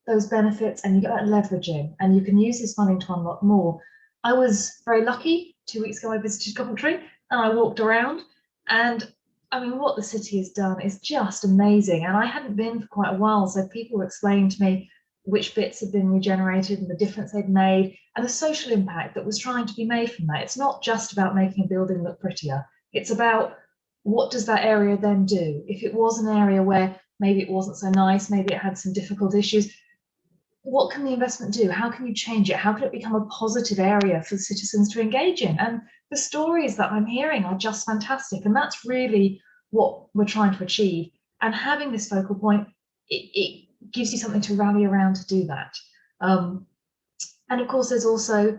those benefits and you get that leveraging and you can use this funding to unlock more. I was very lucky. 2 weeks ago, I visited Coventry and I walked around, and I mean, what the city has done is just amazing. And I hadn't been for quite a while, so people were explaining to me which bits had been regenerated and the difference they'd made and the social impact that was trying to be made from that. It's not just about making a building look prettier. It's about what does that area then do? If it was an area where maybe it wasn't so nice, maybe it had some difficult issues, what can the investment do? How can you change it? How can it become a positive area for citizens to engage in? And the stories that I'm hearing are just fantastic. And that's really what we're trying to achieve. And having this focal point, it gives you something to rally around to do that. And of course, there's also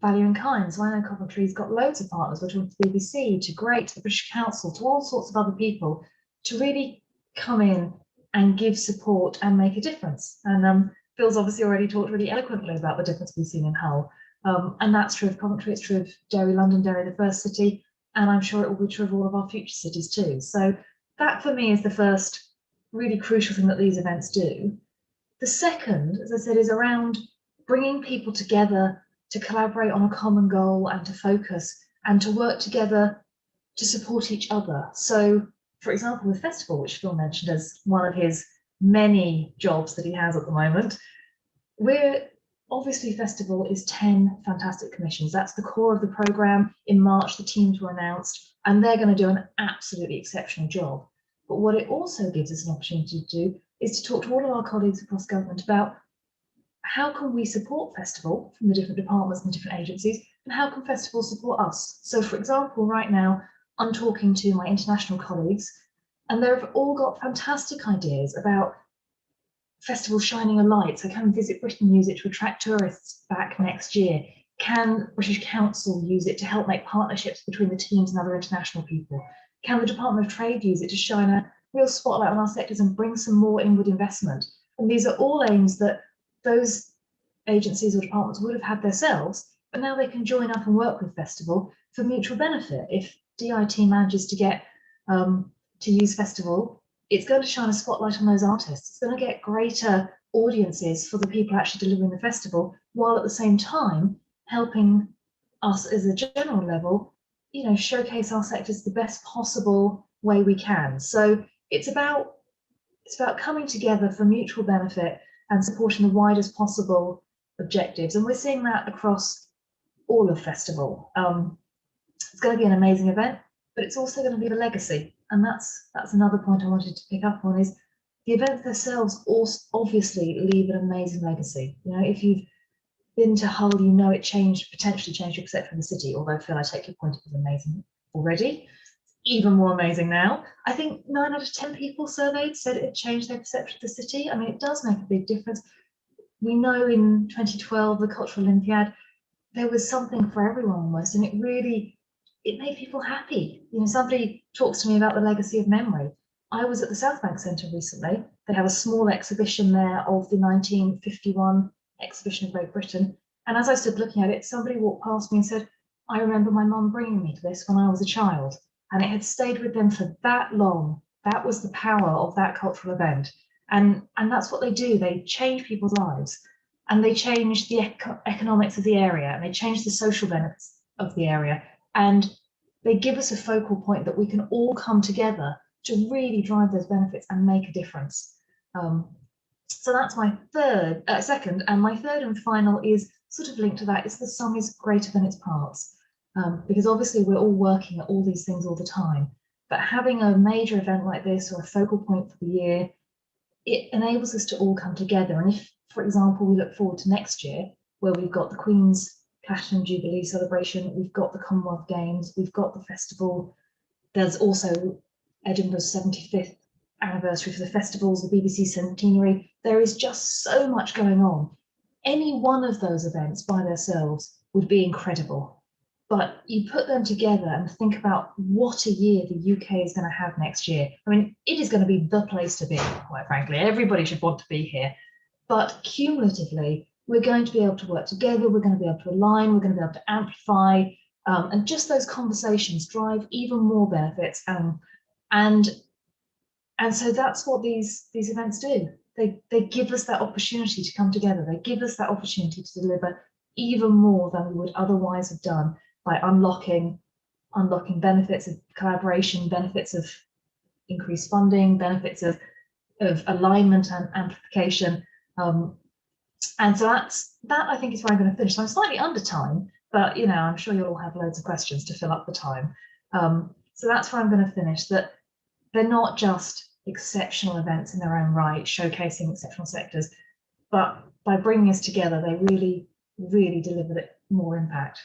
value in kind. So I know Coventry's got loads of partners. We're talking to the BBC, to GREAT, to the British Council, to all sorts of other people to really come in and give support and make a difference. And Phil's obviously already talked really eloquently about the difference we've seen in Hull. And that's true of Coventry, it's true of Derry, Londonderry, the first city, and I'm sure it will be true of all of our future cities too. So that for me is the first really crucial thing that these events do. The second, as I said, is around bringing people together to collaborate on a common goal and to focus and to work together to support each other. So, for example, the festival, which Phil mentioned as one of his many jobs that he has at the moment, we're obviously festival is 10 fantastic commissions. That's the core of the programme. In March, the teams were announced, and they're going to do an absolutely exceptional job. But what it also gives us an opportunity to do is to talk to all of our colleagues across government about how can we support festival from the different departments and different agencies, and how can festival support us? So, for example, right now, I'm talking to my international colleagues, and they've all got fantastic ideas about festival shining a light. So can Visit Britain use it to attract tourists back next year? Can British Council use it to help make partnerships between the teams and other international people? Can the Department of Trade use it to shine a real spotlight on our sectors and bring some more inward investment? And these are all aims that those agencies or departments would have had themselves, but now they can join up and work with festival for mutual benefit. If DIT manages to get to use festival, it's going to shine a spotlight on those artists. It's going to get greater audiences for the people actually delivering the festival, while at the same time helping us as a general level, you know, showcase our sectors the best possible way we can. So it's about coming together for mutual benefit and supporting the widest possible objectives. And we're seeing that across all of festival. It's going to be an amazing event, but it's also going to leave a legacy. And that's another point I wanted to pick up on, is the events themselves also obviously leave an amazing legacy. You know, if you've been to Hull, you know it potentially changed your perception of the city, although Phil, I take your point, it was amazing already. It's even more amazing now. I think 9 out of 10 people surveyed said it changed their perception of the city. I mean, it does make a big difference. We know in 2012, the Cultural Olympiad, there was something for everyone almost, and it made people happy. You know, somebody talks to me about the legacy of memory. I was at the South Bank Centre recently. They have a small exhibition there of the 1951 exhibition of Great Britain. And as I stood looking at it, somebody walked past me and said, I remember my mum bringing me to this when I was a child. And it had stayed with them for that long. That was the power of that cultural event. And that's what they do. They change people's lives, and they change the economics of the area, and they change the social benefits of the area. And they give us a focal point that we can all come together to really drive those benefits and make a difference. So that's my second, and my third and final is sort of linked to that. Is the sum is greater than its parts, because obviously we're all working at all these things all the time. But having a major event like this, or a focal point for the year, it enables us to all come together. And if, for example, we look forward to next year, where we've got the Queen's Platinum Jubilee celebration, we've got the Commonwealth Games, we've got the festival. There's also Edinburgh's 75th anniversary for the festivals, the BBC centenary. There is just so much going on. Any one of those events by themselves would be incredible. But you put them together and think about what a year the UK is going to have next year. I mean, it is going to be the place to be, quite frankly. Everybody should want to be here. But cumulatively, we're going to be able to work together, we're going to be able to align, we're going to be able to amplify, and just those conversations drive even more benefits. And so that's what these events do. They give us that opportunity to come together. They give us that opportunity to deliver even more than we would otherwise have done, by unlocking benefits of collaboration, benefits of increased funding, benefits of alignment and amplification. And so that I think is where I'm going to finish. So I'm slightly under time, but you know, I'm sure you'll all have loads of questions to fill up the time. So that's where I'm going to finish, that they're not just exceptional events in their own right, showcasing exceptional sectors, but by bringing us together, they really, really delivered more impact.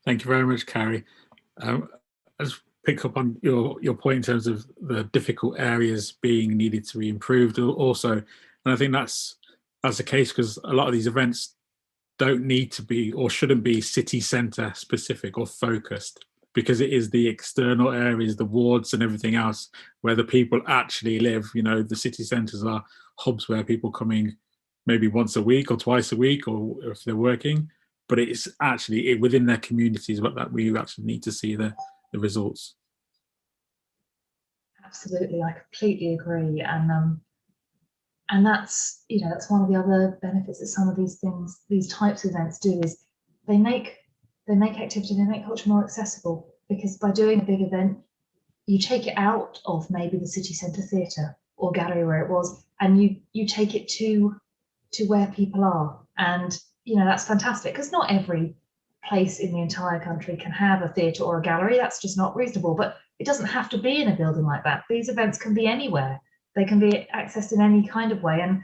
Thank you very much, Carrie. I just pick up on your point in terms of the difficult areas being needed to be improved also. And I think that's the case because a lot of these events don't need to be or shouldn't be city centre specific or focused, because it is the external areas, the wards and everything else where the people actually live. You know, the city centres are hubs where people coming maybe once a week or twice a week, or if they're working, but it's actually within their communities that we actually need to see the results. Absolutely, I completely agree, and that's, you know, that's one of the other benefits that some of these things, these types of events do, is they make activity, they make culture more accessible, because by doing a big event, you take it out of maybe the city centre theatre or gallery where it was, and you take it to where people are. And you know, that's fantastic, because not every place in the entire country can have a theatre or a gallery. That's just not reasonable. But it doesn't have to be in a building like that. These events can be anywhere. They can be accessed in any kind of way. And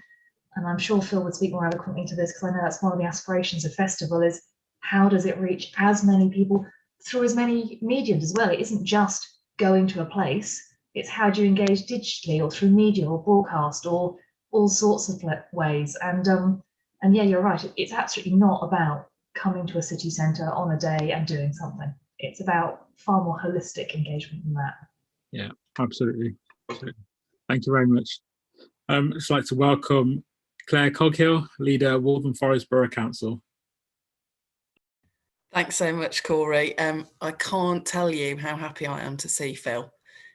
I'm sure Phil would speak more eloquently to this, because I know that's one of the aspirations of festival, is how does it reach as many people through as many mediums as well? It isn't just going to a place. It's how do you engage digitally or through media or broadcast or all sorts of ways. And yeah, you're right. It's absolutely not about coming to a city centre on a day and doing something. It's about far more holistic engagement than that. Yeah, absolutely. Thank you very much. I'd just like to welcome Claire Coghill, leader, Waltham Forest Borough Council. Thanks so much, Cory. I can't tell you how happy I am to see Phil.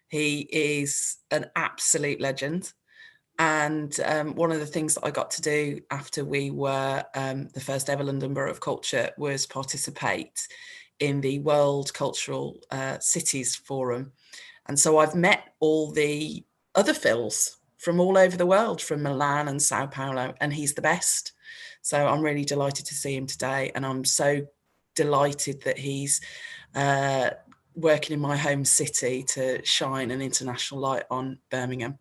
He is an absolute legend. And one of the things that I got to do after we were the first ever London Borough of Culture was participate in the World Cultural Cities Forum. And so I've met all the other Phils from all over the world, from Milan and Sao Paulo, and he's the best. So I'm really delighted to see him today. And I'm so delighted that he's working in my home city to shine an international light on Birmingham.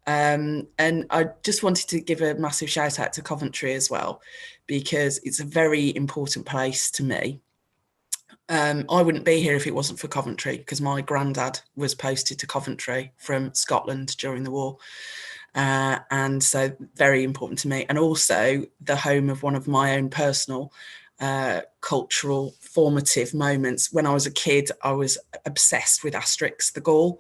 And I just wanted to give a massive shout out to Coventry as well, because it's a very important place to me. I wouldn't be here if it wasn't for Coventry, because my granddad was posted to Coventry from Scotland during the war. And so very important to me. And also the home of one of my own personal cultural formative moments. When I was a kid, I was obsessed with Asterix the Gaul.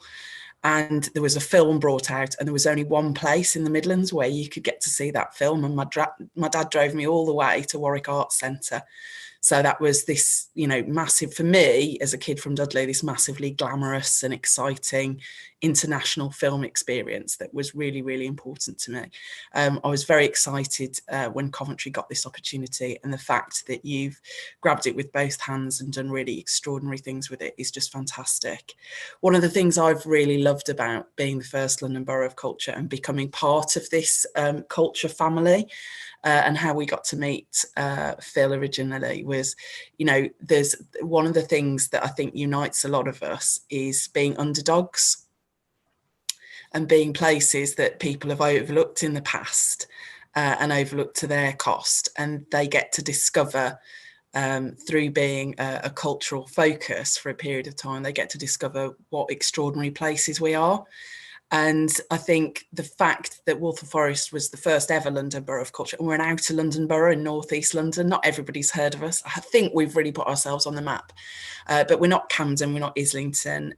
And there was a film brought out, and there was only one place in the Midlands where you could get to see that film. And my dad drove me all the way to Warwick Arts Centre. So that was this, you know, massive, for me as a kid from Dudley, this massively glamorous and exciting international film experience that was really, really important to me. I was very excited when Coventry got this opportunity, and the fact that you've grabbed it with both hands and done really extraordinary things with it is just fantastic. One of the things I've really loved about being the first London Borough of Culture and becoming part of this culture family, and how we got to meet Phil originally was, you know, there's one of the things that I think unites a lot of us is being underdogs and being places that people have overlooked in the past and overlooked to their cost, and they get to discover through being a cultural focus for a period of time, they get to discover what extraordinary places we are. And I think the fact that Waltham Forest was the first ever London Borough of Culture, and we're an outer London borough in North East London, not everybody's heard of us. I think we've really put ourselves on the map, but we're not Camden, we're not Islington,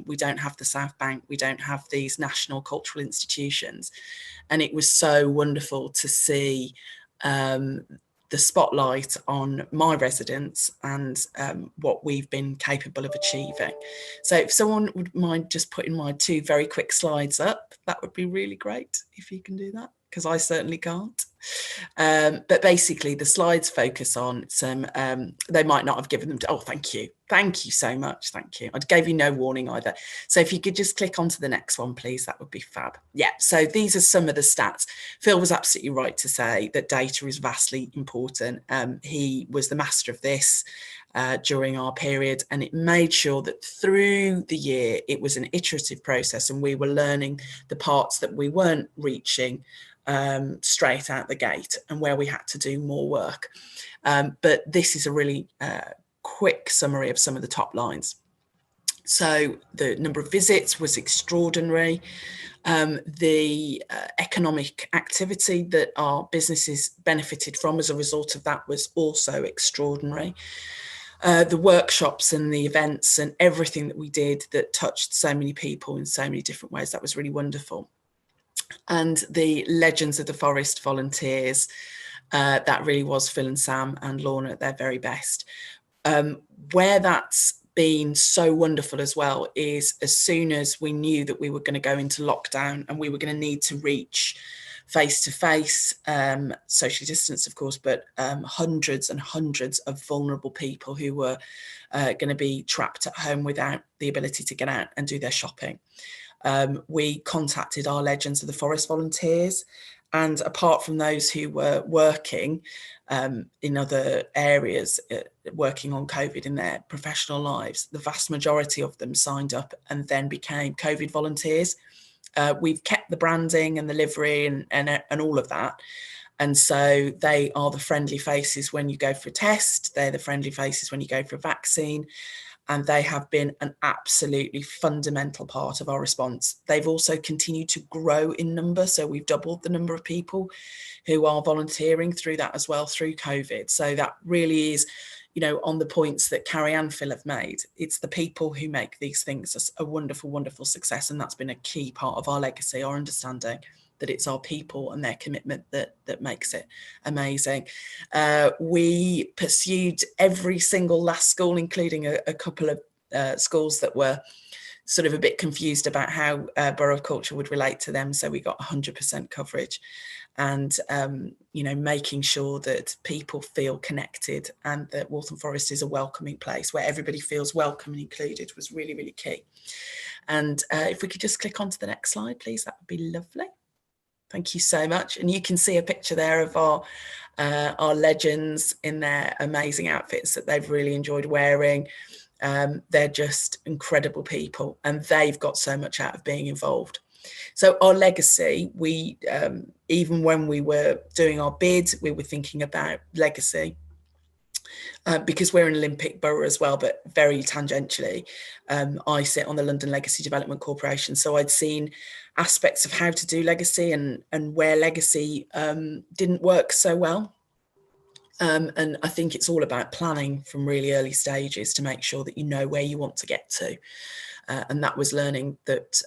we don't have the South Bank, we don't have these national cultural institutions. And it was so wonderful to see the spotlight on my residents and what we've been capable of achieving. So if someone would mind just putting my 2 very quick slides up, that would be really great if you can do that, because I certainly can't. But basically the slides focus on some, they might not have given them, oh, thank you so much, thank you. I gave you no warning either. So if you could just click onto the next one, please, that would be fab. Yeah, so these are some of the stats. Phil was absolutely right to say that data is vastly important. He was the master of this during our period, and it made sure that through the year it was an iterative process, and we were learning the parts that we weren't reaching straight out the gate and where we had to do more work. But this is a really quick summary of some of the top lines. So the number of visits was extraordinary. The economic activity that our businesses benefited from as a result of that was also extraordinary. The workshops and the events and everything that we did that touched so many people in so many different ways, that was really wonderful. And the Legends of the Forest volunteers, that really was Phil and Sam and Lorna at their very best. Where that's been so wonderful as well is as soon as we knew that we were going to go into lockdown and we were going to need to reach face-to-face, socially distanced, of course, but hundreds and hundreds of vulnerable people who were going to be trapped at home without the ability to get out and do their shopping. We contacted our Legends of the Forest volunteers, and apart from those who were working in other areas, working on COVID in their professional lives, the vast majority of them signed up and then became COVID volunteers. We've kept the branding and the livery and all of that. And so they are the friendly faces when you go for a test. They're the friendly faces when you go for a vaccine. And they have been an absolutely fundamental part of our response. They've also continued to grow in number. So we've doubled the number of people who are volunteering through that as well, through COVID. So that really is, you know, on the points that Carrie and Phil have made. It's the people who make these things a wonderful, wonderful success. And that's been a key part of our legacy, our understanding that it's our people and their commitment that makes it amazing. We pursued every single last school, including a couple of schools that were sort of a bit confused about how Borough of Culture would relate to them. So we got 100% coverage, and you know, making sure that people feel connected and that Waltham Forest is a welcoming place where everybody feels welcome and included was really, really key. And if we could just click onto the next slide, please, that would be lovely. Thank you so much. And you can see a picture there of our legends in their amazing outfits that they've really enjoyed wearing. They're just incredible people, and they've got so much out of being involved. So our legacy, we even when we were doing our bid, we were thinking about legacy. Because we're an Olympic borough as well, but very tangentially, I sit on the London Legacy Development Corporation. So I'd seen aspects of how to do legacy and where legacy didn't work so well. And I think it's all about planning from really early stages to make sure that you know where you want to get to. And that was learning that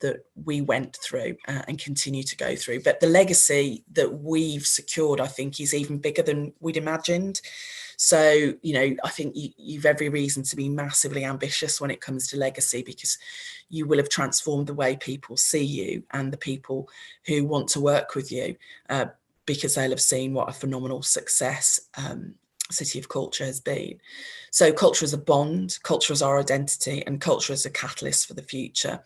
that we went through and continue to go through. But the legacy that we've secured, I think, is even bigger than we'd imagined. So, you know, I think you've every reason to be massively ambitious when it comes to legacy, because you will have transformed the way people see you and the people who want to work with you, because they'll have seen what a phenomenal success City of Culture has been. So culture is a bond, culture is our identity, and culture is a catalyst for the future.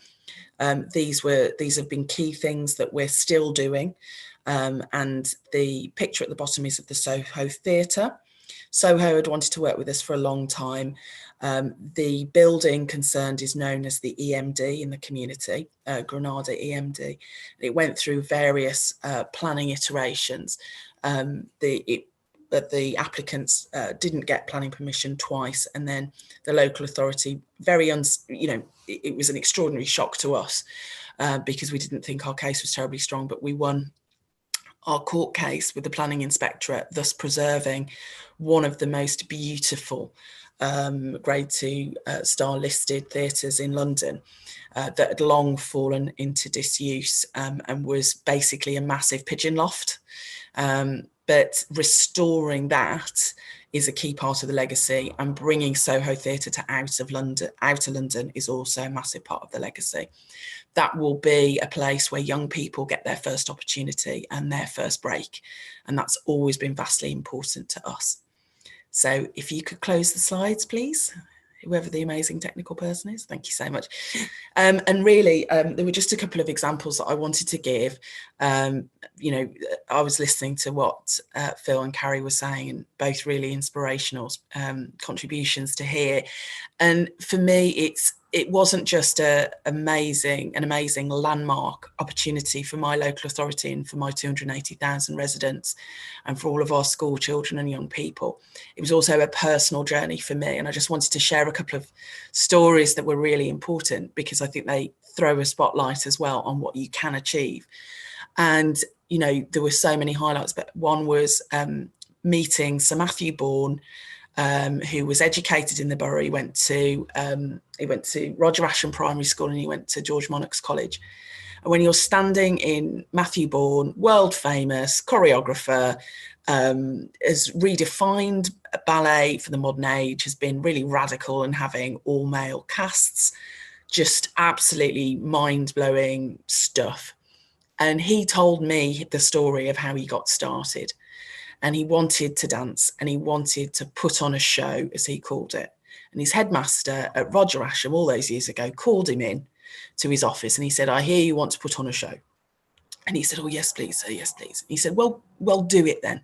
These have been key things that we're still doing. And the picture at the bottom is of the Soho Theatre. Soho had wanted to work with us for a long time. The building concerned is known as the EMD in the community, Granada EMD. It went through various planning iterations. The applicants didn't get planning permission twice, and then the local authority, it was an extraordinary shock to us because we didn't think our case was terribly strong, but we won our court case with the planning inspectorate, thus preserving one of the most beautiful grade 2 star listed theatres in London that had long fallen into disuse and was basically a massive pigeon loft. But restoring that is a key part of the legacy, and bringing Soho Theatre to outer London is also a massive part of the legacy. That will be a place where young people get their first opportunity and their first break, and that's always been vastly important to us. So if you could close the slides, please, whoever the amazing technical person is. Thank you so much. And really, there were just a couple of examples that I wanted to give. You know, I was listening to what Phil and Carrie were saying, and both really inspirational contributions to hear. And for me, it wasn't just an amazing landmark opportunity for my local authority and for my 280,000 residents and for all of our school children and young people. It was also a personal journey for me. And I just wanted to share a couple of stories that were really important, because I think they throw a spotlight as well on what you can achieve. And, you know, there were so many highlights, but one was meeting Sir Matthew Bourne, who was educated in the borough. He went to Roger Ascham Primary School, and he went to George Monarch's College. And when you're standing in Matthew Bourne, world famous choreographer, has redefined ballet for the modern age, has been really radical in having all male casts, just absolutely mind-blowing stuff. And he told me the story of how he got started. And he wanted to dance, and he wanted to put on a show, as he called it. And his headmaster at Roger Ascham all those years ago called him in to his office, and he said, "I hear you want to put on a show." And he said, "Oh, yes, please, sir, yes, please." And he said, well, do it then.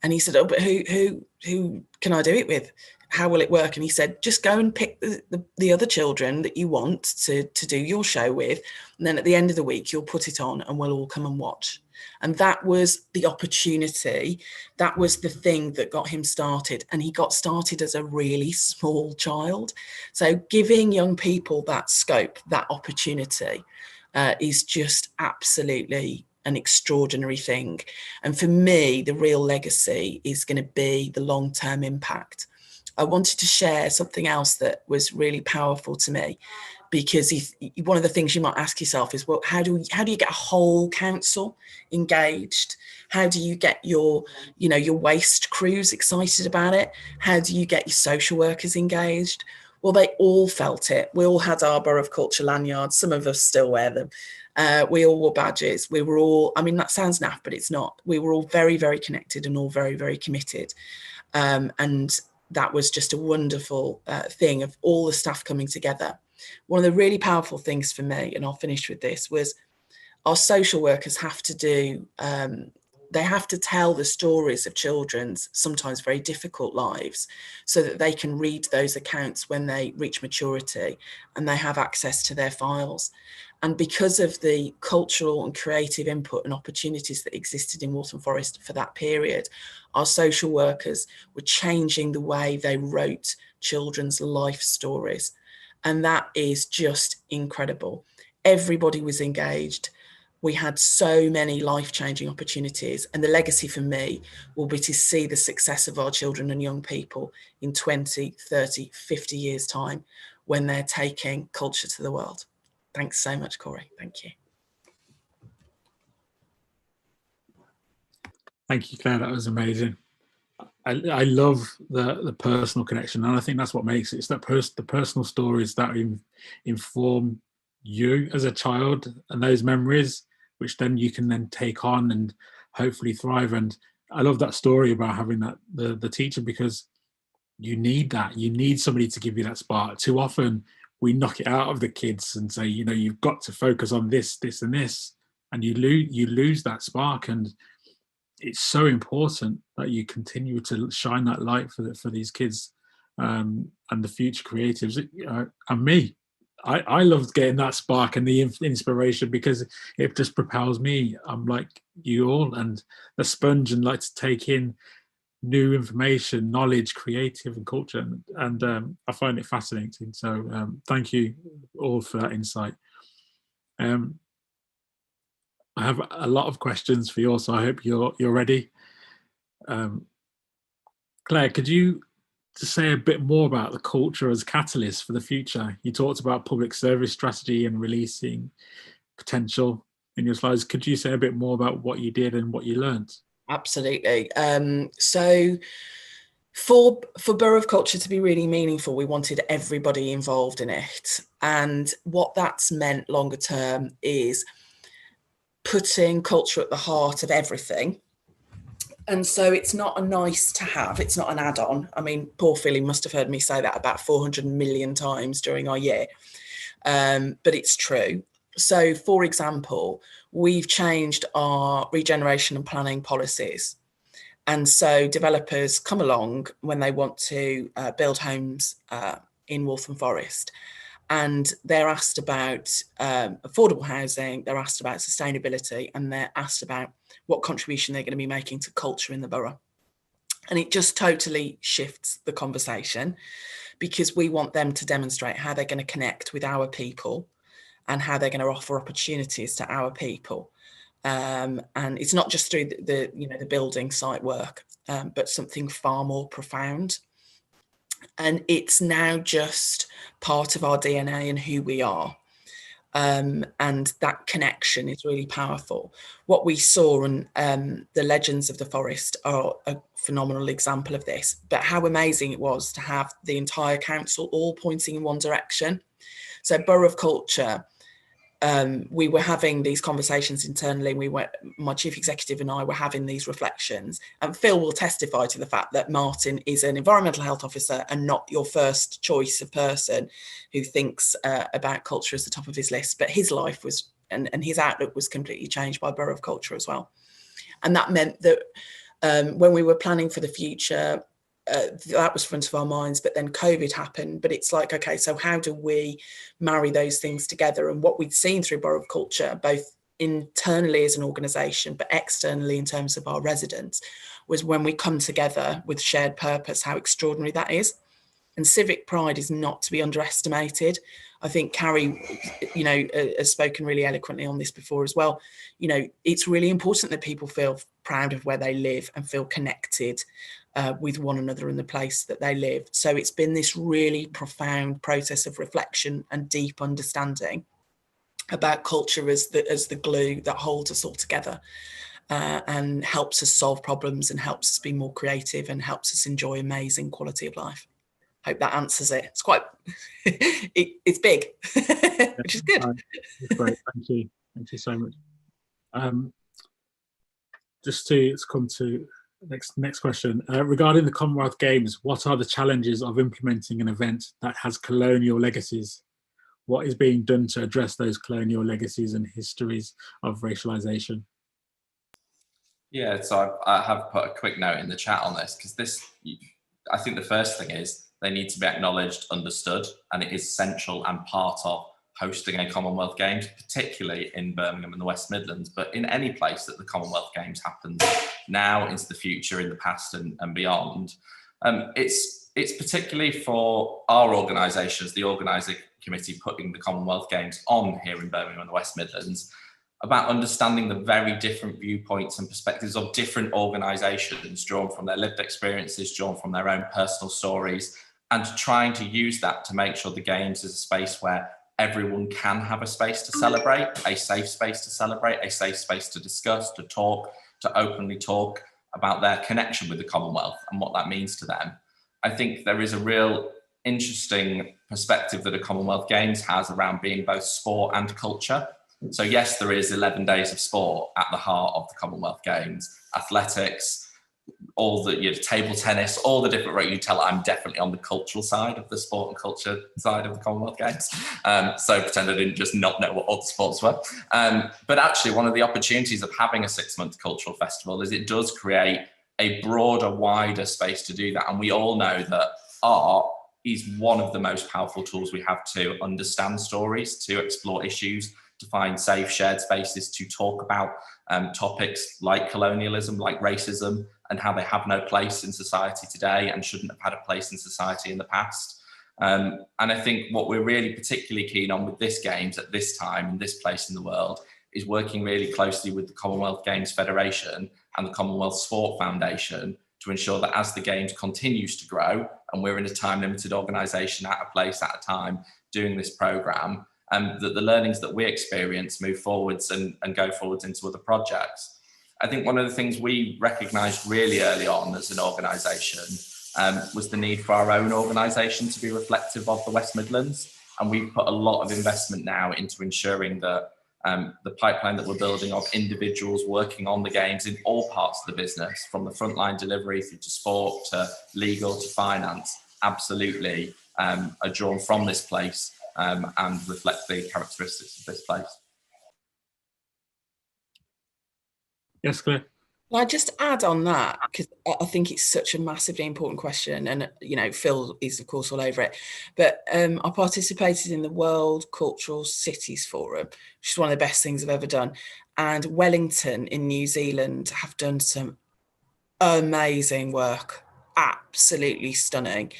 And he said, "Oh, but who can I do it with? How will it work?" And he said, "Just go and pick the other children that you want to do your show with. And then at the end of the week, you'll put it on and we'll all come and watch." And that was the opportunity. That was the thing that got him started. And he got started as a really small child. So giving young people that scope, that opportunity, is just absolutely an extraordinary thing. And for me, the real legacy is going to be the long-term impact. I wanted to share something else that was really powerful to me, because one of the things you might ask yourself is, well, how do you get a whole council engaged? How do you get your waste crews excited about it? How do you get your social workers engaged? Well, they all felt it. We all had our Borough of Culture lanyards. Some of us still wear them. We all wore badges. We were all, I mean, that sounds naff, but it's not. We were all very, very connected and all very, very committed. And that was just a wonderful thing of all the staff coming together. One of the really powerful things for me, and I'll finish with this, was our social workers have to do, they have to tell the stories of children's sometimes very difficult lives so that they can read those accounts when they reach maturity and they have access to their files. And because of the cultural and creative input and opportunities that existed in Waltham Forest for that period, our social workers were changing the way they wrote children's life stories. And that is just incredible. Everybody was engaged. We had so many life-changing opportunities, and the legacy for me will be to see the success of our children and young people in 20, 30, 50 years' time when they're taking culture to the world. Thanks so much, Cory. Thank you. Thank you, Claire. That was amazing. I love the personal connection, and I think that's what makes it. It's that the personal stories that inform you as a child, and those memories, which then you can then take on and hopefully thrive. And I love that story about having that the teacher, because you need that. You need somebody to give you that spark. Too often we knock it out of the kids and say, you know, you've got to focus on this, this, and this, and you lose that spark. And it's so important that you continue to shine that light for these kids and the future creatives and me. I loved getting that spark and the inspiration, because it just propels me. I'm like you all, and a sponge, and like to take in new information, knowledge, creative and culture, and I find it fascinating. So thank you all for that insight. I have a lot of questions for you all, so I hope you're ready. Claire, could you just say a bit more about the culture as catalyst for the future? You talked about public service strategy and releasing potential in your slides. Could you say a bit more about what you did and what you learned? Absolutely. So For Borough of Culture to be really meaningful, we wanted everybody involved in it. And what that's meant longer term is putting culture at the heart of everything. And so it's not a nice to have, it's not an add-on. I mean, poor Philly must have heard me say that about 400 million times during our year, but it's true. So, for example, we've changed our regeneration and planning policies. And so developers come along when they want to build homes in Waltham Forest, and they're asked about affordable housing, they're asked about sustainability, and they're asked about what contribution they're going to be making to culture in the borough. And it just totally shifts the conversation, because we want them to demonstrate how they're going to connect with our people and how they're going to offer opportunities to our people. And it's not just through the building site work, but something far more profound. And it's now just part of our DNA and who we are. And that connection is really powerful. What we saw, and the Legends of the Forest are a phenomenal example of this, but how amazing it was to have the entire council all pointing in one direction. So Borough of Culture, we were having these conversations internally. My chief executive and I were having these reflections, and Phil will testify to the fact that Martin is an environmental health officer and not your first choice of person who thinks about culture as the top of his list, but his life was, and his outlook was completely changed by Borough of Culture as well. And that meant that when we were planning for the future, that was front of our minds, but then COVID happened. But it's like, okay, so how do we marry those things together? And what we'd seen through Borough of Culture, both internally as an organisation, but externally in terms of our residents, was when we come together with shared purpose, how extraordinary that is. And civic pride is not to be underestimated. I think Carrie, has spoken really eloquently on this before as well. It's really important that people feel proud of where they live and feel connected with one another in the place that they live. So it's been this really profound process of reflection and deep understanding about culture as the glue that holds us all together, and helps us solve problems and helps us be more creative and helps us enjoy amazing quality of life. Hope that answers it. It's quite, it's big, which is good. That's great, thank you so much. Just to come to next question, regarding the Commonwealth Games, what are the challenges of implementing an event that has colonial legacies? What is being done to address those colonial legacies and histories of racialization? Yeah, so I have put a quick note in the chat on this, because I think the first thing is they need to be acknowledged, understood, and it is essential and part of hosting a Commonwealth Games, particularly in Birmingham and the West Midlands, but in any place that the Commonwealth Games happens now, into the future, in the past and beyond. It's particularly for our organisation, as the organising committee putting the Commonwealth Games on here in Birmingham and the West Midlands, about understanding the very different viewpoints and perspectives of different organisations, drawn from their lived experiences, drawn from their own personal stories, and trying to use that to make sure the Games is a space where everyone can have a space to celebrate, a safe space to celebrate, a safe space to discuss, to talk, to openly talk about their connection with the Commonwealth and what that means to them. I think there is a real interesting perspective that a Commonwealth Games has around being both sport and culture. So yes, there is 11 days of sport at the heart of the Commonwealth Games, athletics, all the table tennis, all the different, right, you tell I'm definitely on the cultural side of the sport and culture side of the Commonwealth Games. So pretend I didn't just not know what all the sports were. But actually one of the opportunities of having a 6-month cultural festival is it does create a broader, wider space to do that. And we all know that art is one of the most powerful tools we have to understand stories, to explore issues, to find safe shared spaces to talk about topics like colonialism, like racism, and how they have no place in society today and shouldn't have had a place in society in the past. And I think what we're really particularly keen on with this Games at this time in this place in the world is working really closely with the Commonwealth Games Federation and the Commonwealth Sport Foundation to ensure that as the Games continues to grow, and we're in a time-limited organisation at a place at a time doing this programme, that the learnings that we experience move forwards and go forwards into other projects. I think one of the things we recognised really early on as an organisation was the need for our own organisation to be reflective of the West Midlands. And we've put a lot of investment now into ensuring that the pipeline that we're building of individuals working on the games in all parts of the business, from the frontline delivery through to sport, to legal, to finance, absolutely are drawn from this place and reflect the characteristics of this place. Yes, Claire. Can I just add on that, because I think it's such a massively important question, and you know, Phil is of course all over it, but I participated in the World Cultural Cities Forum, which is one of the best things I've ever done, and Wellington in New Zealand have done some amazing work, absolutely stunning,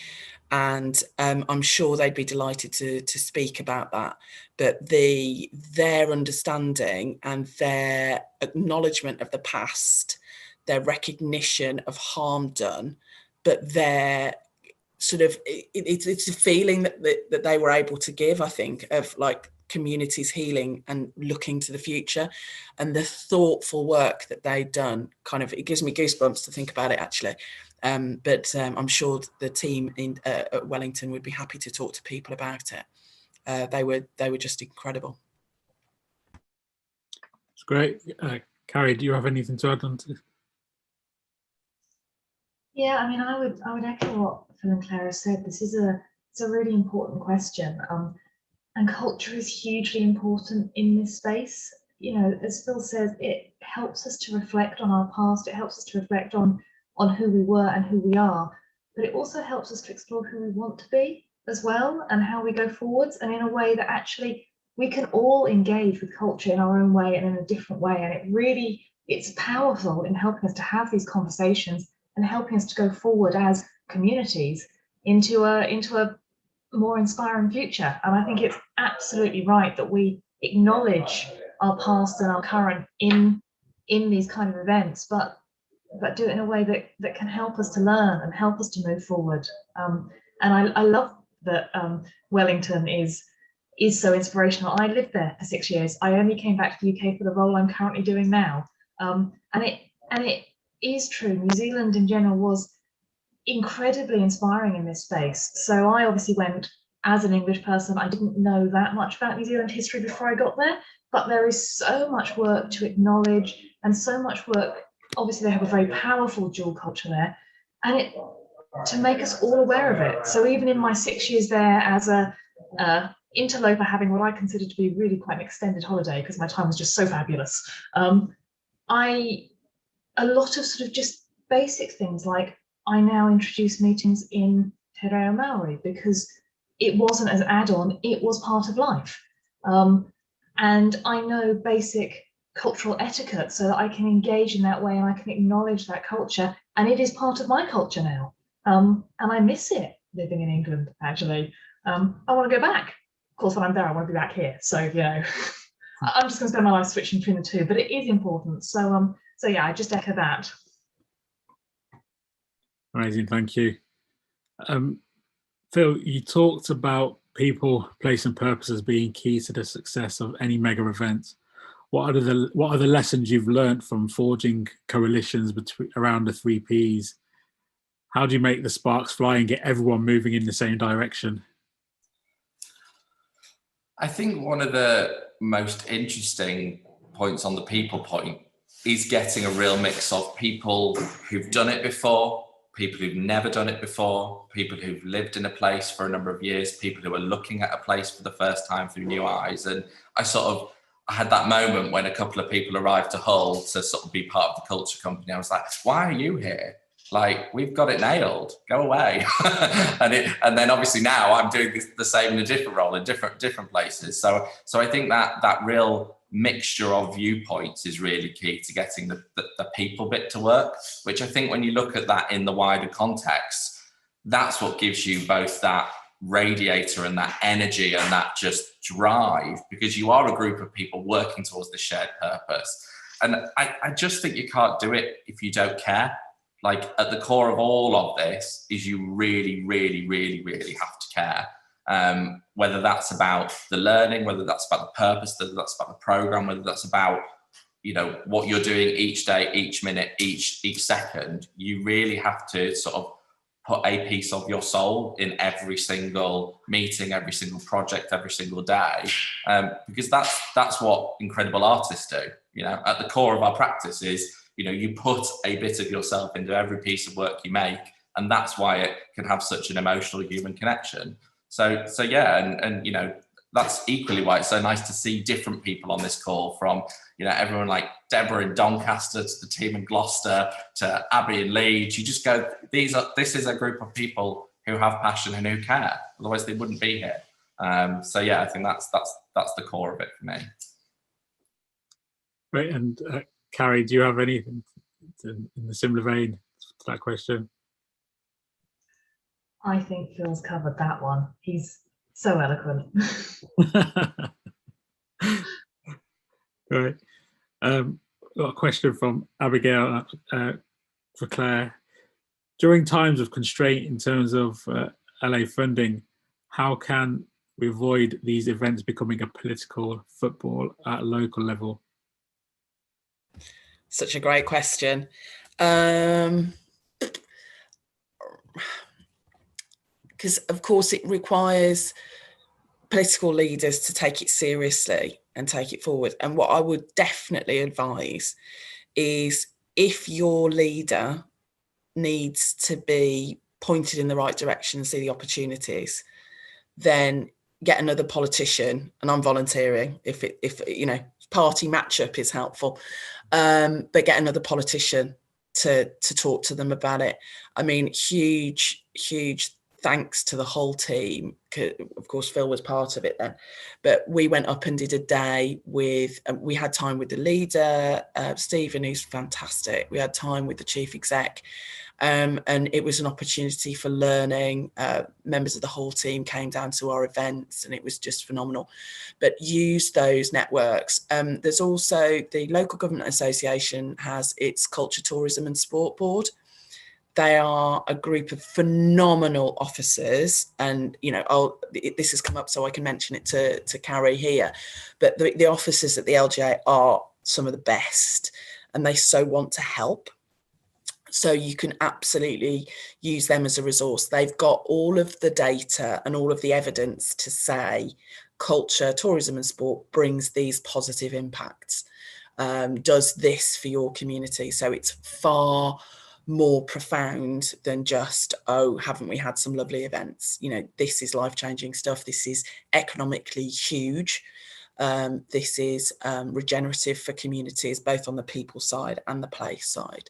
and I'm sure they'd be delighted to speak about that. But their understanding and their acknowledgement of the past, their recognition of harm done, but their sort of, it's a feeling that they were able to give, I think, of like communities healing and looking to the future, and the thoughtful work that they'd done, kind of, it gives me goosebumps to think about it actually. But I'm sure the team at Wellington would be happy to talk to people about it. They were just incredible. It's great. Carrie, do you have anything to add on to this? Yeah, I mean, I would echo what Phil and Clara said. It's a really important question, and culture is hugely important in this space. You know, as Phil says, it helps us to reflect on our past. It helps us to reflect on who we were and who we are, but it also helps us to explore who we want to be as well, and how we go forwards, and in a way that actually we can all engage with culture in our own way and in a different way. And it's powerful in helping us to have these conversations and helping us to go forward as communities into a more inspiring future. And I think it's absolutely right that we acknowledge our past and our current in these kind of events, but do it in a way that can help us to learn and help us to move forward. And I love that Wellington is so inspirational. I lived there for 6 years. I only came back to the UK for the role I'm currently doing now. And it is true. New Zealand in general was incredibly inspiring in this space. So I obviously went as an English person. I didn't know that much about New Zealand history before I got there, but there is so much work to acknowledge and so much work. Obviously, they have a very powerful dual culture there, and to make us all aware of it. So even in my 6 years there as a interloper, having what I consider to be really quite an extended holiday because my time was just so fabulous, a lot of sort of just basic things, like I now introduce meetings in Te Reo Maori because it wasn't as add-on, it was part of life. And I know basic cultural etiquette so that I can engage in that way and I can acknowledge that culture, and it is part of my culture now. And I miss it living in England, actually. I want to go back. Of course, when I'm there, I want to be back here. So, you know, I'm just going to spend my life switching between the two, but it is important. So yeah, I just echo that. Amazing, thank you. Phil, you talked about people, place and purpose as being key to the success of any mega event. What are the lessons you've learned from forging coalitions around the 3 Ps? How do you make the sparks fly and get everyone moving in the same direction? I think one of the most interesting points on the people point is getting a real mix of people who've done it before, people who've never done it before, people who've lived in a place for a number of years, people who are looking at a place for the first time through new eyes. And I had that moment when a couple of people arrived to Hull to sort of be part of the culture company. I was like, why are you here? Like, we've got it nailed, go away. and then obviously now I'm doing the same in a different role in different places. So I think that real mixture of viewpoints is really key to getting the people bit to work, which I think when you look at that in the wider context, that's what gives you both that radiator and that energy and that just drive, because you are a group of people working towards the shared purpose. And I just think you can't do it if you don't care. Like, at the core of all of this is you really, really, really, really have to care. Whether that's about the learning, whether that's about the purpose, whether that's about the program, whether that's about, you know, what you're doing each day, each minute, each second, you really have to sort of put a piece of your soul in every single meeting, every single project, every single day, because that's what incredible artists do. You know, at the core of our practice is, you know, you put a bit of yourself into every piece of work you make, and that's why it can have such an emotional human connection. So yeah, and you know, that's equally why it's so nice to see different people on this call, from, you know, everyone like Deborah in Doncaster to the team in Gloucester to Abby in Leeds. You just go, this is a group of people who have passion and who care. Otherwise, they wouldn't be here. So yeah, I think that's the core of it for me. Right, and Carrie, do you have anything in the similar vein to that question? I think Phil's covered that one. He's so eloquent. Right. Got a question from Abigail for Claire. During times of constraint in terms of LA funding, how can we avoid these events becoming a political football at a local level? Such a great question. Because of course it requires political leaders to take it seriously and take it forward. And what I would definitely advise is, if your leader needs to be pointed in the right direction and see the opportunities, then get another politician, and I'm volunteering if you know, party matchup is helpful, but get another politician to talk to them about it. I mean, huge thanks to the whole team. Of course, Phil was part of it then, but we went up and did a day with, we had time with the leader, Stephen, who's fantastic. We had time with the chief exec, and it was an opportunity for learning. Members of the whole team came down to our events, and it was just phenomenal. But use those networks. There's also the local government association has its culture, tourism and sport board. They are a group of phenomenal officers, and you know, this has come up, so I can mention it to Carrie here. But the officers at the LGA are some of the best, and they so want to help. So you can absolutely use them as a resource. They've got all of the data and all of the evidence to say culture, tourism and sport brings these positive impacts, does this for your community. So it's far more profound than just, oh, haven't we had some lovely events? You know, this is life-changing stuff. This is economically huge. This is regenerative for communities, both on the people side and the place side.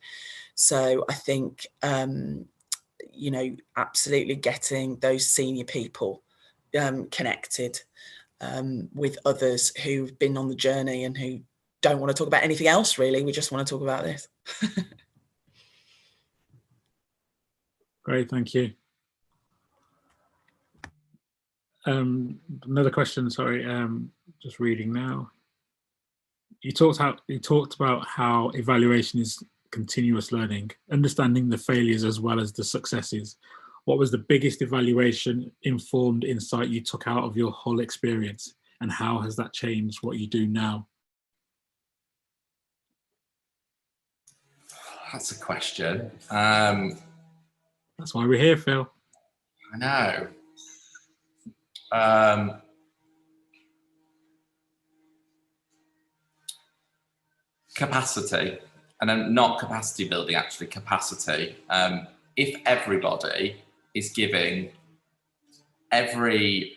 So I think, you know, absolutely getting those senior people connected with others who've been on the journey and who don't want to talk about anything else, really. We just want to talk about this. Great, thank you. Another question, sorry, just reading now. You talked about how evaluation is continuous learning, understanding the failures as well as the successes. What was the biggest evaluation informed insight you took out of your whole experience, and how has that changed what you do now? That's a question. That's why we're here, Phil. I know. Capacity, and then not capacity building, actually capacity. If everybody is giving every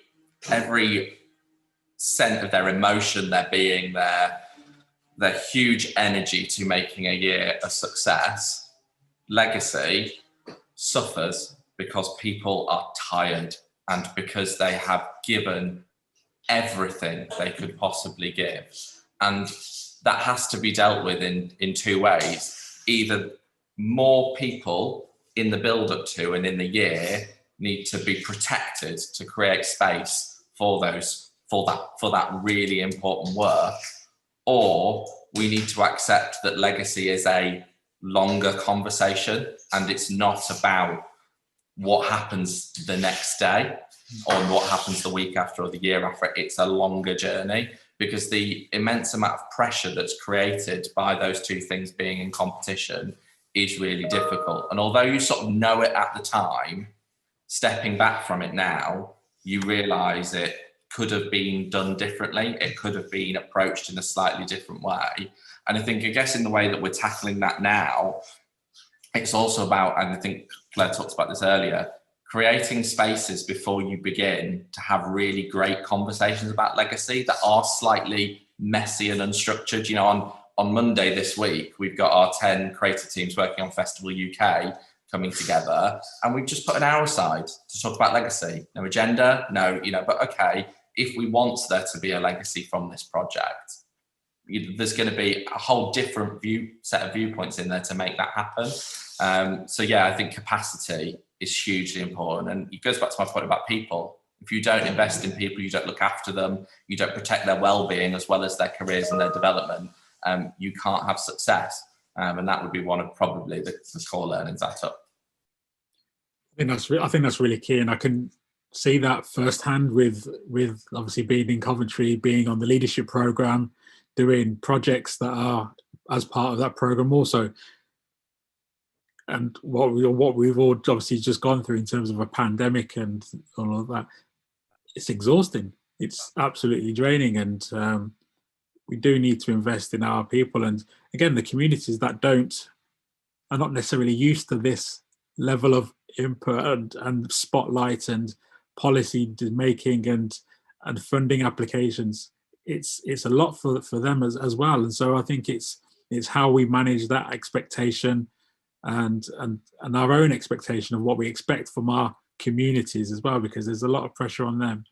cent of their emotion, their being, their huge energy to making a year a success, legacy suffers because people are tired and because they have given everything they could possibly give. And that has to be dealt with in two ways. Either more people in the build up to and in the year need to be protected to create space for that really important work, or we need to accept that legacy is a longer conversation and it's not about what happens the next day or what happens the week after or the year after. It's a longer journey, because the immense amount of pressure that's created by those two things being in competition is really difficult. And although you sort of know it at the time, stepping back from it now, you realise it could have been done differently. It could have been approached in a slightly different way. And I guess in the way that we're tackling that now, it's also about, and I think Claire talked about this earlier, creating spaces before you begin to have really great conversations about legacy that are slightly messy and unstructured. You know, on Monday this week, we've got our 10 creative teams working on Festival UK coming together, and we've just put an hour aside to talk about legacy. No agenda, no, but okay, if we want there to be a legacy from this project, there's going to be a whole different set of viewpoints in there to make that happen. So yeah, I think capacity is hugely important, and it goes back to my point about people. If you don't invest in people, you don't look after them, you don't protect their well-being as well as their careers and their development, you can't have success. And that would be one of probably the core learnings I took. I think that's really key, and I can see that firsthand with obviously being in Coventry, being on the leadership program, doing projects that are as part of that program also. And what we've all obviously just gone through in terms of a pandemic and all of that, it's exhausting. It's absolutely draining, and we do need to invest in our people. And again, the communities that are not necessarily used to this level of input and spotlight and policy making and funding applications. It's a lot for them as well. And so I think it's how we manage that expectation and our own expectation of what we expect from our communities as well, because there's a lot of pressure on them.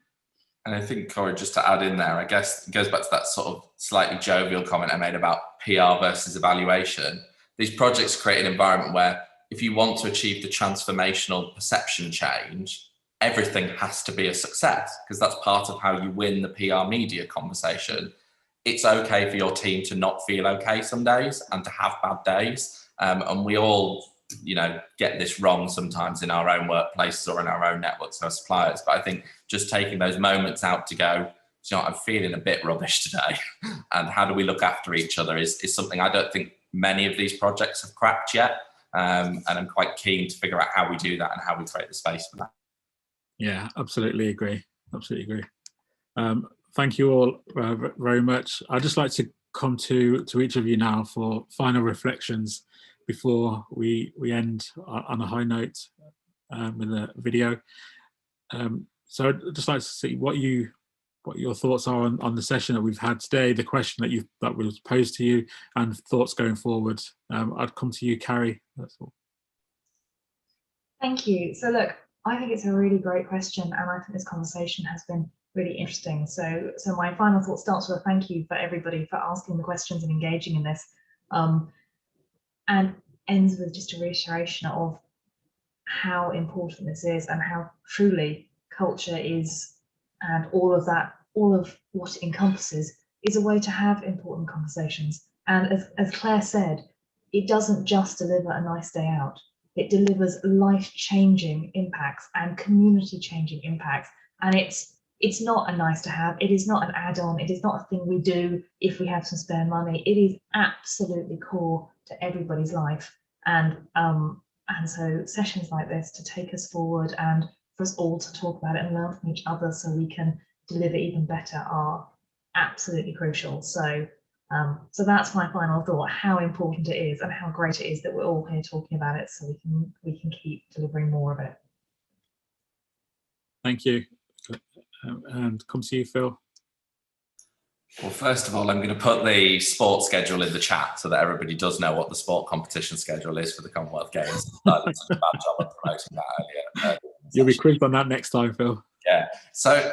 And I think, Cory, just to add in there, I guess it goes back to that sort of slightly jovial comment I made about PR versus evaluation. These projects create an environment where if you want to achieve the transformational perception change, everything has to be a success, because that's part of how you win the PR media conversation. It's okay for your team to not feel okay some days and to have bad days. And we all, get this wrong sometimes in our own workplaces or in our own networks, our suppliers. But I think just taking those moments out to go, I'm feeling a bit rubbish today, and how do we look after each other is something I don't think many of these projects have cracked yet. And I'm quite keen to figure out how we do that and how we create the space for that. Yeah, absolutely agree. Thank you all very much. I'd just like to come to each of you now for final reflections before we end on a high note with a video. So I'd just like to see what your thoughts are on the session that we've had today, the question that was posed to you, and thoughts going forward. I'd come to you, Carrie. That's all. Thank you. So look, I think it's a really great question, and I think this conversation has been really interesting. So my final thought starts with a thank you for everybody for asking the questions and engaging in this, and ends with just a reiteration of how important this is and how truly culture is, and all of what it encompasses is a way to have important conversations. And as Claire said, it doesn't just deliver a nice day out. It delivers life-changing impacts and community-changing impacts. And it's not a nice to have. It is not an add-on. It is not a thing we do if we have some spare money. It is absolutely core to everybody's life. And so sessions like this to take us forward and for us all to talk about it and learn from each other so we can deliver even better are absolutely crucial. So that's my final thought, how important it is and how great it is that we're all here talking about it so we can keep delivering more of it. Thank you. And come to you, Phil. Well, first of all, I'm going to put the sport schedule in the chat so that everybody does know what the sport competition schedule is for the Commonwealth Games. I did such a bad job of promoting that earlier. You'll be quizzed on that next time, Phil. Yeah. So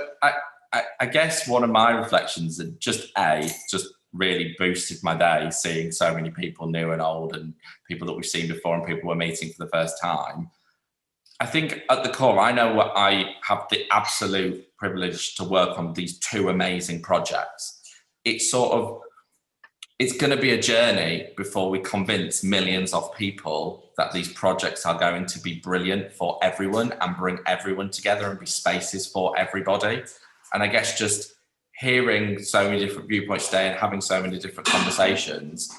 I guess one of my reflections, and just really boosted my day, seeing so many people new and old and people that we've seen before and people we're meeting for the first time. I think at the core, I know what I have the absolute privilege to work on these two amazing projects. It's going to be a journey before we convince millions of people that these projects are going to be brilliant for everyone and bring everyone together and be spaces for everybody. And I guess just hearing so many different viewpoints today and having so many different conversations,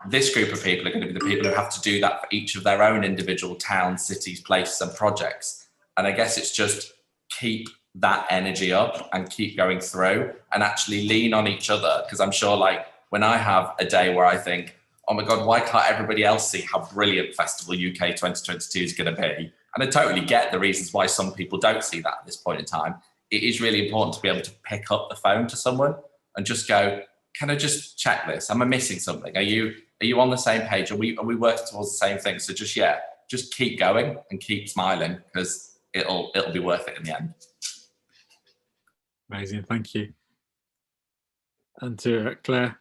this group of people are going to be the people who have to do that for each of their own individual towns, cities, places and projects. And I guess it's just keep that energy up and keep going through and actually lean on each other. Because I'm sure, like, when I have a day where I think, oh my God, why can't everybody else see how brilliant Festival UK 2022 is going to be? And I totally get the reasons why some people don't see that at this point in time. It is really important to be able to pick up the phone to someone and just go, can I just check this? Am I missing something? Are you on the same page? Are we working towards the same thing? So just keep going and keep smiling, because it'll be worth it in the end. Amazing, thank you. And to Claire.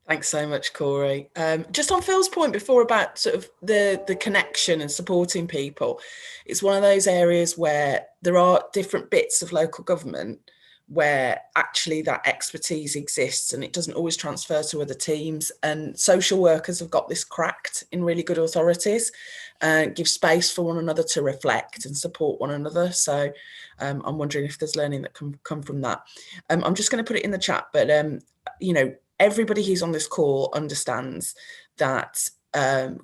Thanks so much, Cory. Just on Phil's point before about sort of the connection and supporting people, it's one of those areas where there are different bits of local government where actually that expertise exists and it doesn't always transfer to other teams. And social workers have got this cracked in really good authorities and give space for one another to reflect and support one another. So I'm wondering if there's learning that can come from that. I'm just going to put it in the chat, but you know, everybody who's on this call understands that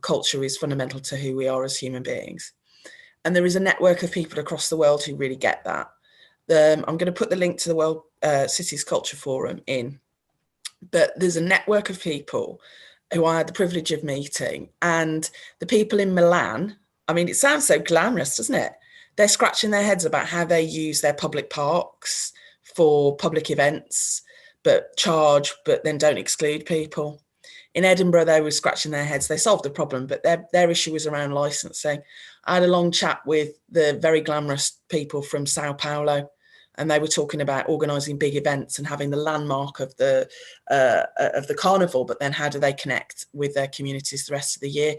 culture is fundamental to who we are as human beings. And there is a network of people across the world who really get that. I'm going to put the link to the World Cities Culture Forum in, but there's a network of people who I had the privilege of meeting, and the people in Milan, I mean, it sounds so glamorous, doesn't it? They're scratching their heads about how they use their public parks for public events, but charge, but then don't exclude people. In Edinburgh, they were scratching their heads. They solved the problem, but their issue was around licensing. I had a long chat with the very glamorous people from Sao Paulo, and they were talking about organising big events and having the landmark of the carnival, but then how do they connect with their communities the rest of the year?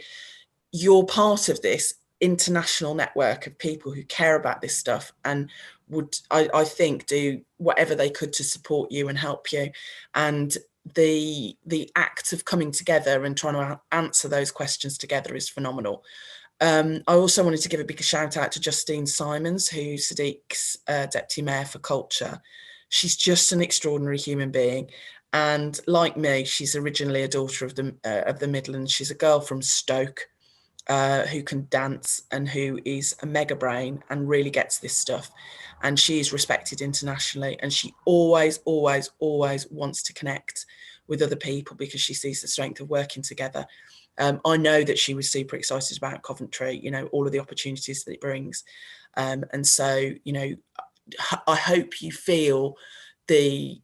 You're part of this international network of people who care about this stuff and would, I think, do whatever they could to support you and help you. And the act of coming together and trying to answer those questions together is phenomenal. I also wanted to give a big shout out to Justine Simons, who's Sadiq's Deputy Mayor for Culture. She's just an extraordinary human being. And like me, she's originally a daughter of the Midlands. She's a girl from Stoke who can dance and who is a mega brain and really gets this stuff. And she is respected internationally. And she always, always, always wants to connect with other people because she sees the strength of working together. I know that she was super excited about Coventry, you know, all of the opportunities that it brings. And so, you know, I hope you feel the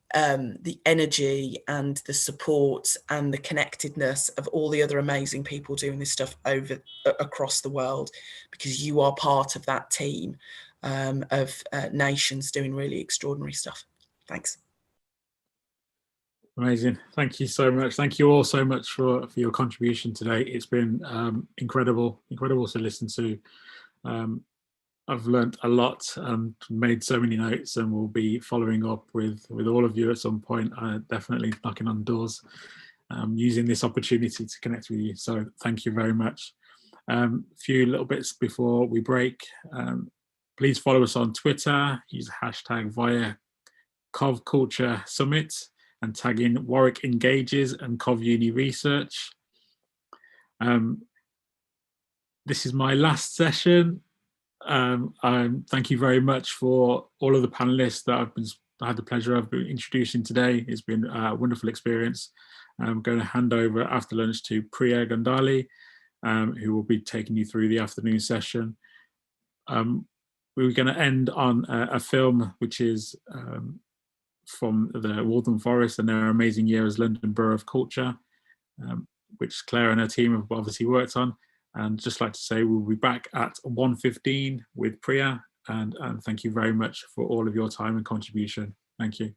energy and the support and the connectedness of all the other amazing people doing this stuff across the world, because you are part of that team of nations doing really extraordinary stuff. Thanks. Amazing. Thank you so much. Thank you all so much for your contribution today. It's been incredible to listen to. I've learnt a lot and made so many notes, and we'll be following up with all of you at some point, definitely knocking on doors, using this opportunity to connect with you. So thank you very much. A few little bits before we break. Please follow us on Twitter, use hashtag via Cov Culture Summit, and tag in Warwick Engages and Cov Uni Research. This is my last session. Thank you very much for all of the panelists that I had the pleasure of introducing today. It's been a wonderful experience. I'm going to hand over after lunch to Priya Gandali, who will be taking you through the afternoon session. We were going to end on a film which is from the Waltham Forest and their amazing year as London Borough of Culture, which Claire and her team have obviously worked on. And just like to say, we'll be back at 1:15 with Priya, and thank you very much for all of your time and contribution. Thank you.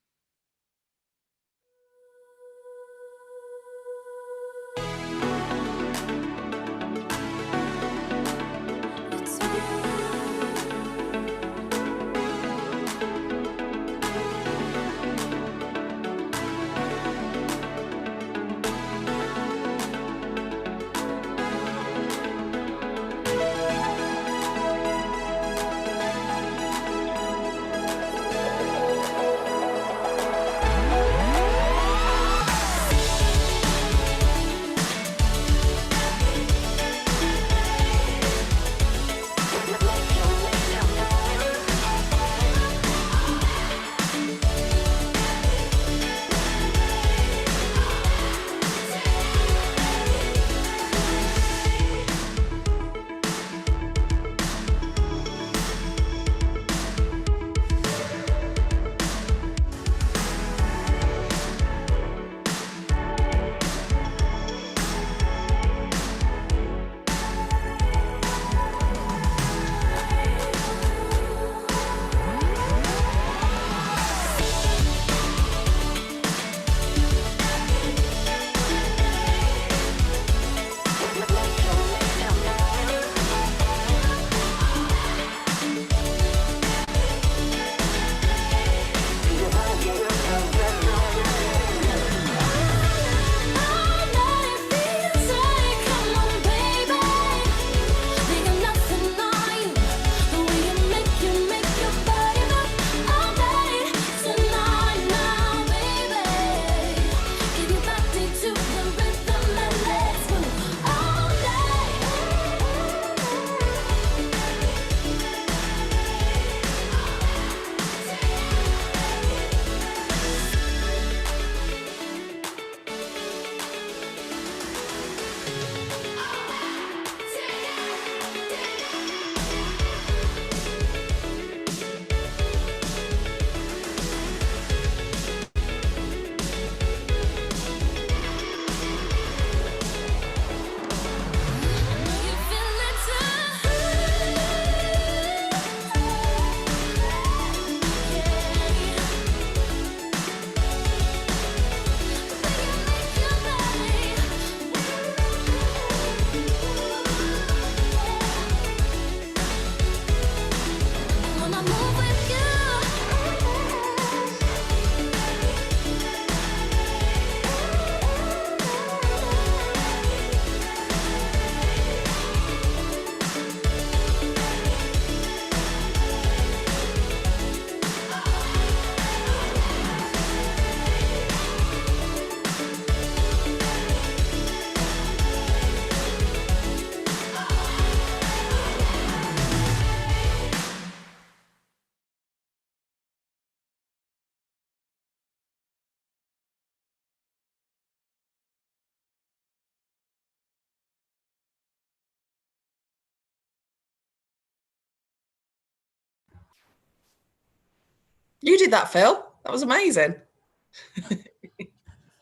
You did that, Phil. That was amazing.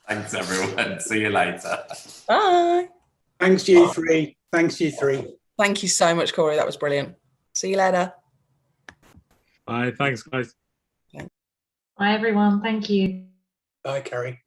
Thanks, everyone. See you later. Bye. Thanks, you three. Thanks, you three. Thank you so much, Cory. That was brilliant. See you later. Bye. Thanks, guys. Bye, everyone. Thank you. Bye, Kerry.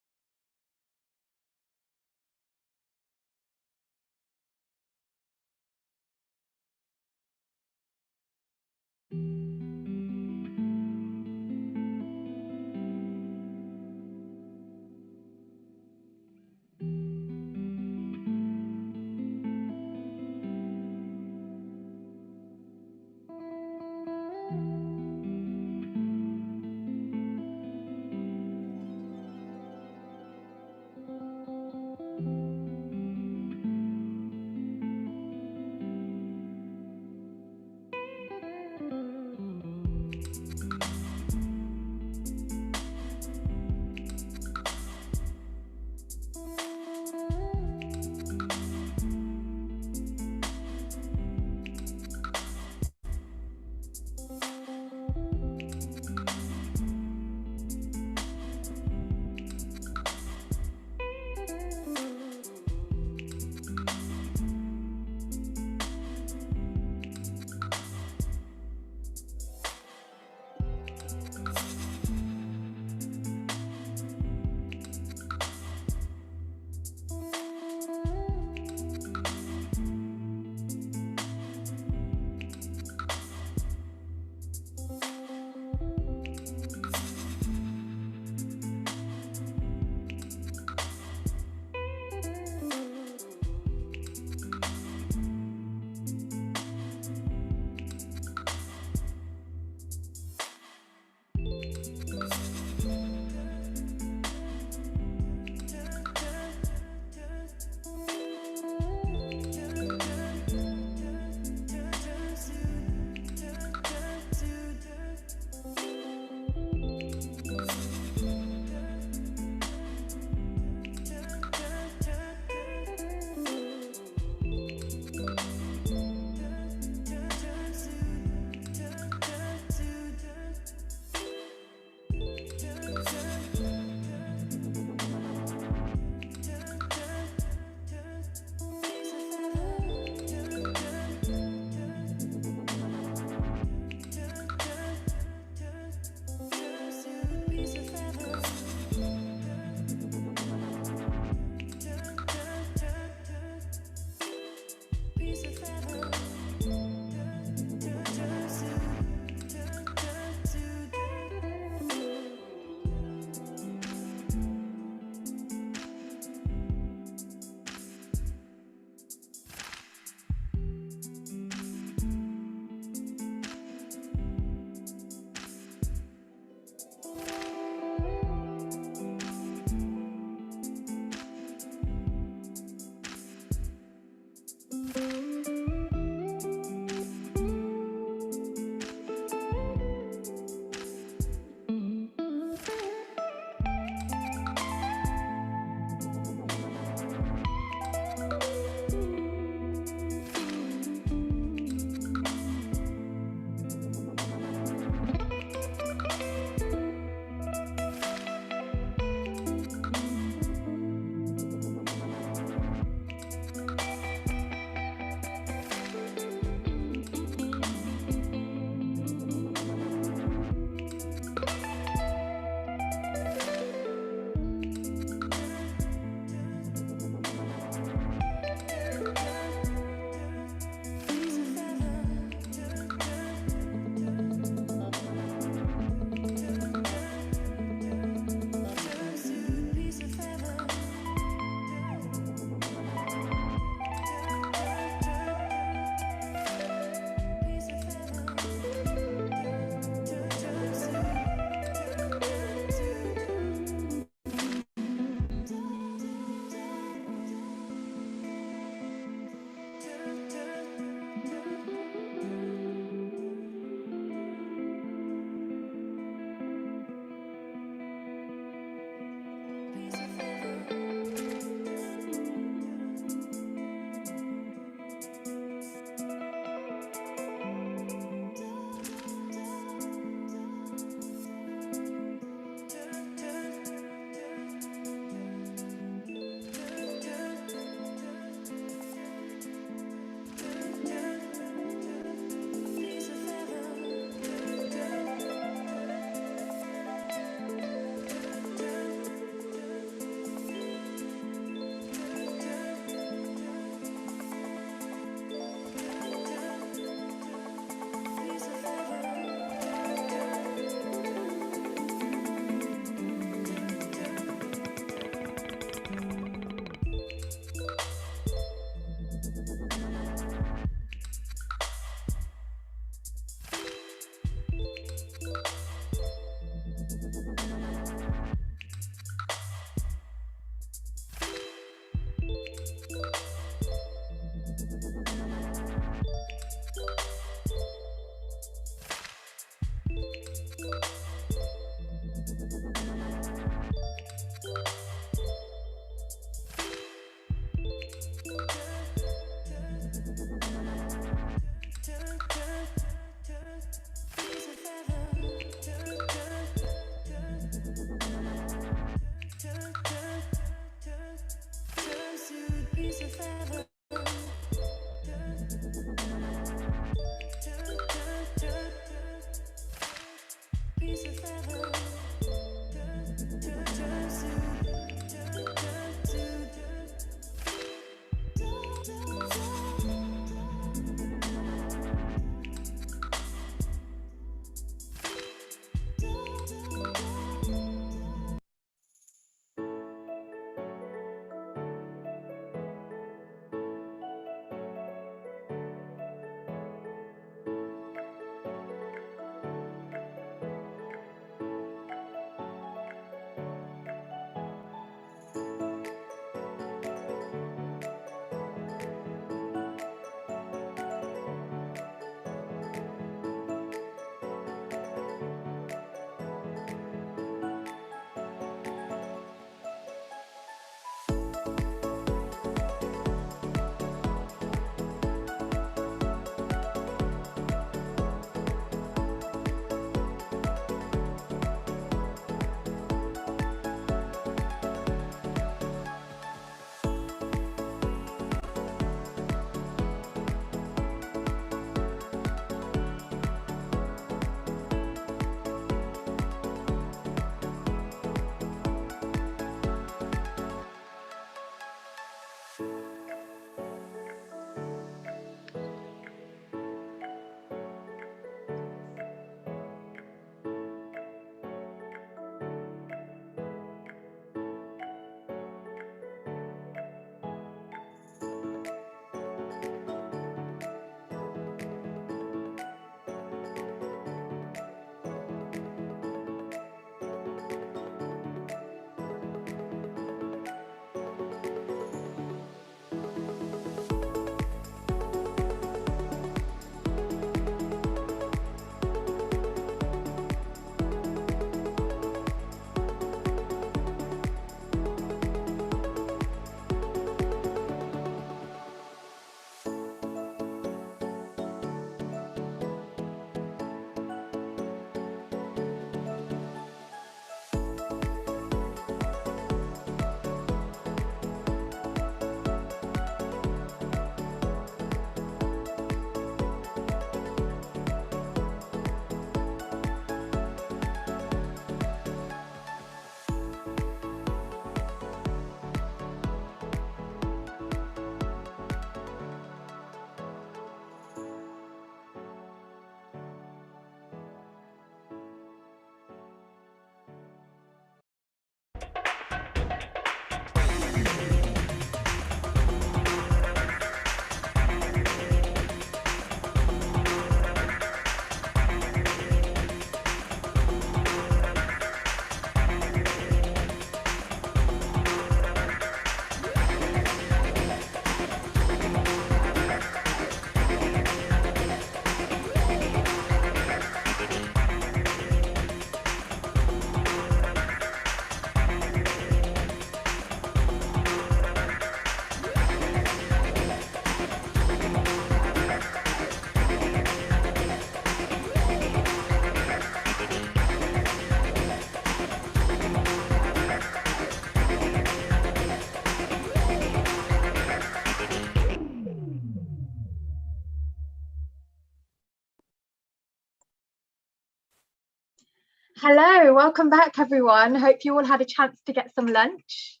Hello, welcome back everyone. Hope you all had a chance to get some lunch.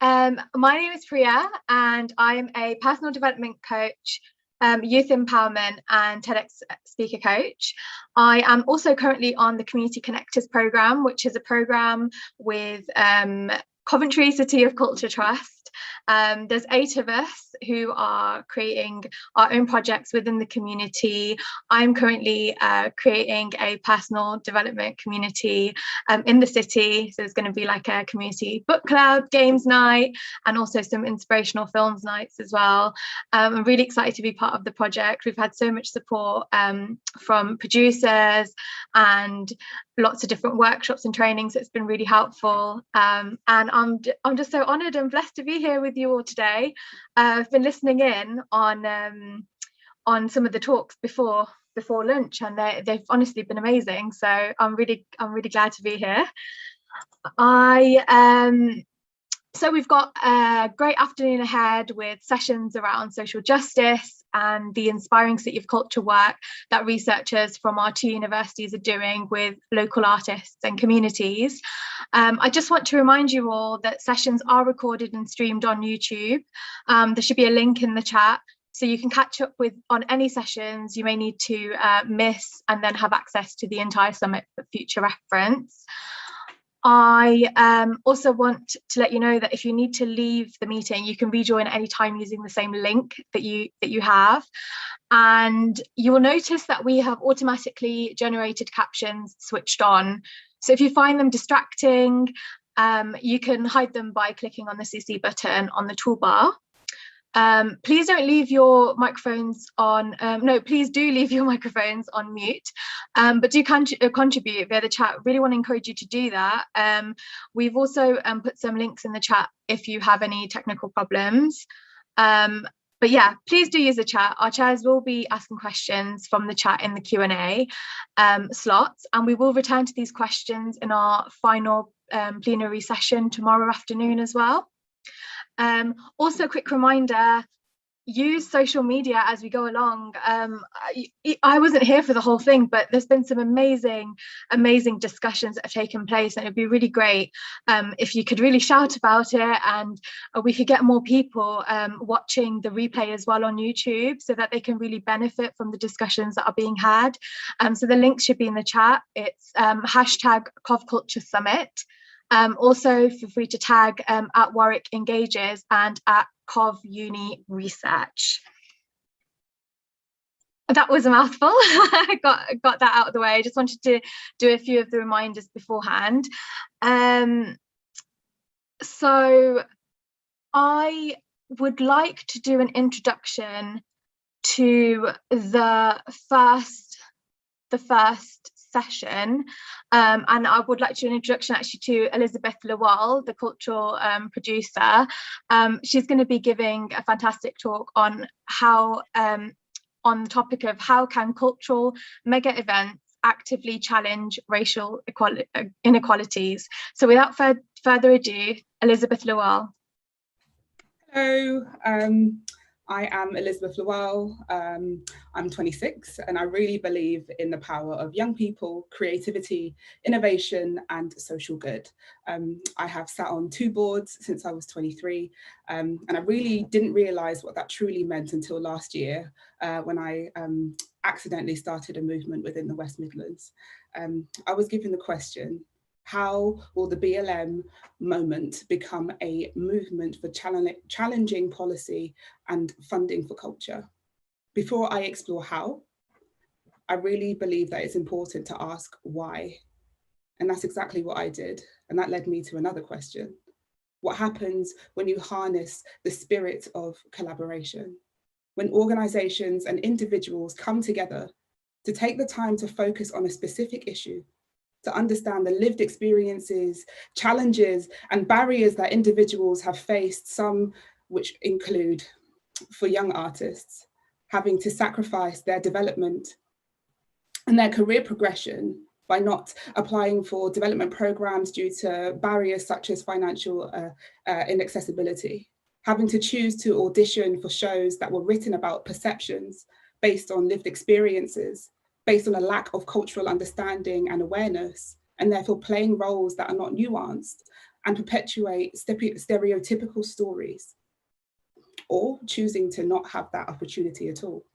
My name is Priya and I'm a personal development coach, youth empowerment and TEDx speaker coach. I am also currently on the Community Connectors programme, which is a programme with Coventry City of Culture Trust. There's 8 of us who are creating our own projects within the community. I'm currently creating a personal development community in the city. So there's going to be like a community book club, games night, and also some inspirational films nights as well. I'm really excited to be part of the project. We've had so much support from producers and lots of different workshops and trainings. It's been really helpful, and I'm just so honoured and blessed to be here with you all today. I've been listening in on some of the talks before lunch, and they've honestly been amazing. So I'm really glad to be here. So we've got a great afternoon ahead with sessions around social justice and the inspiring city of culture work that researchers from our 2 universities are doing with local artists and communities. I just want to remind you all that sessions are recorded and streamed on YouTube. There should be a link in the chat, so you can catch up on any sessions you may need to miss and then have access to the entire summit for future reference. I also want to let you know that if you need to leave the meeting, you can rejoin at any time using the same link that you have. And you will notice that we have automatically generated captions switched on. So if you find them distracting, you can hide them by clicking on the CC button on the toolbar. Please don't leave your microphones on, no, please do leave your microphones on mute, but do contribute via the chat. Really want to encourage you to do that. We've also put some links in the chat if you have any technical problems. But yeah, please do use the chat. Our chairs will be asking questions from the chat in the Q&A slots, and we will return to these questions in our final plenary session tomorrow afternoon as well. Also, a quick reminder, use social media as we go along. I wasn't here for the whole thing, but there's been some amazing discussions that have taken place, and it'd be really great if you could really shout about it, and we could get more people watching the replay as well on YouTube, so that they can really benefit from the discussions that are being had. So the link should be in the chat. It's hashtag #CovCultureSummit. Also, feel free to tag at Warwick Engages and at Cov Uni Research. That was a mouthful. I got that out of the way. I just wanted to do a few of the reminders beforehand. So I would like to do an introduction to the first session, and I would like to do an introduction actually to Elizabeth Lawal, the cultural producer. She's going to be giving a fantastic talk on how on the topic of how can cultural mega events actively challenge racial inequalities. So without further ado, Elizabeth Lawal. Hello, I am Elizabeth Lawal. I'm 26 and I really believe in the power of young people, creativity, innovation and social good. I have sat on 2 boards since I was 23 and I really didn't realise what that truly meant until last year when I accidentally started a movement within the West Midlands. I was given the question, how will the BLM moment become a movement for challenging policy and funding for culture? Before I explore how, I really believe that it's important to ask why. And that's exactly what I did. And that led me to another question. What happens when you harness the spirit of collaboration? When organizations and individuals come together to take the time to focus on a specific issue, to understand the lived experiences, challenges, and barriers that individuals have faced, some which include, for young artists, having to sacrifice their development and their career progression by not applying for development programs due to barriers such as financial inaccessibility, having to choose to audition for shows that were written about perceptions based on lived experiences, based on a lack of cultural understanding and awareness, and therefore playing roles that are not nuanced and perpetuate stereotypical stories, or choosing to not have that opportunity at all.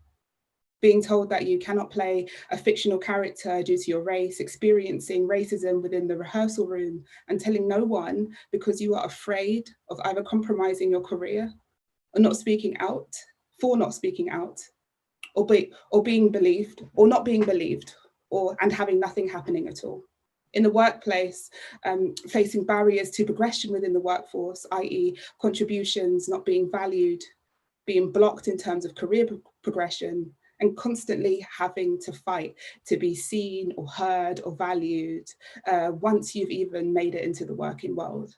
Being told that you cannot play a fictional character due to your race, experiencing racism within the rehearsal room, and telling no one because you are afraid of either compromising your career or not speaking out, for not speaking out, or being believed, or not being believed, and having nothing happening at all. In the workplace, facing barriers to progression within the workforce, i.e. contributions not being valued, being blocked in terms of career progression, and constantly having to fight to be seen or heard or valued once you've even made it into the working world.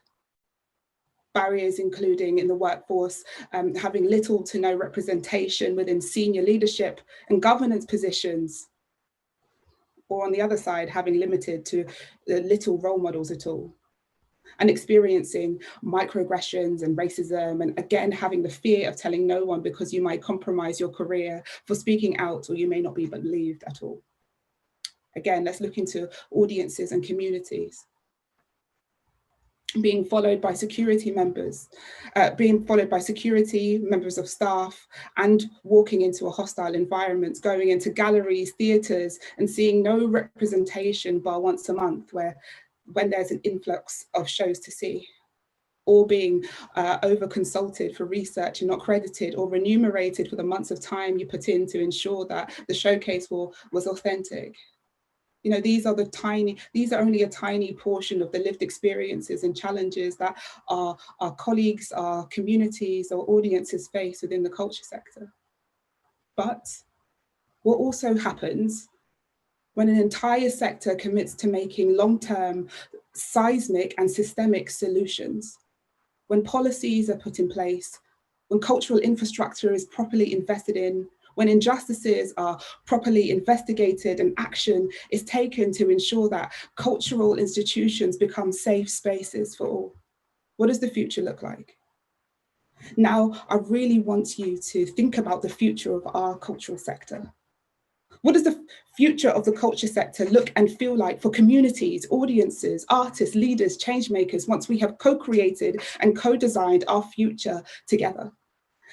Barriers including in the workforce, having little to no representation within senior leadership and governance positions, or on the other side, having limited to little role models at all, and experiencing microaggressions and racism, and again, having the fear of telling no one because you might compromise your career for speaking out, or you may not be believed at all. Again, let's look into audiences and communities. Being followed by security members, members of staff, and walking into a hostile environment, going into galleries, theatres, and seeing no representation bar once a month when there's an influx of shows to see, or being over-consulted for research and not credited or remunerated for the months of time you put in to ensure that the showcase was authentic. You know, these are only a tiny portion of the lived experiences and challenges that our colleagues, our communities, our audiences face within the culture sector. But what also happens when an entire sector commits to making long-term, seismic and systemic solutions, when policies are put in place, when cultural infrastructure is properly invested in, when injustices are properly investigated and action is taken to ensure that cultural institutions become safe spaces for all. What does the future look like? Now, I really want you to think about the future of our cultural sector. What does the future of the culture sector look and feel like for communities, audiences, artists, leaders, change makers, once we have co-created and co-designed our future together?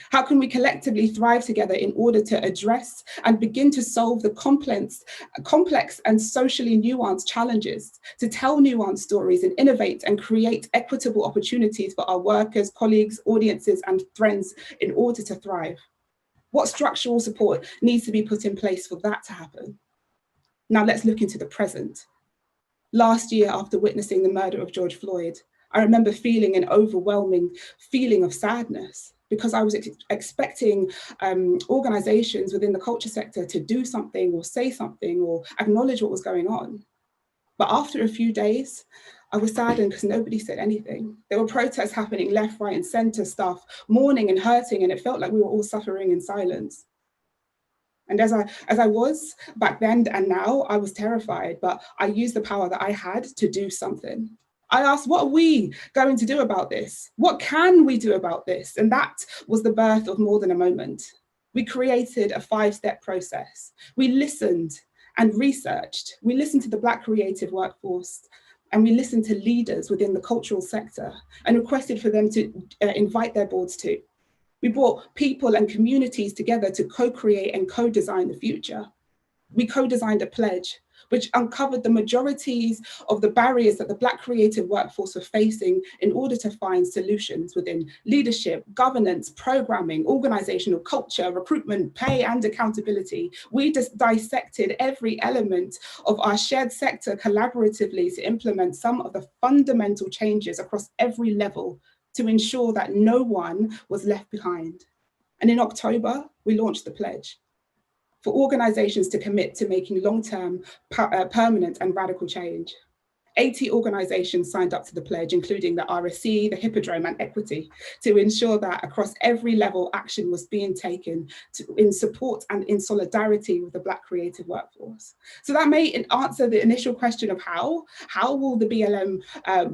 How can we collectively thrive together in order to address and begin to solve the complex and socially nuanced challenges, to tell nuanced stories and innovate and create equitable opportunities for our workers, colleagues, audiences, and friends in order to thrive? What structural support needs to be put in place for that to happen? Now let's look into the present. Last year, after witnessing the murder of George Floyd, I remember feeling an overwhelming feeling of sadness, because I was expecting organizations within the culture sector to do something or say something or acknowledge what was going on. But after a few days, I was saddened because nobody said anything. There were protests happening left, right, and center, staff mourning and hurting, and it felt like we were all suffering in silence. And as I was back then and now, I was terrified, but I used the power that I had to do something. I asked, what are we going to do about this? What can we do about this? And that was the birth of More Than a Moment. We created a 5-step process. We listened and researched. We listened to the Black creative workforce, and we listened to leaders within the cultural sector and requested for them to invite their boards too. We brought people and communities together to co-create and co-design the future. We co-designed a pledge which uncovered the majorities of the barriers that the Black creative workforce were facing in order to find solutions within leadership, governance, programming, organizational culture, recruitment, pay, and accountability. We just dissected every element of our shared sector collaboratively to implement some of the fundamental changes across every level to ensure that no one was left behind. And in October, we launched the pledge for organizations to commit to making long-term, permanent and radical change. 80 organizations signed up to the pledge, including the AHRC, the Hippodrome and Equity, to ensure that across every level action was being taken in support and in solidarity with the Black creative workforce. So that may answer the initial question of how will the BLM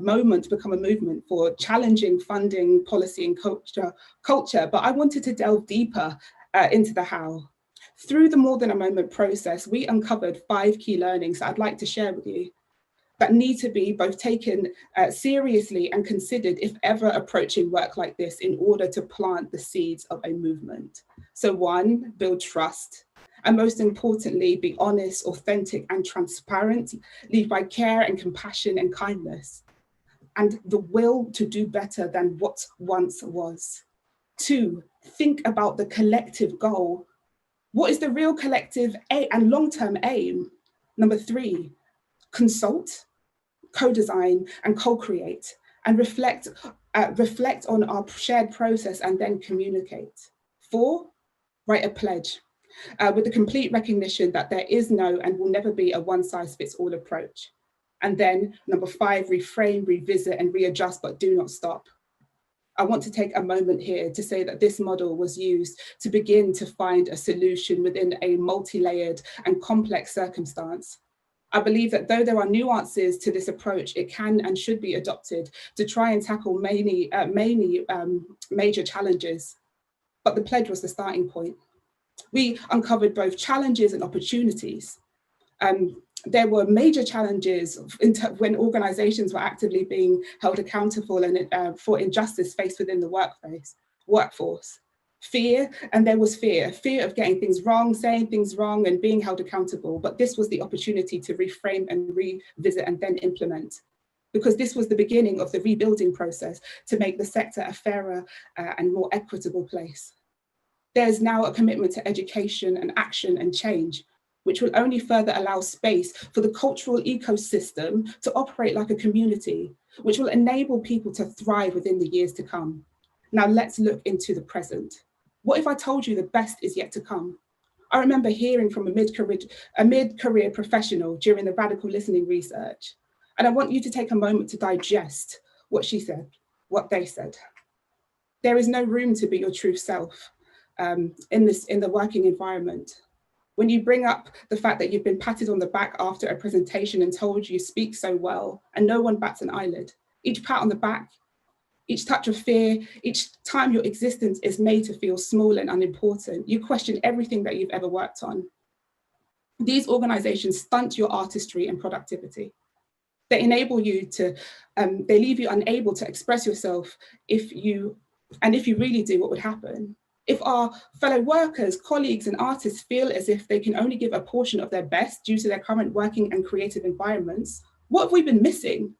moment become a movement for challenging funding, policy and culture, but I wanted to delve deeper into the how. Through the More Than a Moment process, we uncovered 5 key learnings that I'd like to share with you that need to be both taken seriously and considered if ever approaching work like this in order to plant the seeds of a movement. So 1, build trust. And most importantly, be honest, authentic, and transparent. Lead by care and compassion and kindness. And the will to do better than what once was. 2, think about the collective goal. What is the real collective and long-term aim? Number 3, consult, co-design, and co-create, and reflect on our shared process and then communicate. 4, write a pledge with the complete recognition that there is no and will never be a one-size-fits-all approach. And then number 5, reframe, revisit, and readjust, but do not stop. I want to take a moment here to say that this model was used to begin to find a solution within a multi-layered and complex circumstance. I believe that though there are nuances to this approach, it can and should be adopted to try and tackle many major challenges. But the pledge was the starting point. We uncovered both challenges and opportunities. There were major challenges when organisations were actively being held accountable and for injustice faced within the workforce. Fear, and there was fear of getting things wrong, saying things wrong, and being held accountable. But this was the opportunity to reframe and revisit and then implement, because this was the beginning of the rebuilding process to make the sector a fairer and more equitable place. There's now a commitment to education and action and change, which will only further allow space for the cultural ecosystem to operate like a community, which will enable people to thrive within the years to come. Now let's look into the present. What if I told you the best is yet to come? I remember hearing from a mid-career professional during the radical listening research, and I want you to take a moment to digest what she said, what they said. There is no room to be your true self in the working environment. When you bring up the fact that you've been patted on the back after a presentation and told you speak so well, and no one bats an eyelid, each pat on the back, each touch of fear, each time your existence is made to feel small and unimportant, you question everything that you've ever worked on. These organizations stunt your artistry and productivity. They enable you to, they leave you unable to express yourself if you really do, what would happen? If our fellow workers, colleagues, and artists feel as if they can only give a portion of their best due to their current working and creative environments, what have we been missing?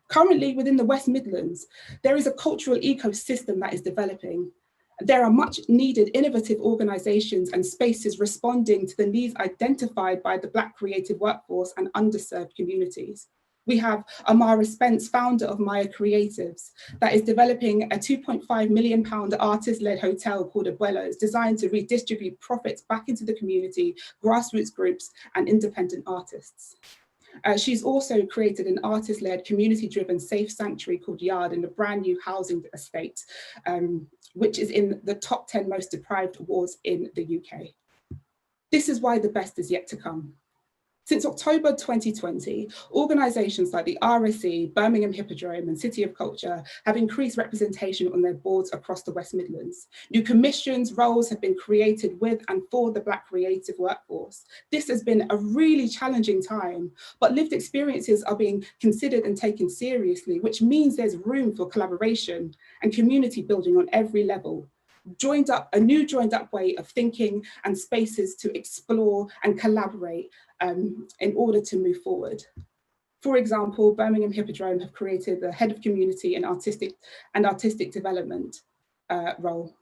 Currently, within the West Midlands, there is a cultural ecosystem that is developing. There are much needed innovative organisations and spaces responding to the needs identified by the Black creative workforce and underserved communities. We have Amara Spence, founder of Maya Creatives, that is developing a £2.5 million artist-led hotel called Abuelos, designed to redistribute profits back into the community, grassroots groups, and independent artists. She's also created an artist-led, community-driven safe sanctuary called Yard in a brand new housing estate, which is in the top 10 most deprived wards in the UK. This is why the best is yet to come. Since October 2020, organisations like the RSC, Birmingham Hippodrome and City of Culture have increased representation on their boards across the West Midlands. New commissions, roles have been created with and for the Black creative workforce. This has been a really challenging time, but lived experiences are being considered and taken seriously, which means there's room for collaboration and community building on every level. A new joined up way of thinking and spaces to explore and collaborate in order to move forward. For example, Birmingham Hippodrome have created the Head of Community and Artistic Development role,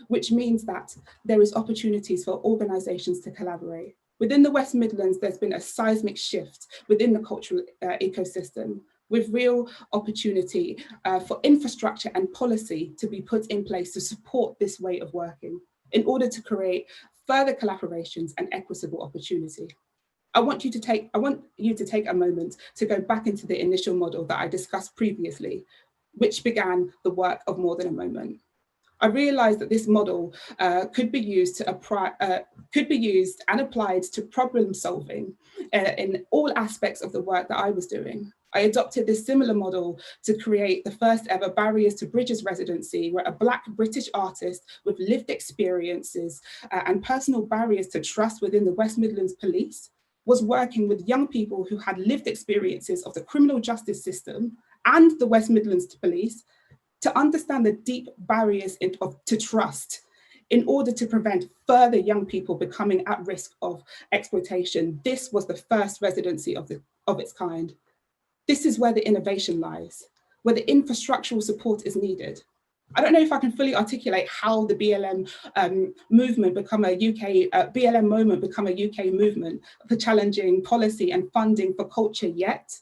which means that there is opportunities for organisations to collaborate. Within the West Midlands, there's been a seismic shift within the cultural ecosystem, with real opportunity for infrastructure and policy to be put in place to support this way of working in order to create further collaborations and equitable opportunity. I want you to take a moment to go back into the initial model that I discussed previously, which began the work of More Than a Moment. I realized that this model could be used and applied to problem solving in all aspects of the work that I was doing. I adopted this similar model to create the first ever Barriers to Bridges residency, where a Black British artist with lived experiences and personal barriers to trust within the West Midlands Police was working with young people who had lived experiences of the criminal justice system and the West Midlands Police to understand the deep barriers to trust in order to prevent further young people becoming at risk of exploitation. This was the first residency of its kind. This is where the innovation lies, where the infrastructural support is needed. I don't know if I can fully articulate how the BLM movement become a BLM moment become a UK movement for challenging policy and funding for culture yet.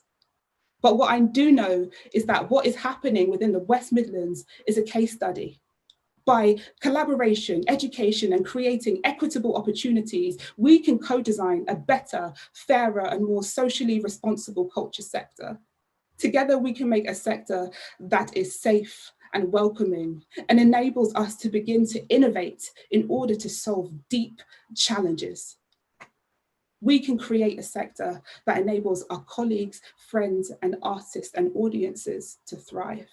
But what I do know is that what is happening within the West Midlands is a case study. By collaboration, education, and creating equitable opportunities, we can co-design a better, fairer, and more socially responsible culture sector. Together, we can make a sector that is safe and welcoming and enables us to begin to innovate in order to solve deep challenges. We can create a sector that enables our colleagues, friends, and artists and audiences to thrive.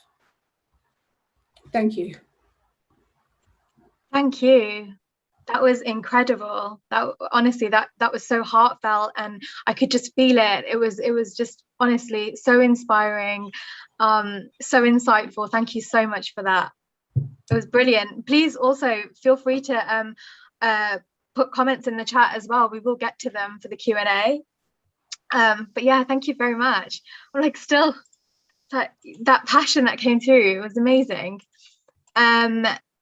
Thank you. Thank you. That was incredible. Honestly, that was so heartfelt, and I could just feel it. It was just honestly so inspiring, so insightful. Thank you so much for that. It was brilliant. Please also feel free to put comments in the chat as well. We will get to them for the Q&A. But yeah, thank you very much. I'm like still that passion that came through, it was amazing.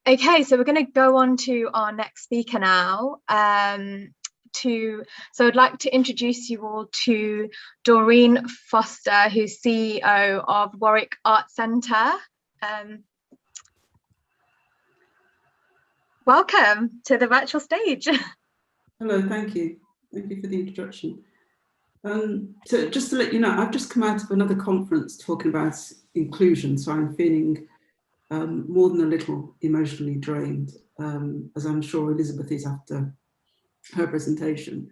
Okay, so we're going to go on to our next speaker now. So I'd like to introduce you all to Doreen Foster, who's CEO of Warwick Art Centre. Welcome to the virtual stage. Hello, thank you. Thank you for the introduction. So just to let you know, I've just come out of another conference talking about inclusion, so I'm feeling more than a little emotionally drained, as I'm sure Elizabeth is after her presentation.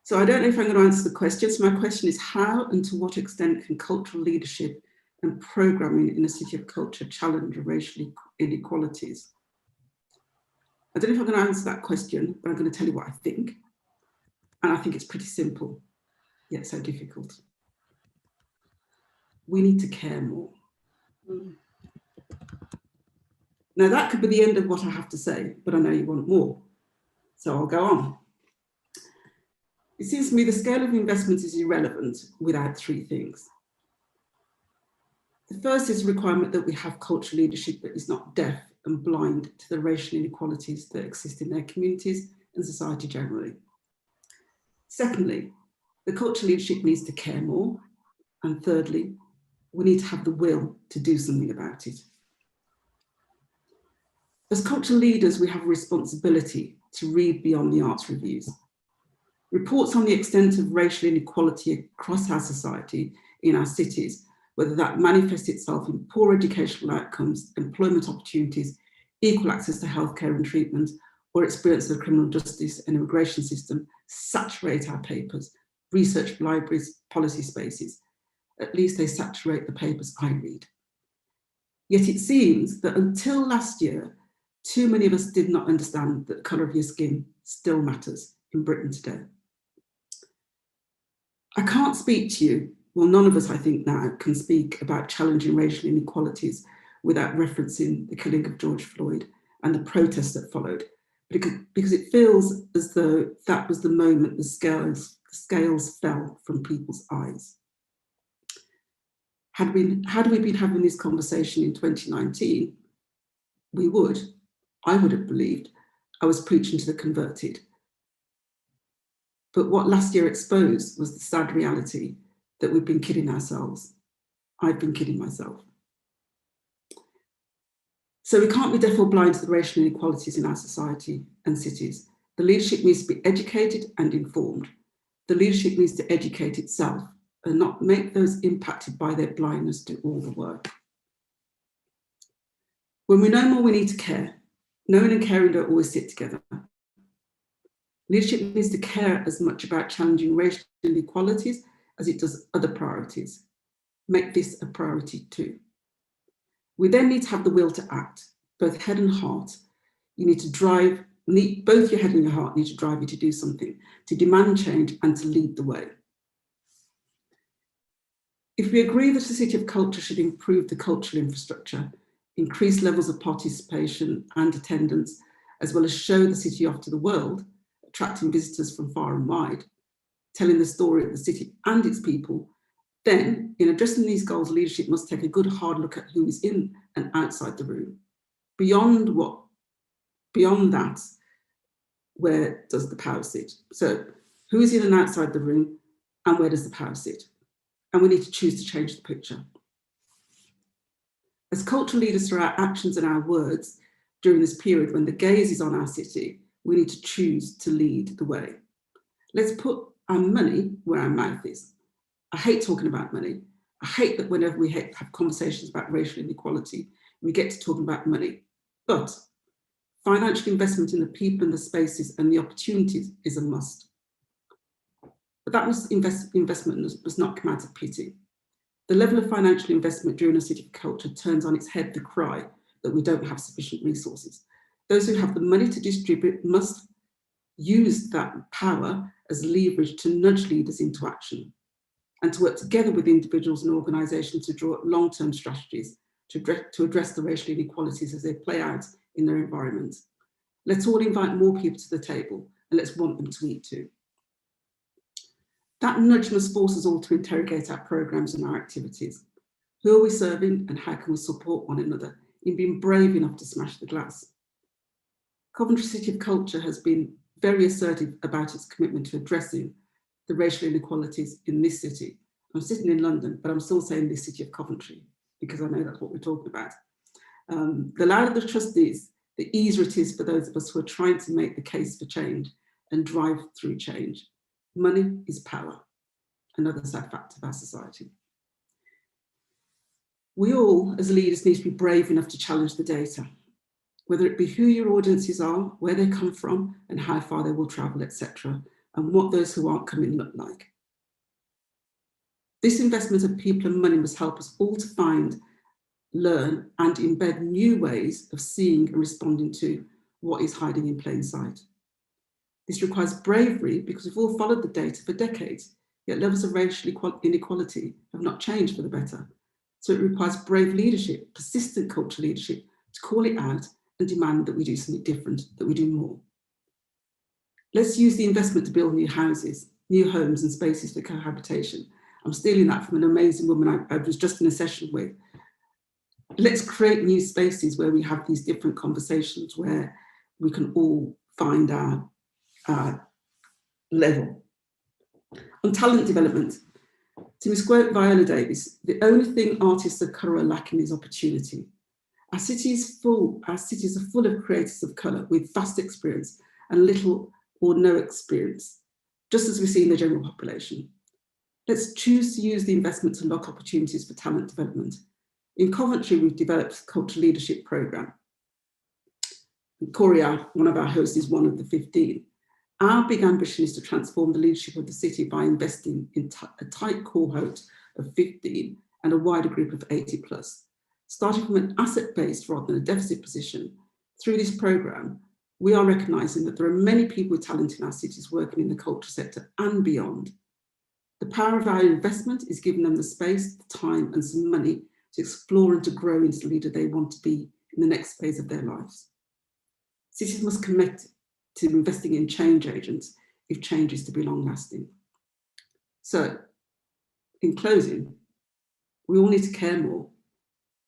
So I don't know if I'm going to answer the question. So my question is, how and to what extent can cultural leadership and programming in a city of culture challenge racial inequalities? I don't know if I'm going to answer that question, but I'm going to tell you what I think. And I think it's pretty simple, yet so difficult. We need to care more. Now that could be the end of what I have to say, but I know you want more, so I'll go on. It seems to me the scale of investment is irrelevant without three things. The first is a requirement that we have cultural leadership that is not deaf and blind to the racial inequalities that exist in their communities and society generally. Secondly, the cultural leadership needs to care more. And thirdly, we need to have the will to do something about it. As cultural leaders, we have a responsibility to read beyond the arts reviews. Reports on the extent of racial inequality across our society in our cities, whether that manifests itself in poor educational outcomes, employment opportunities, equal access to healthcare and treatment, or experience of the criminal justice and immigration system, saturate our papers, research libraries, policy spaces. At least they saturate the papers I read. Yet it seems that until last year, too many of us did not understand that the colour of your skin still matters in Britain today. I can't speak to you, well, none of us, I think now, can speak about challenging racial inequalities without referencing the killing of George Floyd and the protests that followed, because it feels as though that was the moment the scales fell from people's eyes. Had we been having this conversation in 2019, I would have believed I was preaching to the converted. But what last year exposed was the sad reality that we've been kidding ourselves. I've been kidding myself. So we can't be deaf or blind to the racial inequalities in our society and cities. The leadership needs to be educated and informed. The leadership needs to educate itself and not make those impacted by their blindness do all the work. When we know more, we need to care. Knowing and caring don't always sit together. Leadership needs to care as much about challenging racial inequalities as it does other priorities. Make this a priority too. We then need to have the will to act, both head and heart. You need to drive, both your head and your heart need to drive you to do something, to demand change and to lead the way. If we agree that a city of culture should improve the cultural infrastructure, increase levels of participation and attendance, as well as show the city off to the world, attracting visitors from far and wide, telling the story of the city and its people, then in addressing these goals, leadership must take a good hard look at who is in and outside the room. Beyond that, where does the power sit? So who is in and outside the room and where does the power sit? And we need to choose to change the picture. As cultural leaders through our actions and our words during this period when the gaze is on our city, we need to choose to lead the way. Let's put our money where our mouth is. I hate talking about money. I hate that whenever we have conversations about racial inequality, we get to talking about money. But financial investment in the people and the spaces and the opportunities is a must. But that investment must not come out of pity. The level of financial investment during a city of culture turns on its head the cry that we don't have sufficient resources. Those who have the money to distribute must use that power as leverage to nudge leaders into action and to work together with individuals and organisations to draw up long-term strategies to address the racial inequalities as they play out in their environment. Let's all invite more people to the table and let's want them to eat too. That nudge must force us all to interrogate our programmes and our activities. Who are we serving and how can we support one another in being brave enough to smash the glass? Coventry City of Culture has been very assertive about its commitment to addressing the racial inequalities in this city. I'm sitting in London, but I'm still saying this city of Coventry because I know that's what we're talking about. The louder the trust is, the easier it is for those of us who are trying to make the case for change and drive through change. Money is power, another sad fact of our society. We all, as leaders, need to be brave enough to challenge the data, whether it be who your audiences are, where they come from, and how far they will travel, etc., and what those who aren't coming look like. This investment of people and money must help us all to find, learn, and embed new ways of seeing and responding to what is hiding in plain sight. This requires bravery because we've all followed the data for decades, yet levels of racial inequality have not changed for the better. So it requires brave leadership, persistent cultural leadership, to call it out and demand that we do something different, that we do more. Let's use the investment to build new houses, new homes and spaces for cohabitation. I'm stealing that from an amazing woman I was just in a session with. Let's create new spaces where we have these different conversations where we can all find our level. On talent development, to misquote Viola Davis, the only thing artists of colour are lacking is opportunity. Our cities are full of creators of colour with vast experience and little or no experience, just as we see in the general population. Let's choose to use the investment to unlock opportunities for talent development. In Coventry, we've developed a cultural leadership programme. Cory, one of our hosts, is one of the 15. Our big ambition is to transform the leadership of the city by investing in a tight cohort of 15 and a wider group of 80 plus. Starting from an asset-based rather than a deficit position, through this programme, we are recognising that there are many people with talent in our cities working in the culture sector and beyond. The power of our investment is giving them the space, the time and some money to explore and to grow into the leader they want to be in the next phase of their lives. Cities must commit to investing in change agents if change is to be long lasting. So, in closing, we all need to care more.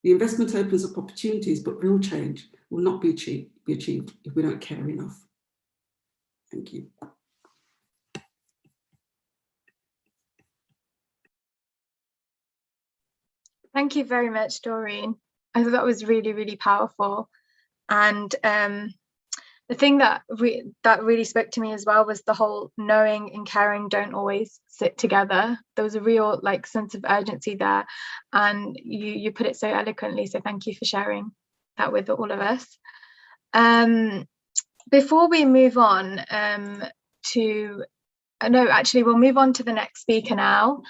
The investment opens up opportunities, but real change will not be achieved if we don't care enough. Thank you. Thank you very much, Doreen. I thought that was really, really powerful. And the thing that really spoke to me as well was the whole knowing and caring don't always sit together. There was a real sense of urgency there, and you put it so eloquently. So thank you for sharing that with all of us. Before we move on to No, actually, we'll move on to the next speaker now.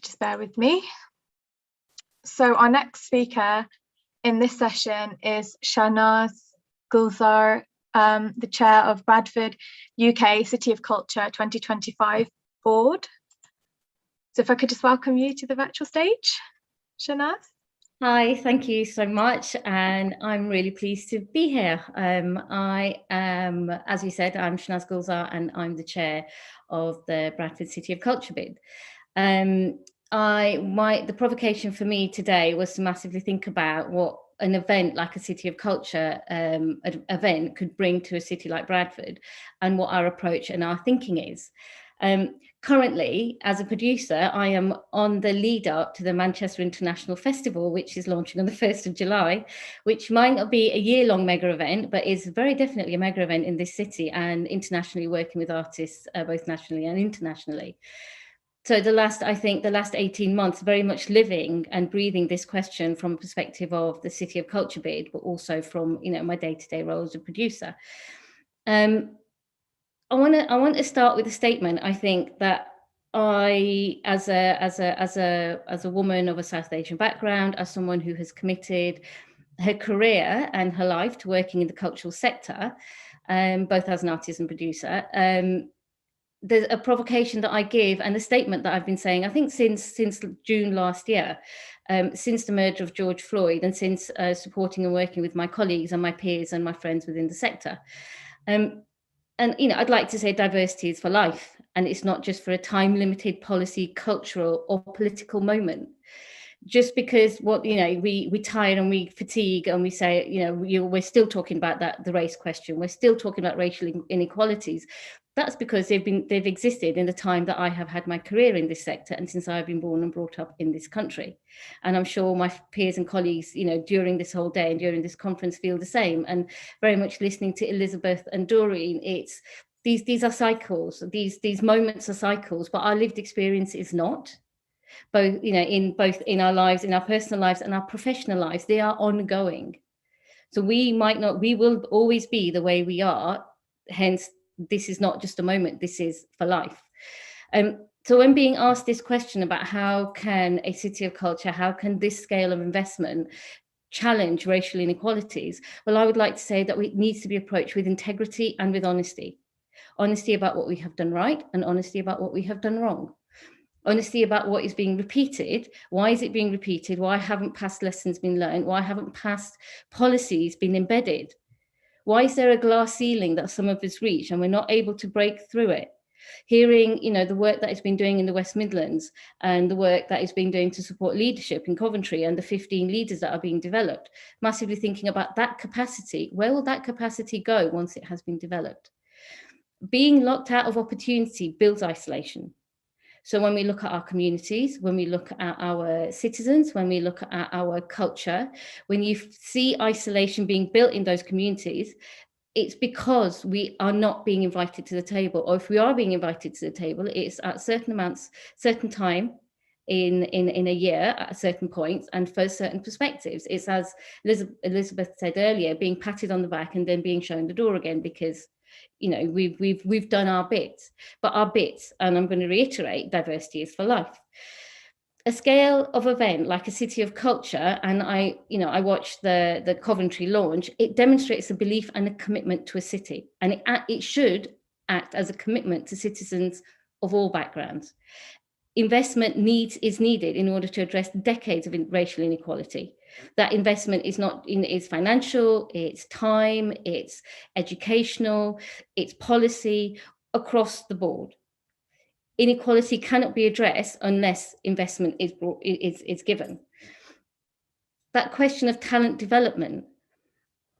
Just bear with me. So our next speaker in this session is Shahnaz Gulzar, the chair of Bradford UK City of Culture 2025 board. So if I could just welcome you to the virtual stage, Shahnaz. Hi, thank you so much, and I'm really pleased to be here. I am, as you said, I'm Shahnaz Gulzar, and I'm the chair of the Bradford City of Culture bid. The provocation for me today was to massively think about what an event like a City of Culture event could bring to a city like Bradford, and what our approach and our thinking is. Currently, as a producer, I am on the lead up to the Manchester International Festival, which is launching on the 1st of July, which might not be a year-long mega event, but is very definitely a mega event in this city and internationally, working with artists both nationally and internationally. So the last 18 months, very much living and breathing this question from a perspective of the City of Culture bid, but also from my day-to-day role as a producer. I want to start with a statement. I think that I, as a woman of a South Asian background, as someone who has committed her career and her life to working in the cultural sector, both as an artist and producer, there's a provocation that I give and a statement that I've been saying, I think since June last year, since the murder of George Floyd, and since supporting and working with my colleagues and my peers and my friends within the sector. And I'd like to say diversity is for life, and it's not just for a time-limited policy, cultural, or political moment. Just because we tire and we fatigue and we say, we're still talking about the race question, we're still talking about racial inequalities. That's because they've existed in the time that I have had my career in this sector, and since I've been born and brought up in this country. And I'm sure my peers and colleagues, during this whole day and during this conference feel the same. And very much listening to Elizabeth and Doreen, it's these are cycles, these moments are cycles, but our lived experience is not. Both in our lives, in our personal lives and our professional lives, they are ongoing. So we will always be the way we are. Hence, this is not just a moment, this is for life. So when being asked this question about how can a City of Culture, how can this scale of investment challenge racial inequalities? Well, I would like to say that it needs to be approached with integrity and with honesty. Honesty about what we have done right and honesty about what we have done wrong. Honesty about what is being repeated. Why is it being repeated? Why haven't past lessons been learned? Why haven't past policies been embedded? Why is there a glass ceiling that some of us reach and we're not able to break through it? Hearing, the work that it's been doing in the West Midlands and the work that it's been doing to support leadership in Coventry and the 15 leaders that are being developed, massively thinking about that capacity. Where will that capacity go once it has been developed? Being locked out of opportunity builds isolation. So when we look at our communities, when we look at our citizens, when we look at our culture, when you see isolation being built in those communities, it's because we are not being invited to the table. Or if we are being invited to the table, it's at certain time in a year at certain points and for certain perspectives. It's, as Elizabeth said earlier, being patted on the back and then being shown the door again because we've done our bits, and I'm going to reiterate, diversity is for life. A scale of event like a City of Culture, and I watched the Coventry launch, it demonstrates a belief and a commitment to a city, and it should act as a commitment to citizens of all backgrounds. Investment is needed in order to address decades of racial inequality. That investment is financial, it's time, it's educational, it's policy across the board. Inequality cannot be addressed unless investment is given. That question of talent development,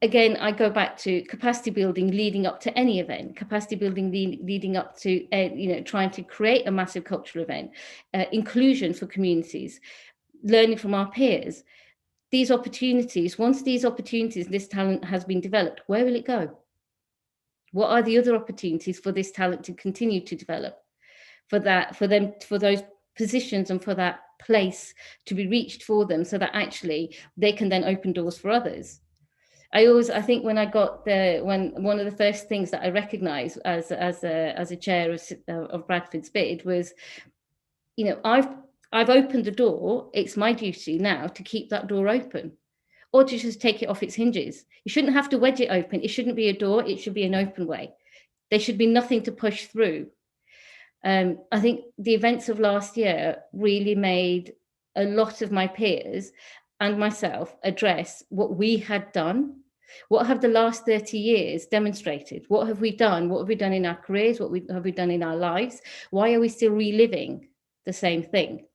again, I go back to capacity building leading up to any event, capacity building leading up to trying to create a massive cultural event, inclusion for communities, learning from our peers. These opportunities, once these opportunities, this talent has been developed, where will it go? What are the other opportunities for this talent to continue to develop? For those positions and for that place to be reached for them, so that actually they can then open doors for others. I think when I got one of the first things that I recognised as a chair of Bradford's bid was, you know, I've opened the door. It's my duty now to keep that door open, or to just take it off its hinges. You shouldn't have to wedge it open. It shouldn't be a door. It should be an open way. There should be nothing to push through. I think the events of last year really made a lot of my peers and myself address what we had done. What have the last 30 years demonstrated? What have we done? What have we done in our careers? What have we done in our lives? Why are we still reliving the same thing?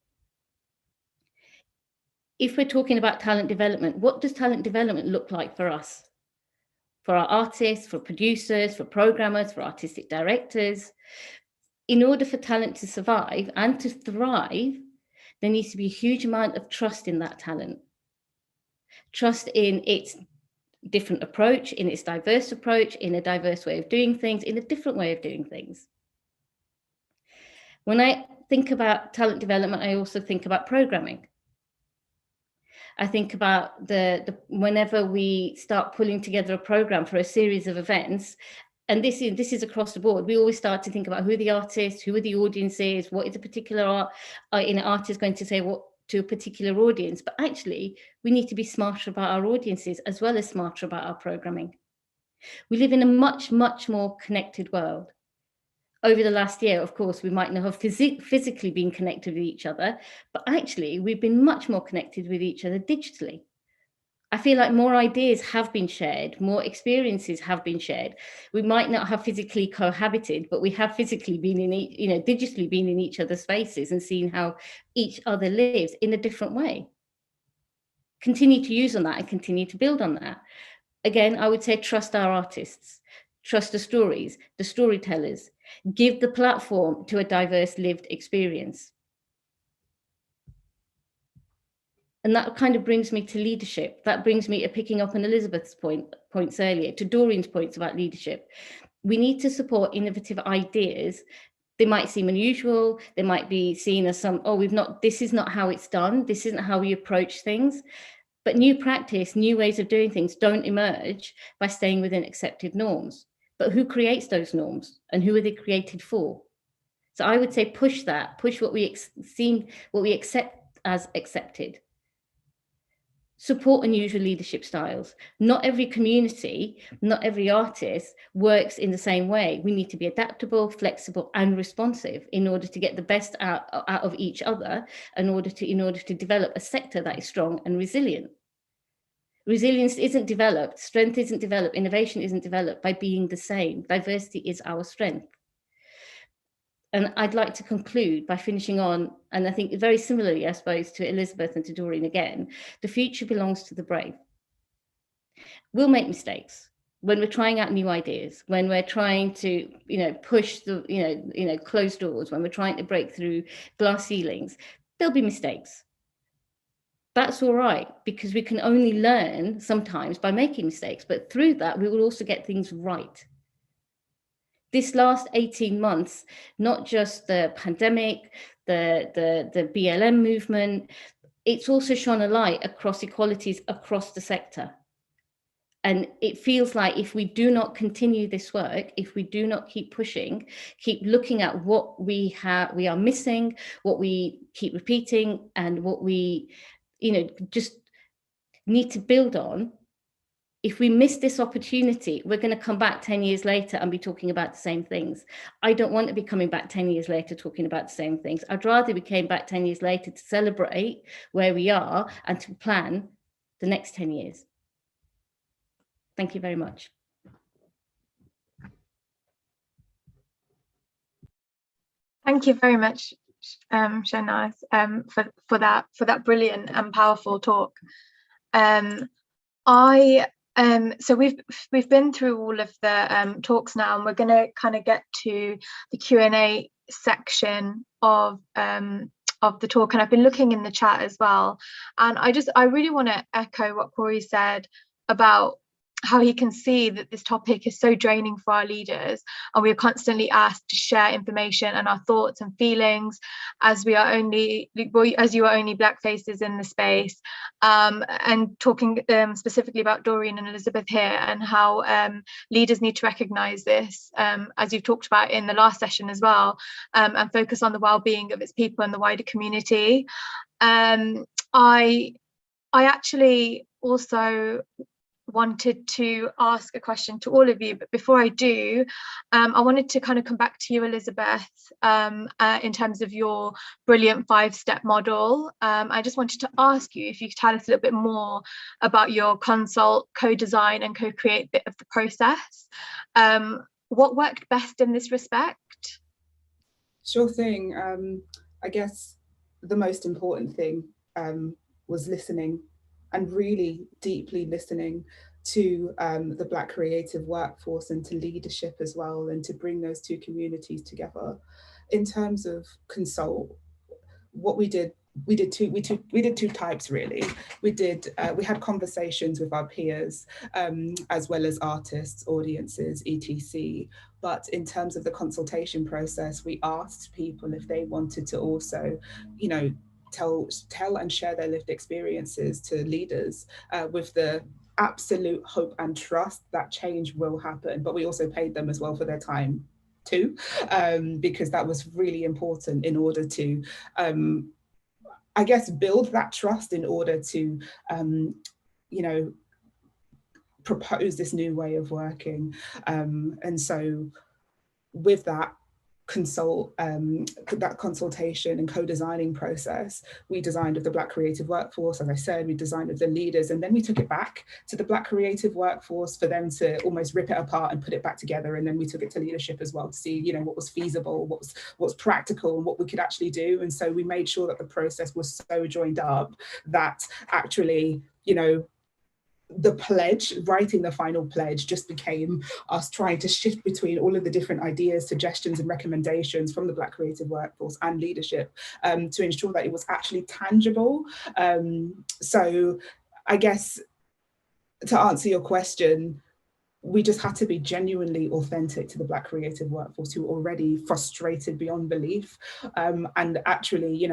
If we're talking about talent development, what does talent development look like for us? For our artists, for producers, for programmers, for artistic directors? In order for talent to survive and to thrive, there needs to be a huge amount of trust in that talent. Trust in its different approach, in its diverse approach, in a diverse way of doing things, in a different way of doing things. When I think about talent development, I also think about programming. I think about whenever we start pulling together a program for a series of events, and this is across the board, we always start to think about who are the artists, who are the audiences, what is a particular artist going to say what to a particular audience. But actually, we need to be smarter about our audiences as well as smarter about our programming. We live in a much, much more connected world. Over the last year, of course, we might not have physically been connected with each other, but actually we've been much more connected with each other digitally. I feel like more ideas have been shared, more experiences have been shared. We might not have physically cohabited, but we have physically been in, digitally been in each other's spaces and seen how each other lives in a different way. Continue to use on that and continue to build on that. Again, I would say trust our artists, trust the stories, the storytellers, give the platform to a diverse lived experience. And that kind of brings me to leadership. That brings me to picking up on Elizabeth's points earlier, to Doreen's points about leadership. We need to support innovative ideas. They might seem unusual. They might be seen as this is not how it's done. This isn't how we approach things. But new practice, new ways of doing things don't emerge by staying within accepted norms. But who creates those norms and who are they created for? So I would say push what we accept as accepted. Support unusual leadership styles. Not every community, not every artist works in the same way. We need to be adaptable, flexible, and responsive in order to get the best out of each other, in order to develop a sector that is strong and resilient. Resilience isn't developed, strength isn't developed, innovation isn't developed by being the same. Diversity is our strength. And I'd like to conclude by finishing on, and I think very similarly, I suppose, to Elizabeth and to Doreen again, the future belongs to the brave. We'll make mistakes when we're trying out new ideas, when we're trying to, push the, closed doors, when we're trying to break through glass ceilings. There'll be mistakes. That's all right, because we can only learn sometimes by making mistakes, but through that, we will also get things right. This last 18 months, not just the pandemic, the BLM movement, it's also shone a light across equalities across the sector. And it feels like if we do not continue this work, if we do not keep pushing, keep looking at what we are missing, what we keep repeating, and what we, just need to build on, if we miss this opportunity, we're going to come back 10 years later and be talking about the same things. I don't want to be coming back 10 years later talking about the same things. I'd rather we came back 10 years later to celebrate where we are and to plan the next 10 years. Thank you very much. Thank you very much, Shahnaz, for that brilliant and powerful talk. So we've been through all of the talks now, and we're going to kind of get to the Q&A section of the talk. And I've been looking in the chat as well, and I really want to echo what Cory said about how he can see that this topic is so draining for our leaders, and we are constantly asked to share information and our thoughts and feelings, as you are only Black faces in the space, and talking specifically about Doreen and Elizabeth here, and how leaders need to recognise this, as you've talked about in the last session as well, and focus on the well-being of its people and the wider community. I actually also wanted to ask a question to all of you, but before I do, I wanted to kind of come back to you, Elizabeth, in terms of your brilliant 5-step model. I just wanted to ask you if you could tell us a little bit more about your consult, co-design and co-create bit of the process. What worked best in this respect? Sure thing. I guess the most important thing was listening, and really deeply listening to the Black creative workforce and to leadership as well, and to bring those two communities together. In terms of consult, what we did two types really. We had conversations with our peers, as well as artists, audiences, etc. But in terms of the consultation process, we asked people if they wanted to also, tell and share their lived experiences to leaders, with the absolute hope and trust that change will happen. But we also paid them as well for their time too, because that was really important in order to, I guess, build that trust in order to, propose this new way of working. And so with that consultation and co-designing process, we designed with the Black creative workforce, as I said, we designed with the leaders, and then we took it back to the Black creative workforce for them to almost rip it apart and put it back together. And then we took it to leadership as well to see, what was feasible, what was practical, and what we could actually do. And so we made sure that the process was so joined up that actually, the pledge, writing the final pledge, just became us trying to shift between all of the different ideas, suggestions and recommendations from the Black creative workforce and leadership, to ensure that it was actually tangible. So I guess to answer your question, we just had to be genuinely authentic to the Black creative workforce, who were already frustrated beyond belief, and actually,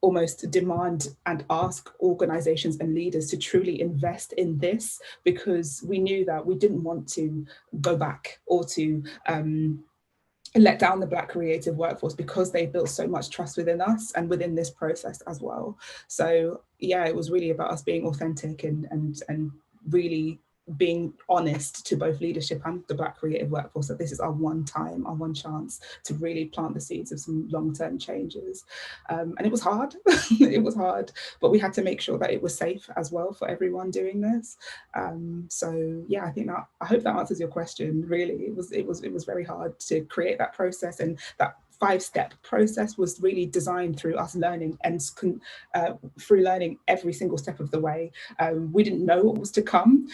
almost demand and ask organizations and leaders to truly invest in this, because we knew that we didn't want to go back or to let down the Black creative workforce, because they built so much trust within us and within this process as well. So yeah, it was really about us being authentic and really being honest to both leadership and the Black creative workforce, that this is our one time, our one chance to really plant the seeds of some long-term changes. And it was hard, it was hard, but we had to make sure that it was safe as well for everyone doing this. So yeah, I hope that answers your question. Really, it was very hard to create that process, and that 5-step process was really designed through us learning and through learning every single step of the way. We didn't know what was to come,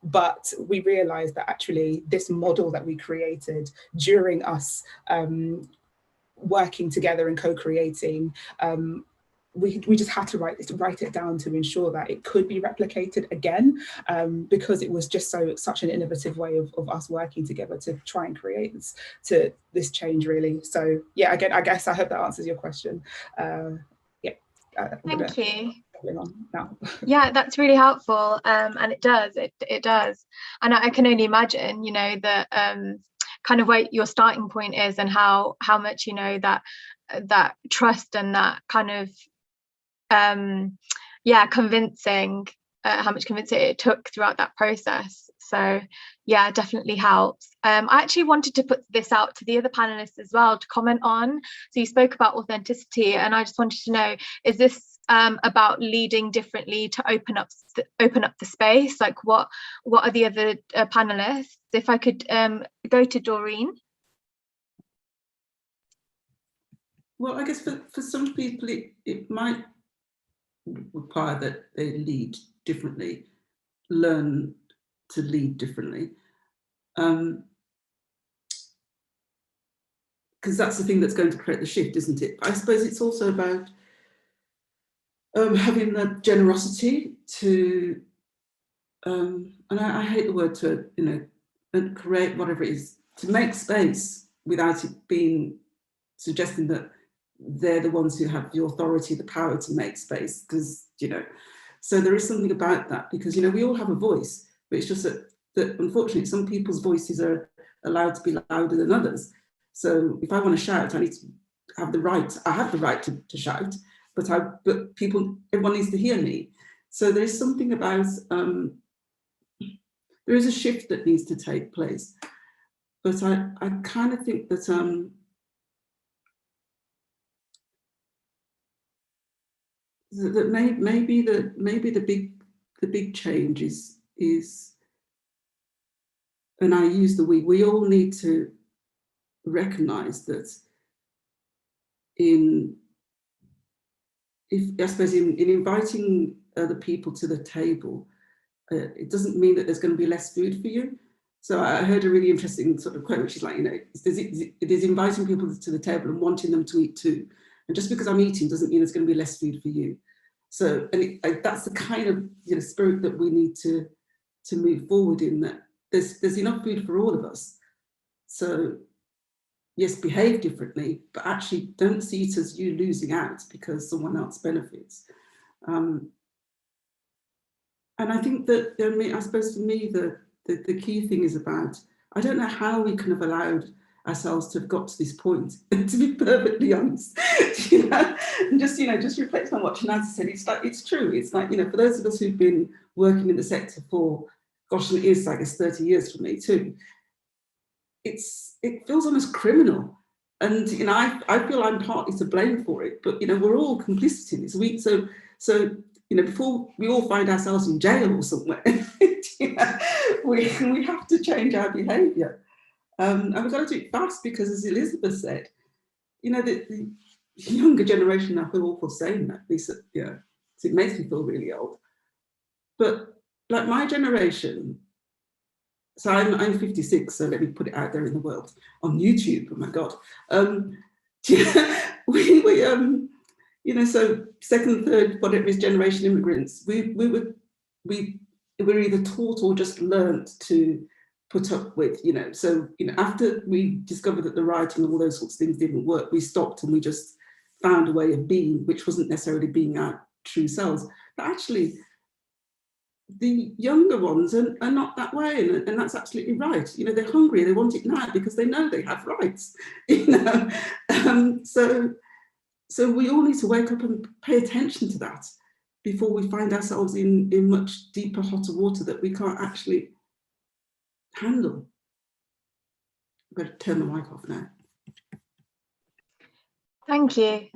but we realized that actually this model that we created during us working together and co-creating, we just had to write it down to ensure that it could be replicated again, because it was just such an innovative way of us working together to try and create this change, really. So yeah, again, I guess I hope that answers your question. Thank you. Now. Yeah, that's really helpful, and it does. And I can only imagine, that kind of where your starting point is, and how much that trust and that kind of convincing, how much convincing it took throughout that process. So yeah, definitely helps. I actually wanted to put this out to the other panelists as well to comment on. So you spoke about authenticity, and I just wanted to know, is this about leading differently to open up the space? Like what are the other panelists? If I could go to Doreen. Well, I guess for some people it might require that they lead differently, learn to lead differently, because that's the thing that's going to create the shift, isn't it? I suppose it's also about having the generosity to and I hate the word to, you know, and create whatever it is, to make space without it being suggesting that they're the ones who have the authority, the power to make space, because, you know, so there is something about that, because, you know, we all have a voice, but it's just that unfortunately some people's voices are allowed to be louder than others. So if I want to shout, I need to have the right, I have the right to shout, but everyone needs to hear me. So there is something about, there is a shift that needs to take place. But I kind of think that maybe the big change is, and I use the we all need to recognize that in inviting other people to the table, it doesn't mean that there's going to be less food for you. So I heard a really interesting sort of quote, which is like, you know, it is inviting people to the table and wanting them to eat too. And just because I'm eating doesn't mean there's going to be less food for you. So, and that's the kind of, you know, spirit that we need to move forward in, that there's enough food for all of us. So yes, behave differently, but actually don't see it as you losing out because someone else benefits. And I think that, I mean, I suppose for me, the key thing is about, I don't know how we can have allowed ourselves to have got to this point, to be perfectly honest, you know, and just, you know, just reflect on what Shanazza said. It's like, it's true. It's like, you know, for those of us who've been working in the sector for, gosh, it is, I guess, 30 years for me too, it feels almost criminal. And, you know, I feel I'm partly to blame for it, but, you know, we're all complicit in this. So, you know, before we all find ourselves in jail or somewhere, you know, we have to change our behaviour. And we've got to do it fast, because, as Elizabeth said, you know, the younger generation, I feel awful saying that, Lisa, you know, it makes me feel really old. But like my generation, so I'm 56, so let me put it out there in the world, on YouTube, oh my God. You know, so second, third, whatever is generation immigrants, we were either taught or just learnt to put up with, you know. So, you know, after we discovered that the writing and all those sorts of things didn't work, we stopped and we just found a way of being, which wasn't necessarily being our true selves. But actually, the younger ones are not that way, and that's absolutely right. You know, they're hungry, they want it now because they know they have rights, you know. So we all need to wake up and pay attention to that before we find ourselves in much deeper, hotter water that we can't actually handle. I'm going to turn the mic off now. Thank you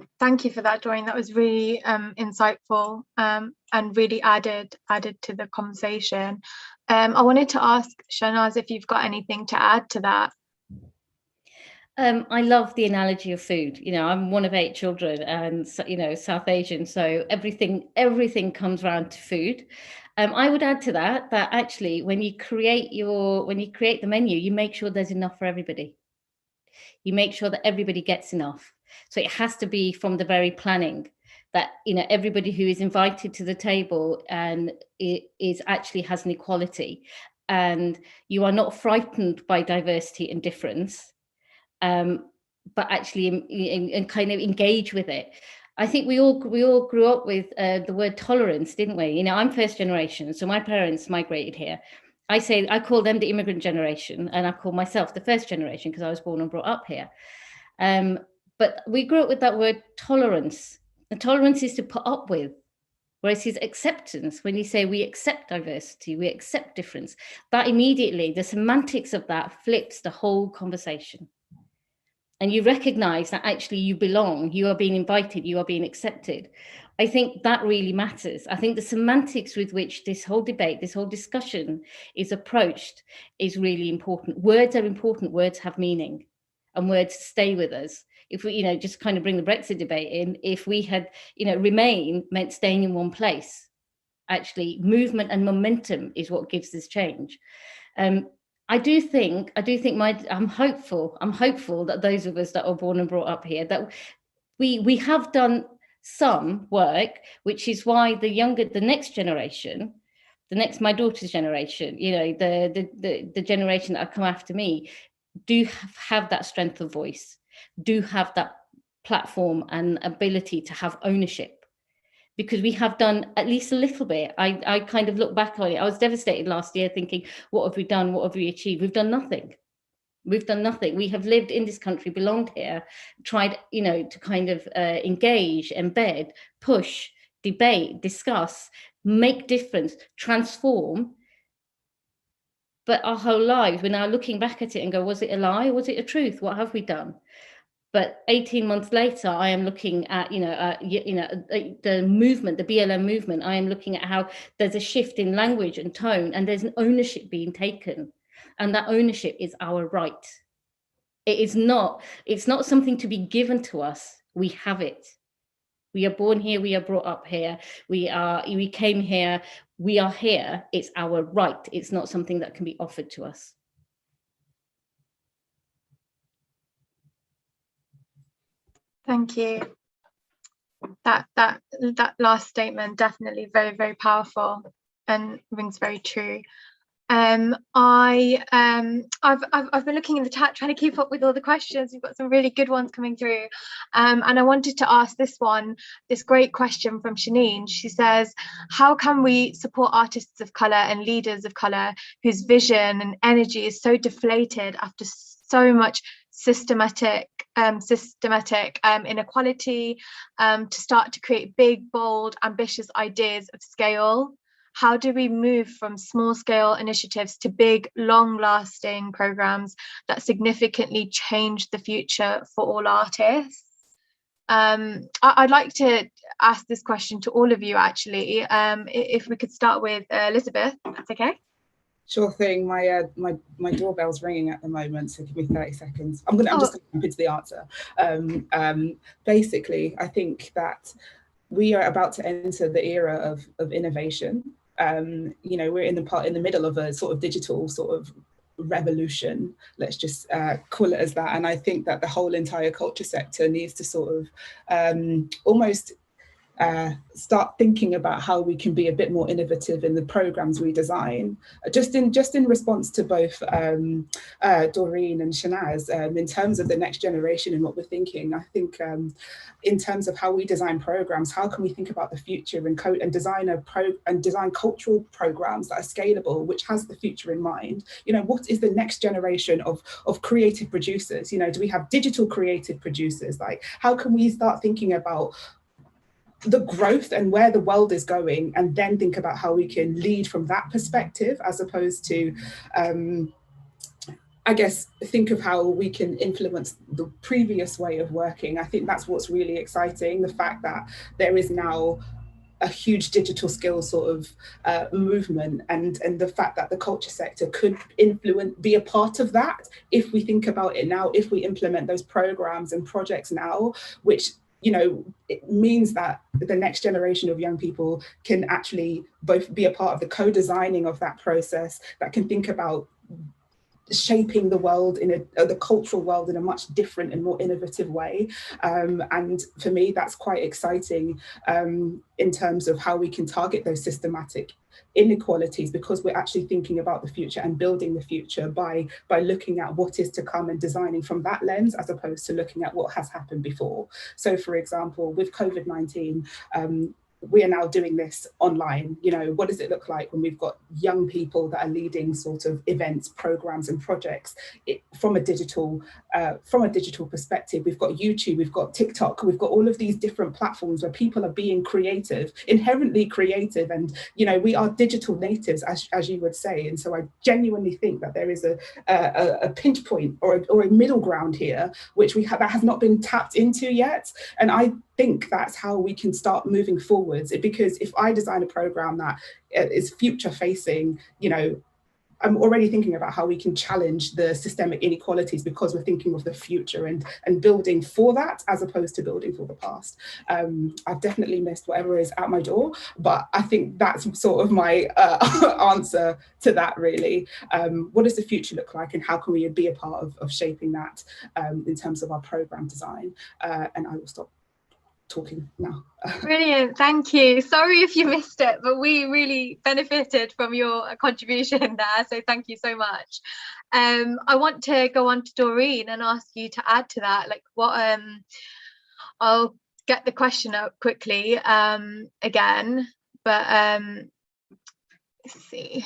for that, Doreen. That was really insightful and really added to the conversation. I wanted to ask Shanaz if you've got anything to add to that. I love the analogy of food. You know, I'm one of 8 children, and you know, South Asian, so everything comes around to food. I would add to that actually, when you create the menu, you make sure there's enough for everybody. You make sure that everybody gets enough. So it has to be from the very planning that, you know, everybody who is invited to the table and is actually has an equality, and you are not frightened by diversity and difference, but actually and kind of engage with it. I think we all grew up with the word tolerance, didn't we? You know, I'm first generation, so my parents migrated here. I call them the immigrant generation, and I call myself the first generation because I was born and brought up here. But we grew up with that word tolerance. And tolerance is to put up with, whereas it's acceptance. When you say we accept diversity, we accept difference, that immediately, the semantics of that flips the whole conversation. And you recognize that actually you belong, you are being invited, you are being accepted. I think that really matters. I think the semantics with which this whole debate, this whole discussion is approached is really important. Words are important, words have meaning, and words stay with us. If we, you know, just kind of bring the Brexit debate in, if we had, you know, remain meant staying in one place, actually movement and momentum is what gives this change. I do think I'm hopeful that those of us that are born and brought up here, that we have done some work, which is why the next generation my daughter's generation, you know, the generation that come after me, do have that strength of voice, do have that platform and ability to have ownership, because we have done at least a little bit. I kind of look back on it. I was devastated last year thinking, what have we done? What have we achieved? We've done nothing. We've done nothing. We have lived in this country, belonged here, tried, you know, to kind of engage, embed, push, debate, discuss, make difference, transform. But our whole lives, we're now looking back at it and go, was it a lie? Was it a truth? What have we done? But 18 months later, I am looking at, the movement, the BLM movement. I am looking at how there's a shift in language and tone, and there's an ownership being taken. And that ownership is our right. It's not something to be given to us. We have it. We are born here. We are brought up here. We came here. We are here. It's our right. It's not something that can be offered to us. Thank you. That last statement, definitely very, very powerful and rings very true. I've been looking in the chat, trying to keep up with all the questions. We've got some really good ones coming through. And I wanted to ask this great question from Shanine. She says, how can we support artists of colour and leaders of colour whose vision and energy is so deflated after so much systematic inequality, to start to create big, bold, ambitious ideas of scale? How do we move from small scale initiatives to big, long lasting programs that significantly change the future for all artists? I'd like to ask this question to all of you, actually. If we could start with Elizabeth, that's okay. Sure thing. My doorbell's ringing at the moment, so give me 30 seconds. I'm just going to jump into the answer. Basically, I think that we are about to enter the era of innovation. We're in the middle of a sort of digital sort of revolution, let's just call it as that. And I think that the whole entire culture sector needs to sort of almost start thinking about how we can be a bit more innovative in the programs we design. Just in response to both Doreen and Shanaz, in terms of the next generation and what we're thinking, I think in terms of how we design programs, how can we think about the future and design cultural programs that are scalable, which has the future in mind? What is the next generation of creative producers? Do we have digital creative producers? Like, how can we start thinking about the growth and where the world is going, and then think about how we can lead from that perspective, as opposed to, I guess, think of how we can influence the previous way of working. I think that's what's really exciting, the fact that there is now a huge digital skills sort of movement, and the fact that the culture sector could be a part of that if we think about it now, if we implement those programs and projects now, which it means that the next generation of young people can actually both be a part of the co-designing of that process, that can think about shaping the world the cultural world in a much different and more innovative way. And for me, that's quite exciting in terms of how we can target those systematic inequalities, because we're actually thinking about the future and building the future by looking at what is to come and designing from that lens, as opposed to looking at what has happened before. So for example, with COVID-19, we are now doing this online. What does it look like when we've got young people that are leading sort of events, programs and projects from a digital perspective? We've got YouTube, we've got TikTok, we've got all of these different platforms where people are being creative, inherently creative, and we are digital natives, as you would say. And so I genuinely think that there is a pinch point or a middle ground here, which that has not been tapped into yet. And I think that's how we can start moving forwards, because if I design a program that is future facing, I'm already thinking about how we can challenge the systemic inequalities, because we're thinking of the future and building for that, as opposed to building for the past. I've definitely missed whatever is at my door, but I think that's sort of my answer to that, really. What does the future look like, and how can we be a part of shaping that in terms of our program design? And I will stop talking now. Brilliant, thank you. Sorry if you missed it, but we really benefited from your contribution there, so thank you so much. I want to go on to Doreen and ask you to add to that, like what I'll get the question up quickly again, but let's see.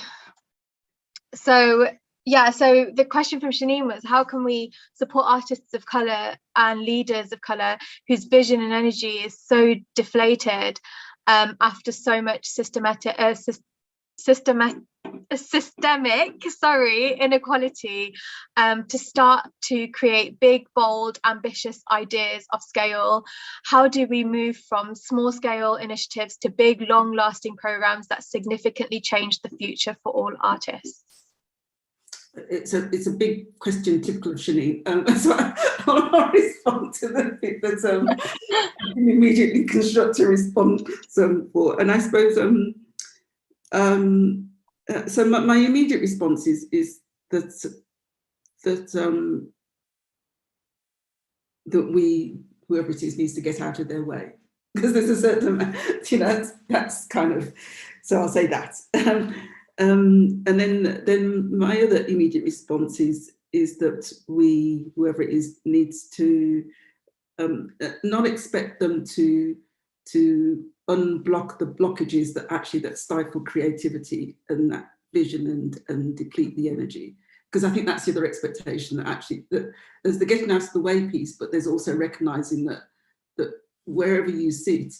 So yeah, so the question from Shanine was, how can we support artists of colour and leaders of colour whose vision and energy is so deflated after so much systemic inequality, to start to create big, bold, ambitious ideas of scale? How do we move from small scale initiatives to big, long lasting programs that significantly change the future for all artists? It's a big question, typical of Shanine. So I'll respond to the bit that I can immediately construct a response for. And I suppose so my immediate response is that we, whoever it is, needs to get out of their way, because there's a certain, that's kind of, so I'll say that. And then my other immediate response is that we, whoever it is, needs to not expect them to unblock the blockages that stifle creativity and that vision and deplete the energy. Because I think that's the other expectation, that actually that there's the getting out of the way piece, but there's also recognizing that wherever you sit,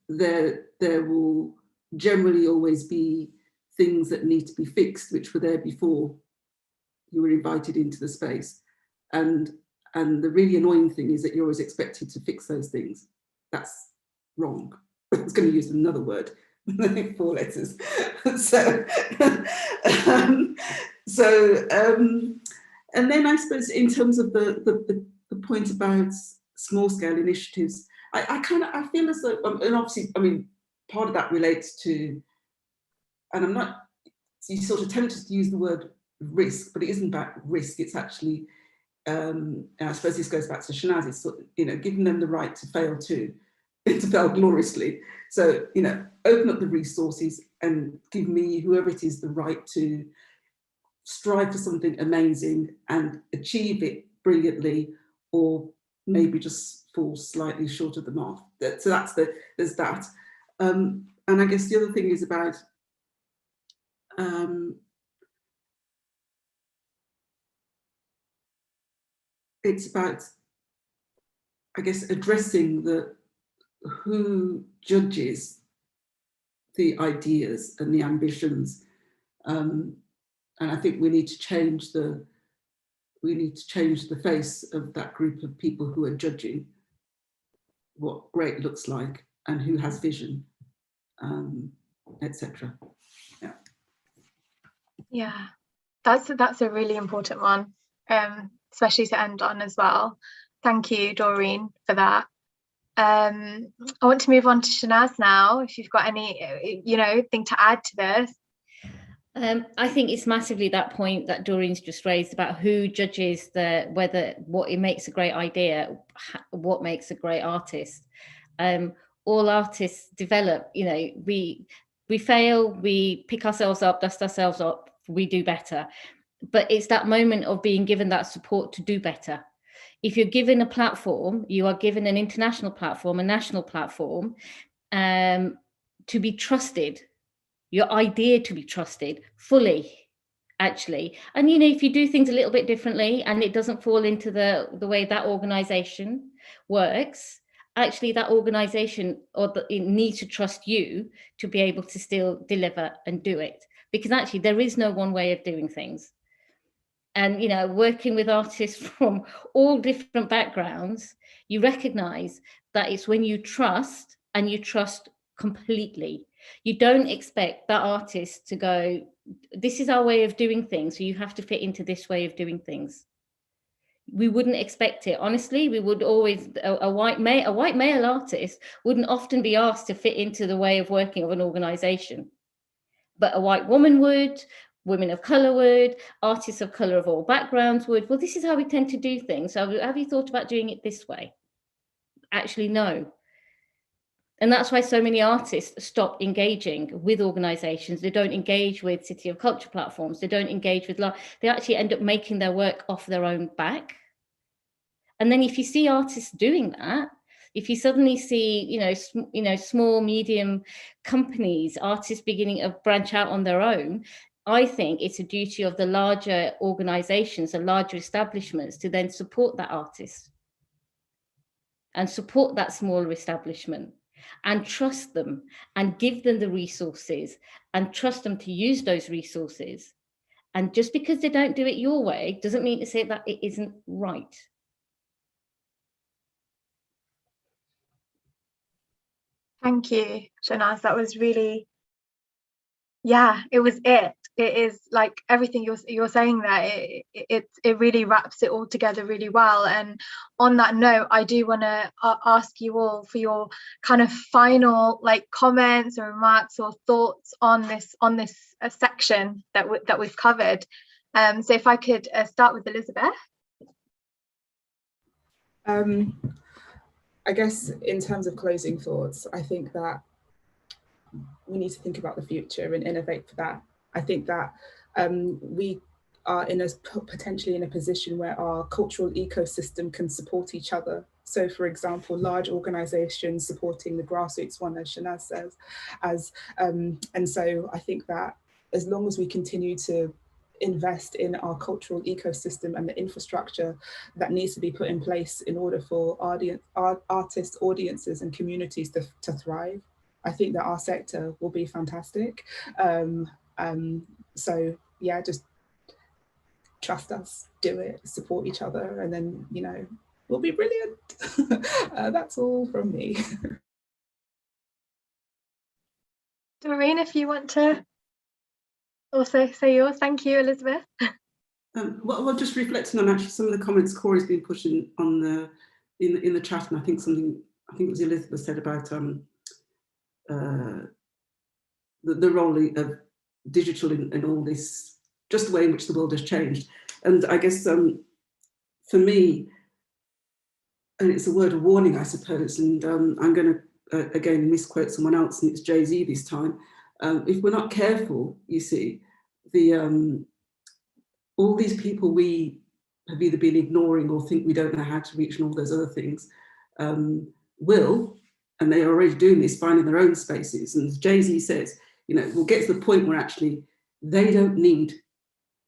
there will generally always be things that need to be fixed, which were there before you were invited into the space. And the really annoying thing is that you're always expected to fix those things. That's wrong. I was going to use another word, 4 letters. And then I suppose in terms of the point about small scale initiatives, I feel as though, and obviously, I mean, part of that relates to, and I'm not, so you sort of tempted to use the word risk, but it isn't about risk. It's actually, and I suppose this goes back to Shanaz's, sort of, giving them the right to fail too, to fail gloriously. So, open up the resources and give me, whoever it is, the right to strive for something amazing and achieve it brilliantly, or maybe just fall slightly short of the mark. So there's that. And I guess the other thing is about it's about, I guess, addressing who judges the ideas and the ambitions, and I think we need to change the face of that group of people who are judging what great looks like and who has vision, etc. Yeah, that's a really important one, especially to end on as well. Thank you, Doreen, for that. I want to move on to Shanaz now, if you've got any thing to add to this. I think it's massively that point that Doreen's just raised about who judges what it makes a great idea, what makes a great artist. All artists develop, we fail, we pick ourselves up, dust ourselves up, we do better. But it's that moment of being given that support to do better. If you're given a platform, you are given an international platform, a national platform, to be trusted, your idea to be trusted fully, actually. And, if you do things a little bit differently and it doesn't fall into the way that organization works, actually that organization it needs to trust you to be able to still deliver and do it. Because actually there is no one way of doing things. And, working with artists from all different backgrounds, you recognize that it's when you trust, and you trust completely. You don't expect that artist to go, this is our way of doing things, so you have to fit into this way of doing things. We wouldn't expect it. Honestly, we would always, a white male artist wouldn't often be asked to fit into the way of working of an organization. But a white woman would, women of colour would, artists of colour of all backgrounds would. Well, this is how we tend to do things. So have you thought about doing it this way? actually know. And that's why so many artists stop engaging with organizations. They don't engage with City of Culture platforms. They don't engage with, they actually end up making their work off their own back. And then if you see artists doing that, if you suddenly see, small, medium companies, artists beginning to branch out on their own, I think it's a duty of the larger organizations, the larger establishments, to then support that artist and support that smaller establishment and trust them and give them the resources and trust them to use those resources. And just because they don't do it your way doesn't mean to say that it isn't right. Thank you, Shanaz. That was really, it was it. It is like everything you're saying there. It really wraps it all together really well. And on that note, I do want to ask you all for your kind of final comments or remarks or thoughts on this section that we've covered. So if I could start with Elizabeth. I guess in terms of closing thoughts, I think that we need to think about the future and innovate for that. I think that we are potentially in a position where our cultural ecosystem can support each other. So for example, large organizations supporting the grassroots one, as Shanaz says, and so I think that as long as we continue to invest in our cultural ecosystem and the infrastructure that needs to be put in place in order for artists, audiences and communities to thrive, I think that our sector will be fantastic. So yeah, just trust us, do it, support each other, and then, we'll be brilliant. That's all from me. Doreen, if you want to also say yours. Thank you, Elizabeth. Well, just reflecting on actually some of the comments Cory's been pushing on in the chat, and I think it was Elizabeth said about the role of digital in all this, just the way in which the world has changed. And I guess for me, and it's a word of warning, I suppose, and I'm going to again misquote someone else, and it's Jay-Z this time. If we're not careful, you see, all these people we have either been ignoring or think we don't know how to reach and all those other things will, and they are already doing this, finding their own spaces. And as Jay-Z says, we'll get to the point where actually they don't need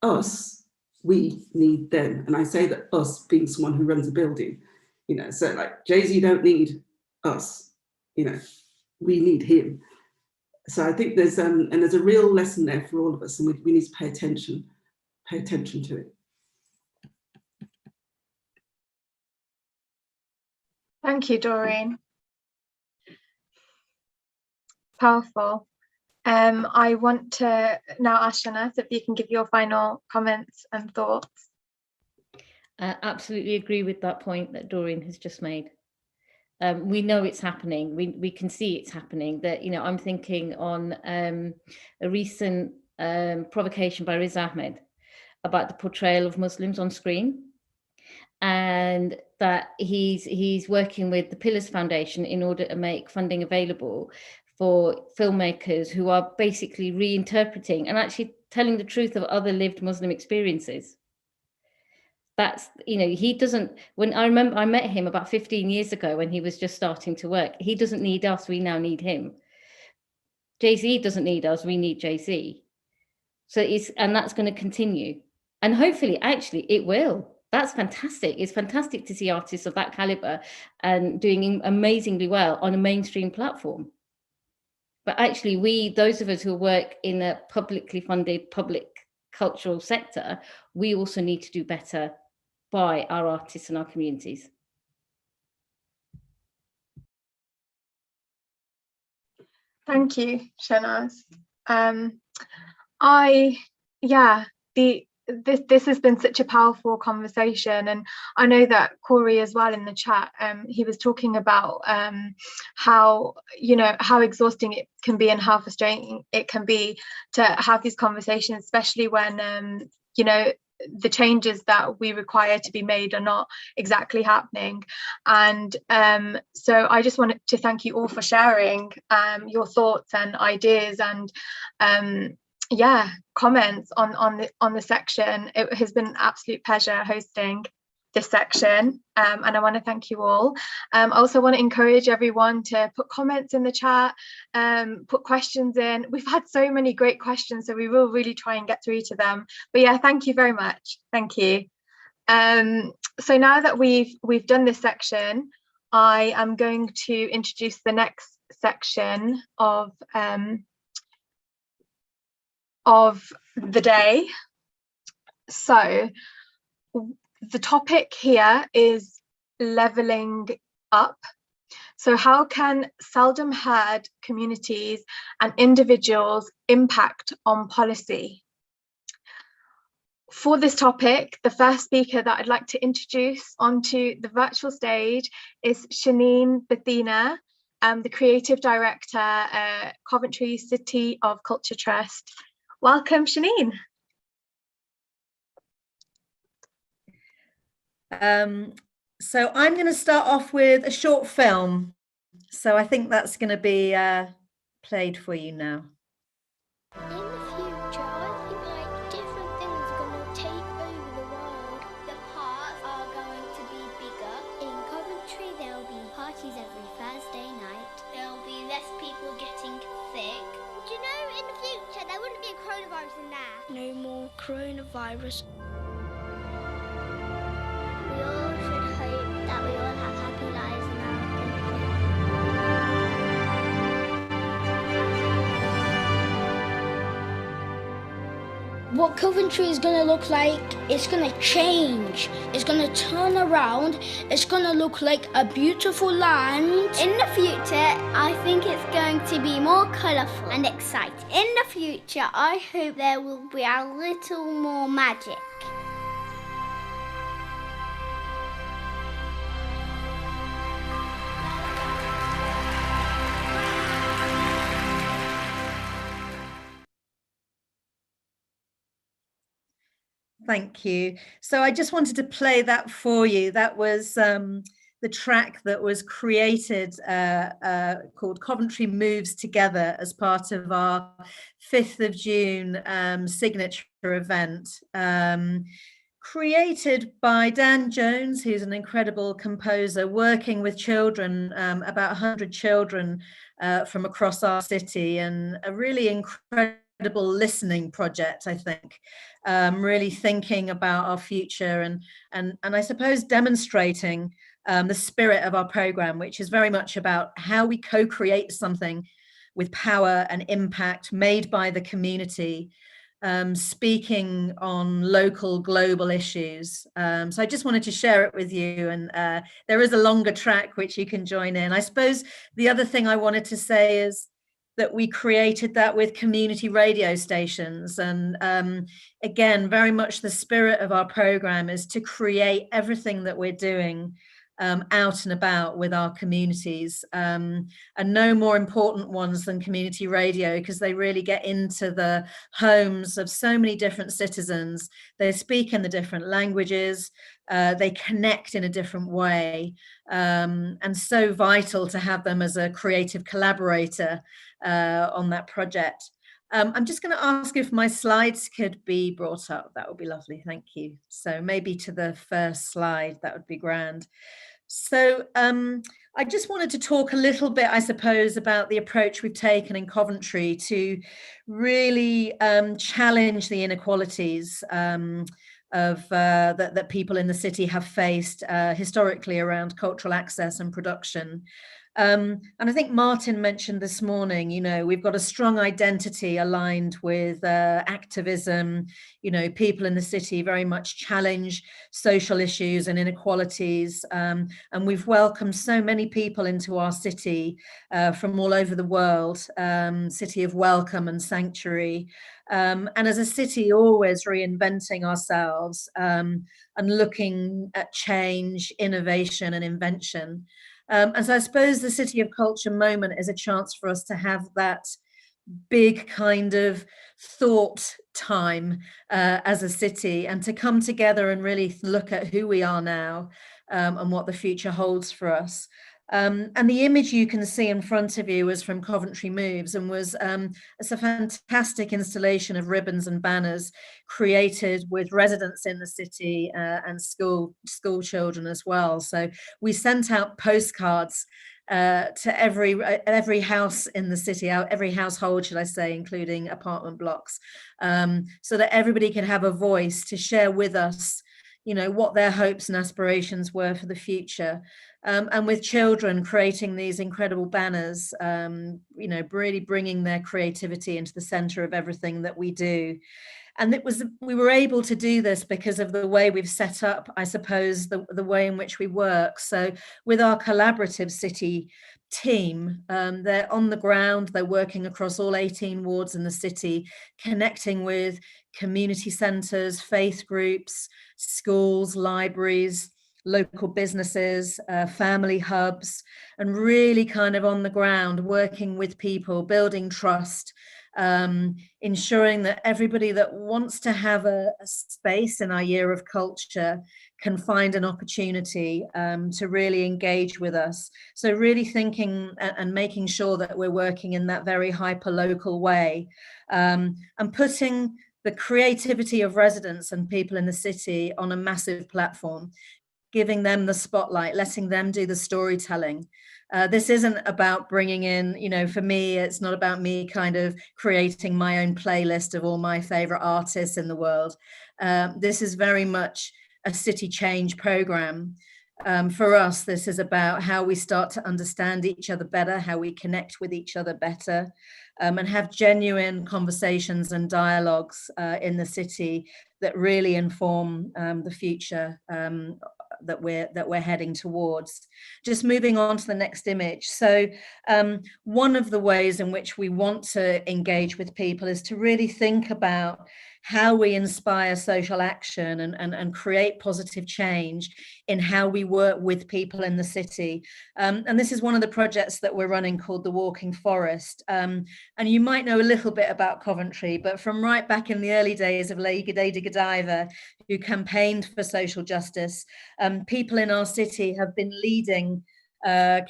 us, we need them. And I say that us being someone who runs a building, so like Jay-Z don't need us, we need him. So I think there's a real lesson there for all of us, and we need to pay attention to it. Thank you, Doreen. Powerful. I want to now ask Shanaz if you can give your final comments and thoughts. Absolutely agree with that point that Doreen has just made. We know it's happening. We can see it's happening. That I'm thinking on a recent provocation by Riz Ahmed about the portrayal of Muslims on screen, and that he's working with the Pillars Foundation in order to make funding available for filmmakers who are basically reinterpreting and actually telling the truth of other lived Muslim experiences. That's, he doesn't, when I remember I met him about 15 years ago when he was just starting to work. He doesn't need us, we now need him. Jay-Z doesn't need us, we need Jay-Z. And that's going to continue. And hopefully, actually, it will. That's fantastic. It's fantastic to see artists of that caliber and doing amazingly well on a mainstream platform. But actually, those of us who work in a publicly funded public cultural sector, we also need to do better by our artists and our communities. Thank you, Shanaz. This has been such a powerful conversation, and I know that Cory as well in the chat, he was talking about how exhausting it can be and how frustrating it can be to have these conversations, especially when the changes that we require to be made are not exactly happening. And so I just wanted to thank you all for sharing your thoughts and ideas and yeah, comments on the section. It has been an absolute pleasure hosting this section, and I want to thank you all. I also want to encourage everyone to put comments in the chat, put questions in. We've had so many great questions, so we will really try and get through to them. But yeah, thank you very much. Thank you. So now that we've done this section, I am going to introduce the next section of the day. So the topic here is levelling up. So how can seldom heard communities and individuals impact on policy? For this topic, the first speaker that I'd like to introduce onto the virtual stage is Shanine Bethina, the Creative Director at Coventry City of Culture Trust. Welcome, Shanine. So I'm going to start off with a short film. So I think that's going to be played for you now. In the future, I think like different things are going to take over the world. The parks are going to be bigger. In Coventry, there will be parties every Thursday night. There will be less people getting sick. Do you know, in the future, there wouldn't be a coronavirus in there. No more coronavirus. We all should hope that we all have happy lives in our country. What Coventry is going to look like, it's going to change. It's going to turn around. It's going to look like a beautiful land. In the future, I think it's going to be more colourful and exciting. In the future, I hope there will be a little more magic. Thank you. So I just wanted to play that for you. That was the track that was created called Coventry Moves Together as part of our 5th of June signature event. Created by Dan Jones, who's an incredible composer, working with children, about 100 children from across our city, and a really incredible listening project, I think. Really thinking about our future and I suppose demonstrating the spirit of our program, which is very much about how we co-create something with power and impact made by the community, speaking on local global issues. So I just wanted to share it with you, and there is a longer track which you can join in. I suppose the other thing I wanted to say is that we created that with community radio stations. And again, very much the spirit of our program is to create everything that we're doing out and about with our communities, and no more important ones than community radio, because they really get into the homes of so many different citizens. They speak in the different languages, they connect in a different way, and so vital to have them as a creative collaborator on that project. I'm just going to ask if my slides could be brought up. That would be lovely. Thank you. So maybe to the first slide, that would be grand. So I just wanted to talk a little bit, I suppose, about the approach we've taken in Coventry to really challenge the inequalities that people in the city have faced historically around cultural access and production. And I think Martin mentioned this morning, you know, we've got a strong identity aligned with activism. You know, people in the city very much challenge social issues and inequalities. And we've welcomed so many people into our city from all over the world, city of welcome and sanctuary. And as a city, always reinventing ourselves and looking at change, innovation and invention. And so I suppose the City of Culture moment is a chance for us to have that big kind of thought time as a city, and to come together and really look at who we are now and what the future holds for us. And the image you can see in front of you was from Coventry Moves, and was it's a fantastic installation of ribbons and banners created with residents in the city and school children as well. So we sent out postcards to every house in the city, every household, should I say, including apartment blocks, so that everybody could have a voice to share with us, you know, what their hopes and aspirations were for the future. And with children creating these incredible banners, you know, really bringing their creativity into the center of everything that we do. And we were able to do this because of the way we've set up, I suppose, the way in which we work. So with our collaborative city team, they're on the ground, they're working across all 18 wards in the city, connecting with community centres, faith groups, schools, libraries, local businesses, family hubs, and really kind of on the ground working with people, building trust, ensuring that everybody that wants to have a space in our year of culture can find an opportunity to really engage with us. So really thinking and making sure that we're working in that very hyper-local way, and putting the creativity of residents and people in the city on a massive platform, giving them the spotlight, letting them do the storytelling. This isn't about bringing in, you know, for me, it's not about me kind of creating my own playlist of all my favorite artists in the world. This is very much a city change program. For us, this is about how we start to understand each other better, how we connect with each other better, and have genuine conversations and dialogues in the city that really inform the future that we're heading towards. Just moving on to the next image. So one of the ways in which we want to engage with people is to really think about how we inspire social action and create positive change in how we work with people in the city. And this is one of the projects that we're running called The Walking Forest. And you might know a little bit about Coventry, but from right back in the early days of Lady Godiva, who campaigned for social justice, people in our city have been leading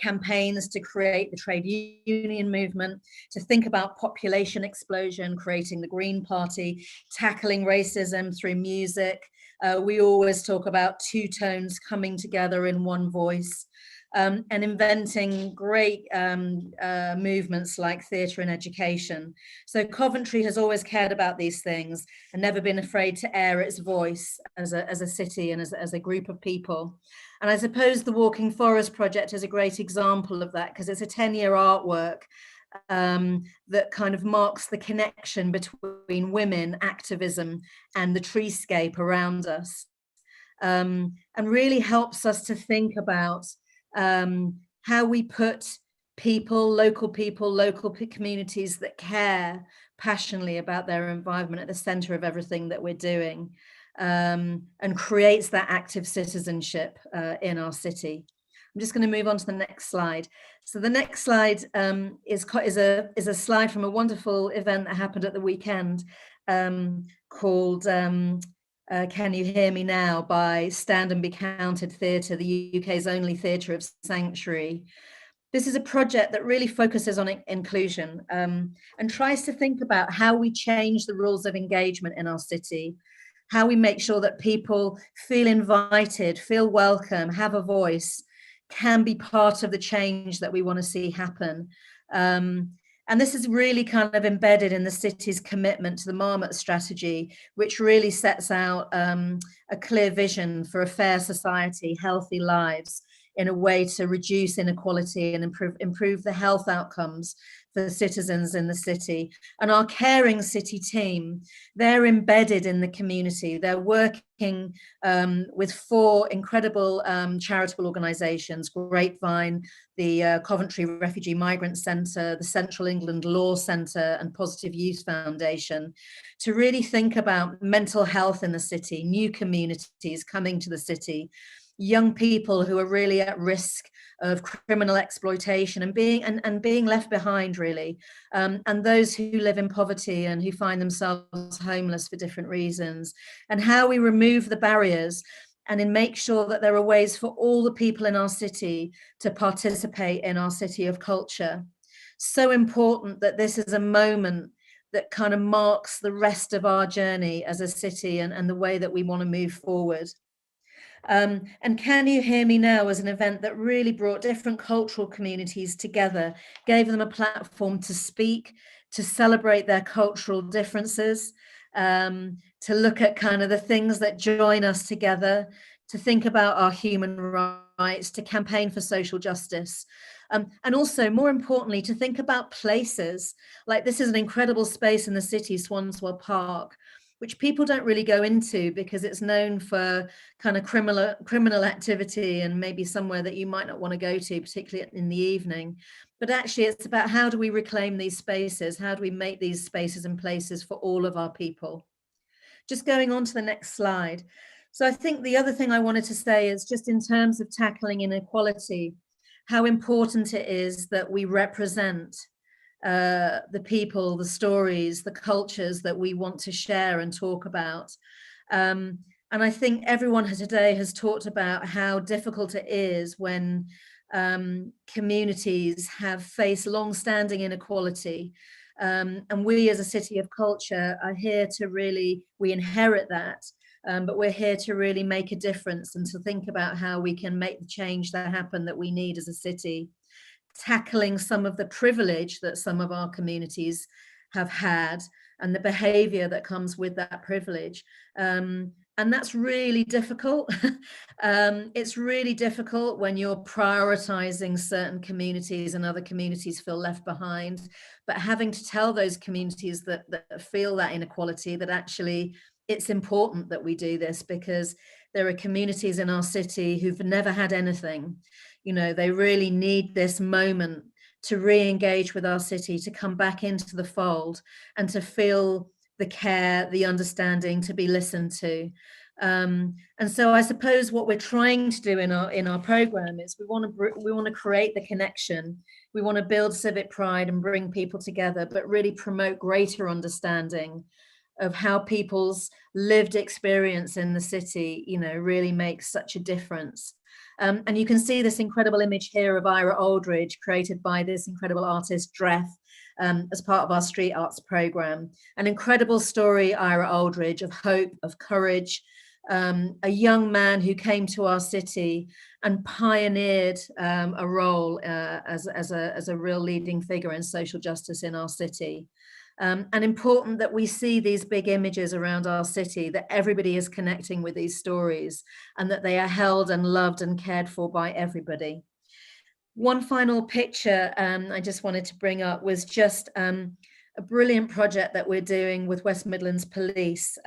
campaigns to create the trade union movement, to think about population explosion, creating the Green Party, tackling racism through music. We always talk about two tones coming together in one voice, and inventing great movements like theatre and education. So Coventry has always cared about these things and never been afraid to air its voice as a city and as a group of people. And I suppose the Walking Forest project is a great example of that, because it's a 10-year artwork that kind of marks the connection between women, activism, and the treescape around us, and really helps us to think about how we put local communities that care passionately about their environment at the center of everything that we're doing, and creates that active citizenship in our city. I'm just going to move on to the next slide. So the next slide is a slide from a wonderful event that happened at the weekend called Can You Hear Me Now by Stand and Be Counted Theatre, the UK's only theatre of sanctuary. This is a project that really focuses on inclusion and tries to think about how we change the rules of engagement in our city, how we make sure that people feel invited, feel welcome, have a voice, can be part of the change that we want to see happen. And this is really kind of embedded in the city's commitment to the Marmot strategy, which really sets out a clear vision for a fair society, healthy lives, in a way to reduce inequality and improve the health outcomes for citizens in the city. And our caring city team, they're embedded in the community. They're working with 4 incredible charitable organisations: Grapevine, the Coventry Refugee Migrant Centre, the Central England Law Centre, and Positive Youth Foundation, to really think about mental health in the city, new communities coming to the city, young people who are really at risk of criminal exploitation and being left behind, really, and those who live in poverty and who find themselves homeless for different reasons, and how we remove the barriers and then make sure that there are ways for all the people in our city to participate in our city of culture. So important that this is a moment that kind of marks the rest of our journey as a city and the way that we want to move forward. And Can You Hear Me Now was an event that really brought different cultural communities together, gave them a platform to speak, to celebrate their cultural differences, to look at kind of the things that join us together, to think about our human rights, to campaign for social justice. And also, more importantly, to think about places. Like, this is an incredible space in the city, Swanswell Park, which people don't really go into because it's known for kind of criminal activity and maybe somewhere that you might not want to go to, particularly in the evening. But actually, it's about how do we reclaim these spaces? How do we make these spaces and places for all of our people? Just going on to the next slide. So I think the other thing I wanted to say is just in terms of tackling inequality, how important it is that we represent the people, the stories, the cultures that we want to share and talk about. And I think everyone today has talked about how difficult it is when communities have faced long-standing inequality. And we as a city of culture are here to really, we inherit that, but we're here to really make a difference and to think about how we can make the change that happen that we need as a city, tackling some of the privilege that some of our communities have had and the behavior that comes with that privilege. And that's really difficult. It's really difficult when you're prioritizing certain communities and other communities feel left behind, but having to tell those communities that feel that inequality that actually it's important that we do this, because there are communities in our city who've never had anything. You know, they really need this moment to re-engage with our city, to come back into the fold and to feel the care, the understanding, to be listened to. And so I suppose what we're trying to do in our program is we want to create the connection. We want to build civic pride and bring people together, but really promote greater understanding of how people's lived experience in the city, you know, really makes such a difference. And you can see this incredible image here of Ira Aldridge, created by this incredible artist, Dreth, as part of our street arts program. An incredible story, Ira Aldridge, of hope, of courage, a young man who came to our city and pioneered a role as a real leading figure in social justice in our city. And important that we see these big images around our city, that everybody is connecting with these stories and that they are held and loved and cared for by everybody. One final picture I just wanted to bring up was just a brilliant project that we're doing with West Midlands Police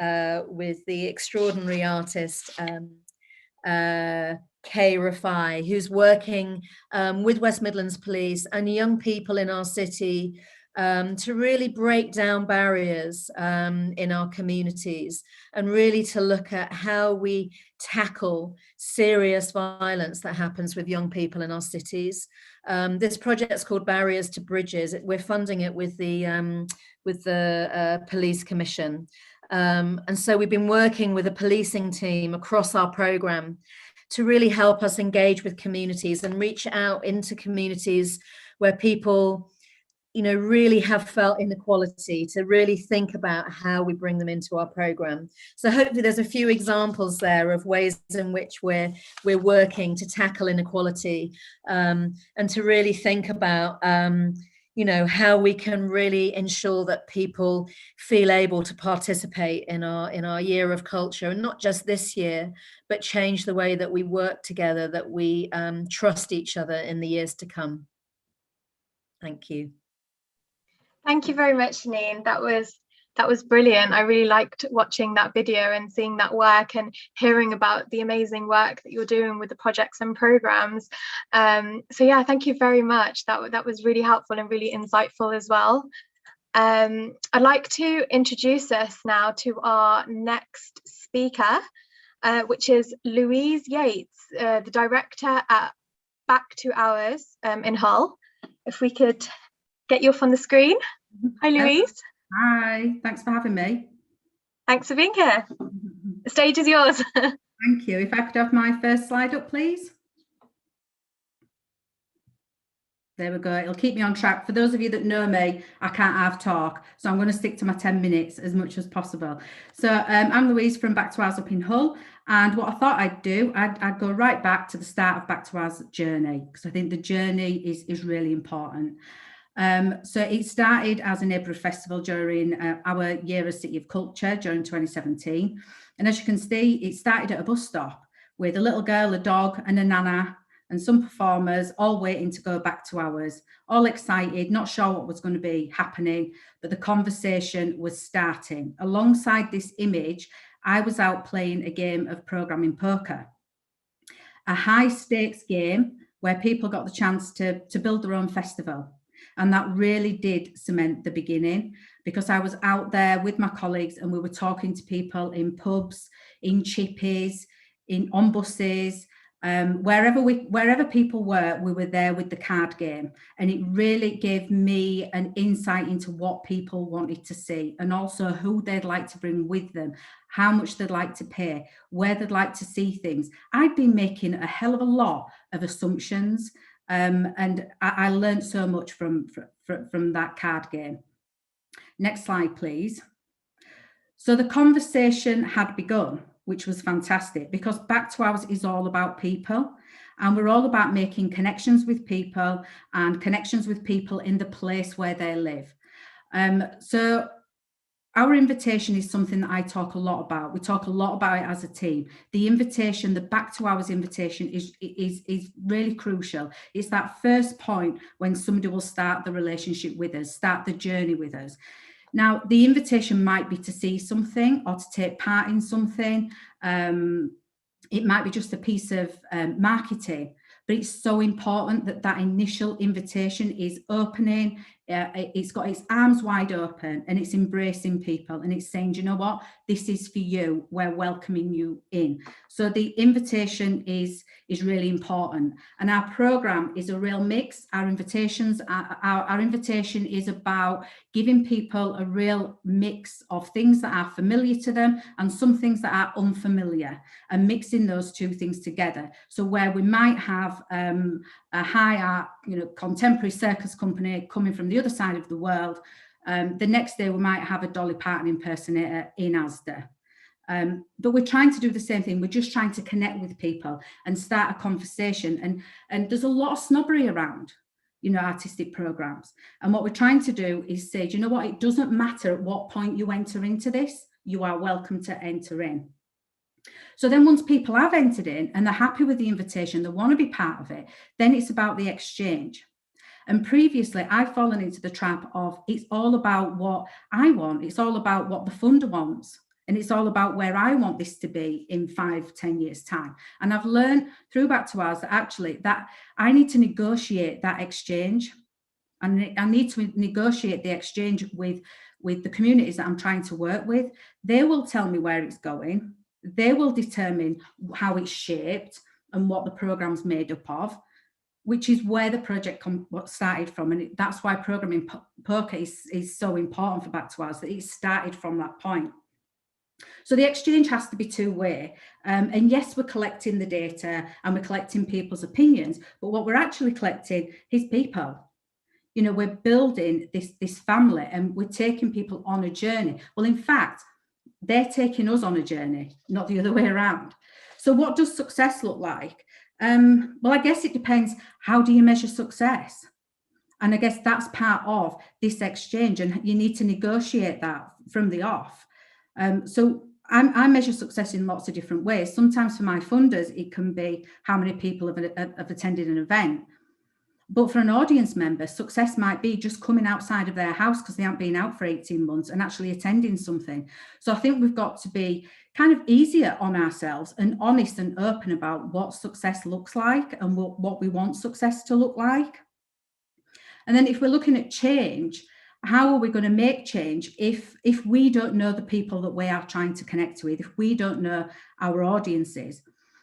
with the extraordinary artist Kay Rafai, who's working with West Midlands Police and young people in our city to really break down barriers in our communities and really to look at how we tackle serious violence that happens with young people in our cities. This project is called Barriers to Bridges. We're funding it with the Police Commission. And so we've been working with a policing team across our program to really help us engage with communities and reach out into communities where people, you know, really have felt inequality, to really think about how we bring them into our program. So hopefully there's a few examples there of ways in which we're working to tackle inequality and to really think about you know, how we can really ensure that people feel able to participate in our year of culture, and not just this year, but change the way that we work together, that we trust each other in the years to come. Thank you. Thank you very much, Janine. That was brilliant. I really liked watching that video and seeing that work and hearing about the amazing work that you're doing with the projects and programs. So yeah, thank you very much. That was really helpful and really insightful as well. I'd like to introduce us now to our next speaker, which is Louise Yates, the director at Back to Ours in Hull. If we could get you up on the screen. Hi, Louise. Hi, thanks for having me. Thanks for being here. The stage is yours. Thank you. If I could have my first slide up, please. There we go. It'll keep me on track. For those of you that know me, I can't have talk, so I'm going to stick to my 10 minutes as much as possible. So I'm Louise from Back to Ours up in Hull, and what I thought I'd do, I'd go right back to the start of Back to Ours journey, because I think the journey is really important. So it started as a neighbourhood festival during our year as City of Culture during 2017. And as you can see, it started at a bus stop with a little girl, a dog and a nana and some performers all waiting to go back to Ours, all excited, not sure what was going to be happening, but the conversation was starting. Alongside this image, I was out playing a game of programming poker, a high stakes game where people got the chance to build their own festival. And that really did cement the beginning, because I was out there with my colleagues and we were talking to people in pubs, in chippies, on buses, wherever people were, we were there with the card game. And it really gave me an insight into what people wanted to see, and also who they'd like to bring with them, how much they'd like to pay, where they'd like to see things. I'd been making a hell of a lot of assumptions. And I learned so much from that card game. Next slide, please. So the conversation had begun, which was fantastic, because Back to Ours is all about people, and we're all about making connections with people and connections with people in the place where they live. So our invitation is something that I talk a lot about. We talk a lot about it as a team. The invitation, the Back to Ours invitation is really crucial. It's that first point when somebody will start the relationship with us, start the journey with us. Now, the invitation might be to see something or to take part in something. It might be just a piece of marketing, but it's so important that that initial invitation is opening. It's got its arms wide open and it's embracing people, and it's saying, do you know what, this is for you, we're welcoming you in. So the invitation is really important, and our program is a real mix. Our invitations, our invitation is about giving people a real mix of things that are familiar to them and some things that are unfamiliar, and mixing those two things together. So where we might have a high art, contemporary circus company coming from the other side of the world, the next day we might have a Dolly Parton impersonator in Asda. But we're trying to do the same thing. We're just trying to connect with people and start a conversation. And there's a lot of snobbery around, artistic programs. And what we're trying to do is say, do you know what? It doesn't matter at what point you enter into this, you are welcome to enter in. So then once people have entered in and they're happy with the invitation, they want to be part of it, then it's about the exchange. And previously I've fallen into the trap of it's all about what I want. It's all about what the funder wants. And it's all about where I want this to be in 5-10 years time. And I've learned through Back to Ours that actually that I need to negotiate that exchange. And I need to negotiate the exchange with the communities that I'm trying to work with. They will tell me where it's going. They will determine how it's shaped and what the program's made up of, which is where the project started from. And that's why programming poker is so important for Back to Ours, that it started from that point. So the exchange has to be two-way. And yes, we're collecting the data and we're collecting people's opinions, but what we're actually collecting is people. We're building this family and we're taking people on a journey. Well, in fact, they're taking us on a journey, not the other way around. So what does success look like? Well, I guess it depends. How do you measure success? And I guess that's part of this exchange, and you need to negotiate that from the off. So I measure success in lots of different ways. Sometimes for my funders, it can be how many people have attended an event. But for an audience member, success might be just coming outside of their house because they haven't been out for 18 months and actually attending something. So I think we've got to be kind of easier on ourselves and honest and open about what success looks like and what we want success to look like. And then if we're looking at change, how are we going to make change if we don't know the people that we are trying to connect with, if we don't know our audiences?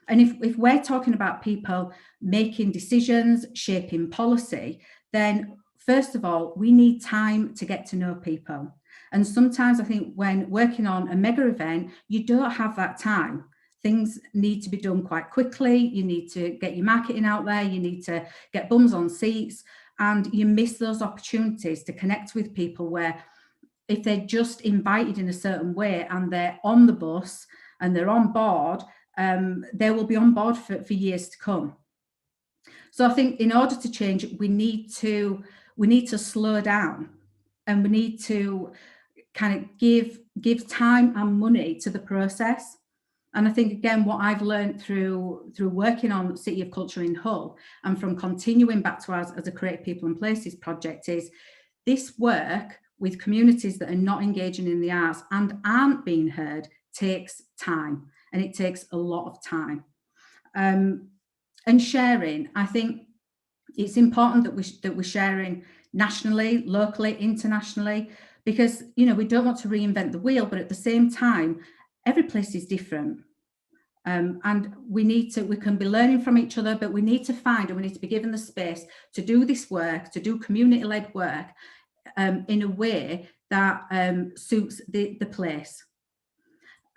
And if we're talking about people making decisions, shaping policy, then first of all, we need time to get to know people. And sometimes I think when working on a mega event, you don't have that time. Things need to be done quite quickly. You need to get your marketing out there. You need to get bums on seats, and you miss those opportunities to connect with people where if they're just invited in a certain way and they're on the bus and they're on board, they will be on board for years to come. So I think in order to change, we need to slow down, and we need to kind of give time and money to the process. And I think, again, what I've learned through working on City of Culture in Hull and from continuing back to us as a Creative People and Places project is this work with communities that are not engaging in the arts and aren't being heard takes time, and it takes a lot of time. And sharing, I think it's important that we're sharing nationally, locally, internationally, because, you know, we don't want to reinvent the wheel, but at the same time, every place is different. And we can be learning from each other, but we need to find, and we need to be given the space to do this work, to do community-led work in a way that suits the place.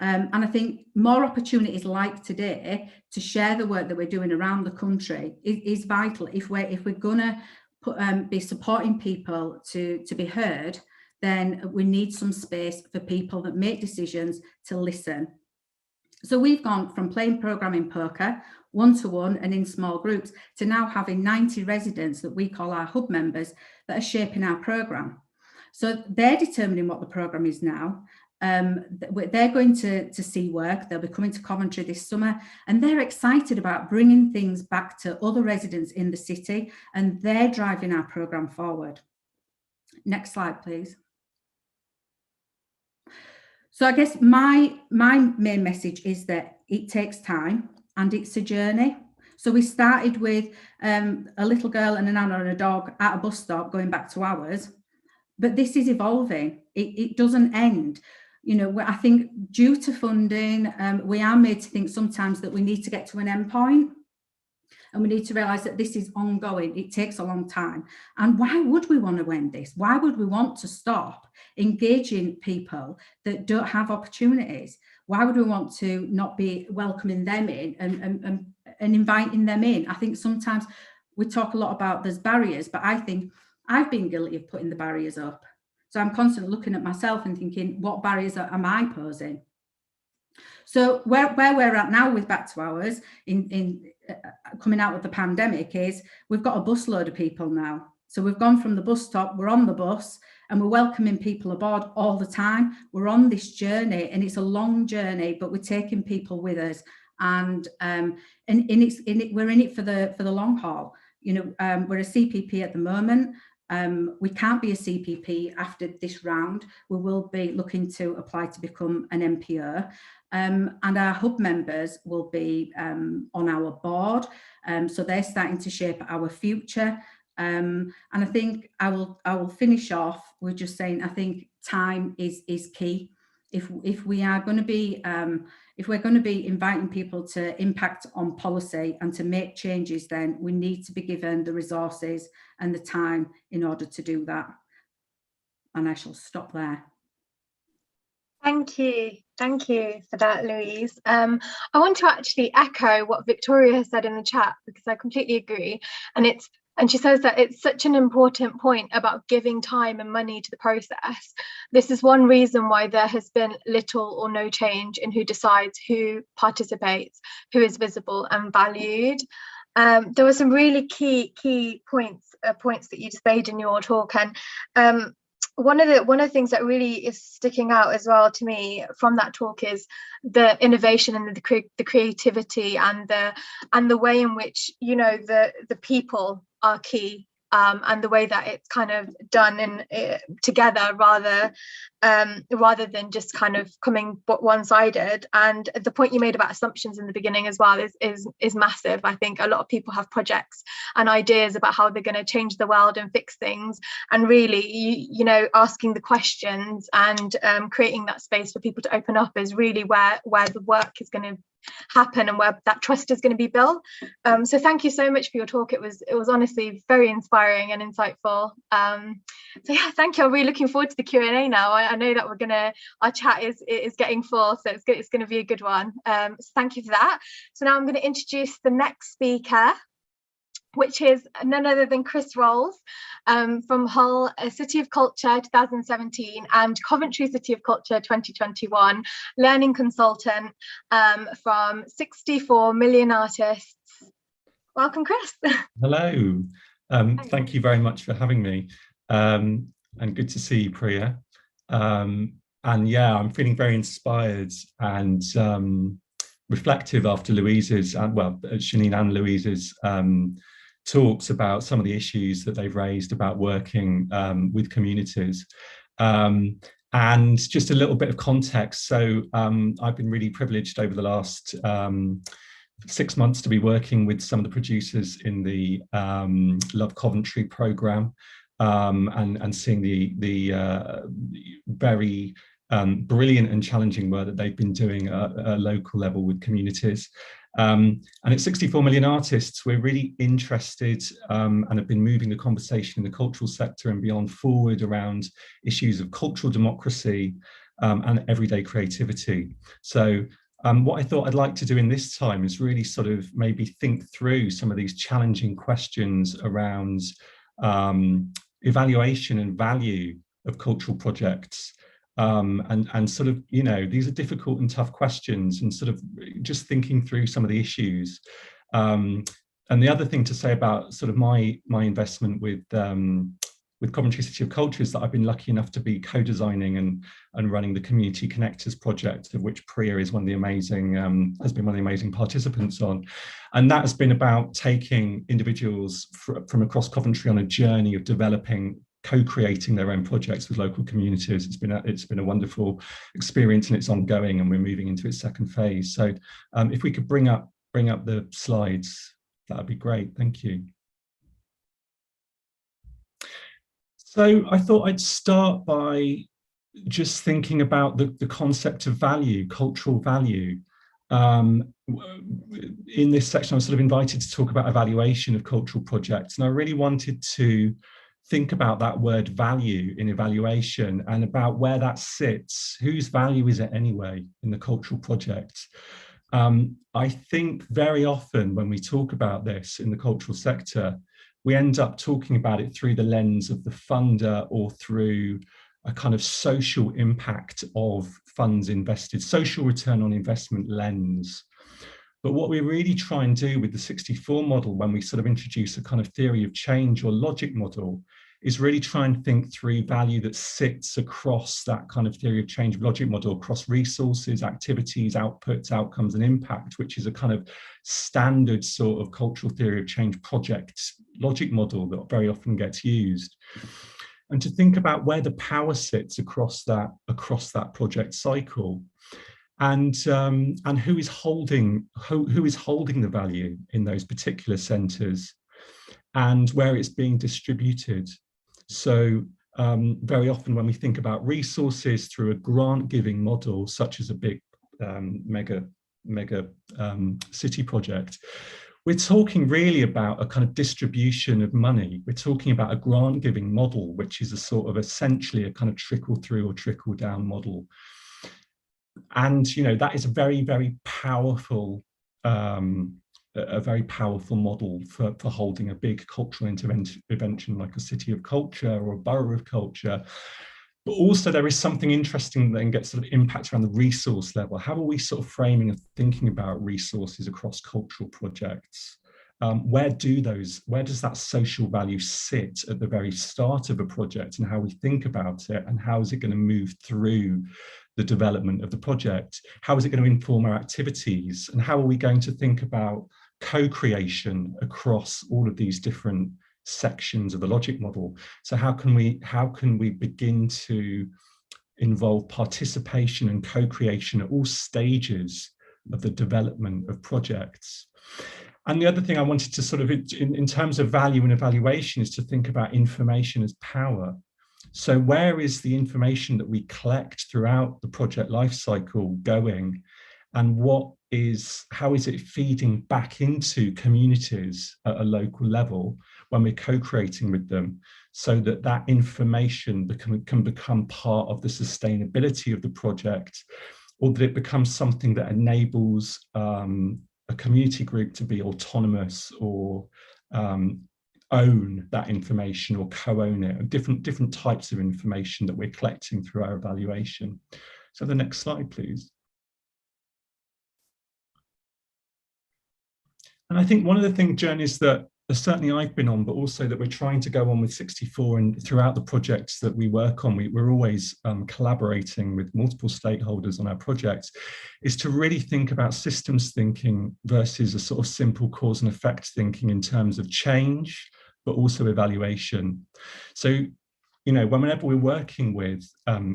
And I think more opportunities like today to share the work that we're doing around the country is vital. If we're going to be supporting people to be heard, then we need some space for people that make decisions to listen. So we've gone from playing programming poker, one-to-one and in small groups, to now having 90 residents that we call our hub members that are shaping our programme. So they're determining what the programme is now. They're going to see work. They'll be coming to Coventry this summer, and they're excited about bringing things back to other residents in the city, and they're driving our programme forward. Next slide, please. So I guess my main message is that it takes time and it's a journey. So we started with a little girl and a nana and a dog at a bus stop going back to ours, but this is evolving. It doesn't end. You know, I think due to funding, we are made to think sometimes that we need to get to an end point, and we need to realise that this is ongoing. It takes a long time. And why would we want to end this? Why would we want to stop engaging people that don't have opportunities? Why would we want to not be welcoming them in and inviting them in? I think sometimes we talk a lot about there's barriers, but I think I've been guilty of putting the barriers up. So I'm constantly looking at myself and thinking, what barriers am I posing? So where we're at now with Back to Ours in coming out of the pandemic is we've got a busload of people now. So we've gone from the bus stop, we're on the bus, and we're welcoming people aboard all the time. We're on this journey, and it's a long journey, but we're taking people with us, and we're in it for the long haul. You know, we're a CPP at the moment. We can't be a CPP after this round. We will be looking to apply to become an MPO, and our hub members will be on our board. So they're starting to shape our future. And I think I will finish off with just saying I think time is key. If we are going to be if we're going to be inviting people to impact on policy and to make changes, then we need to be given the resources and the time in order to do that. And I shall stop there. Thank you for that, Louise. I want to actually echo what Victoria has said in the chat, because I completely agree. And she says that it's such an important point about giving time and money to the process. This is one reason why there has been little or no change in who decides, who participates, who is visible and valued. There were some really key points that you just made in your talk, and one of the things that really is sticking out as well to me from that talk is the innovation and the creativity and the way in which, you know, the people are key, and the way that it's kind of done together rather than just kind of coming one-sided. And the point you made about assumptions in the beginning as well is massive. I think a lot of people have projects and ideas about how they're going to change the world and fix things, and really you know, asking the questions and creating that space for people to open up is really where the work is going to happen and where that trust is going to be built. So thank you so much for your talk. It was honestly very inspiring and insightful. So yeah, thank you. I'm really looking forward to the Q&A now. I know that our chat is getting full, so it's going to be a good one. So thank you for that. So now I'm going to introduce the next speaker, which is none other than Chris Rolls from Hull City of Culture 2017 and Coventry City of Culture 2021, learning consultant from 64 million artists. Welcome, Chris. Hello. Thank you very much for having me. And good to see you, Priya. And yeah, I'm feeling very inspired and reflective after Louise's, Shanine and Louise's talks about some of the issues that they've raised about working with communities. And just a little bit of context. So I've been really privileged over the last 6 months to be working with some of the producers in the Love Coventry programme and seeing the very brilliant and challenging work that they've been doing at a local level with communities. And at 64 million artists, we're really interested and have been moving the conversation in the cultural sector and beyond forward around issues of cultural democracy and everyday creativity. So what I thought I'd like to do in this time is really sort of maybe think through some of these challenging questions around evaluation and value of cultural projects. And sort of, you know, these are difficult and tough questions, and sort of just thinking through some of the issues. And the other thing to say about sort of my investment with Coventry City of Culture is that I've been lucky enough to be co-designing and running the Community Connectors project, of which Priya is one of the amazing, has been one of the amazing participants on. And that has been about taking individuals from across Coventry on a journey of developing, co-creating their own projects with local communities. It's been a wonderful experience, and it's ongoing, and we're moving into its second phase. So if we could bring up the slides, that would be great. Thank you. So I thought I'd start by just thinking about the concept of value, cultural value. In this section, I was sort of invited to talk about evaluation of cultural projects, and I really wanted to think about that word value in evaluation and about where that sits. Whose value is it anyway in the cultural project? I think very often when we talk about this in the cultural sector, we end up talking about it through the lens of the funder or through a kind of social impact of funds invested, social return on investment lens. But what we really try and do with the 64 model, when we sort of introduce a kind of theory of change or logic model, is really try and think through value that sits across that kind of theory of change logic model, across resources, activities, outputs, outcomes, and impact, which is a kind of standard sort of cultural theory of change project logic model that very often gets used. And to think about where the power sits across that project cycle, and who is holding the value in those particular centres, and where it's being distributed. So very often when we think about resources through a grant giving model, such as a big mega city project, we're talking really about a kind of distribution of money. We're talking about a grant giving model, which is a sort of essentially a kind of trickle through or trickle down model. And, you know, that is a very, very powerful model for holding a big cultural intervention like a City of Culture or a Borough of Culture. But also there is something interesting that then gets sort of impact around the resource level. How are we sort of framing and thinking about resources across cultural projects? Where does that social value sit at the very start of a project, and how we think about it, and how is it going to move through the development of the project? How is it going to inform our activities? And how are we going to think about co-creation across all of these different sections of the logic model? So how can we begin to involve participation and co-creation at all stages of the development of projects? And the other thing I wanted to sort of, in terms of value and evaluation, is to think about information as power. So where is the information that we collect throughout the project lifecycle going, and what is how is it feeding back into communities at a local level when we're co-creating with them, so that that information can become part of the sustainability of the project, or that it becomes something that enables a community group to be autonomous or own that information or co-own it, different types of information that we're collecting through our evaluation. So the next slide, please. And I think one of the journeys that certainly I've been on, but also that we're trying to go on with 64 and throughout the projects that we work on, we're always collaborating with multiple stakeholders on our projects, is to really think about systems thinking versus a sort of simple cause and effect thinking in terms of change, but also evaluation. So, you know, whenever we're working with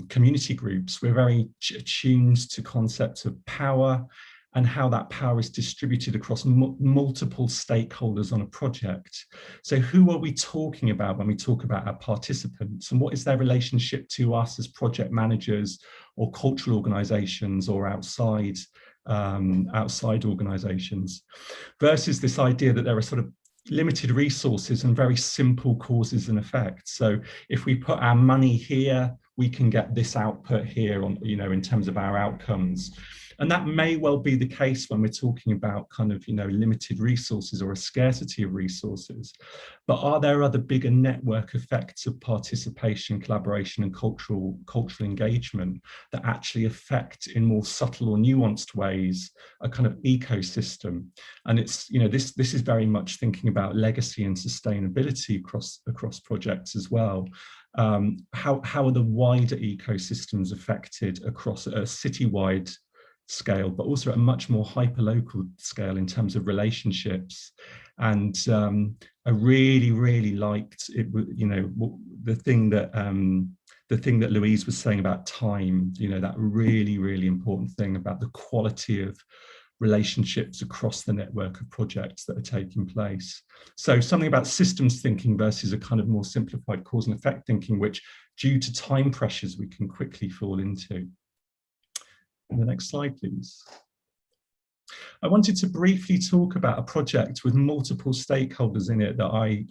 community groups, we're very attuned to concepts of power and how that power is distributed across multiple stakeholders on a project. So who are we talking about when we talk about our participants, and what is their relationship to us as project managers or cultural organisations or outside organisations, versus this idea that there are sort of limited resources and very simple causes and effects. So if we put our money here, we can get this output here on, you know, in terms of our outcomes. And that may well be the case when we're talking about kind of, you know, limited resources or a scarcity of resources. But are there other bigger network effects of participation, collaboration and cultural engagement that actually affect in more subtle or nuanced ways a kind of ecosystem? And it's, you know, this is very much thinking about legacy and sustainability across projects as well. How are the wider ecosystems affected across a citywide scale, but also at a much more hyperlocal scale in terms of relationships? And I really liked it, you know, the thing that Louise was saying about time, you know, that really important thing about the quality of relationships across the network of projects that are taking place. So something about systems thinking versus a kind of more simplified cause and effect thinking, which due to time pressures we can quickly fall into. The next slide, please. I wanted to briefly talk about a project with multiple stakeholders in it that I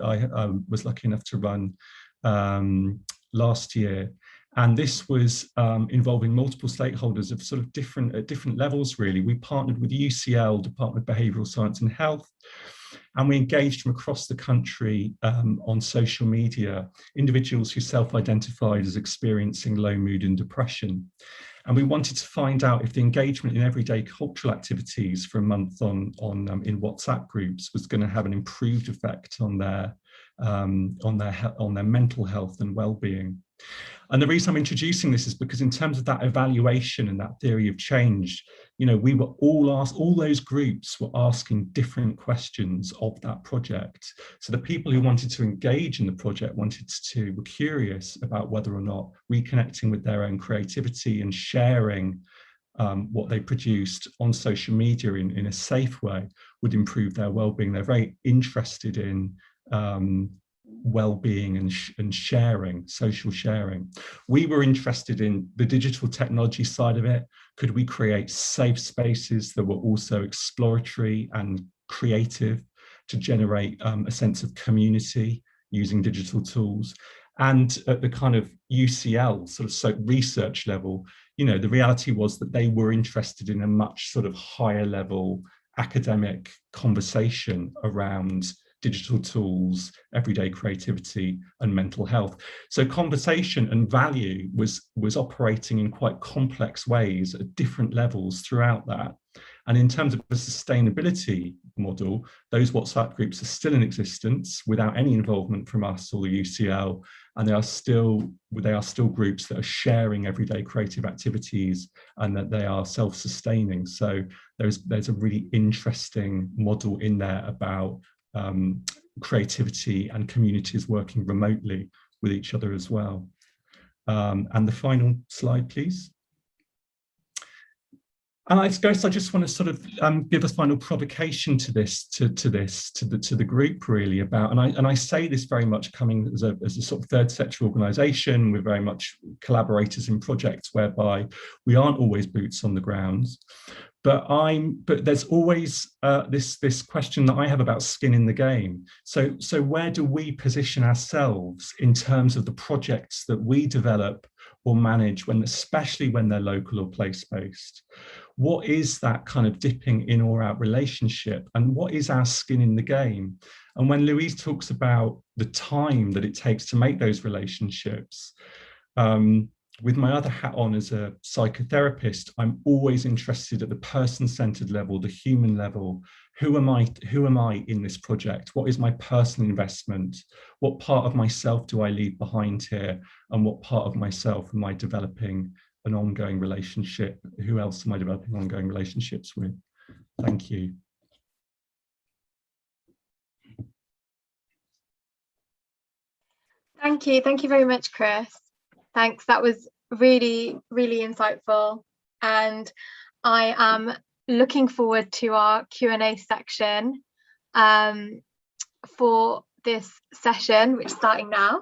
was lucky enough to run last year. And this was involving multiple stakeholders of sort of at different levels, really. We partnered with UCL, Department of Behavioural Science and Health, and we engaged from across the country on social media, individuals who self-identified as experiencing low mood and depression. And we wanted to find out if the engagement in everyday cultural activities for a month in WhatsApp groups was going to have an improved effect on their mental health and well-being. And the reason I'm introducing this is because in terms of that evaluation and that theory of change, you know, we were all those groups were asking different questions of that project. So the people who wanted to engage in the project were curious about whether or not reconnecting with their own creativity and sharing what they produced on social media in a safe way would improve their well-being. They're very interested in well-being and sharing, social sharing. We were interested in the digital technology side of it. Could we create safe spaces that were also exploratory and creative to generate a sense of community using digital tools? And at the kind of UCL sort of research level, you know, the reality was that they were interested in a much sort of higher level academic conversation around digital tools, everyday creativity and mental health. So conversation and value was operating in quite complex ways at different levels throughout that. And in terms of the sustainability model, those WhatsApp groups are still in existence without any involvement from us or the UCL, and they are still groups that are sharing everyday creative activities and that they are self-sustaining. So there's a really interesting model in there about creativity and communities working remotely with each other as well. And the final slide, please. And I guess I just want to sort of give a final provocation to the group really about, and I say this very much coming as a sort of third sector organisation. We're very much collaborators in projects whereby we aren't always boots on the ground, but there's always this question that I have about skin in the game. So where do we position ourselves in terms of the projects that we develop or manage, especially when they're local or place-based? What is that kind of dipping in or out relationship, and what is our skin in the game? And when Louise talks about the time that it takes to make those relationships, with my other hat on as a psychotherapist, I'm always interested at the person-centered level, the human level. Who am I in this project? What is my personal investment? What part of myself do I leave behind here? And what part of myself am I developing an ongoing relationship? Who else am I developing ongoing relationships with? Thank you. Thank you. Thank you very much, Chris. Thanks. That was really, really insightful. And I am looking forward to our Q&A section for this session, which is starting now.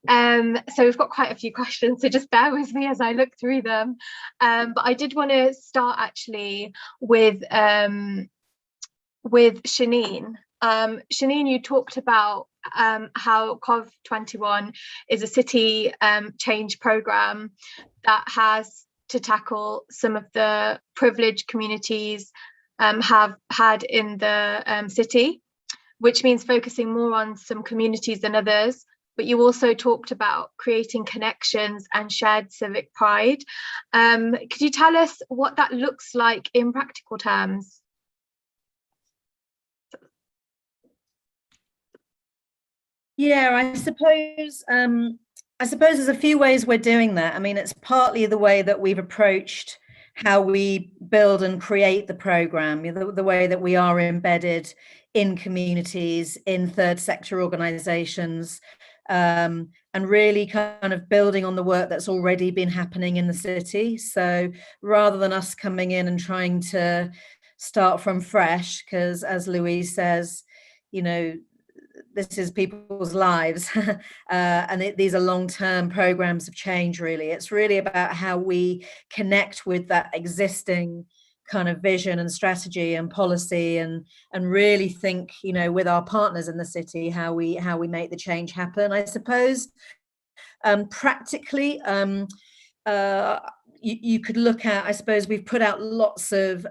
So we've got quite a few questions, so just bear with me as I look through them. But I did want to start actually with Shanine. Shanine, you talked about how COV21 is a city change programme that has to tackle some of the privileged communities have had in the city, which means focusing more on some communities than others. But you also talked about creating connections and shared civic pride. Could you tell us what that looks like in practical terms? Yeah, I suppose there's a few ways we're doing that. I mean, it's partly the way that we've approached how we build and create the programme, the way that we are embedded in communities, in third sector organisations, and really kind of building on the work that's already been happening in the city. So rather than us coming in and trying to start from fresh, because as Louise says, this is people's lives and these are long-term programs of change, really. It's really about how we connect with that existing kind of vision and strategy and policy and really think, with our partners in the city, how we make the change happen. I suppose practically, you could look at, I suppose we've put out lots of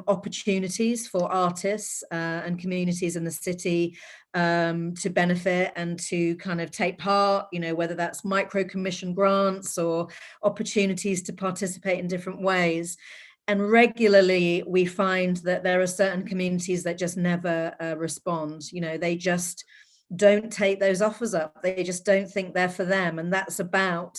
opportunities for artists and communities in the city to benefit and to kind of take part, whether that's micro commission grants or opportunities to participate in different ways. And regularly we find that there are certain communities that just never respond. They just don't take those offers up. They just don't think they're for them. And that's about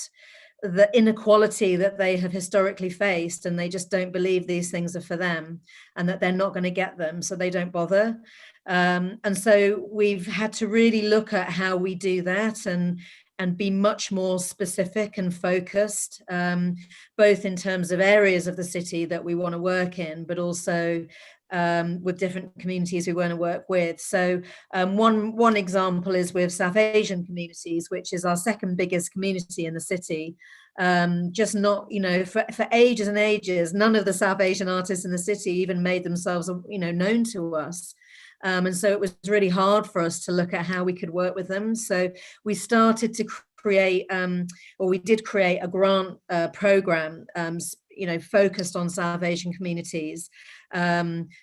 the inequality that they have historically faced, and they just don't believe these things are for them and that they're not going to get them, so they don't bother. And so we've had to really look at how we do that and be much more specific and focused, both in terms of areas of the city that we want to work in, but also with different communities we want to work with. So one example is with South Asian communities, which is our second biggest community in the city. Just not, for ages and ages, none of the South Asian artists in the city even made themselves, known to us. And so it was really hard for us to look at how we could work with them. So we started to create, we did create a grant program, focused on South Asian communities,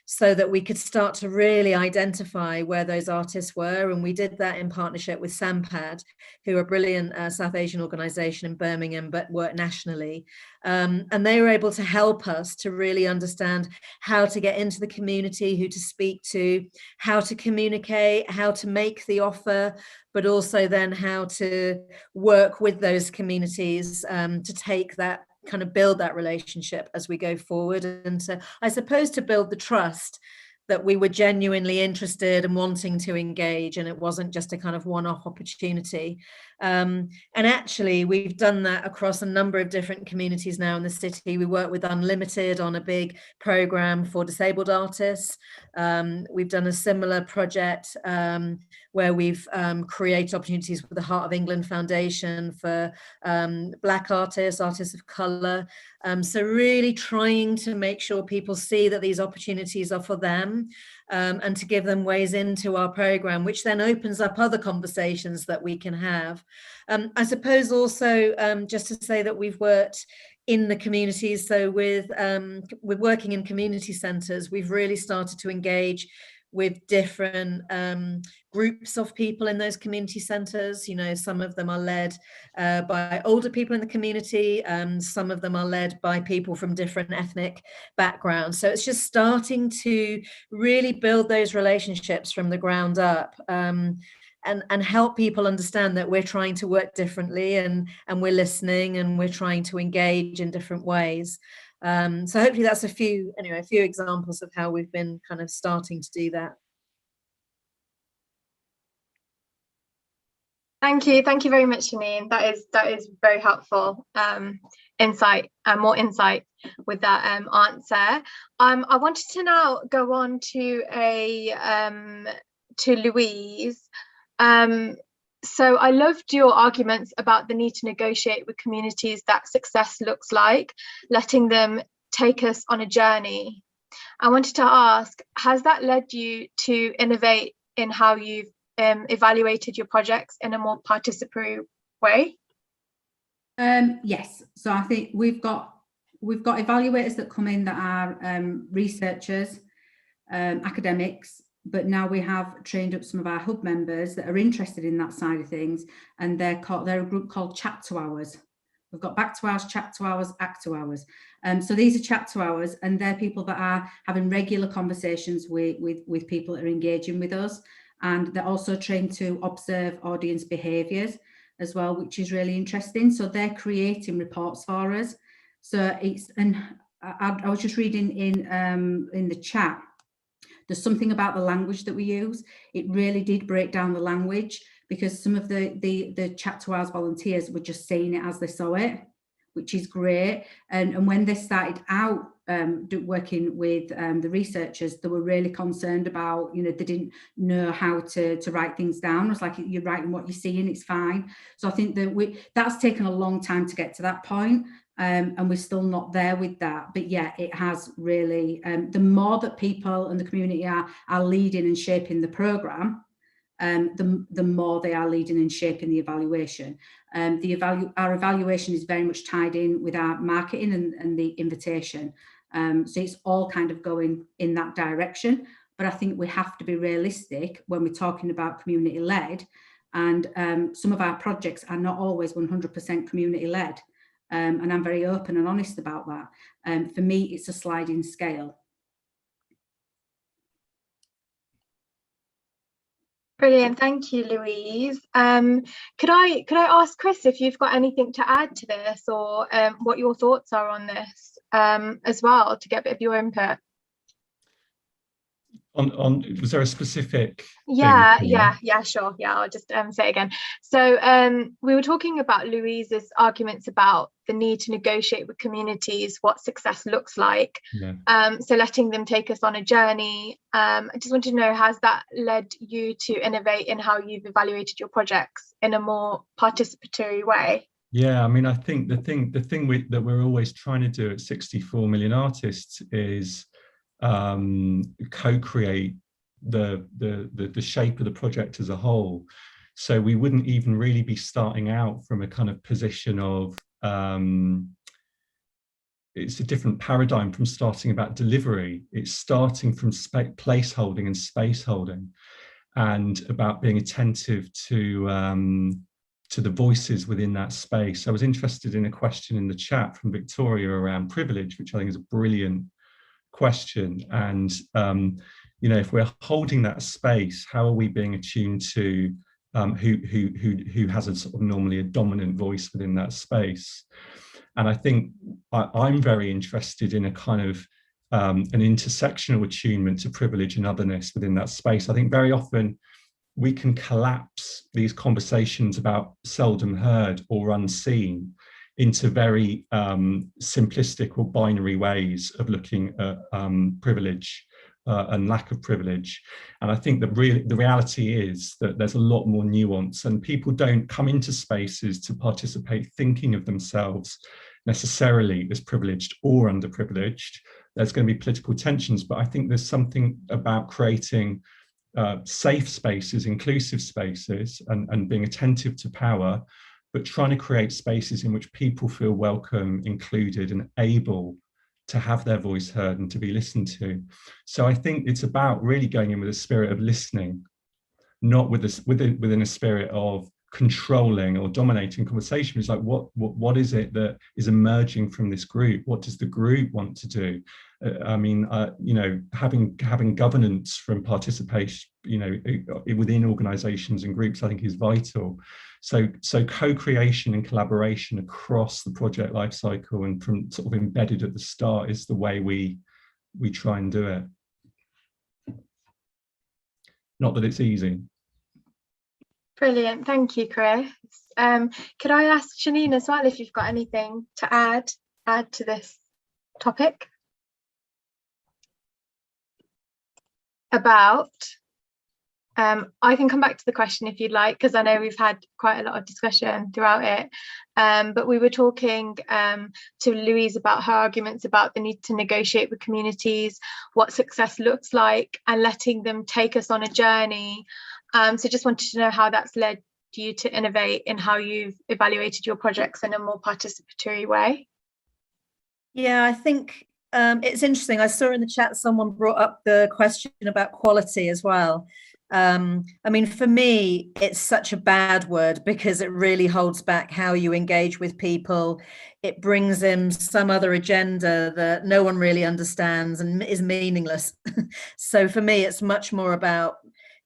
so that we could start to really identify where those artists were. And we did that in partnership with SAMPAD, who are a brilliant South Asian organisation in Birmingham, but work nationally. And they were able to help us to really understand how to get into the community, who to speak to, how to communicate, how to make the offer, but also then how to work with those communities to take that, kind of build that relationship as we go forward, and to, I suppose, to build the trust that we were genuinely interested and wanting to engage, and it wasn't just a kind of one-off opportunity. And actually, we've done that across a number of different communities now in the city. We work with Unlimited on a big program for disabled artists. We've done a similar project where we've created opportunities with the Heart of England Foundation for Black artists, artists of colour. So really trying to make sure people see that these opportunities are for them, and to give them ways into our programme, which then opens up other conversations that we can have. I suppose also just to say that we've worked in the communities. So with working in community centres, we've really started to engage with different groups of people in those community centres. You know, some of them are led by older people in the community, some of them are led by people from different ethnic backgrounds. So it's just starting to really build those relationships from the ground up, and help people understand that we're trying to work differently, and we're listening, and we're trying to engage in different ways. So hopefully that's a few examples of how we've been kind of starting to do that. Thank you very much, Janine. That is very helpful insight, more insight with that answer. I wanted to now go on to Louise. So I loved your arguments about the need to negotiate with communities that success looks like, letting them take us on a journey. I wanted to ask, has that led you to innovate in how you've evaluated your projects in a more participatory way? Yes, so I think we've got evaluators that come in that are researchers, academics, but now we have trained up some of our hub members that are interested in that side of things, and they're a group called Chat to Hours. We've got Back to Hours, Chat to Hours, Act to Hours. So these are Chat to Hours, and they're people that are having regular conversations with people that are engaging with us, and they're also trained to observe audience behaviours as well, which is really interesting. So they're creating reports for us. So I was just reading in the chat. There's something about the language that we use. It really did break down the language, because some of the Chat to Hours volunteers were just saying it as they saw it, which is great. And when they started out working with the researchers, they were really concerned about, they didn't know how to write things down. It's like, you're writing what you see and it's fine. So I think that that's taken a long time to get to that point. And we're still not there with that, but yeah, it has really. The more that people and the community are leading and shaping the programme, the more they are leading and shaping the evaluation. Our evaluation is very much tied in with our marketing and the invitation. So it's all kind of going in that direction. But I think we have to be realistic when we're talking about community led, and some of our projects are not always 100% community led. And I'm very open and honest about that. For me, it's a sliding scale. Brilliant, thank you, Louise. Could I ask Chris if you've got anything to add to this, or what your thoughts are on this as well, to get a bit of your input? Was there a specific Sure. Yeah, I'll just say it again. So we were talking about Louise's arguments about the need to negotiate with communities what success looks like. Yeah. So letting them take us on a journey. I just wanted to know, has that led you to innovate in how you've evaluated your projects in a more participatory way? Yeah, I mean, I think the thing that we're always trying to do at 64 Million Artists is co-create the shape of the project as a whole. So we wouldn't even really be starting out from a kind of position of it's a different paradigm from starting about delivery. It's starting from place holding and space holding, and about being attentive to the voices within that space. I was interested in a question in the chat from Victoria around privilege, which I think is a brilliant question. And if we're holding that space, how are we being attuned to who has a sort of normally a dominant voice within that space? And I think I'm very interested in a kind of an intersectional attunement to privilege and otherness within that space. I think very often we can collapse these conversations about seldom heard or unseen into very simplistic or binary ways of looking at privilege and lack of privilege. And I think that the reality is that there's a lot more nuance, and people don't come into spaces to participate thinking of themselves necessarily as privileged or underprivileged. There's going to be political tensions, but I think there's something about creating safe spaces, inclusive spaces, and being attentive to power, but trying to create spaces in which people feel welcome, included, and able to have their voice heard and to be listened to. So I think it's about really going in with a spirit of listening, not within a spirit of controlling or dominating conversation. It's like, what is it that is emerging from this group? What does the group want to do? I mean, you know, having governance from participation, you know, within organisations and groups, I think is vital. So co-creation and collaboration across the project lifecycle and from sort of embedded at the start is the way we try and do it. Not that it's easy. Brilliant, thank you, Chris. Could I ask Janine as well if you've got anything to add to this topic about? I can come back to the question if you'd like, because I know we've had quite a lot of discussion throughout it. But we were talking to Louise about her arguments about the need to negotiate with communities, what success looks like, and letting them take us on a journey. So just wanted to know how that's led you to innovate in how you've evaluated your projects in a more participatory way. Yeah, I think it's interesting. I saw in the chat someone brought up the question about quality as well. I mean, for me, it's such a bad word because it really holds back how you engage with people. It brings in some other agenda that no one really understands and is meaningless. So for me, it's much more about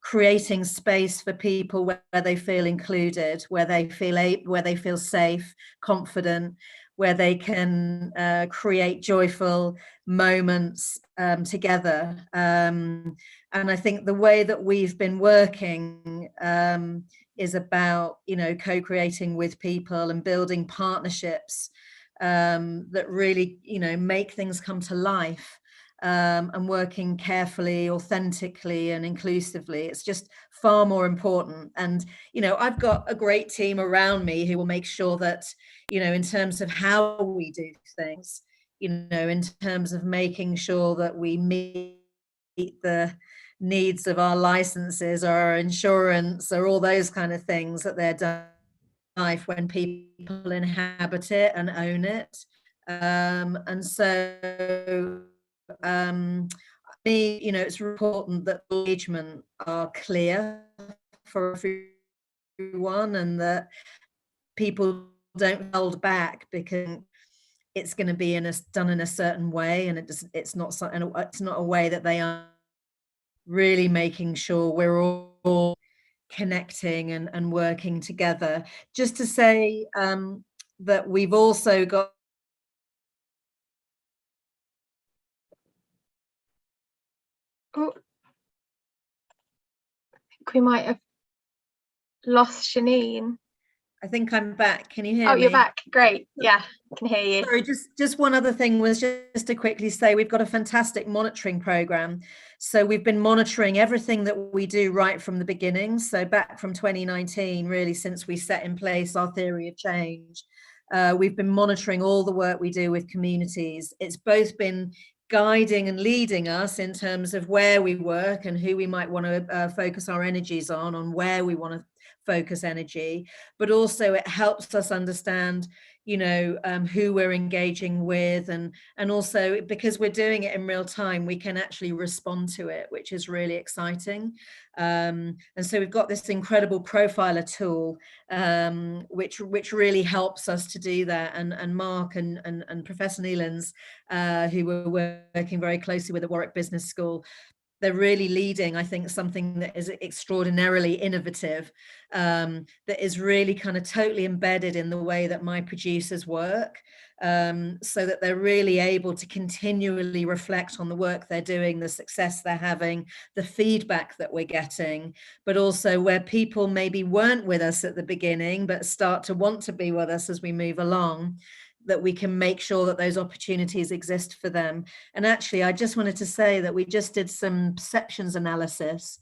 creating space for people where they feel included, where they feel safe, confident, where they can create joyful moments together. And I think the way that we've been working is about, you know, co-creating with people and building partnerships that really, you know, make things come to life. And working carefully, authentically, and inclusively. It's just far more important. And, you know, I've got a great team around me who will make sure that, you know, in terms of how we do things, you know, in terms of making sure that we meet the needs of our licenses or our insurance or all those kind of things, that they're done life when people inhabit it and own it. And so you know, it's important that engagement are clear for everyone and that people don't hold back because it's going to be done in a certain way, and it's not a way that they are really making sure we're all connecting and working together. Just to say that we've also got Oh, I think we might have lost Janine. I think I'm back. Can you hear me? Oh, you're back. Great. Yeah, I can hear you. Sorry, just one other thing was just to quickly say we've got a fantastic monitoring program. So we've been monitoring everything that we do right from the beginning. So back from 2019, really, since we set in place our theory of change, we've been monitoring all the work we do with communities. It's both been guiding and leading us in terms of where we work and who we might want to focus our energies on where we want to focus energy, but also it helps us understand, you know, who we're engaging with, and also because we're doing it in real time, we can actually respond to it, which is really exciting. And so we've got this incredible profiler tool, which really helps us to do that. And Mark and Professor Nealons, who we're working very closely with at Warwick Business School, they're really leading, I think, something that is extraordinarily innovative, that is really kind of totally embedded in the way that my producers work, so that they're really able to continually reflect on the work they're doing, the success they're having, the feedback that we're getting, but also where people maybe weren't with us at the beginning, but start to want to be with us as we move along, that we can make sure that those opportunities exist for them. And actually, I just wanted to say that we just did some perceptions analysis,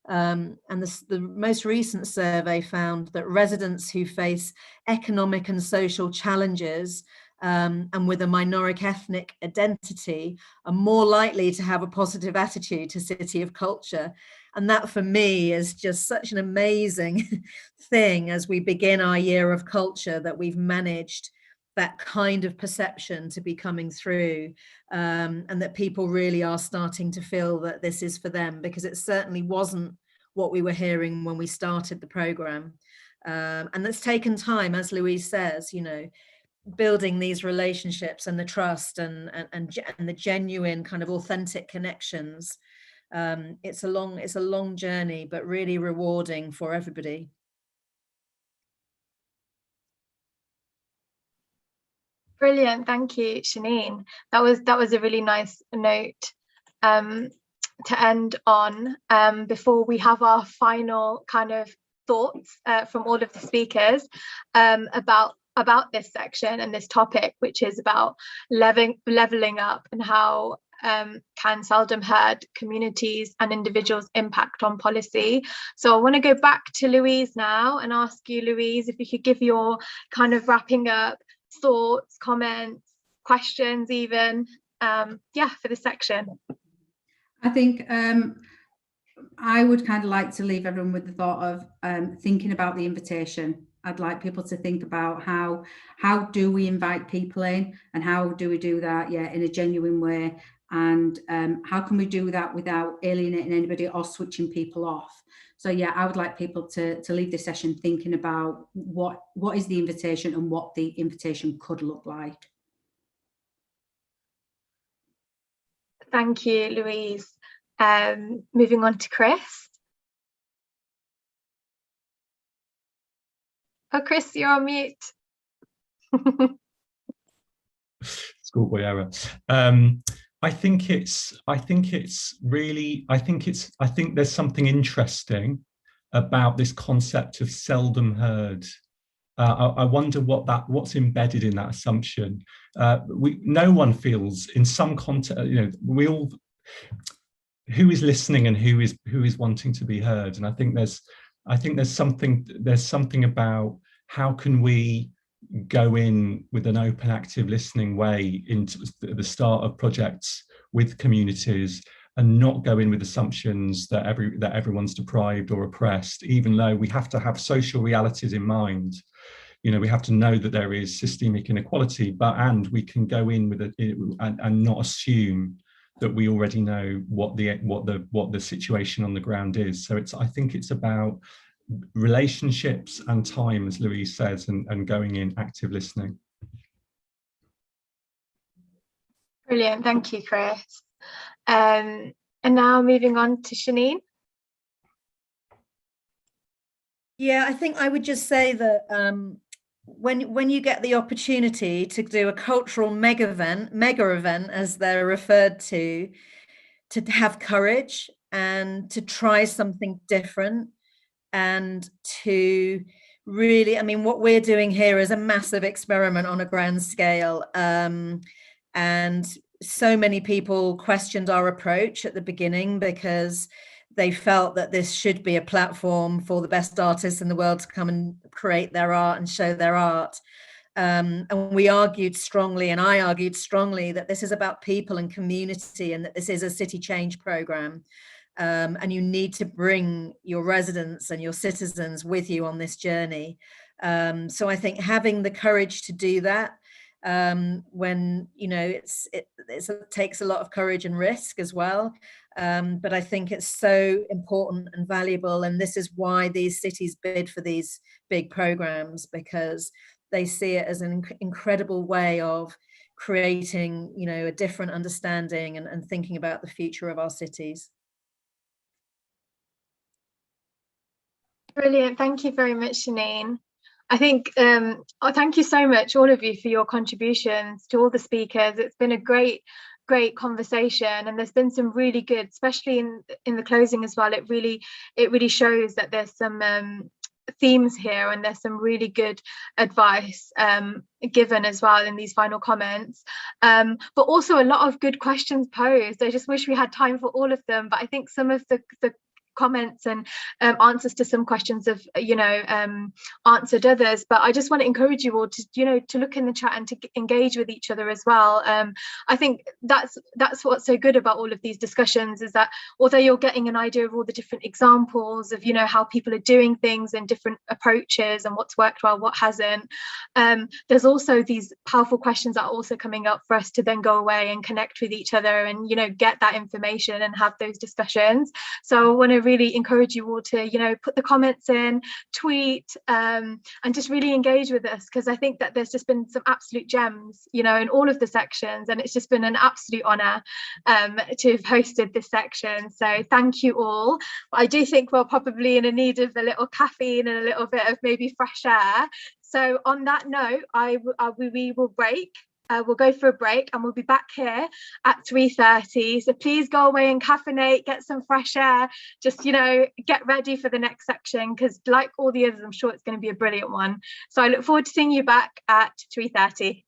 and the most recent survey found that residents who face economic and social challenges and with a minority ethnic identity are more likely to have a positive attitude to City of Culture. And that for me is just such an amazing thing as we begin our year of culture, that we've managed that kind of perception to be coming through, and that people really are starting to feel that this is for them, because it certainly wasn't what we were hearing when we started the programme. And that's taken time, as Louise says, you know, building these relationships and the trust and the genuine kind of authentic connections. It's a long journey, but really rewarding for everybody. Brilliant, thank you, Shanine. That was a really nice note to end on, before we have our final kind of thoughts from all of the speakers about this section and this topic, which is about leveling up and how can seldom heard communities and individuals impact on policy. So I want to go back to Louise now and ask you, Louise, if you could give your kind of wrapping up thoughts, comments, questions even, for this section. I think I would kind of like to leave everyone with the thought of thinking about the invitation. I'd like people to think about how do we invite people in, and how do we do that, in a genuine way, and how can we do that without alienating anybody or switching people off. So I would like people to leave this session thinking about what is the invitation and what the invitation could look like. Thank you, Louise. Moving on to Chris. Oh, Chris, you're on mute. Schoolboy error. I think there's something interesting about this concept of seldom heard. I wonder what's embedded in that assumption. No one feels in some context, we all, who is listening and who is wanting to be heard. And I think there's something about how can we go in with an open, active listening way into the start of projects with communities, and not go in with assumptions that everyone's deprived or oppressed, even though we have to have social realities in mind. We have to know that there is systemic inequality, and we can go in with it and not assume that we already know what the situation on the ground is. So I think it's about relationships and time, as Louise says, and going in active listening. Brilliant, thank you, Chris. And now moving on to Shanine. I think I would just say that when you get the opportunity to do a cultural mega event, as they're referred to have courage and to try something different, and to really, what we're doing here is a massive experiment on a grand scale. And so many people questioned our approach at the beginning because they felt that this should be a platform for the best artists in the world to come and create their art and show their art. And we argued strongly, and I argued strongly, that this is about people and community, and that this is a city change programme. And you need to bring your residents and your citizens with you on this journey. So I think having the courage to do that, when it takes a lot of courage and risk as well, but I think it's so important and valuable, and this is why these cities bid for these big programs, because they see it as an incredible way of creating a different understanding and thinking about the future of our cities. Brilliant. Thank you very much, Janine. I think, thank you so much, all of you, for your contributions to all the speakers. It's been a great conversation, and there's been some really good, especially in the closing as well. It really shows that there's some themes here, and there's some really good advice given as well in these final comments, but also a lot of good questions posed. I just wish we had time for all of them, but I think some of the comments and answers to some questions have answered others. But I just want to encourage you all to to look in the chat and to engage with each other as well. I think that's what's so good about all of these discussions, is that although you're getting an idea of all the different examples of how people are doing things and different approaches and what's worked well, what hasn't, there's also these powerful questions that are also coming up for us to then go away and connect with each other and get that information and have those discussions. So I want to really encourage you all to put the comments in, tweet, and just really engage with us, because I think that there's just been some absolute gems in all of the sections, and it's just been an absolute honor to have hosted this section. So thank you all. I do think we're probably in a need of a little caffeine and a little bit of maybe fresh air. So on that note, we will break. We'll go for a break, and we'll be back here at 3:30. So please go away and caffeinate, get some fresh air, just get ready for the next section, because like all the others, I'm sure it's going to be a brilliant one. So I look forward to seeing you back at 3:30.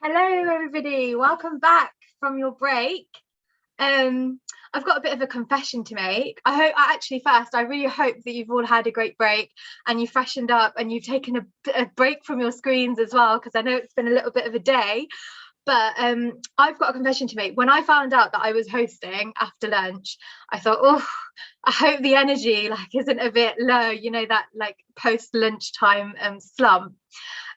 Hello, everybody. Welcome back from your break. I've got a bit of a confession to make. I really hope that you've all had a great break and you freshened up and you've taken a break from your screens as well, because I know it's been a little bit of a day. But I've got a confession to make. When I found out that I was hosting after lunch, I thought, oh, I hope the energy isn't a bit low, you know, that post lunchtime slump.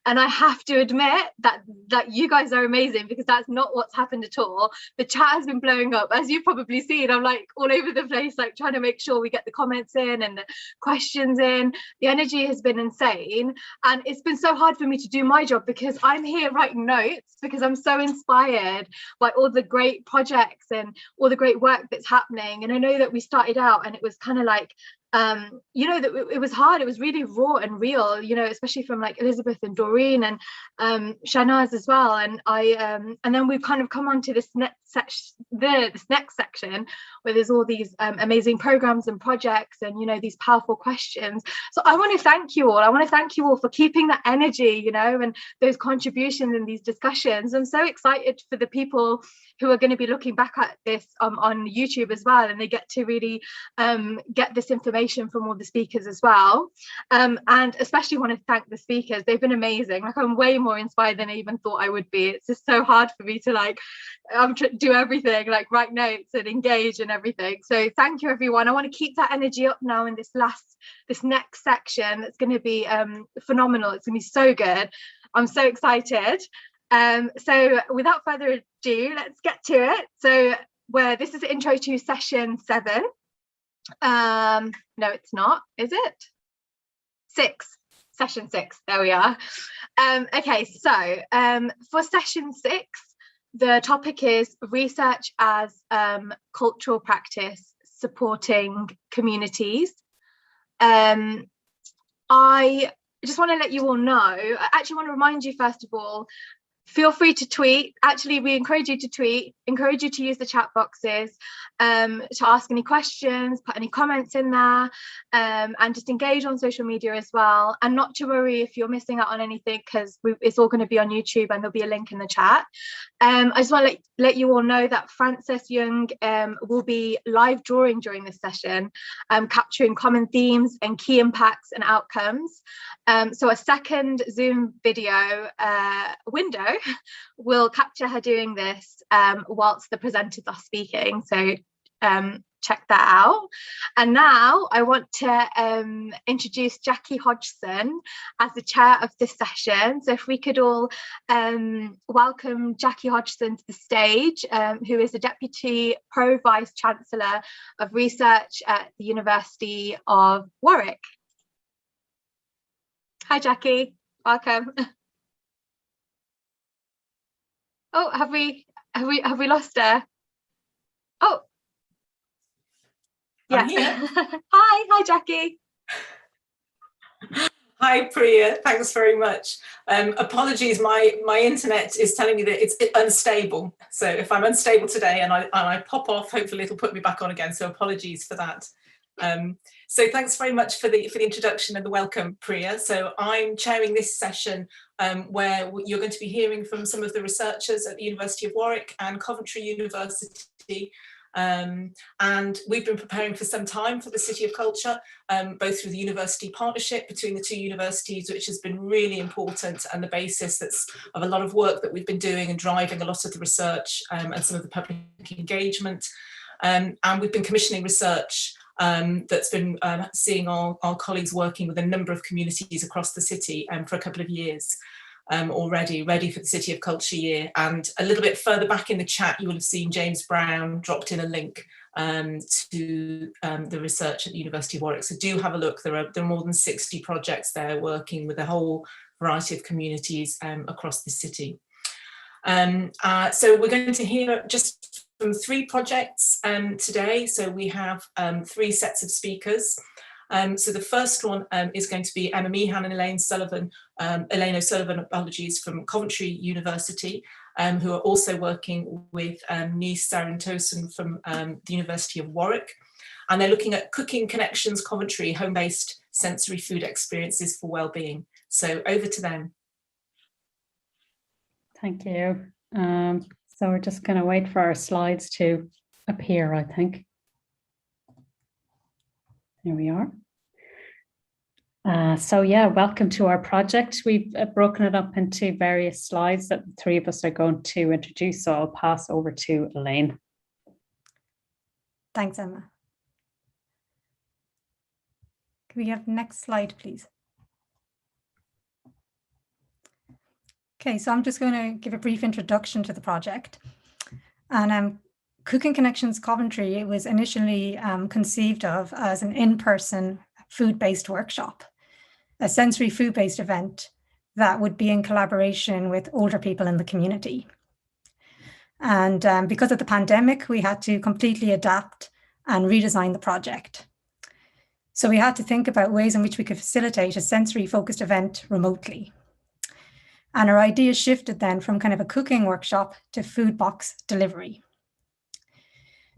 And I have to admit that you guys are amazing, because that's not what's happened at all. The chat has been blowing up, as you've probably seen. I'm all over the place, trying to make sure we get the comments in and the questions in. The energy has been insane, and it's been so hard for me to do my job, because I'm here writing notes, because I'm so inspired by all the great projects and all the great work that's happening. And I know that we started out and it was kind of you know, that it was hard. It was really raw and real, you know, especially from Elizabeth and Doreen and Shahnaz as well. And and then we've kind of come on to this next section where there's all these amazing programs and projects and, you know, these powerful questions. So I want to thank you all. I want to thank you all for keeping that energy, you know, and those contributions in these discussions. I'm so excited for the people who are going to be looking back at this on YouTube as well, and they get to really get this information from all the speakers as well. And especially want to thank the speakers. They've been amazing. I'm way more inspired than I even thought I would be. It's just so hard for me to do everything, write notes and engage and everything. So thank you, everyone. I want to keep that energy up now in this next section. It's going to be phenomenal. It's going to be so good. I'm so excited. So without further ado, let's get to it. So this is intro to session 7. No, it's not, is it? 6, session 6, there we are. Okay, so for session 6, the topic is research as cultural practice supporting communities. I just want to let you all know, I actually want to remind you first of all, feel free to tweet. Actually, we encourage you to tweet, encourage you to use the chat boxes to ask any questions, put any comments in there, and just engage on social media as well. And not to worry if you're missing out on anything, because it's all going to be on YouTube and there'll be a link in the chat. I just want to let you all know that Frances Young will be live drawing during this session, capturing common themes and key impacts and outcomes. So a second Zoom video window will capture her doing this whilst the presenters are speaking. So check that out. And now I want to introduce Jackie Hodgson as the chair of this session. So if we could all welcome Jackie Hodgson to the stage, who is the Deputy Pro-Vice Chancellor of Research at the University of Warwick. Hi, Jackie. Welcome. Oh, have we lost her? Oh, yeah. Hi, Jackie. Hi, Priya. Thanks very much. Apologies, my internet is telling me that it's unstable. So if I'm unstable today and I pop off, hopefully it'll put me back on again. So apologies for that. So thanks very much for the introduction and the welcome, Priya. So I'm chairing this session where you're going to be hearing from some of the researchers at the University of Warwick and Coventry University. And we've been preparing for some time for the City of Culture, both through the university partnership between the 2 universities, which has been really important and the basis of a lot of work that we've been doing and driving a lot of the research and some of the public engagement. And we've been commissioning research that's been seeing our colleagues working with a number of communities across the city for a couple of years already, ready for the City of Culture year. And a little bit further back in the chat, you will have seen James Brown dropped in a link to the research at the University of Warwick. So do have a look. There are more than 60 projects there working with a whole variety of communities across the city. So we're going to hear just from 3 projects today. So we have 3 sets of speakers. So the first one is going to be Emma Meehan and Elaine O'Sullivan, apologies, from Coventry University, who are also working with Nice Sarantosan from the University of Warwick. And they're looking at Cooking Connections Coventry, home-based sensory food experiences for wellbeing. So over to them. Thank you. So we're just going to wait for our slides to appear, I think. There we are. So yeah, welcome to our project. We've broken it up into various slides that the three of us are going to introduce. So I'll pass over to Elaine. Thanks, Emma. Can we have the next slide, please? Okay, so I'm just going to give a brief introduction to the project. And Cooking Connections Coventry, it was initially conceived of as an in-person food-based workshop, a sensory food-based event that would be in collaboration with older people in the community. And because of the pandemic, we had to completely adapt and redesign the project. So we had to think about ways in which we could facilitate a sensory-focused event remotely. And our idea shifted then from kind of a cooking workshop to food box delivery.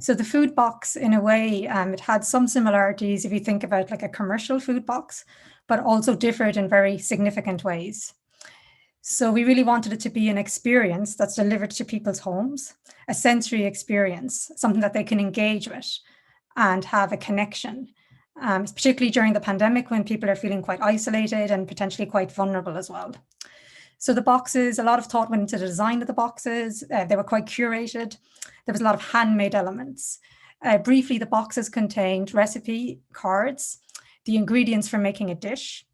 So the food box, in a way, it had some similarities if you think about like a commercial food box, but also differed in very significant ways. So we really wanted it to be an experience that's delivered to people's homes, a sensory experience, something that they can engage with and have a connection, particularly during the pandemic when people are feeling quite isolated and potentially quite vulnerable as well. So the boxes, a lot of thought went into the design of the boxes. They were quite curated. There was a lot of handmade elements. Briefly, the boxes contained recipe cards, the ingredients for making a dish,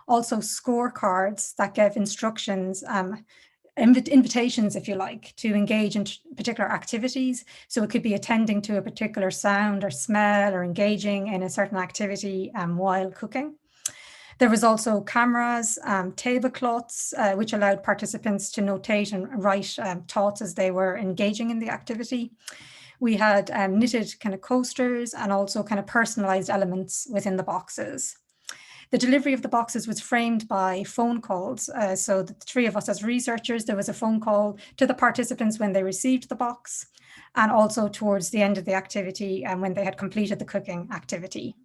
also scorecards that gave instructions, invitations, if you like, to engage in particular activities. So it could be attending to a particular sound or smell or engaging in a certain activity while cooking. There was also cameras, tablecloths, which allowed participants to notate and write thoughts as they were engaging in the activity. We had knitted kind of coasters and also kind of personalized elements within the boxes. The delivery of the boxes was framed by phone calls. So the three of us as researchers, there was a phone call to the participants when they received the box and also towards the end of the activity and when they had completed the cooking activity.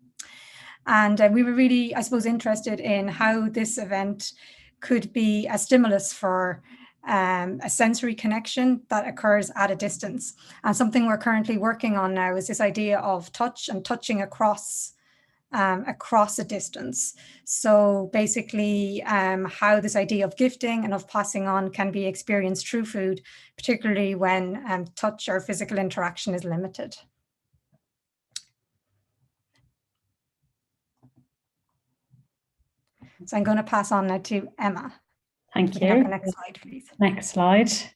And we were really, I suppose, interested in how this event could be a stimulus for a sensory connection that occurs at a distance. And something we're currently working on now is this idea of touch and touching across a distance. So basically how this idea of gifting and of passing on can be experienced through food, particularly when touch or physical interaction is limited. So I'm going to pass on now to Emma. Thank you. Can we have the next slide, please? Next slide. So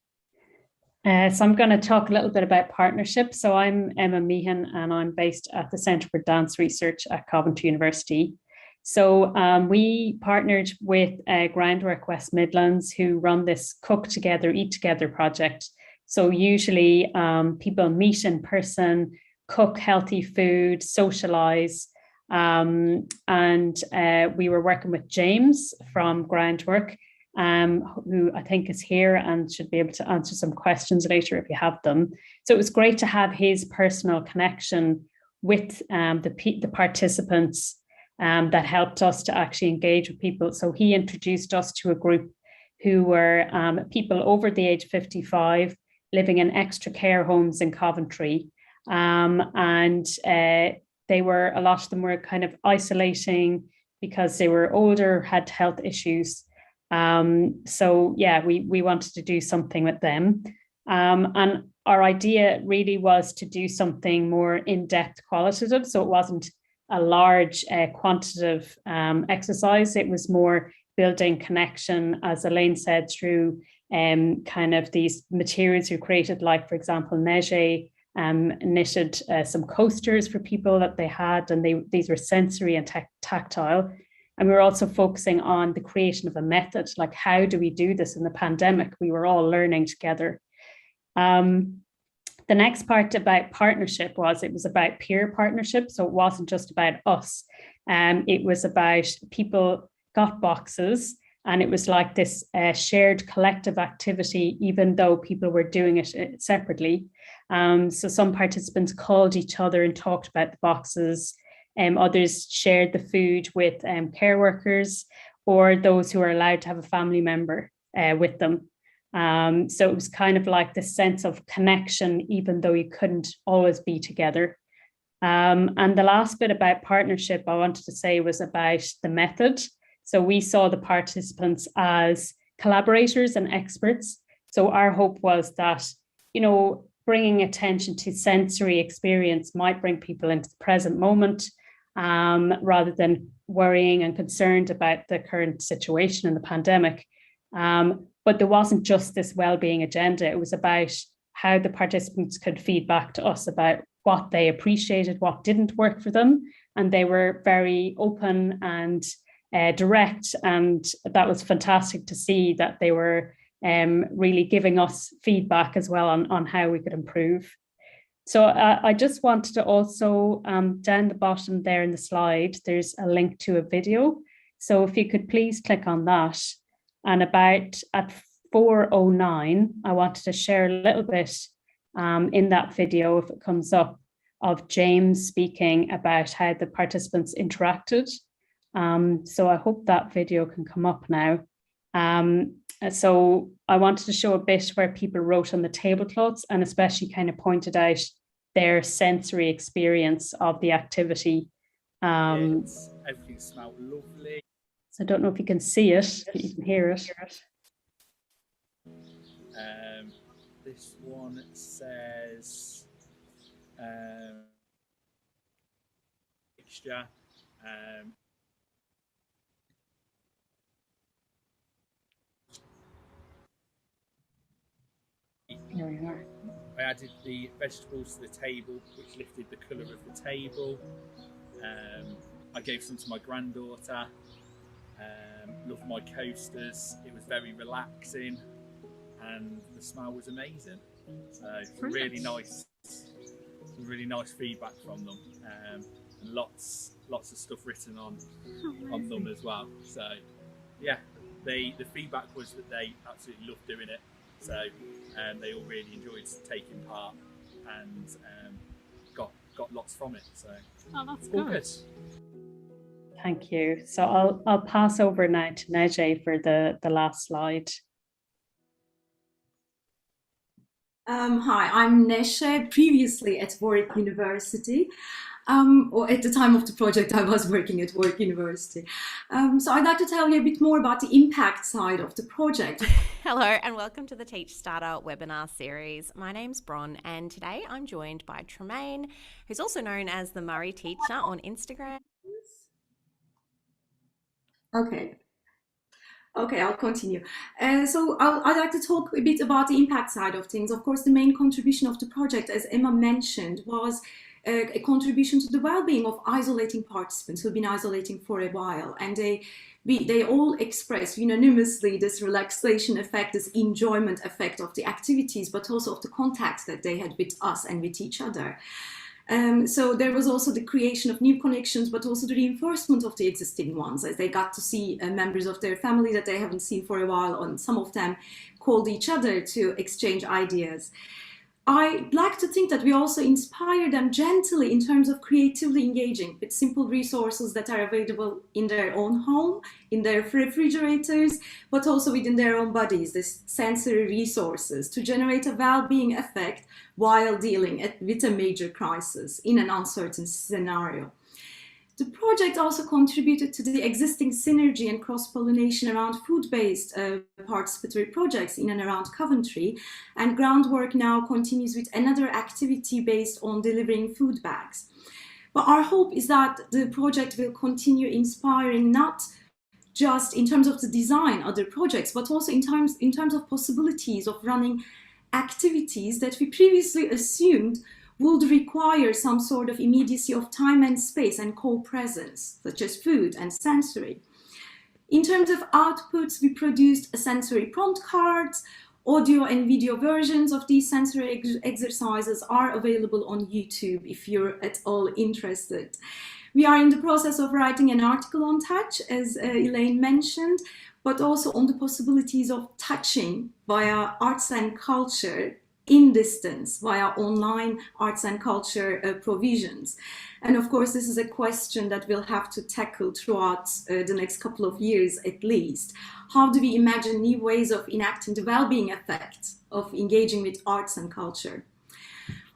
I'm going to talk a little bit about partnerships. So I'm Emma Meehan and I'm based at the Centre for Dance Research at Coventry University. So we partnered with Groundwork West Midlands, who run this Cook Together, Eat Together project. So usually people meet in person, cook healthy food, socialise. And we were working with James from Groundwork, who I think is here and should be able to answer some questions later if you have them. So it was great to have his personal connection with the participants that helped us to actually engage with people. So he introduced us to a group who were people over the age of 55 living in extra care homes in Coventry. A lot of them were kind of isolating because they were older, had health issues. So yeah, we wanted to do something with them. And our idea really was to do something more in-depth qualitative. So it wasn't a large quantitative exercise. It was more building connection, as Elaine said, through kind of these materials we created, like, for example, Nyahue knitted some coasters for people that they had, and these were sensory and tactile. And we were also focusing on the creation of a method, like how do we do this in the pandemic? We were all learning together. The next part about partnership it was about peer partnership. So it wasn't just about us. It was about people got boxes, and it was like this shared collective activity, even though people were doing it separately. So some participants called each other and talked about the boxes. Others shared the food with care workers or those who are allowed to have a family member with them. So it was kind of like this sense of connection, even though you couldn't always be together. And the last bit about partnership I wanted to say was about the method. So we saw the participants as collaborators and experts. So our hope was that, you know, bringing attention to sensory experience might bring people into the present moment, rather than worrying and concerned about the current situation in the pandemic. But there wasn't just this well-being agenda. It was about how the participants could feed back to us about what they appreciated, what didn't work for them. And they were very open and direct. And that was fantastic to see that they were really giving us feedback as well on how we could improve. So I just wanted to also, down the bottom there in the slide, there's a link to a video. So if you could please click on that. And about at 4:09, I wanted to share a little bit in that video, if it comes up, of James speaking about how the participants interacted. So I hope that video can come up now. So I wanted to show a bit where people wrote on the tablecloths and especially kind of pointed out their sensory experience of the activity. Everything smelled lovely. So I don't know if you can see it, but you can hear it. This one says mixture. Here we are. I added the vegetables to the table, which lifted the colour of the table. I gave some to my granddaughter. Loved my coasters. It was very relaxing, and the smell was amazing. So really nice feedback from them, and lots of stuff written on them as well. So yeah, the feedback was that they absolutely loved doing it. So they all really enjoyed taking part and got lots from it. So that's all good. Thank you. So I'll pass over now to Nyahue for the last slide. Hi, I'm Nyahue, previously at Warwick University. Or at the time of the project, I was working at Warwick University. So I'd like to tell you a bit more about the impact side of the project. Hello and welcome to the Teach Starter webinar series. My name's Bron and today I'm joined by Tremaine, who's also known as the Murray Teacher on Instagram. Okay, I'll continue. So I'd like to talk a bit about the impact side of things. Of course, the main contribution of the project, as Emma mentioned, was a contribution to the well-being of isolating participants who've been isolating for a while, and they all express unanimously this relaxation effect, this enjoyment effect of the activities, but also of the contacts that they had with us and with each other. So there was also the creation of new connections, but also the reinforcement of the existing ones, as they got to see members of their family that they haven't seen for a while, and some of them called each other to exchange ideas. I like to think that we also inspire them gently in terms of creatively engaging with simple resources that are available in their own home, in their refrigerators, but also within their own bodies, these sensory resources, to generate a well-being effect while dealing with a major crisis in an uncertain scenario. The project also contributed to the existing synergy and cross-pollination around food-based participatory projects in and around Coventry, and groundwork now continues with another activity based on delivering food bags. But our hope is that the project will continue inspiring not just in terms of the design other projects, but also in terms of possibilities of running activities that we previously assumed would require some sort of immediacy of time and space and co-presence, such as food and sensory. In terms of outputs, we produced sensory prompt cards. Audio and video versions of these sensory exercises are available on YouTube if you're at all interested. We are in the process of writing an article on touch, as Elaine mentioned, but also on the possibilities of touching via arts and culture in distance via online arts and culture provisions. And of course, this is a question that we'll have to tackle throughout the next couple of years at least. How do we imagine new ways of enacting the well-being effect of engaging with arts and culture?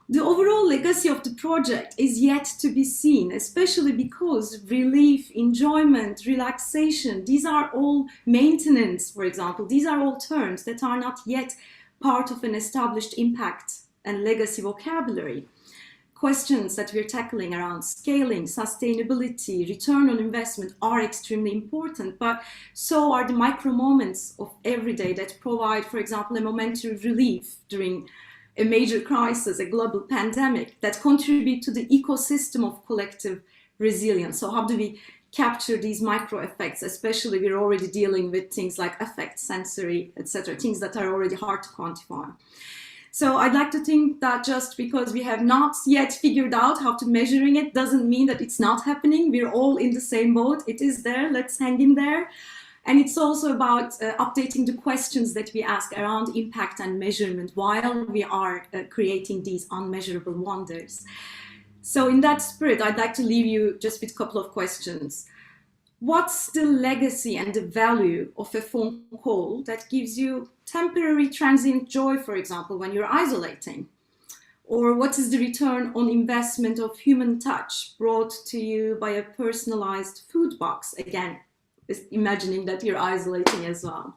The overall legacy of the project is yet to be seen, especially because relief, enjoyment, relaxation, these are all maintenance, for example, these are all terms that are not yet part of an established impact and legacy vocabulary. Questions that we're tackling around scaling, sustainability, return on investment are extremely important, but so are the micro moments of every day that provide, for example, a momentary relief during a major crisis, a global pandemic, that contribute to the ecosystem of collective resilience. So how do we capture these micro effects, especially we're already dealing with things like affect, sensory, etc., things that are already hard to quantify. So I'd like to think that just because we have not yet figured out how to measuring it doesn't mean that it's not happening. We're all in the same boat. It is there. Let's hang in there. And it's also about updating the questions that we ask around impact and measurement while we are creating these unmeasurable wonders. So in that spirit, I'd like to leave you just with a couple of questions. What's the legacy and the value of a phone call that gives you temporary transient joy, for example, when you're isolating? Or what is the return on investment of human touch brought to you by a personalized food box? Again, imagining that you're isolating as well.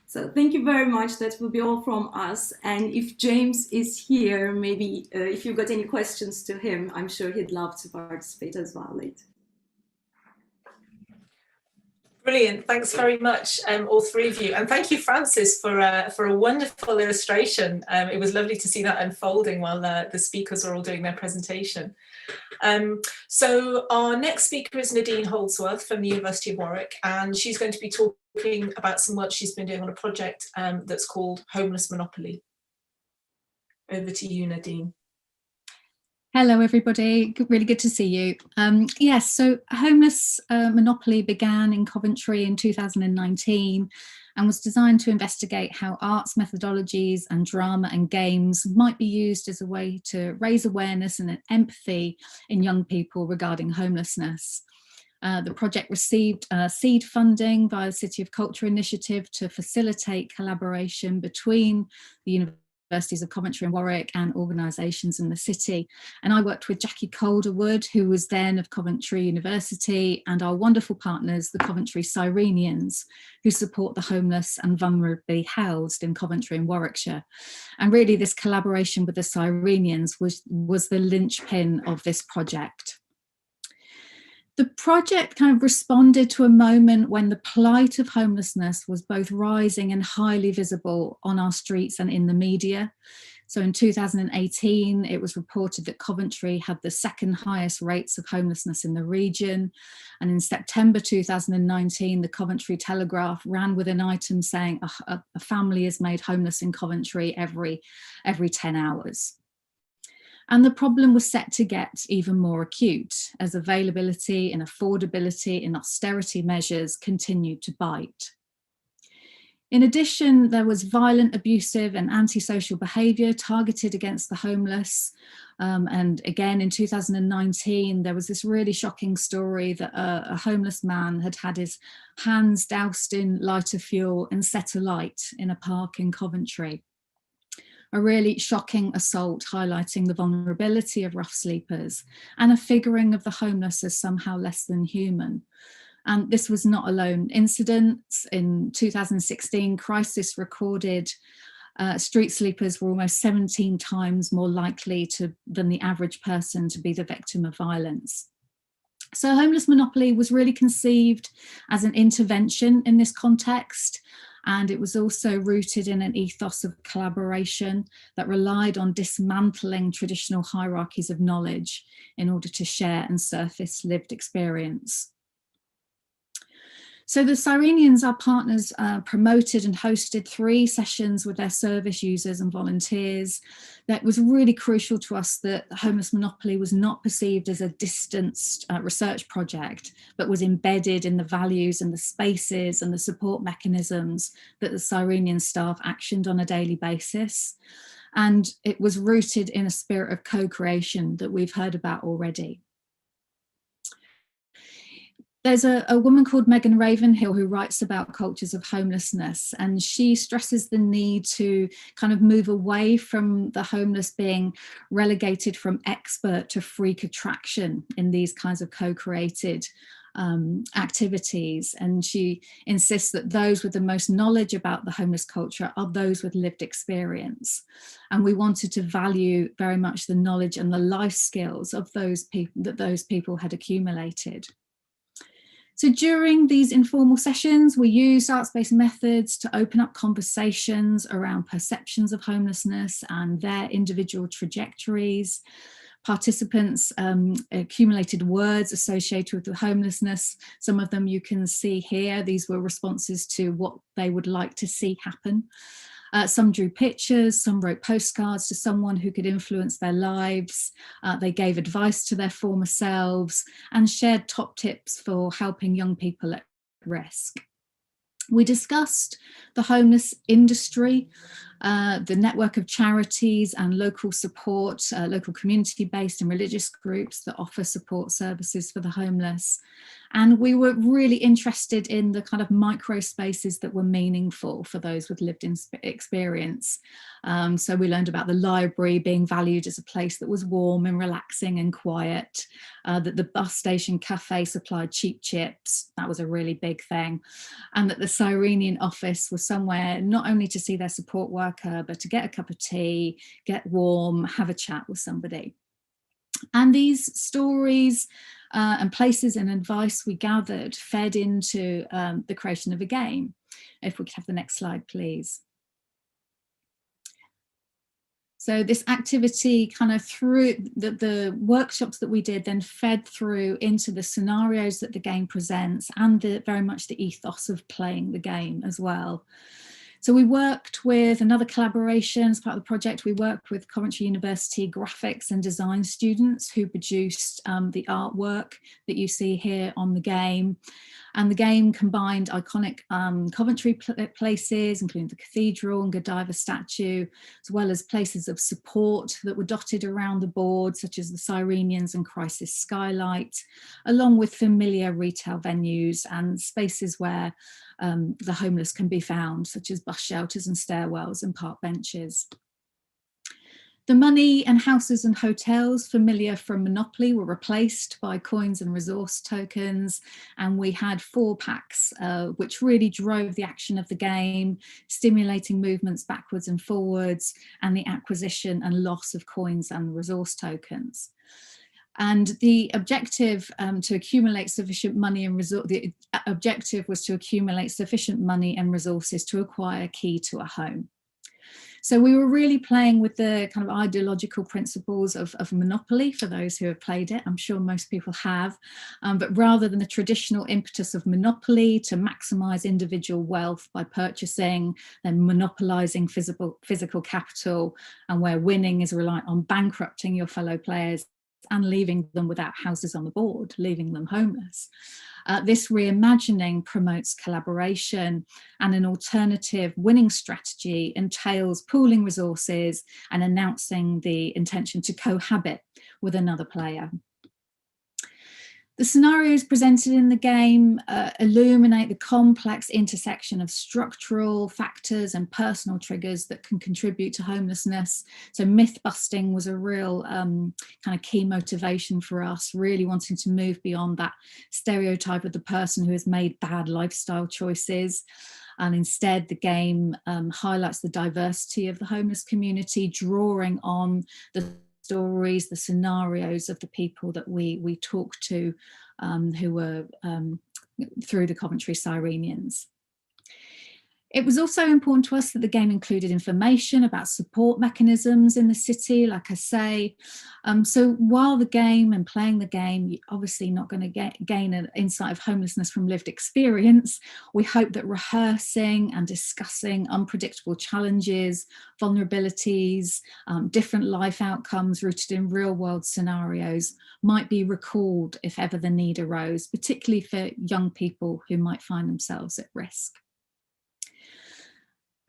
So thank you very much. That will be all from us. And if James is here, maybe if you've got any questions to him, I'm sure he'd love to participate as well later. Brilliant. Thanks very much, all three of you. And thank you, Francis, for a wonderful illustration. It was lovely to see that unfolding while the speakers are all doing their presentation. So our next speaker is Nadine Holdsworth from the University of Warwick, and she's going to be talking about some work she's been doing on a project that's called Homeless Monopoly. Over to you, Nadine. Hello, everybody. Really good to see you. Yes, so Homeless Monopoly began in Coventry in 2019 and was designed to investigate how arts methodologies and drama and games might be used as a way to raise awareness and empathy in young people regarding homelessness. The project received seed funding by the City of Culture initiative to facilitate collaboration between the Universities of Coventry and Warwick and organisations in the city. And I worked with Jackie Calderwood, who was then of Coventry University, and our wonderful partners, the Coventry Ceremonies, who support the homeless and vulnerably housed in Coventry and Warwickshire. And really this collaboration with the Ceremonies was the linchpin of this project. The project kind of responded to a moment when the plight of homelessness was both rising and highly visible on our streets and in the media. So in 2018, it was reported that Coventry had the second highest rates of homelessness in the region. And in September 2019, the Coventry Telegraph ran with an item saying a family is made homeless in Coventry every 10 hours. And the problem was set to get even more acute as availability and affordability and austerity measures continued to bite. In addition, there was violent, abusive and antisocial behaviour targeted against the homeless. And again, in 2019, there was this really shocking story that a homeless man had had his hands doused in lighter fuel and set alight in a park in Coventry. A really shocking assault highlighting the vulnerability of rough sleepers and a figuring of the homeless as somehow less than human. And this was not a lone incident. In 2016, Crisis recorded street sleepers were almost 17 times more likely than the average person to be the victim of violence. So Homeless Monopoly was really conceived as an intervention in this context. And it was also rooted in an ethos of collaboration that relied on dismantling traditional hierarchies of knowledge in order to share and surface lived experience. So the Ceremonies, our partners, promoted and hosted 3 sessions with their service users and volunteers. That was really crucial to us that Homeless Monopoly was not perceived as a distanced research project, but was embedded in the values and the spaces and the support mechanisms that the Ceremonies staff actioned on a daily basis. And it was rooted in a spirit of co-creation that we've heard about already. There's a woman called Megan Ravenhill who writes about cultures of homelessness, and she stresses the need to kind of move away from the homeless being relegated from expert to freak attraction in these kinds of co-created activities. And she insists that those with the most knowledge about the homeless culture are those with lived experience. And we wanted to value very much the knowledge and the life skills of those people that those people had accumulated. So during these informal sessions, we used arts-based methods to open up conversations around perceptions of homelessness and their individual trajectories. Participants accumulated words associated with homelessness. Some of them you can see here. These were responses to what they would like to see happen. Some drew pictures, some wrote postcards to someone who could influence their lives. They gave advice to their former selves and shared top tips for helping young people at risk. We discussed the homeless industry, the network of charities and local support, local community-based and religious groups that offer support services for the homeless. And we were really interested in the kind of micro spaces that were meaningful for those with lived experience. So we learned about the library being valued as a place that was warm and relaxing and quiet, that the bus station cafe supplied cheap chips. That was a really big thing. And that the Ceremonies office was somewhere not only to see their support worker, but to get a cup of tea, get warm, have a chat with somebody. And these stories and places and advice we gathered fed into the creation of a game. If we could have the next slide, please. So this activity kind of through the workshops that we did then fed through into the scenarios that the game presents and very much the ethos of playing the game as well. So we worked with another collaboration as part of the project. We worked with Coventry University graphics and design students who produced the artwork that you see here on the game. And the game combined iconic Coventry places, including the cathedral and Godiva statue, as well as places of support that were dotted around the board, such as the Ceremonies and Crisis Skylight, along with familiar retail venues and spaces where the homeless can be found, such as bus shelters and stairwells and park benches. The money and houses and hotels familiar from Monopoly were replaced by coins and resource tokens, and we had 4 packs which really drove the action of the game, stimulating movements backwards and forwards and the acquisition and loss of coins and resource tokens. And the objective to accumulate sufficient money and the objective was to accumulate sufficient money and resources to acquire a key to a home. So we were really playing with the kind of ideological principles of Monopoly for those who have played it. I'm sure most people have, but rather than the traditional impetus of Monopoly to maximise individual wealth by purchasing and monopolising physical capital, and where winning is reliant on bankrupting your fellow players and leaving them without houses on the board, leaving them homeless. This reimagining promotes collaboration, and an alternative winning strategy entails pooling resources and announcing the intention to cohabit with another player. The scenarios presented in the game illuminate the complex intersection of structural factors and personal triggers that can contribute to homelessness. So myth busting was a real kind of key motivation for us, really wanting to move beyond that stereotype of the person who has made bad lifestyle choices. And instead, the game highlights the diversity of the homeless community, drawing on the stories, the scenarios of the people that we talked to who were through the Coventry Ceremonies. It was also important to us that the game included information about support mechanisms in the city, like I say. So while the game and playing the game, you're obviously not going to gain an insight of homelessness from lived experience. We hope that rehearsing and discussing unpredictable challenges, vulnerabilities, different life outcomes rooted in real world scenarios might be recalled if ever the need arose, particularly for young people who might find themselves at risk.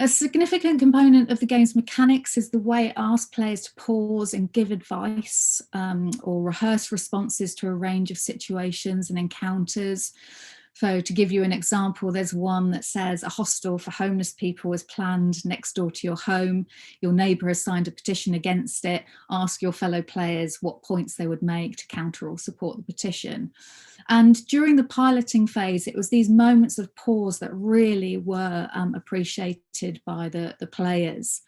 A significant component of the game's mechanics is the way it asks players to pause and give advice or rehearse responses to a range of situations and encounters. So to give you an example, there's one that says a hostel for homeless people is planned next door to your home. Your neighbour has signed a petition against it. Ask your fellow players what points they would make to counter or support the petition. And during the piloting phase, it was these moments of pause that really were appreciated by the players.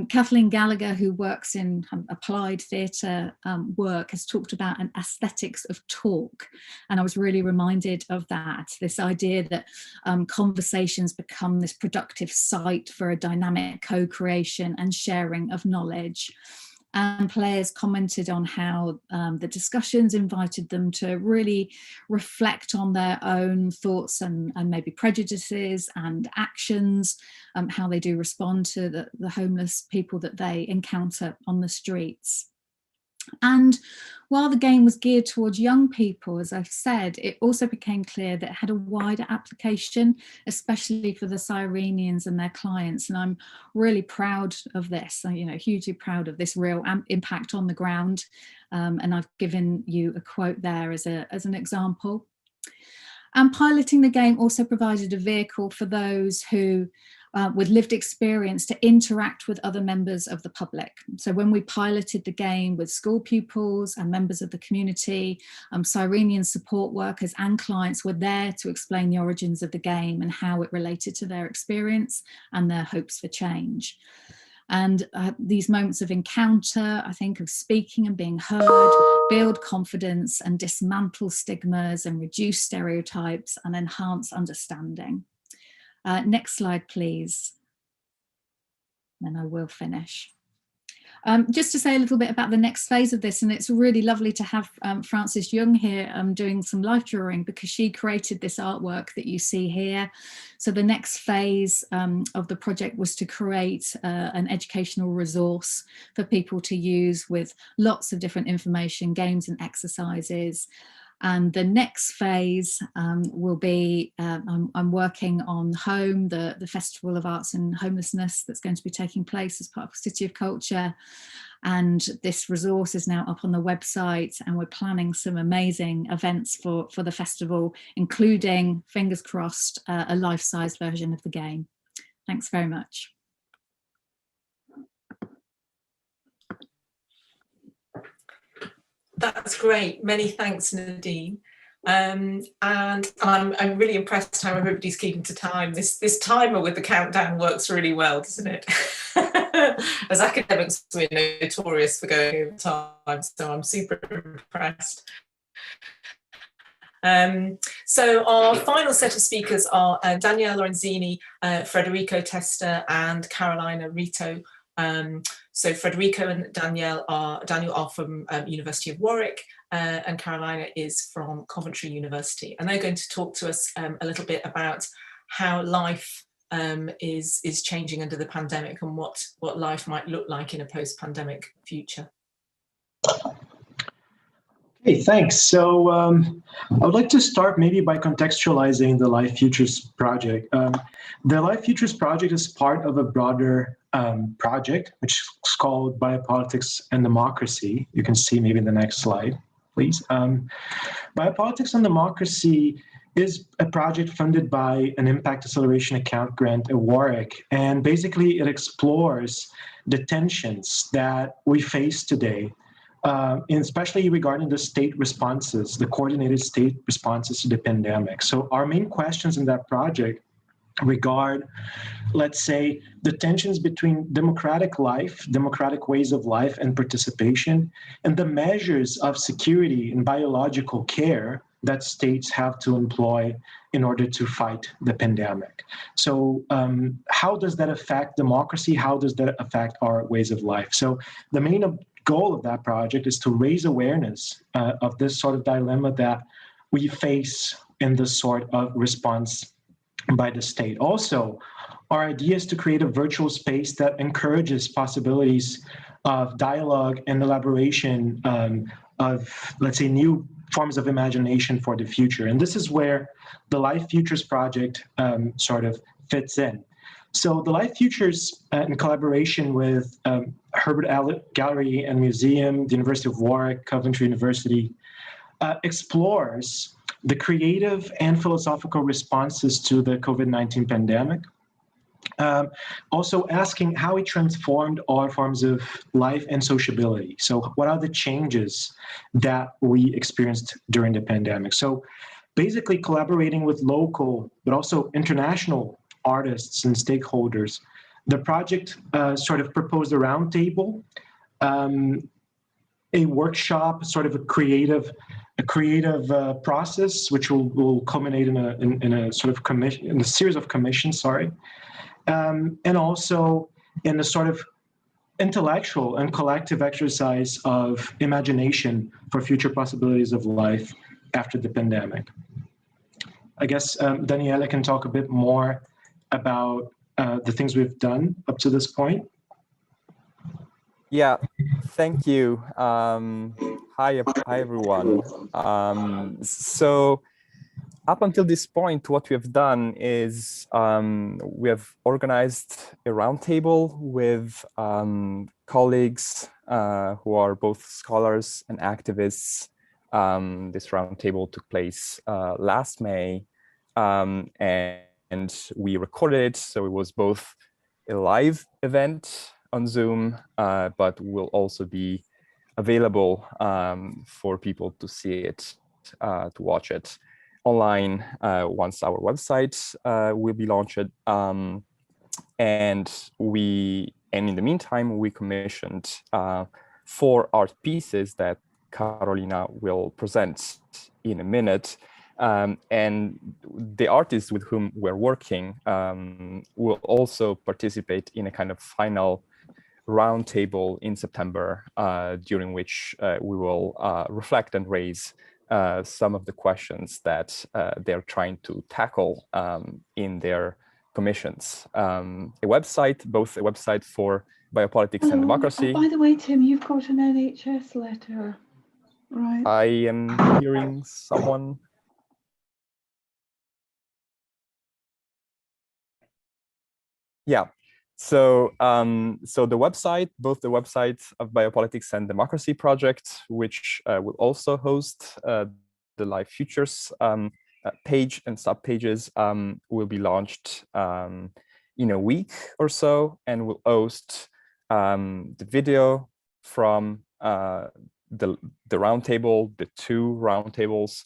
Kathleen Gallagher, who works in applied theatre work, has talked about an aesthetics of talk. And I was really reminded of that, this idea that conversations become this productive site for a dynamic co-creation and sharing of knowledge. And players commented on how the discussions invited them to really reflect on their own thoughts and maybe prejudices and actions, how they do respond to the homeless people that they encounter on the streets. And while the game was geared towards young people, as I've said, it also became clear that it had a wider application, especially for the Cyrenians and their clients. And I'm really proud of this, hugely proud of this real impact on the ground. And I've given you a quote there as an example. And piloting the game also provided a vehicle for those who with lived experience to interact with other members of the public. So when we piloted the game with school pupils and members of the community, Cyrenian support workers and clients were there to explain the origins of the game and how it related to their experience and their hopes for change. And these moments of encounter, I think, of speaking and being heard, build confidence and dismantle stigmas and reduce stereotypes and enhance understanding. Next slide, please. Then I will finish. Just to say a little bit about the next phase of this, and it's really lovely to have Frances Young here doing some life drawing, because she created this artwork that you see here. So the next phase of the project was to create an educational resource for people to use with lots of different information, games and exercises. And the next phase will be, I'm working on Home, the Festival of Arts and Homelessness that's going to be taking place as part of City of Culture. And this resource is now up on the website, and we're planning some amazing events for the festival, including, fingers crossed, a life-size version of the game. Thanks very much. That's great. Many thanks, Nadine. And I'm really impressed how everybody's keeping to time. This timer with the countdown works really well, doesn't it? As academics, we're notorious for going over time, so I'm super impressed. So our final set of speakers are Danielle Lorenzini, Federico Testa, and Carolina Rito. So Federico and Daniel are from University of Warwick, and Carolina is from Coventry University, and they're going to talk to us a little bit about how life is changing under the pandemic and what life might look like in a post-pandemic future. Hey, thanks. So I would like to start maybe by contextualizing the Life Futures project. The Life Futures project is part of a broader project, which is called Biopolitics and Democracy. You can see maybe the next slide, please. Biopolitics and Democracy is a project funded by an Impact Acceleration Account grant at Warwick. And basically it explores the tensions that we face today, and especially regarding the state responses, the coordinated state responses to the pandemic. So our main questions in that project regard, let's say, the tensions between democratic life, democratic ways of life and participation, and the measures of security and biological care that states have to employ in order to fight the pandemic. So how does that affect democracy? How does that affect our ways of life? So the main goal of that project is to raise awareness of this sort of dilemma that we face in this sort of response by the state. Also, our idea is to create a virtual space that encourages possibilities of dialogue and elaboration of, let's say, new forms of imagination for the future. And this is where the Life Futures project sort of fits in. So the Life Futures, in collaboration with Herbert Allen Gallery and Museum, the University of Warwick, Coventry University, explores the creative and philosophical responses to the COVID-19 pandemic. Also asking how it transformed all forms of life and sociability. So what are the changes that we experienced during the pandemic? So basically collaborating with local, but also international artists and stakeholders. The project sort of proposed a roundtable, a workshop, sort of a creative process, which will culminate in a sort of commission, in a series of commissions, and also in a sort of intellectual and collective exercise of imagination for future possibilities of life after the pandemic. I guess Daniela can talk a bit more about the things we've done up to this point. Yeah, thank you. Hi everyone. So up until this point, what we have done is we have organized a roundtable with colleagues who are both scholars and activists. This roundtable took place last May, and we recorded it, so it was both a live event on Zoom, but will also be available for people to see it, to watch it online once our website will be launched. And in the meantime, we commissioned 4 art pieces that Carolina will present in a minute. And the artists with whom we're working will also participate in a kind of final roundtable in September, during which we will reflect and raise some of the questions that they're trying to tackle in their commissions. A website, both a website for biopolitics and democracy. By the way, Tim, you've got an NHS letter, right? I am hearing someone. Yeah. So, so the website, both the website of Biopolitics and Democracy Project, which will also host the Life Futures page and subpages, will be launched in a week or so, and will host the video from the roundtable, the 2 roundtables,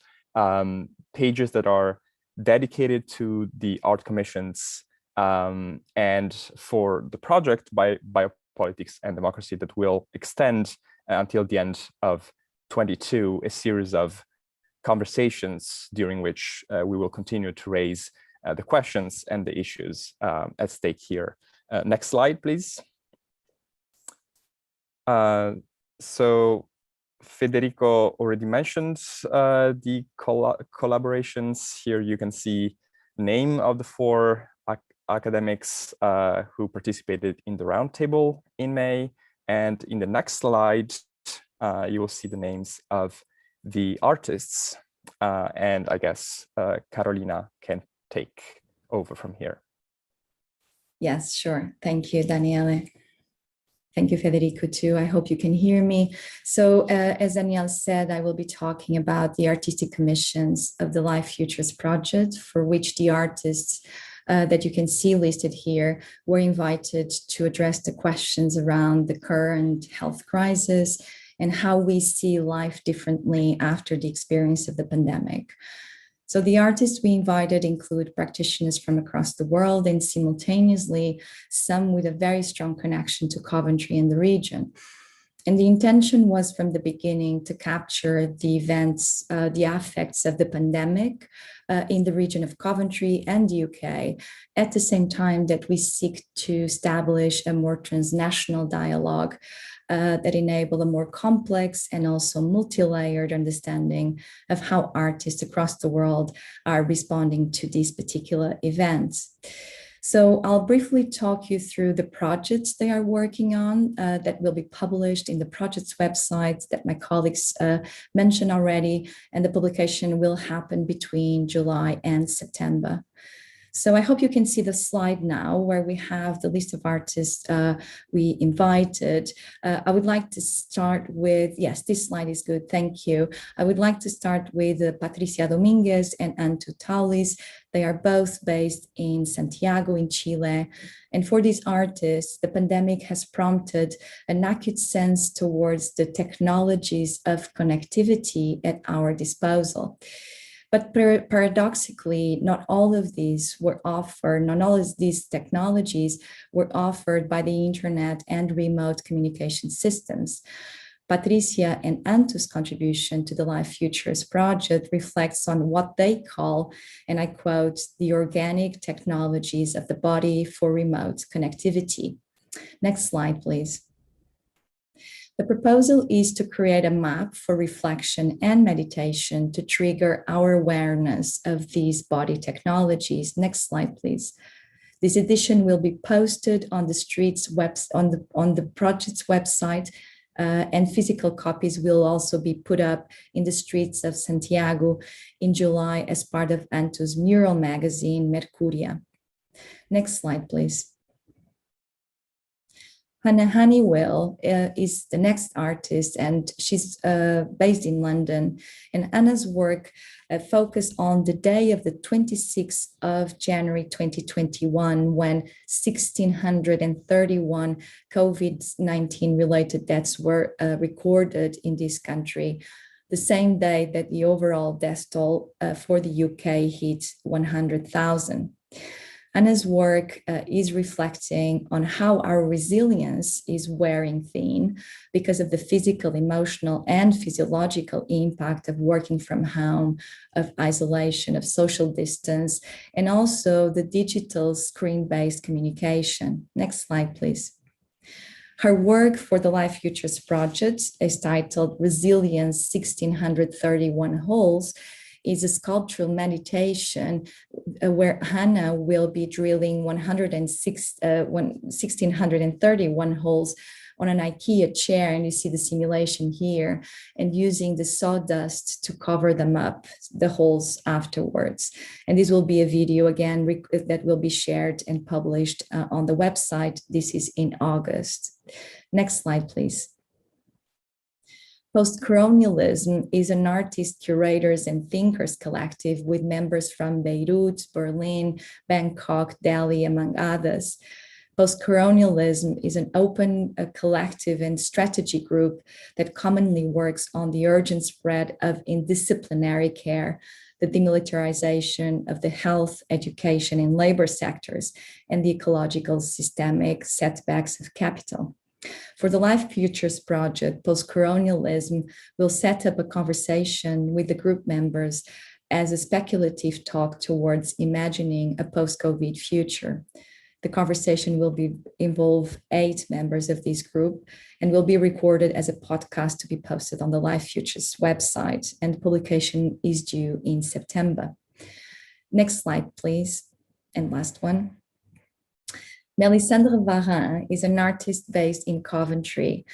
pages that are dedicated to the art commissions, and for the project by Biopolitics and Democracy that will extend until the end of 22, a series of conversations during which we will continue to raise the questions and the issues at stake here. Next slide, please. So Federico already mentioned the collaborations. Here you can see the name of the 4 academics who participated in the roundtable in May. And in the next slide, you will see the names of the artists. And I guess Carolina can take over from here. Yes, sure. Thank you, Daniele. Thank you, Federico, too. I hope you can hear me. So as Danielle said, I will be talking about the artistic commissions of the Life Futures project, for which the artists that you can see listed here were invited to address the questions around the current health crisis and how we see life differently after the experience of the pandemic. So the artists we invited include practitioners from across the world, and simultaneously some with a very strong connection to Coventry and the region. And the intention was from the beginning to capture the events, the effects of the pandemic in the region of Coventry and the UK, at the same time that we seek to establish a more transnational dialogue that enable a more complex and also multi-layered understanding of how artists across the world are responding to these particular events. So I'll briefly talk you through the projects they are working on that will be published in the project's website that my colleagues mentioned already, and the publication will happen between July and September. So I hope you can see the slide now where we have the list of artists we invited. I would like to start with, yes, this slide is good, thank you. I would like to start with Patricia Dominguez and Antu Taulis. They are both based in Santiago in Chile. And for these artists, the pandemic has prompted an acute sense towards the technologies of connectivity at our disposal. But paradoxically, not all of these technologies were offered by the internet and remote communication systems. Patricia and Antu's contribution to the Life Futures project reflects on what they call, and I quote, the organic technologies of the body for remote connectivity. Next slide, please. The proposal is to create a map for reflection and meditation to trigger our awareness of these body technologies. Next slide, please. This edition will be posted on the project's website, and physical copies will also be put up in the streets of Santiago in July as part of Antu's mural magazine, Mercuria. Next slide, please. Hannah Honeywell is the next artist, and she's based in London. And Anna's work focused on the day of the 26th of January 2021, when 1,631 COVID-19 related deaths were recorded in this country. The same day that the overall death toll for the UK hit 100,000. Anna's work is reflecting on how our resilience is wearing thin because of the physical, emotional, and physiological impact of working from home, of isolation, of social distance, and also the digital screen-based communication. Next slide, please. Her work for the Life Futures project is titled Resilience 1631 Holes, is a sculptural meditation where Hannah will be drilling 1,631 holes on an IKEA chair, and you see the simulation here, and using the sawdust to cover them up, the holes afterwards. And this will be a video again that will be shared and published on the website. This is in August. Next slide, please. Postcolonialism is an artist, curators, and thinkers collective with members from Beirut, Berlin, Bangkok, Delhi, among others. Postcolonialism is an open collective and strategy group that commonly works on the urgent spread of interdisciplinary care, the demilitarization of the health, education, and labor sectors, and the ecological systemic setbacks of capital. For the Life Futures project, Postcolonialism will set up a conversation with the group members as a speculative talk towards imagining a post-COVID future. The conversation will involve 8 members of this group and will be recorded as a podcast to be posted on the Life Futures website, and publication is due in September. Next slide, please, and last one. Melisandre Varin is an artist based in Coventry.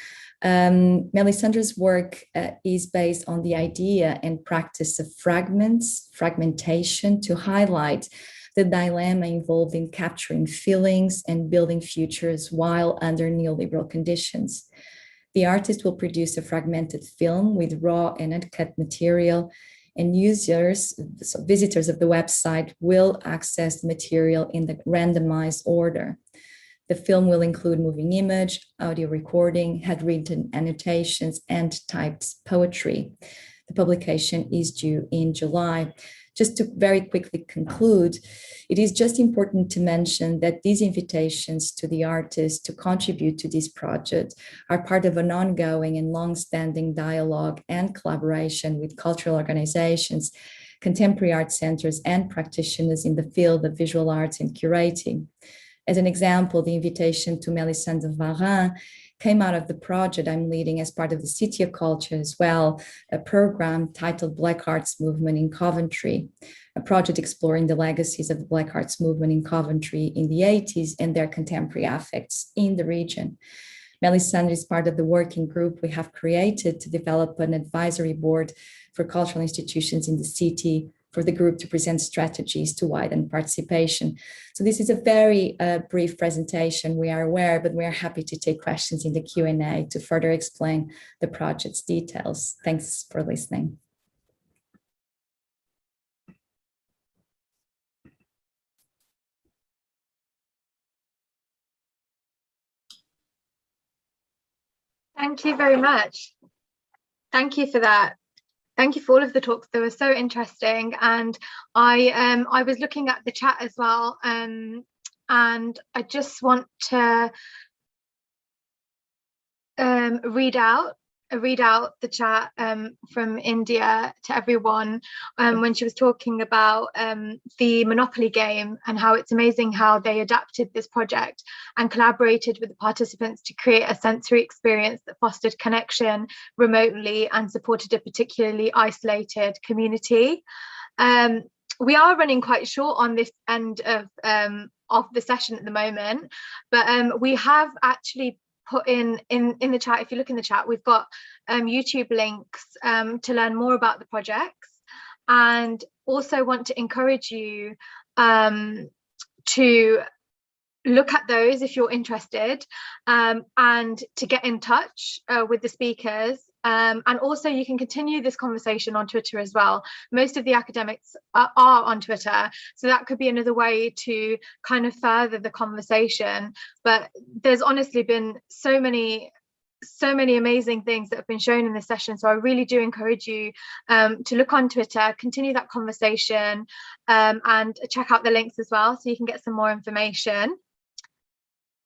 Melisandre's work is based on the idea and practice of fragmentation to highlight the dilemma involved in capturing feelings and building futures while under neoliberal conditions. The artist will produce a fragmented film with raw and uncut material, and users, so visitors of the website, will access the material in the randomized order. The film will include moving image, audio recording, handwritten annotations, and typed poetry. The publication is due in July. Just to very quickly conclude, it is just important to mention that these invitations to the artists to contribute to this project are part of an ongoing and long-standing dialogue and collaboration with cultural organizations, contemporary art centers, and practitioners in the field of visual arts and curating. As an example, the invitation to Melisandre Varin came out of the project I'm leading as part of the City of Culture as well, a program titled Black Arts Movement in Coventry, a project exploring the legacies of the Black Arts Movement in Coventry in the 80s and their contemporary affects in the region. Melisandre is part of the working group we have created to develop an advisory board for cultural institutions in the city for the group to present strategies to widen participation. So this is a very brief presentation, we are aware, but we are happy to take questions in the Q&A to further explain the project's details. Thanks for listening. Thank you very much. Thank you for that. Thank you for all of the talks. They were so interesting, and I was looking at the chat as well, and I just want to read out the chat from India to everyone when she was talking about the Monopoly game and how it's amazing how they adapted this project and collaborated with the participants to create a sensory experience that fostered connection remotely and supported a particularly isolated community. We are running quite short on this end of the session at the moment, but we have actually put in the chat, if you look in the chat, we've got YouTube links to learn more about the projects, and also want to encourage you to look at those if you're interested, and to get in touch with the speakers. And also you can continue this conversation on Twitter as well. Most of the academics are on Twitter, so that could be another way to kind of further the conversation. But there's honestly been so many amazing things that have been shown in this session, so I really do encourage you to look on Twitter, continue that conversation, and check out the links as well so you can get some more information.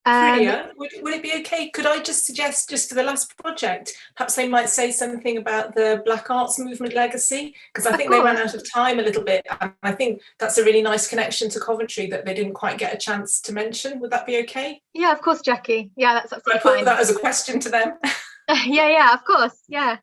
Priya, would it be okay? Could I just suggest, just for the last project, perhaps they might say something about the Black Arts Movement legacy? Because I think they ran out of time a little bit. And I think that's a really nice connection to Coventry that they didn't quite get a chance to mention. Would that be okay? Yeah, of course, Jackie. Yeah, that's absolutely fine. I put that as a question to them. yeah, of course. Yeah.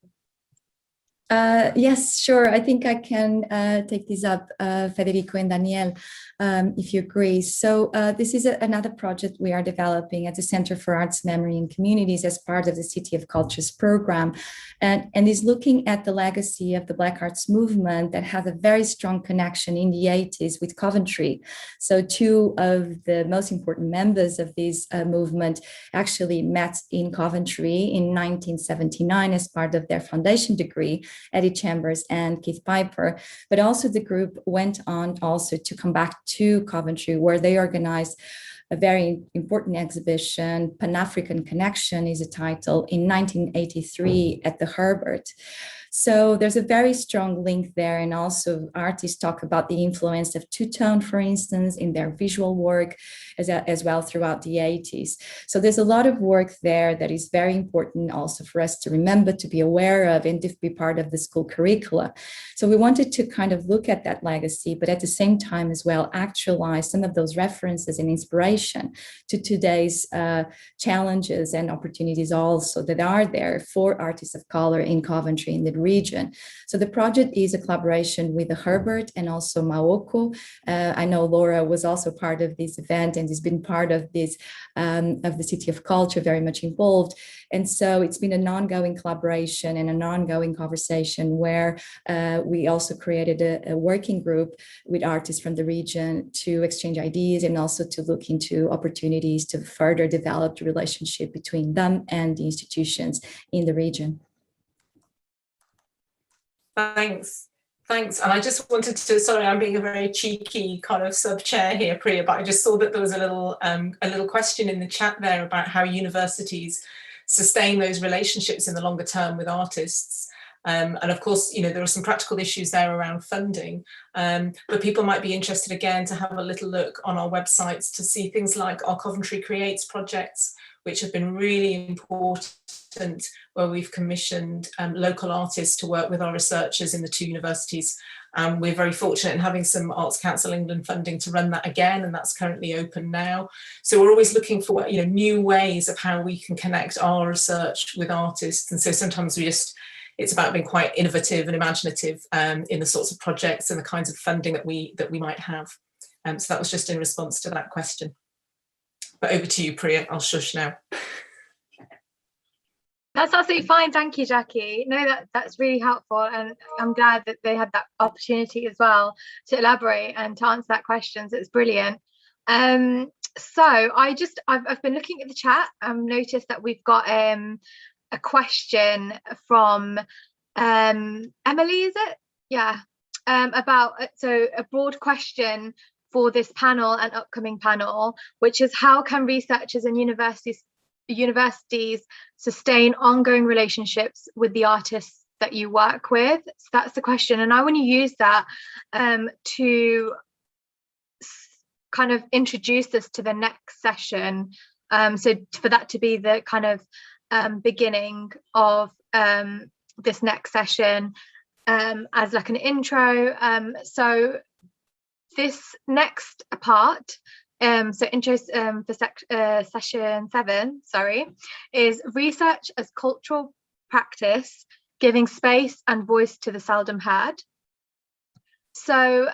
Yes, sure. I think I can take this up, Federico and Danielle, if you agree. So this is another project we are developing at the Center for Arts, Memory and Communities as part of the City of Cultures program, and is looking at the legacy of the Black Arts movement that has a very strong connection in the 80s with Coventry. So two of the most important members of this movement actually met in Coventry in 1979 as part of their foundation degree, Eddie Chambers and Keith Piper, but also the group went on also to come back to Coventry, where they organized a very important exhibition. Pan-African Connection is a title, in 1983 at the Herbert. So there's a very strong link there, and also artists talk about the influence of two-tone, for instance, in their visual work as well throughout the 80s. So there's a lot of work there that is very important also for us to remember, to be aware of, and to be part of the school curricula. So we wanted to kind of look at that legacy, but at the same time as well actualize some of those references and inspiration to today's challenges and opportunities also that are there for artists of color in Coventry in the region. So the project is a collaboration with the Herbert and also Maokwo. I know Laura was also part of this event and has been part of this, of the City of Culture, very much involved. And so it's been an ongoing collaboration and an ongoing conversation where we also created a working group with artists from the region to exchange ideas and also to look into opportunities to further develop the relationship between them and the institutions in the region. Thanks. And I just wanted to, sorry, I'm being a very cheeky kind of sub-chair here, Priya, but I just saw that there was a little question in the chat there about how universities sustain those relationships in the longer term with artists. And of course, you know, there are some practical issues there around funding, but people might be interested again to have a little look on our websites to see things like our Coventry Creates projects, which have been really important, where we've commissioned local artists to work with our researchers in the two universities. We're very fortunate in having some Arts Council England funding to run that again, and that's currently open now. So we're always looking for, you know, new ways of how we can connect our research with artists. And so sometimes it's about being quite innovative and imaginative in the sorts of projects and the kinds of funding that we might have. So that was just in response to that question. But over to you, Priya. I'll shush now. That's absolutely fine. Thank you, Jackie. No, that's really helpful. And I'm glad that they had that opportunity as well to elaborate and to answer that question. So it's brilliant. So I've been looking at the chat. I've noticed that we've got a question from Emily, is it? Yeah. About a broad question for this panel and upcoming panel, which is how can researchers and universities sustain ongoing relationships with the artists that you work with? So that's the question, and I want to use that to kind of introduce us to the next session. So for that to be the kind of beginning of this next session, as like an intro. So this next part, so intro for session 7, is research as cultural practice, giving space and voice to the seldom heard. So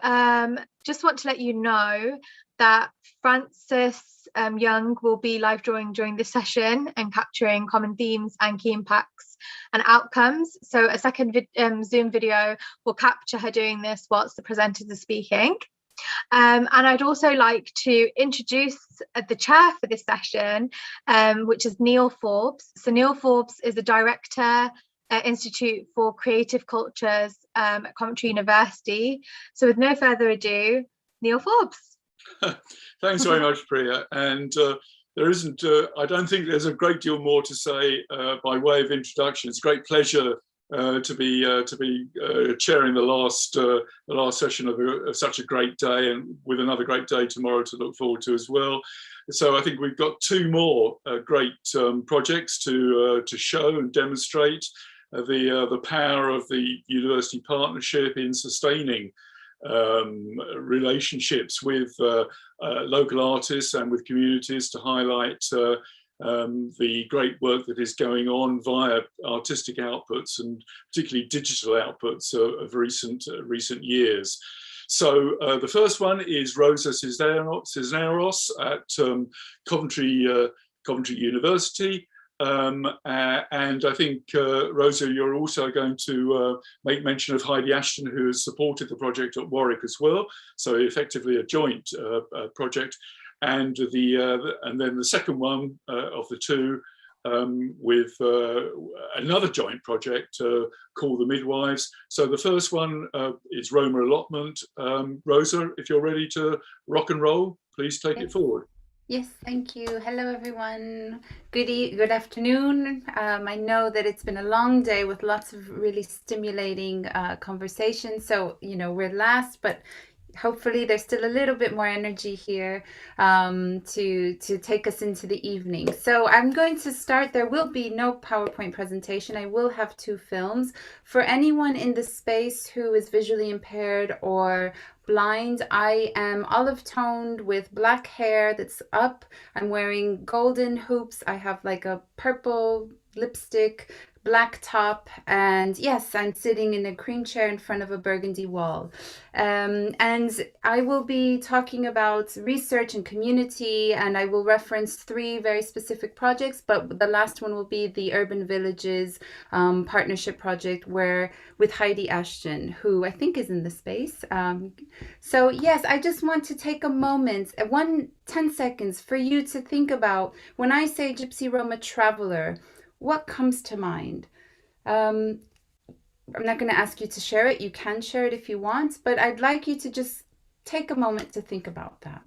just want to let you know that Francis Young will be live drawing during this session and capturing common themes and key impacts and outcomes. So a second Zoom video will capture her doing this whilst the presenters are speaking. And I'd also like to introduce the chair for this session, which is Neil Forbes. So Neil Forbes is the director at Institute for Creative Cultures at Coventry University. So with no further ado, Neil Forbes. Thanks very much, Priya. And there isn't, I don't think there's a great deal more to say by way of introduction. It's a great pleasure to be chairing the last session of such a great day, and with another great day tomorrow to look forward to as well. So I think we've got 2 more great projects to show and demonstrate the power of the university partnership in sustaining relationships with local artists and with communities, to highlight the great work that is going on via artistic outputs, and particularly digital outputs of recent years. So the first one is Rosa Cisneros at Coventry University. And I think, Rosa, you're also going to make mention of Heidi Ashton, who has supported the project at Warwick as well. So effectively a joint project. And then the second one of the 2 with another joint project called The Midwives. So the first one is Roma Allotment. Rosa, if you're ready to rock and roll, please take it forward. Yes, thank you. Hello, everyone. Good afternoon. I know that it's been a long day with lots of really stimulating conversations. So, we're last, but hopefully there's still a little bit more energy here to take us into the evening. So I'm going to start. There will be no PowerPoint presentation. I will have 2 films. For anyone in the space who is visually impaired or blind, I am olive toned with black hair that's up. I'm wearing golden hoops. I have like a purple lipstick, black top, and yes, I'm sitting in a cream chair in front of a burgundy wall. And I will be talking about research and community, and I will reference 3 very specific projects, but the last one will be the Urban Villages partnership project with Heidi Ashton, who I think is in the space. So yes, I just want to take a moment, 10 seconds for you to think about, when I say Gypsy Roma traveler, what comes to mind? I'm not going to ask you to share it. You can share it if you want, but I'd like you to just take a moment to think about that.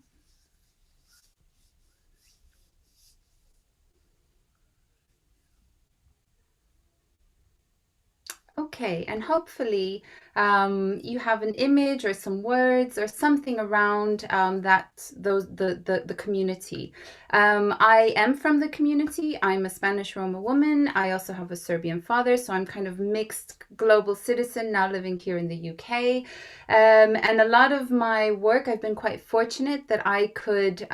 Okay, and hopefully you have an image or some words or something around the community. I am from the community. I'm a Spanish Roma woman. I also have a Serbian father, so I'm kind of mixed global citizen now living here in the UK. And a lot of my work, I've been quite fortunate that I could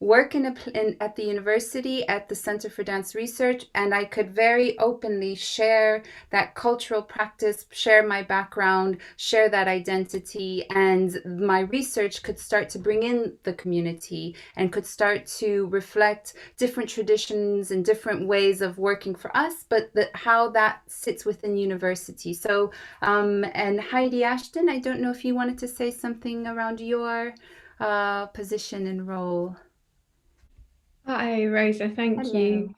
work at the university at the Center for Dance Research, and I could very openly share that cultural practice, share my background, share that identity, and my research could start to bring in the community and could start to reflect different traditions and different ways of working for us, but how that sits within university. So, and Heidi Ashton, I don't know if you wanted to say something around your position and role. Hi, Rosa, thank you.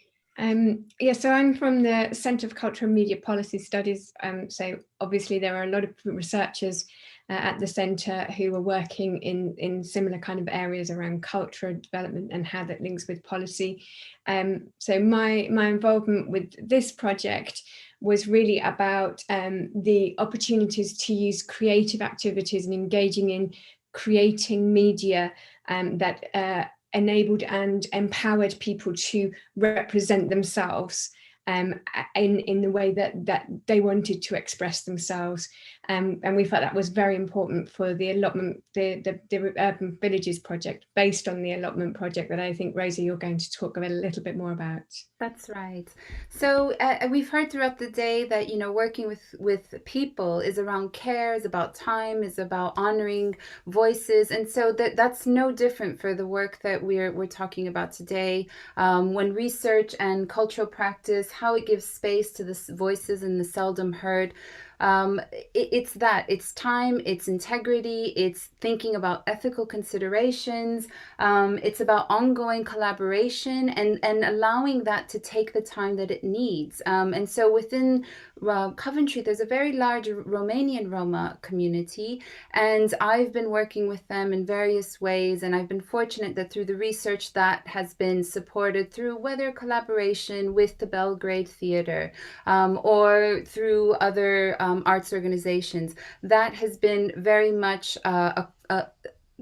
Yeah, so I'm from the Centre for Cultural and Media Policy Studies. So obviously there are a lot of researchers at the centre who are working in similar kind of areas around cultural development and how that links with policy. So my involvement with this project was really about the opportunities to use creative activities and engaging in creating media that enabled and empowered people to represent themselves in the way that they wanted to express themselves. And we felt that was very important for the allotment, the Urban Villages project, based on the allotment project that I think, Rosa, you're going to talk a little bit more about. That's right. So we've heard throughout the day that, you know, working with people is around care, is about time, is about honoring voices. And so that's no different for the work that we're talking about today. When research and cultural practice, how it gives space to the voices and the seldom heard. It's time, it's integrity, it's thinking about ethical considerations, it's about ongoing collaboration and allowing that to take the time that it needs. And so within Coventry, there's a very large Romanian Roma community, and I've been working with them in various ways, and I've been fortunate that through the research that has been supported through whether collaboration with the Belgrade Theatre or through other arts organizations, that has been very much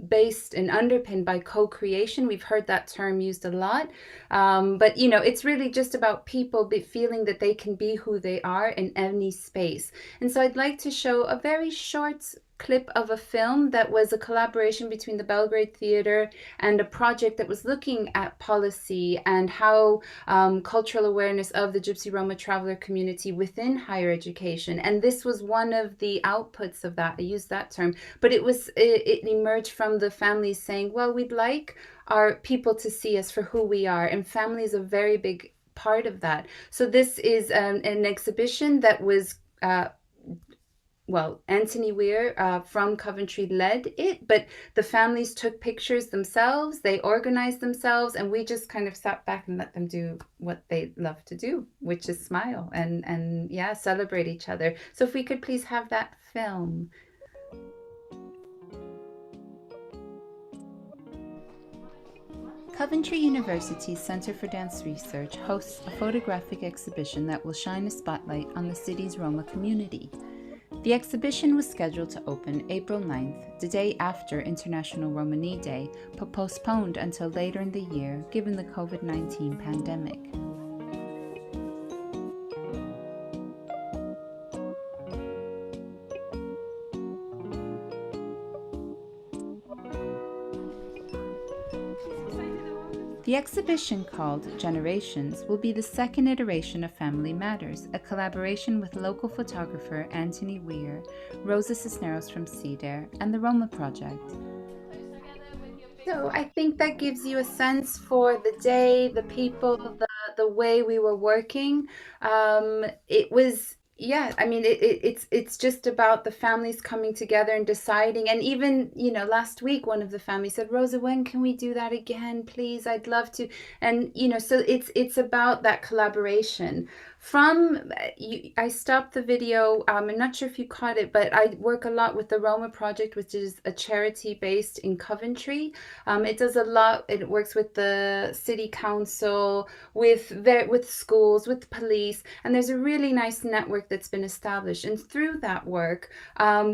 based and underpinned by co-creation. We've heard that term used a lot, but you know, it's really just about people feeling that they can be who they are in any space. And so I'd like to show a very short clip of a film that was a collaboration between the Belgrade Theatre and a project that was looking at policy and how cultural awareness of the Gypsy Roma traveller community within higher education. And this was one of the outputs of that. I use that term, but it emerged from the families saying, well, we'd like our people to see us for who we are, and family is a very big part of that. So this is an exhibition that was well, Anthony Weir from Coventry led it, but the families took pictures themselves, they organized themselves, and we just kind of sat back and let them do what they love to do, which is smile and yeah, celebrate each other. So if we could please have that film. Coventry University's Centre for Dance Research hosts a photographic exhibition that will shine a spotlight on the city's Roma community. The exhibition was scheduled to open April 9th, the day after International Romani Day, but postponed until later in the year given the COVID-19 pandemic. The exhibition, called Generations, will be the second iteration of Family Matters, a collaboration with local photographer Anthony Weir, Rosa Cisneros from CDARE, and the Roma Project. So I think that gives you a sense for the day, the people, the way we were working. It was, yeah, I mean, it's just about the families coming together and deciding. And even, you know, last week, one of the families said, Rosa, when can we do that again, please? I'd love to. And, you know, so it's about that collaboration. I stopped the video. I'm not sure if you caught it, but I work a lot with the Roma Project, which is a charity based in Coventry. It does a lot. It works with the city council, with schools, with police, and there's a really nice network that's been established. And through that work,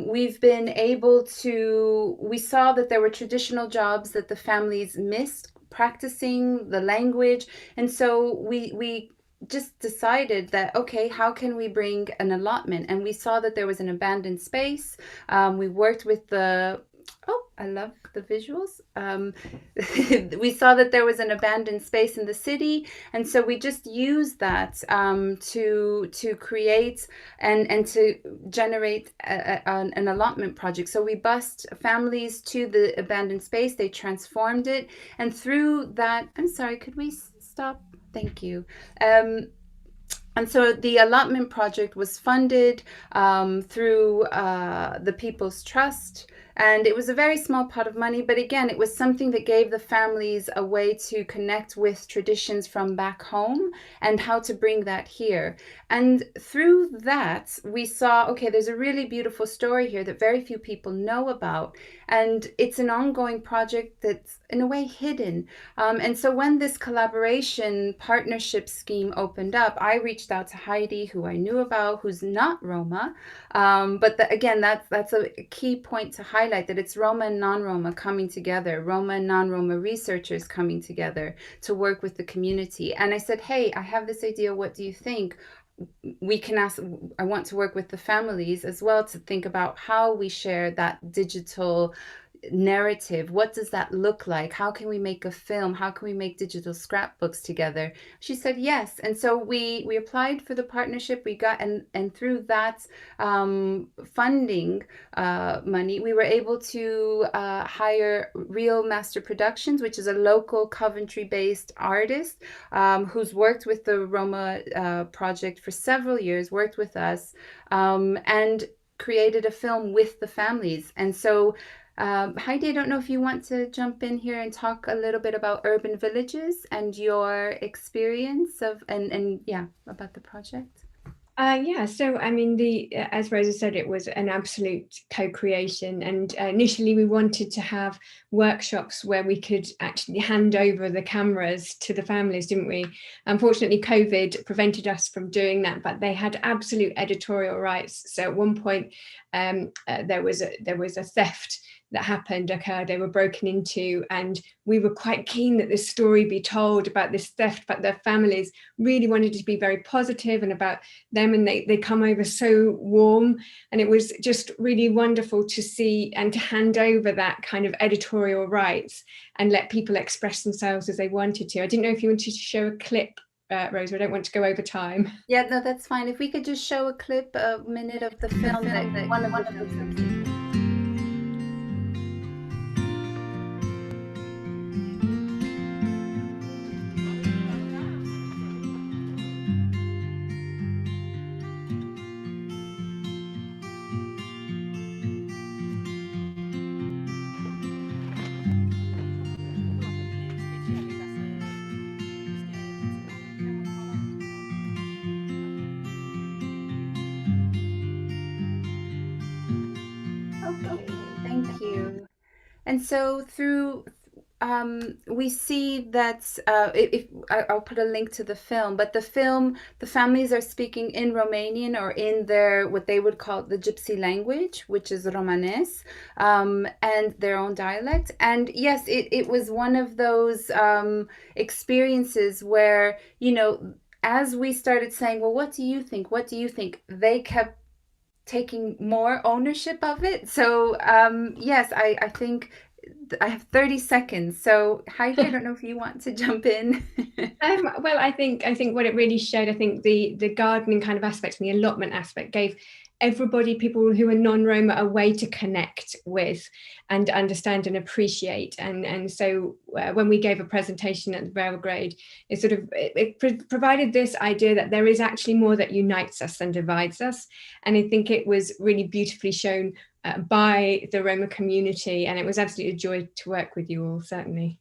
we've been able to. We saw that there were traditional jobs that the families missed, practicing the language, and so we just decided that, okay, how can we bring an allotment? And we saw that there was an abandoned space. We worked with the I love the visuals. We saw that there was an abandoned space in the city, and so we just used that to create and to generate an allotment project. So we bused families to the abandoned space, they transformed it, and through that, I'm sorry, could we stop? Thank you. And so the allotment project was funded through the People's Trust. And it was a very small pot of money, but again, it was something that gave the families a way to connect with traditions from back home and how to bring that here. And through that, we saw, okay, there's a really beautiful story here that very few people know about. And it's an ongoing project that's in a way hidden. And so when this collaboration partnership scheme opened up, I reached out to Heidi, who I knew about, who's not Roma. But again, that's a key point to highlight, that it's Roma and non-Roma coming together, Roma and non-Roma researchers coming together to work with the community. And I said, hey, I have this idea. What do you think? We can ask, I want to work with the families as well to think about how we share that digital narrative. What does that look like? How can we make a film? How can we make digital scrapbooks together? She said yes. And so we applied for the partnership. We got, and through that funding money, we were able to hire Real Master Productions, which is a local Coventry-based artist who's worked with the Roma project for several years, worked with us, and created a film with the families. And so Heidi, I don't know if you want to jump in here and talk a little bit about urban villages and your experience of and yeah, about the project. Yeah, so I mean, as Rosa said, it was an absolute co-creation, and initially we wanted to have workshops where we could actually hand over the cameras to the families, didn't we? Unfortunately, COVID prevented us from doing that, but they had absolute editorial rights. So at one point, there was a theft that occurred. They were broken into, and we were quite keen that this story be told about this theft, but their families really wanted it to be very positive and about them, and they come over so warm, and it was just really wonderful to see and to hand over that kind of editorial rights and let people express themselves as they wanted to. I didn't know if you wanted to show a clip, Rosa. I don't want to go over time. Yeah, no, that's fine. If we could just show a clip, a minute of the film that one of the films. Thank you. And so through we see that I'll put a link to the film, but the families are speaking in Romanian or in their, what they would call the gypsy language, which is Romanes, and their own dialect. And yes, it was one of those experiences where, you know, as we started saying, well, what do you think? What do you think? They kept taking more ownership of it. So yes, I think I have 30 seconds. So Heidi, I don't know if you want to jump in. Well, I think what it really showed, I think the gardening kind of aspect and the allotment aspect gave everybody, people who are non-Roma, a way to connect with and understand and appreciate. And so when we gave a presentation at the Belgrade, it provided this idea that there is actually more that unites us than divides us. And I think it was really beautifully shown by the Roma community, and it was absolutely a joy to work with you all, certainly.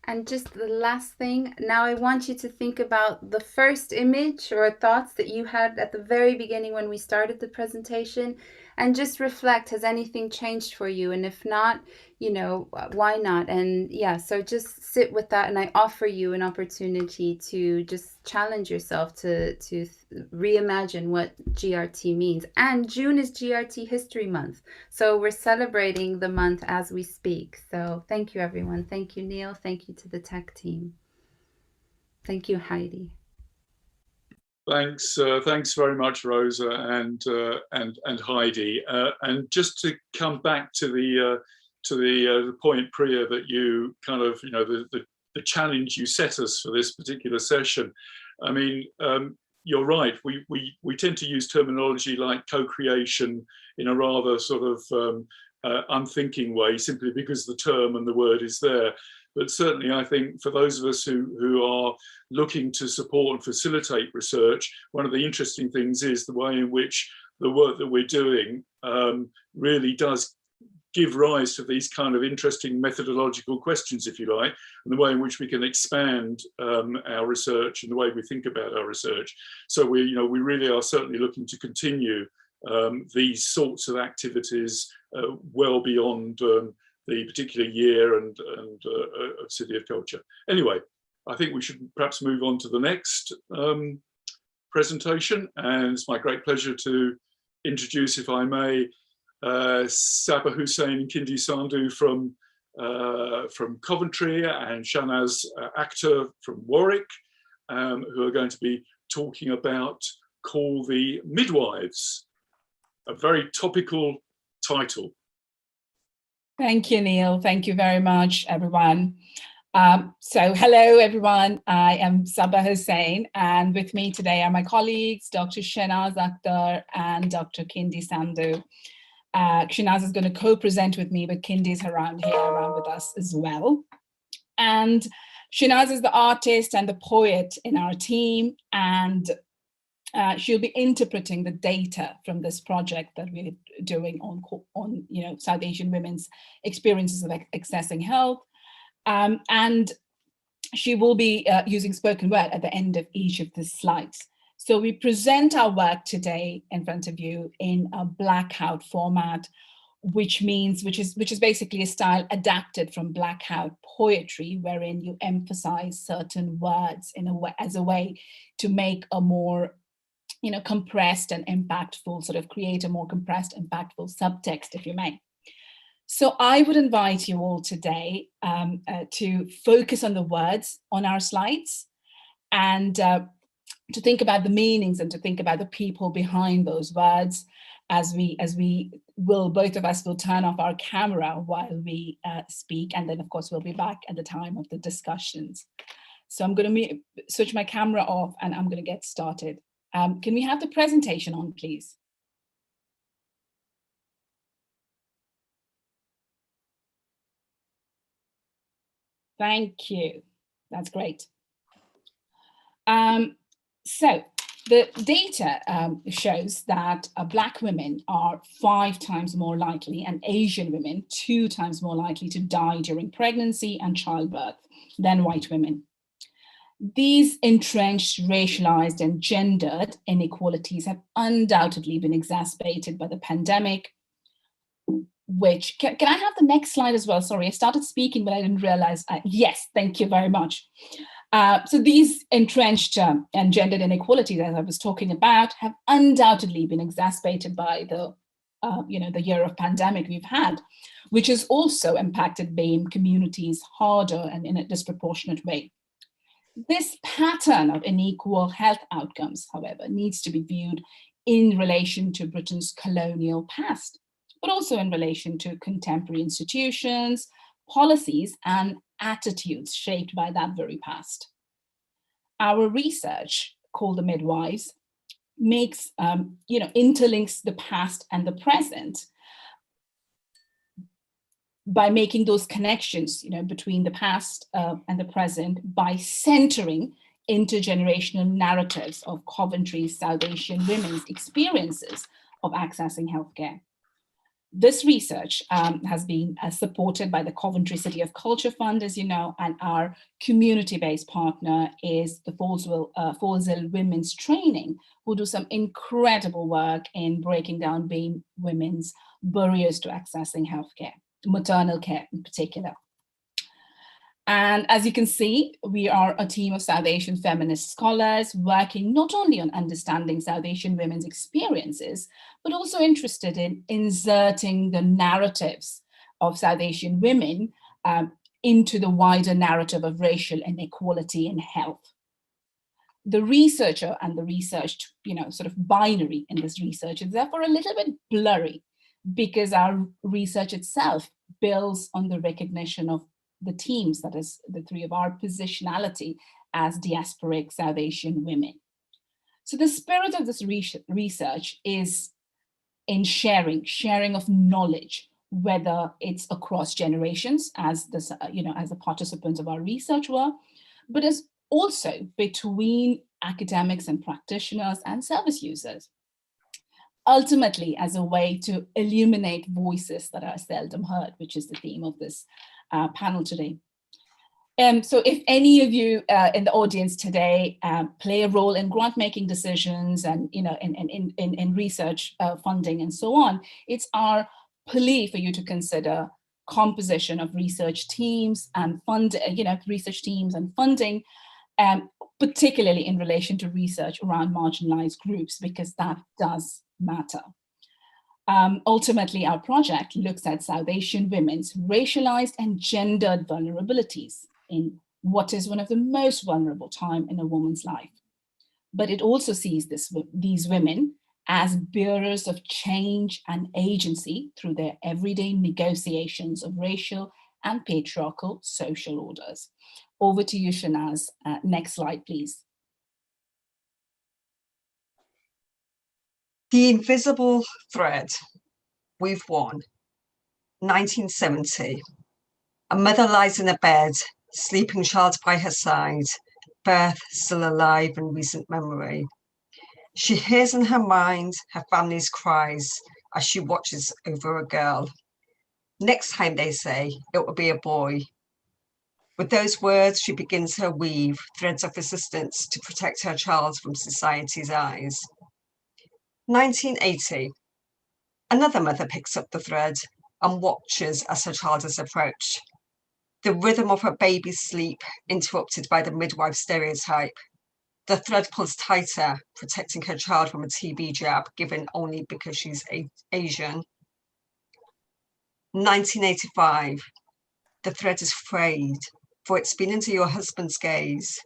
And just the last thing, now I want you to think about the first image or thoughts that you had at the very beginning when we started the presentation, and just reflect, has anything changed for you? And if not, you know, why not? And yeah, so just sit with that, and I offer you an opportunity to just challenge yourself to reimagine what GRT means. And June is GRT History Month, so we're celebrating the month as we speak. So thank you, everyone. Thank you, Neil. Thank you to the tech team. Thank you, Heidi. Thanks very much, Rosa and Heidi. And just to come back to to the point, Priya, that you kind of, you know, the challenge you set us for this particular session. I mean, you're right. We tend to use terminology like co-creation in a rather sort of unthinking way, simply because the term and the word is there. But certainly, I think for those of us who are looking to support and facilitate research, one of the interesting things is the way in which the work that we're doing really does give rise to these kind of interesting methodological questions, if you like, and the way in which we can expand our research and the way we think about our research. So we really are certainly looking to continue these sorts of activities well beyond the particular year and City of Culture. Anyway, I think we should perhaps move on to the next presentation, and it's my great pleasure to introduce, if I may, Sabah Hussain and Kindi Sandhu from Coventry and Shahnaz Akhtar from Warwick, who are going to be talking about Call the Midwives, a very topical title. Thank you, Neil. Thank you very much, everyone. So hello, everyone. I am Sabah Hussain, and with me today are my colleagues, Dr. Shahnaz Akhtar and Dr. Kindi Sandhu. Shahnaz is going to co-present with me, but Kindi is around with us as well. And Shahnaz is the artist and the poet in our team, and she'll be interpreting the data from this project that we're doing on South Asian women's experiences of accessing health. And she will be using spoken word at the end of each of the slides. So we present our work today in front of you in a blackout format, which is basically a style adapted from blackout poetry, wherein you emphasize certain words as a way to make a more compressed and impactful, sort of create a more compressed, impactful subtext, if you may. So I would invite you all today to focus on the words on our slides and to think about the meanings and to think about the people behind those words as we will, both of us will turn off our camera while we speak, and then of course we'll be back at the time of the discussions. So I'm going to switch my camera off and I'm going to get started. Can we have the presentation on, please? Thank you. That's great. So the data shows that Black women are 5 times more likely and Asian women 2 times more likely to die during pregnancy and childbirth than white women. These entrenched, racialized and gendered inequalities have undoubtedly been exacerbated by the pandemic, which, can I have the next slide as well? Sorry, I started speaking, but I didn't realize. Yes, thank you very much. So these entrenched and gendered inequalities, as I was talking about, have undoubtedly been exacerbated by the year of pandemic we've had, which has also impacted BAME communities harder and in a disproportionate way. This pattern of unequal health outcomes, however, needs to be viewed in relation to Britain's colonial past, but also in relation to contemporary institutions, policies, and attitudes shaped by that very past. Our research, called the Midwives, makes, interlinks the past and the present by making those connections, between the past and the present, by centering intergenerational narratives of Coventry's South Asian women's experiences of accessing healthcare. This research has been supported by the Coventry City of Culture Fund, as you know, and our community-based partner is the Folesville Women's Training, who do some incredible work in breaking down BAME women's barriers to accessing healthcare, maternal care in particular. And as you can see, we are a team of South Asian feminist scholars working not only on understanding South Asian women's experiences, but also interested in inserting the narratives of South Asian women into the wider narrative of racial inequality in health. The researcher and the researched, sort of binary in this research is therefore a little bit blurry, because our research itself builds on the recognition of the themes, that is the three of our positionality as diasporic South Asian women. So the spirit of this research is in sharing of knowledge, whether it's across generations, as this, as the participants of our research were, but as also between academics and practitioners and service users. Ultimately, as a way to illuminate voices that are seldom heard, which is the theme of this panel today. So if any of you in the audience today play a role in grant-making decisions and in research funding and so on, it's our plea for you to consider composition of research teams and research teams and funding, particularly in relation to research around marginalized groups, because that does matter. Ultimately, our project looks at South Asian women's racialized and gendered vulnerabilities in what is one of the most vulnerable time in a woman's life. But it also sees these women as bearers of change and agency through their everyday negotiations of racial and patriarchal social orders. Over to you, Shanaz. Next slide, please. The invisible thread, we've won. 1970. A mother lies in a bed, sleeping child by her side, birth still alive in recent memory. She hears in her mind her family's cries as she watches over a girl. Next time, they say, it will be a boy. With those words, she begins her weave, threads of resistance to protect her child from society's eyes. 1980. Another mother picks up the thread and watches as her child is approached. The rhythm of her baby's sleep interrupted by the midwife stereotype. The thread pulls tighter, protecting her child from a TB jab given only because she's Asian. 1985. The thread is frayed, for it's been into your husband's gaze.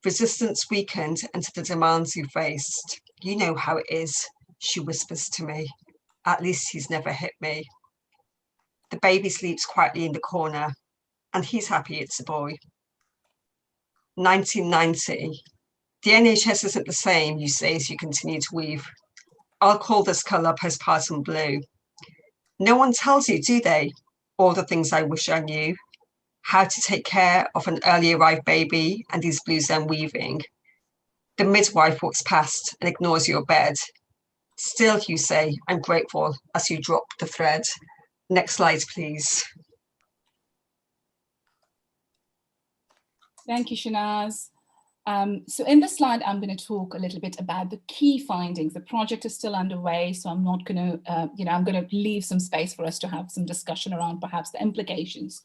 Resistance weakened into the demands you faced. You know how it is, she whispers to me. At least he's never hit me. The baby sleeps quietly in the corner, and he's happy it's a boy. 1990. The NHS isn't the same, you say as you continue to weave. I'll call this colour postpartum blue. No one tells you, do they? All the things I wish I knew. How to take care of an early arrived baby and these blues I'm weaving. The midwife walks past and ignores your bed. Still, you say, I'm grateful as you drop the thread. Next slide, please. Thank you, Shanaz. So in this slide, I'm going to talk a little bit about the key findings. The project is still underway, so I'm not going to, I'm going to leave some space for us to have some discussion around perhaps the implications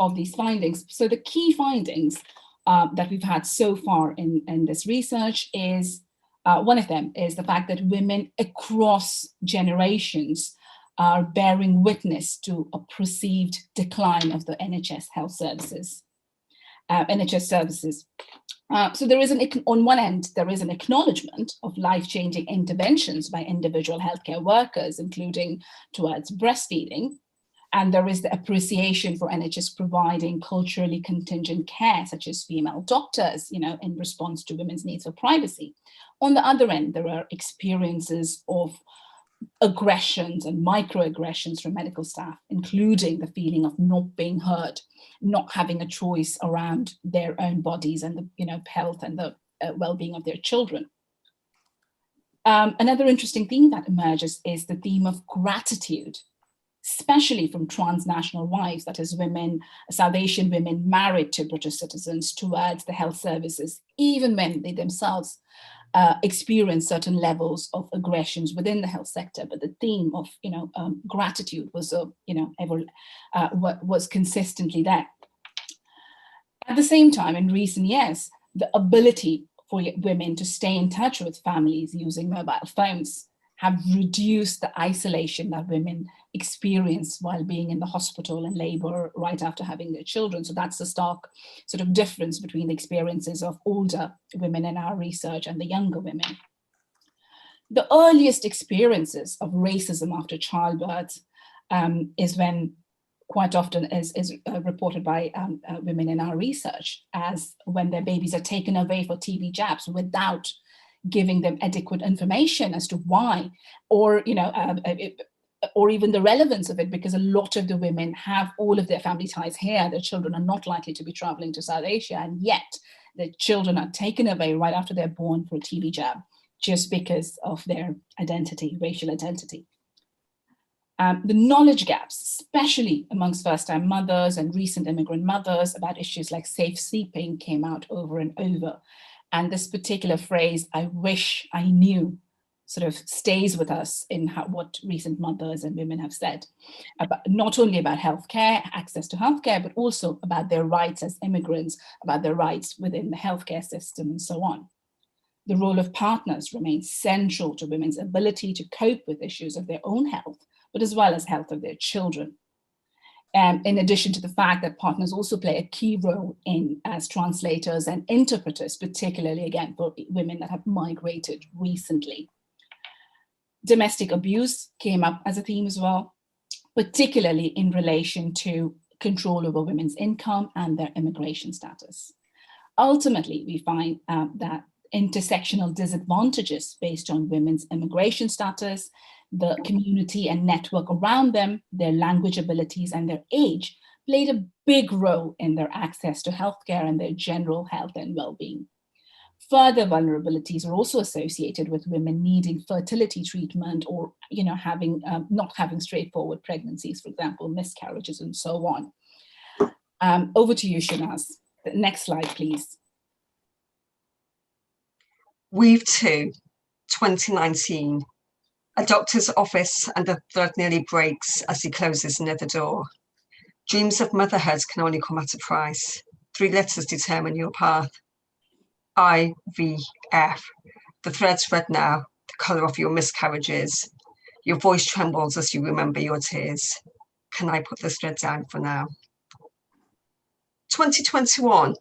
of these findings. So the key findings that we've had so far in this research is, one of them is the fact that women across generations are bearing witness to a perceived decline of the NHS health services, NHS services. So there is on one end, there is an acknowledgement of life-changing interventions by individual healthcare workers, including towards breastfeeding. And there is the appreciation for NHS providing culturally contingent care, such as female doctors, in response to women's needs for privacy. On the other end, there are experiences of aggressions and microaggressions from medical staff, including the feeling of not being heard, not having a choice around their own bodies and the health and the well-being of their children. Another interesting theme that emerges is the theme of gratitude, especially from transnational wives, that is women, South Asian women married to British citizens, towards the health services, even when they themselves experience certain levels of aggressions within the health sector. But the theme of gratitude was was consistently there. At the same time, in recent years, the ability for women to stay in touch with families using mobile phones have reduced the isolation that women experience while being in the hospital and labor right after having their children. So that's the stark sort of difference between the experiences of older women in our research and the younger women. The earliest experiences of racism after childbirth is when, quite often is reported by women in our research, as when their babies are taken away for TB jabs without giving them adequate information as to why, or or even the relevance of it, because a lot of the women have all of their family ties here. Their children are not likely to be traveling to South Asia, and yet the children are taken away right after they're born for a TB jab, just because of their identity, racial identity. The knowledge gaps, especially amongst first-time mothers and recent immigrant mothers about issues like safe sleeping, came out over and over. And this particular phrase, "I wish I knew," sort of stays with us in what recent mothers and women have said, about, not only about healthcare, access to healthcare, but also about their rights as immigrants, about their rights within the healthcare system, and so on. The role of partners remains central to women's ability to cope with issues of their own health, but as well as health of their children. In addition to the fact that partners also play a key role as translators and interpreters, particularly again for women that have migrated recently. Domestic abuse came up as a theme as well, particularly in relation to control over women's income and their immigration status. Ultimately, we find that intersectional disadvantages based on women's immigration status, the community and network around them, their language abilities and their age played a big role in their access to healthcare and their general health and well-being. Further vulnerabilities are also associated with women needing fertility treatment or not having straightforward pregnancies, for example, miscarriages and so on. Over to you, Shanaz. The next slide, please. Weave 2, 2019. A doctor's office and the thread nearly breaks as he closes another door. Dreams of motherhood can only come at a price. 3 letters determine your path. IVF. The thread's red now, the colour of your miscarriages. Your voice trembles as you remember your tears. Can I put this thread down for now? 2021.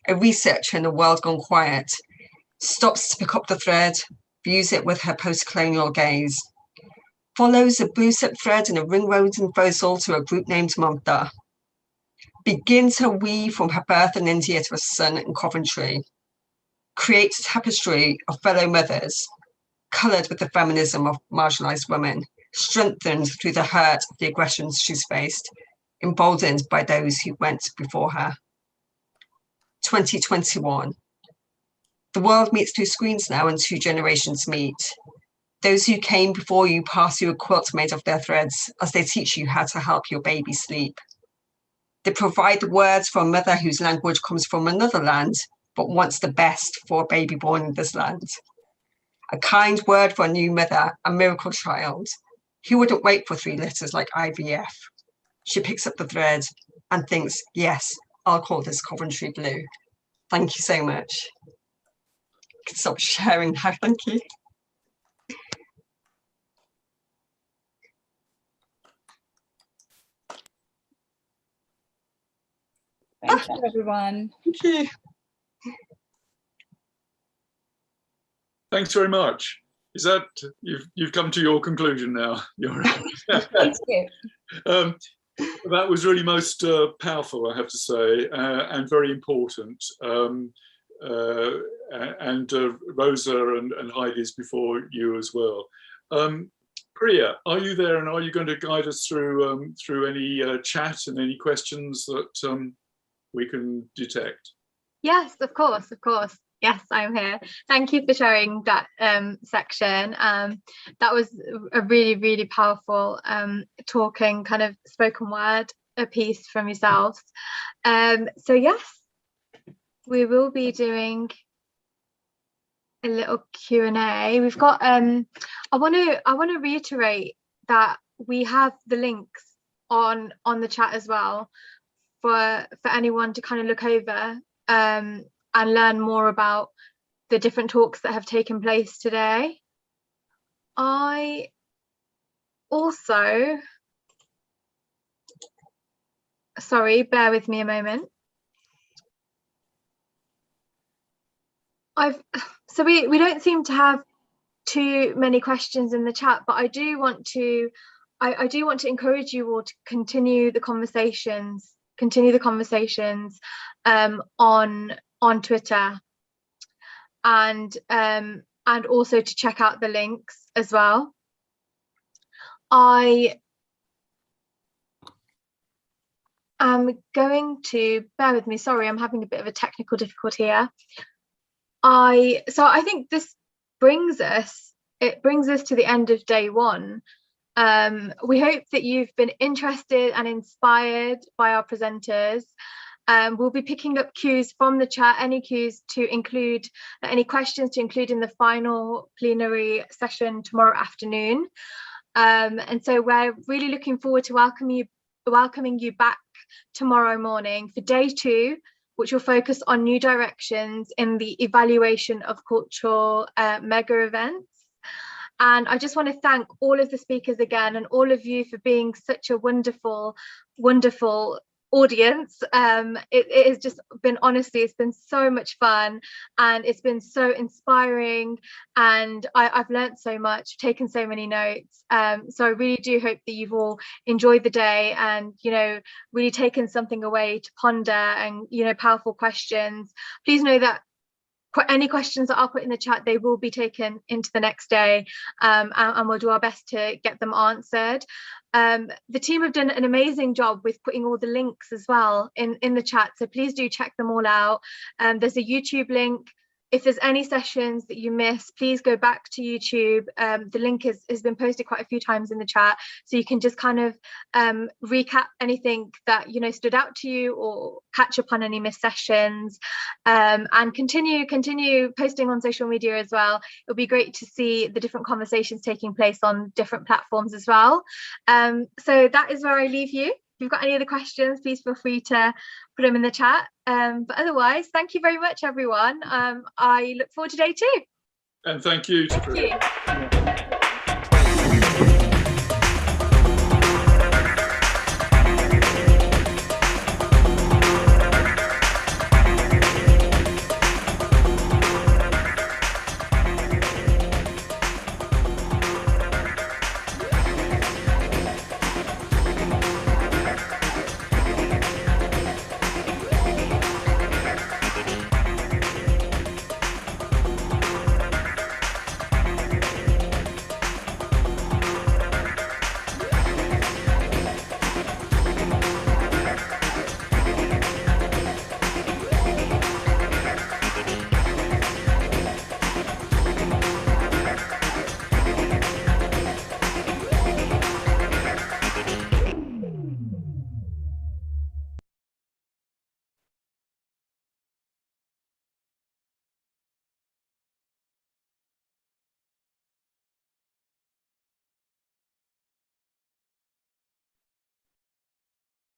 A researcher in a world gone quiet stops to pick up the thread, views it with her post-colonial gaze, follows a blue-slip thread in a ring-road infosal to a group named Mamta, begins her weave from her birth in India to a son in Coventry, creates a tapestry of fellow mothers, coloured with the feminism of marginalised women, strengthened through the hurt of the aggressions she's faced, emboldened by those who went before her. 2021. The world meets through screens now and 2 generations meet. Those who came before you pass you a quilt made of their threads as they teach you how to help your baby sleep. They provide the words for a mother whose language comes from another land, but wants the best for a baby born in this land. A kind word for a new mother, a miracle child. Who wouldn't wait for 3 letters like IVF? She picks up the thread and thinks, yes, I'll call this Coventry Blue. Thank you so much. I can stop sharing now, thank you. Thank you, everyone. Thank you. Thanks very much. Is that you've come to your conclusion now? Thank you. That was really most powerful, I have to say, and very important. Rosa and Heidi's before you as well. Priya, are you there, and are you going to guide us through any chat and any questions that we can detect? Yes, of course. Yes, I'm here. Thank you for sharing that section. That was a really, really powerful talking kind of spoken word, a piece from yourselves. So yes, we will be doing a little Q&A. We've got I want to reiterate that we have the links on the chat as well for anyone to kind of look over and learn more about the different talks that have taken place today. I also, sorry, bear with me a moment. So we don't seem to have too many questions in the chat, but I do want to encourage you all to continue the conversations on Twitter, and also to check out the links as well. I am going to, bear with me, sorry, I'm having a bit of a technical difficulty here. So I think this brings us to the end of day one. We hope that you've been interested and inspired by our presenters. We'll be picking up cues from the chat, any cues to include, any questions to include in the final plenary session tomorrow afternoon. And so we're really looking forward to welcoming you back tomorrow morning for day 2, which will focus on new directions in the evaluation of cultural mega events. And I just want to thank all of the speakers again, and all of you for being such a wonderful, wonderful audience. It has just been, honestly, it's been so much fun, and it's been so inspiring, and I've learned so much, taken so many notes. So I really do hope that you've all enjoyed the day, and really taken something away to ponder, and powerful questions. Please know that any questions that I'll put in the chat, they will be taken into the next day, and we'll do our best to get them answered. The team have done an amazing job with putting all the links as well in the chat, so please do check them all out. There's a YouTube link. If there's any sessions that you miss, please go back to YouTube. The link has been posted quite a few times in the chat, so you can just kind of recap anything that stood out to you, or catch up on any missed sessions, and continue posting on social media as well. It'll be great to see the different conversations taking place on different platforms as well. So that is where I leave you. If you've got any other questions, please feel free to put them in the chat. But otherwise, thank you very much, everyone. I look forward to day 2. And thank you. Thank you.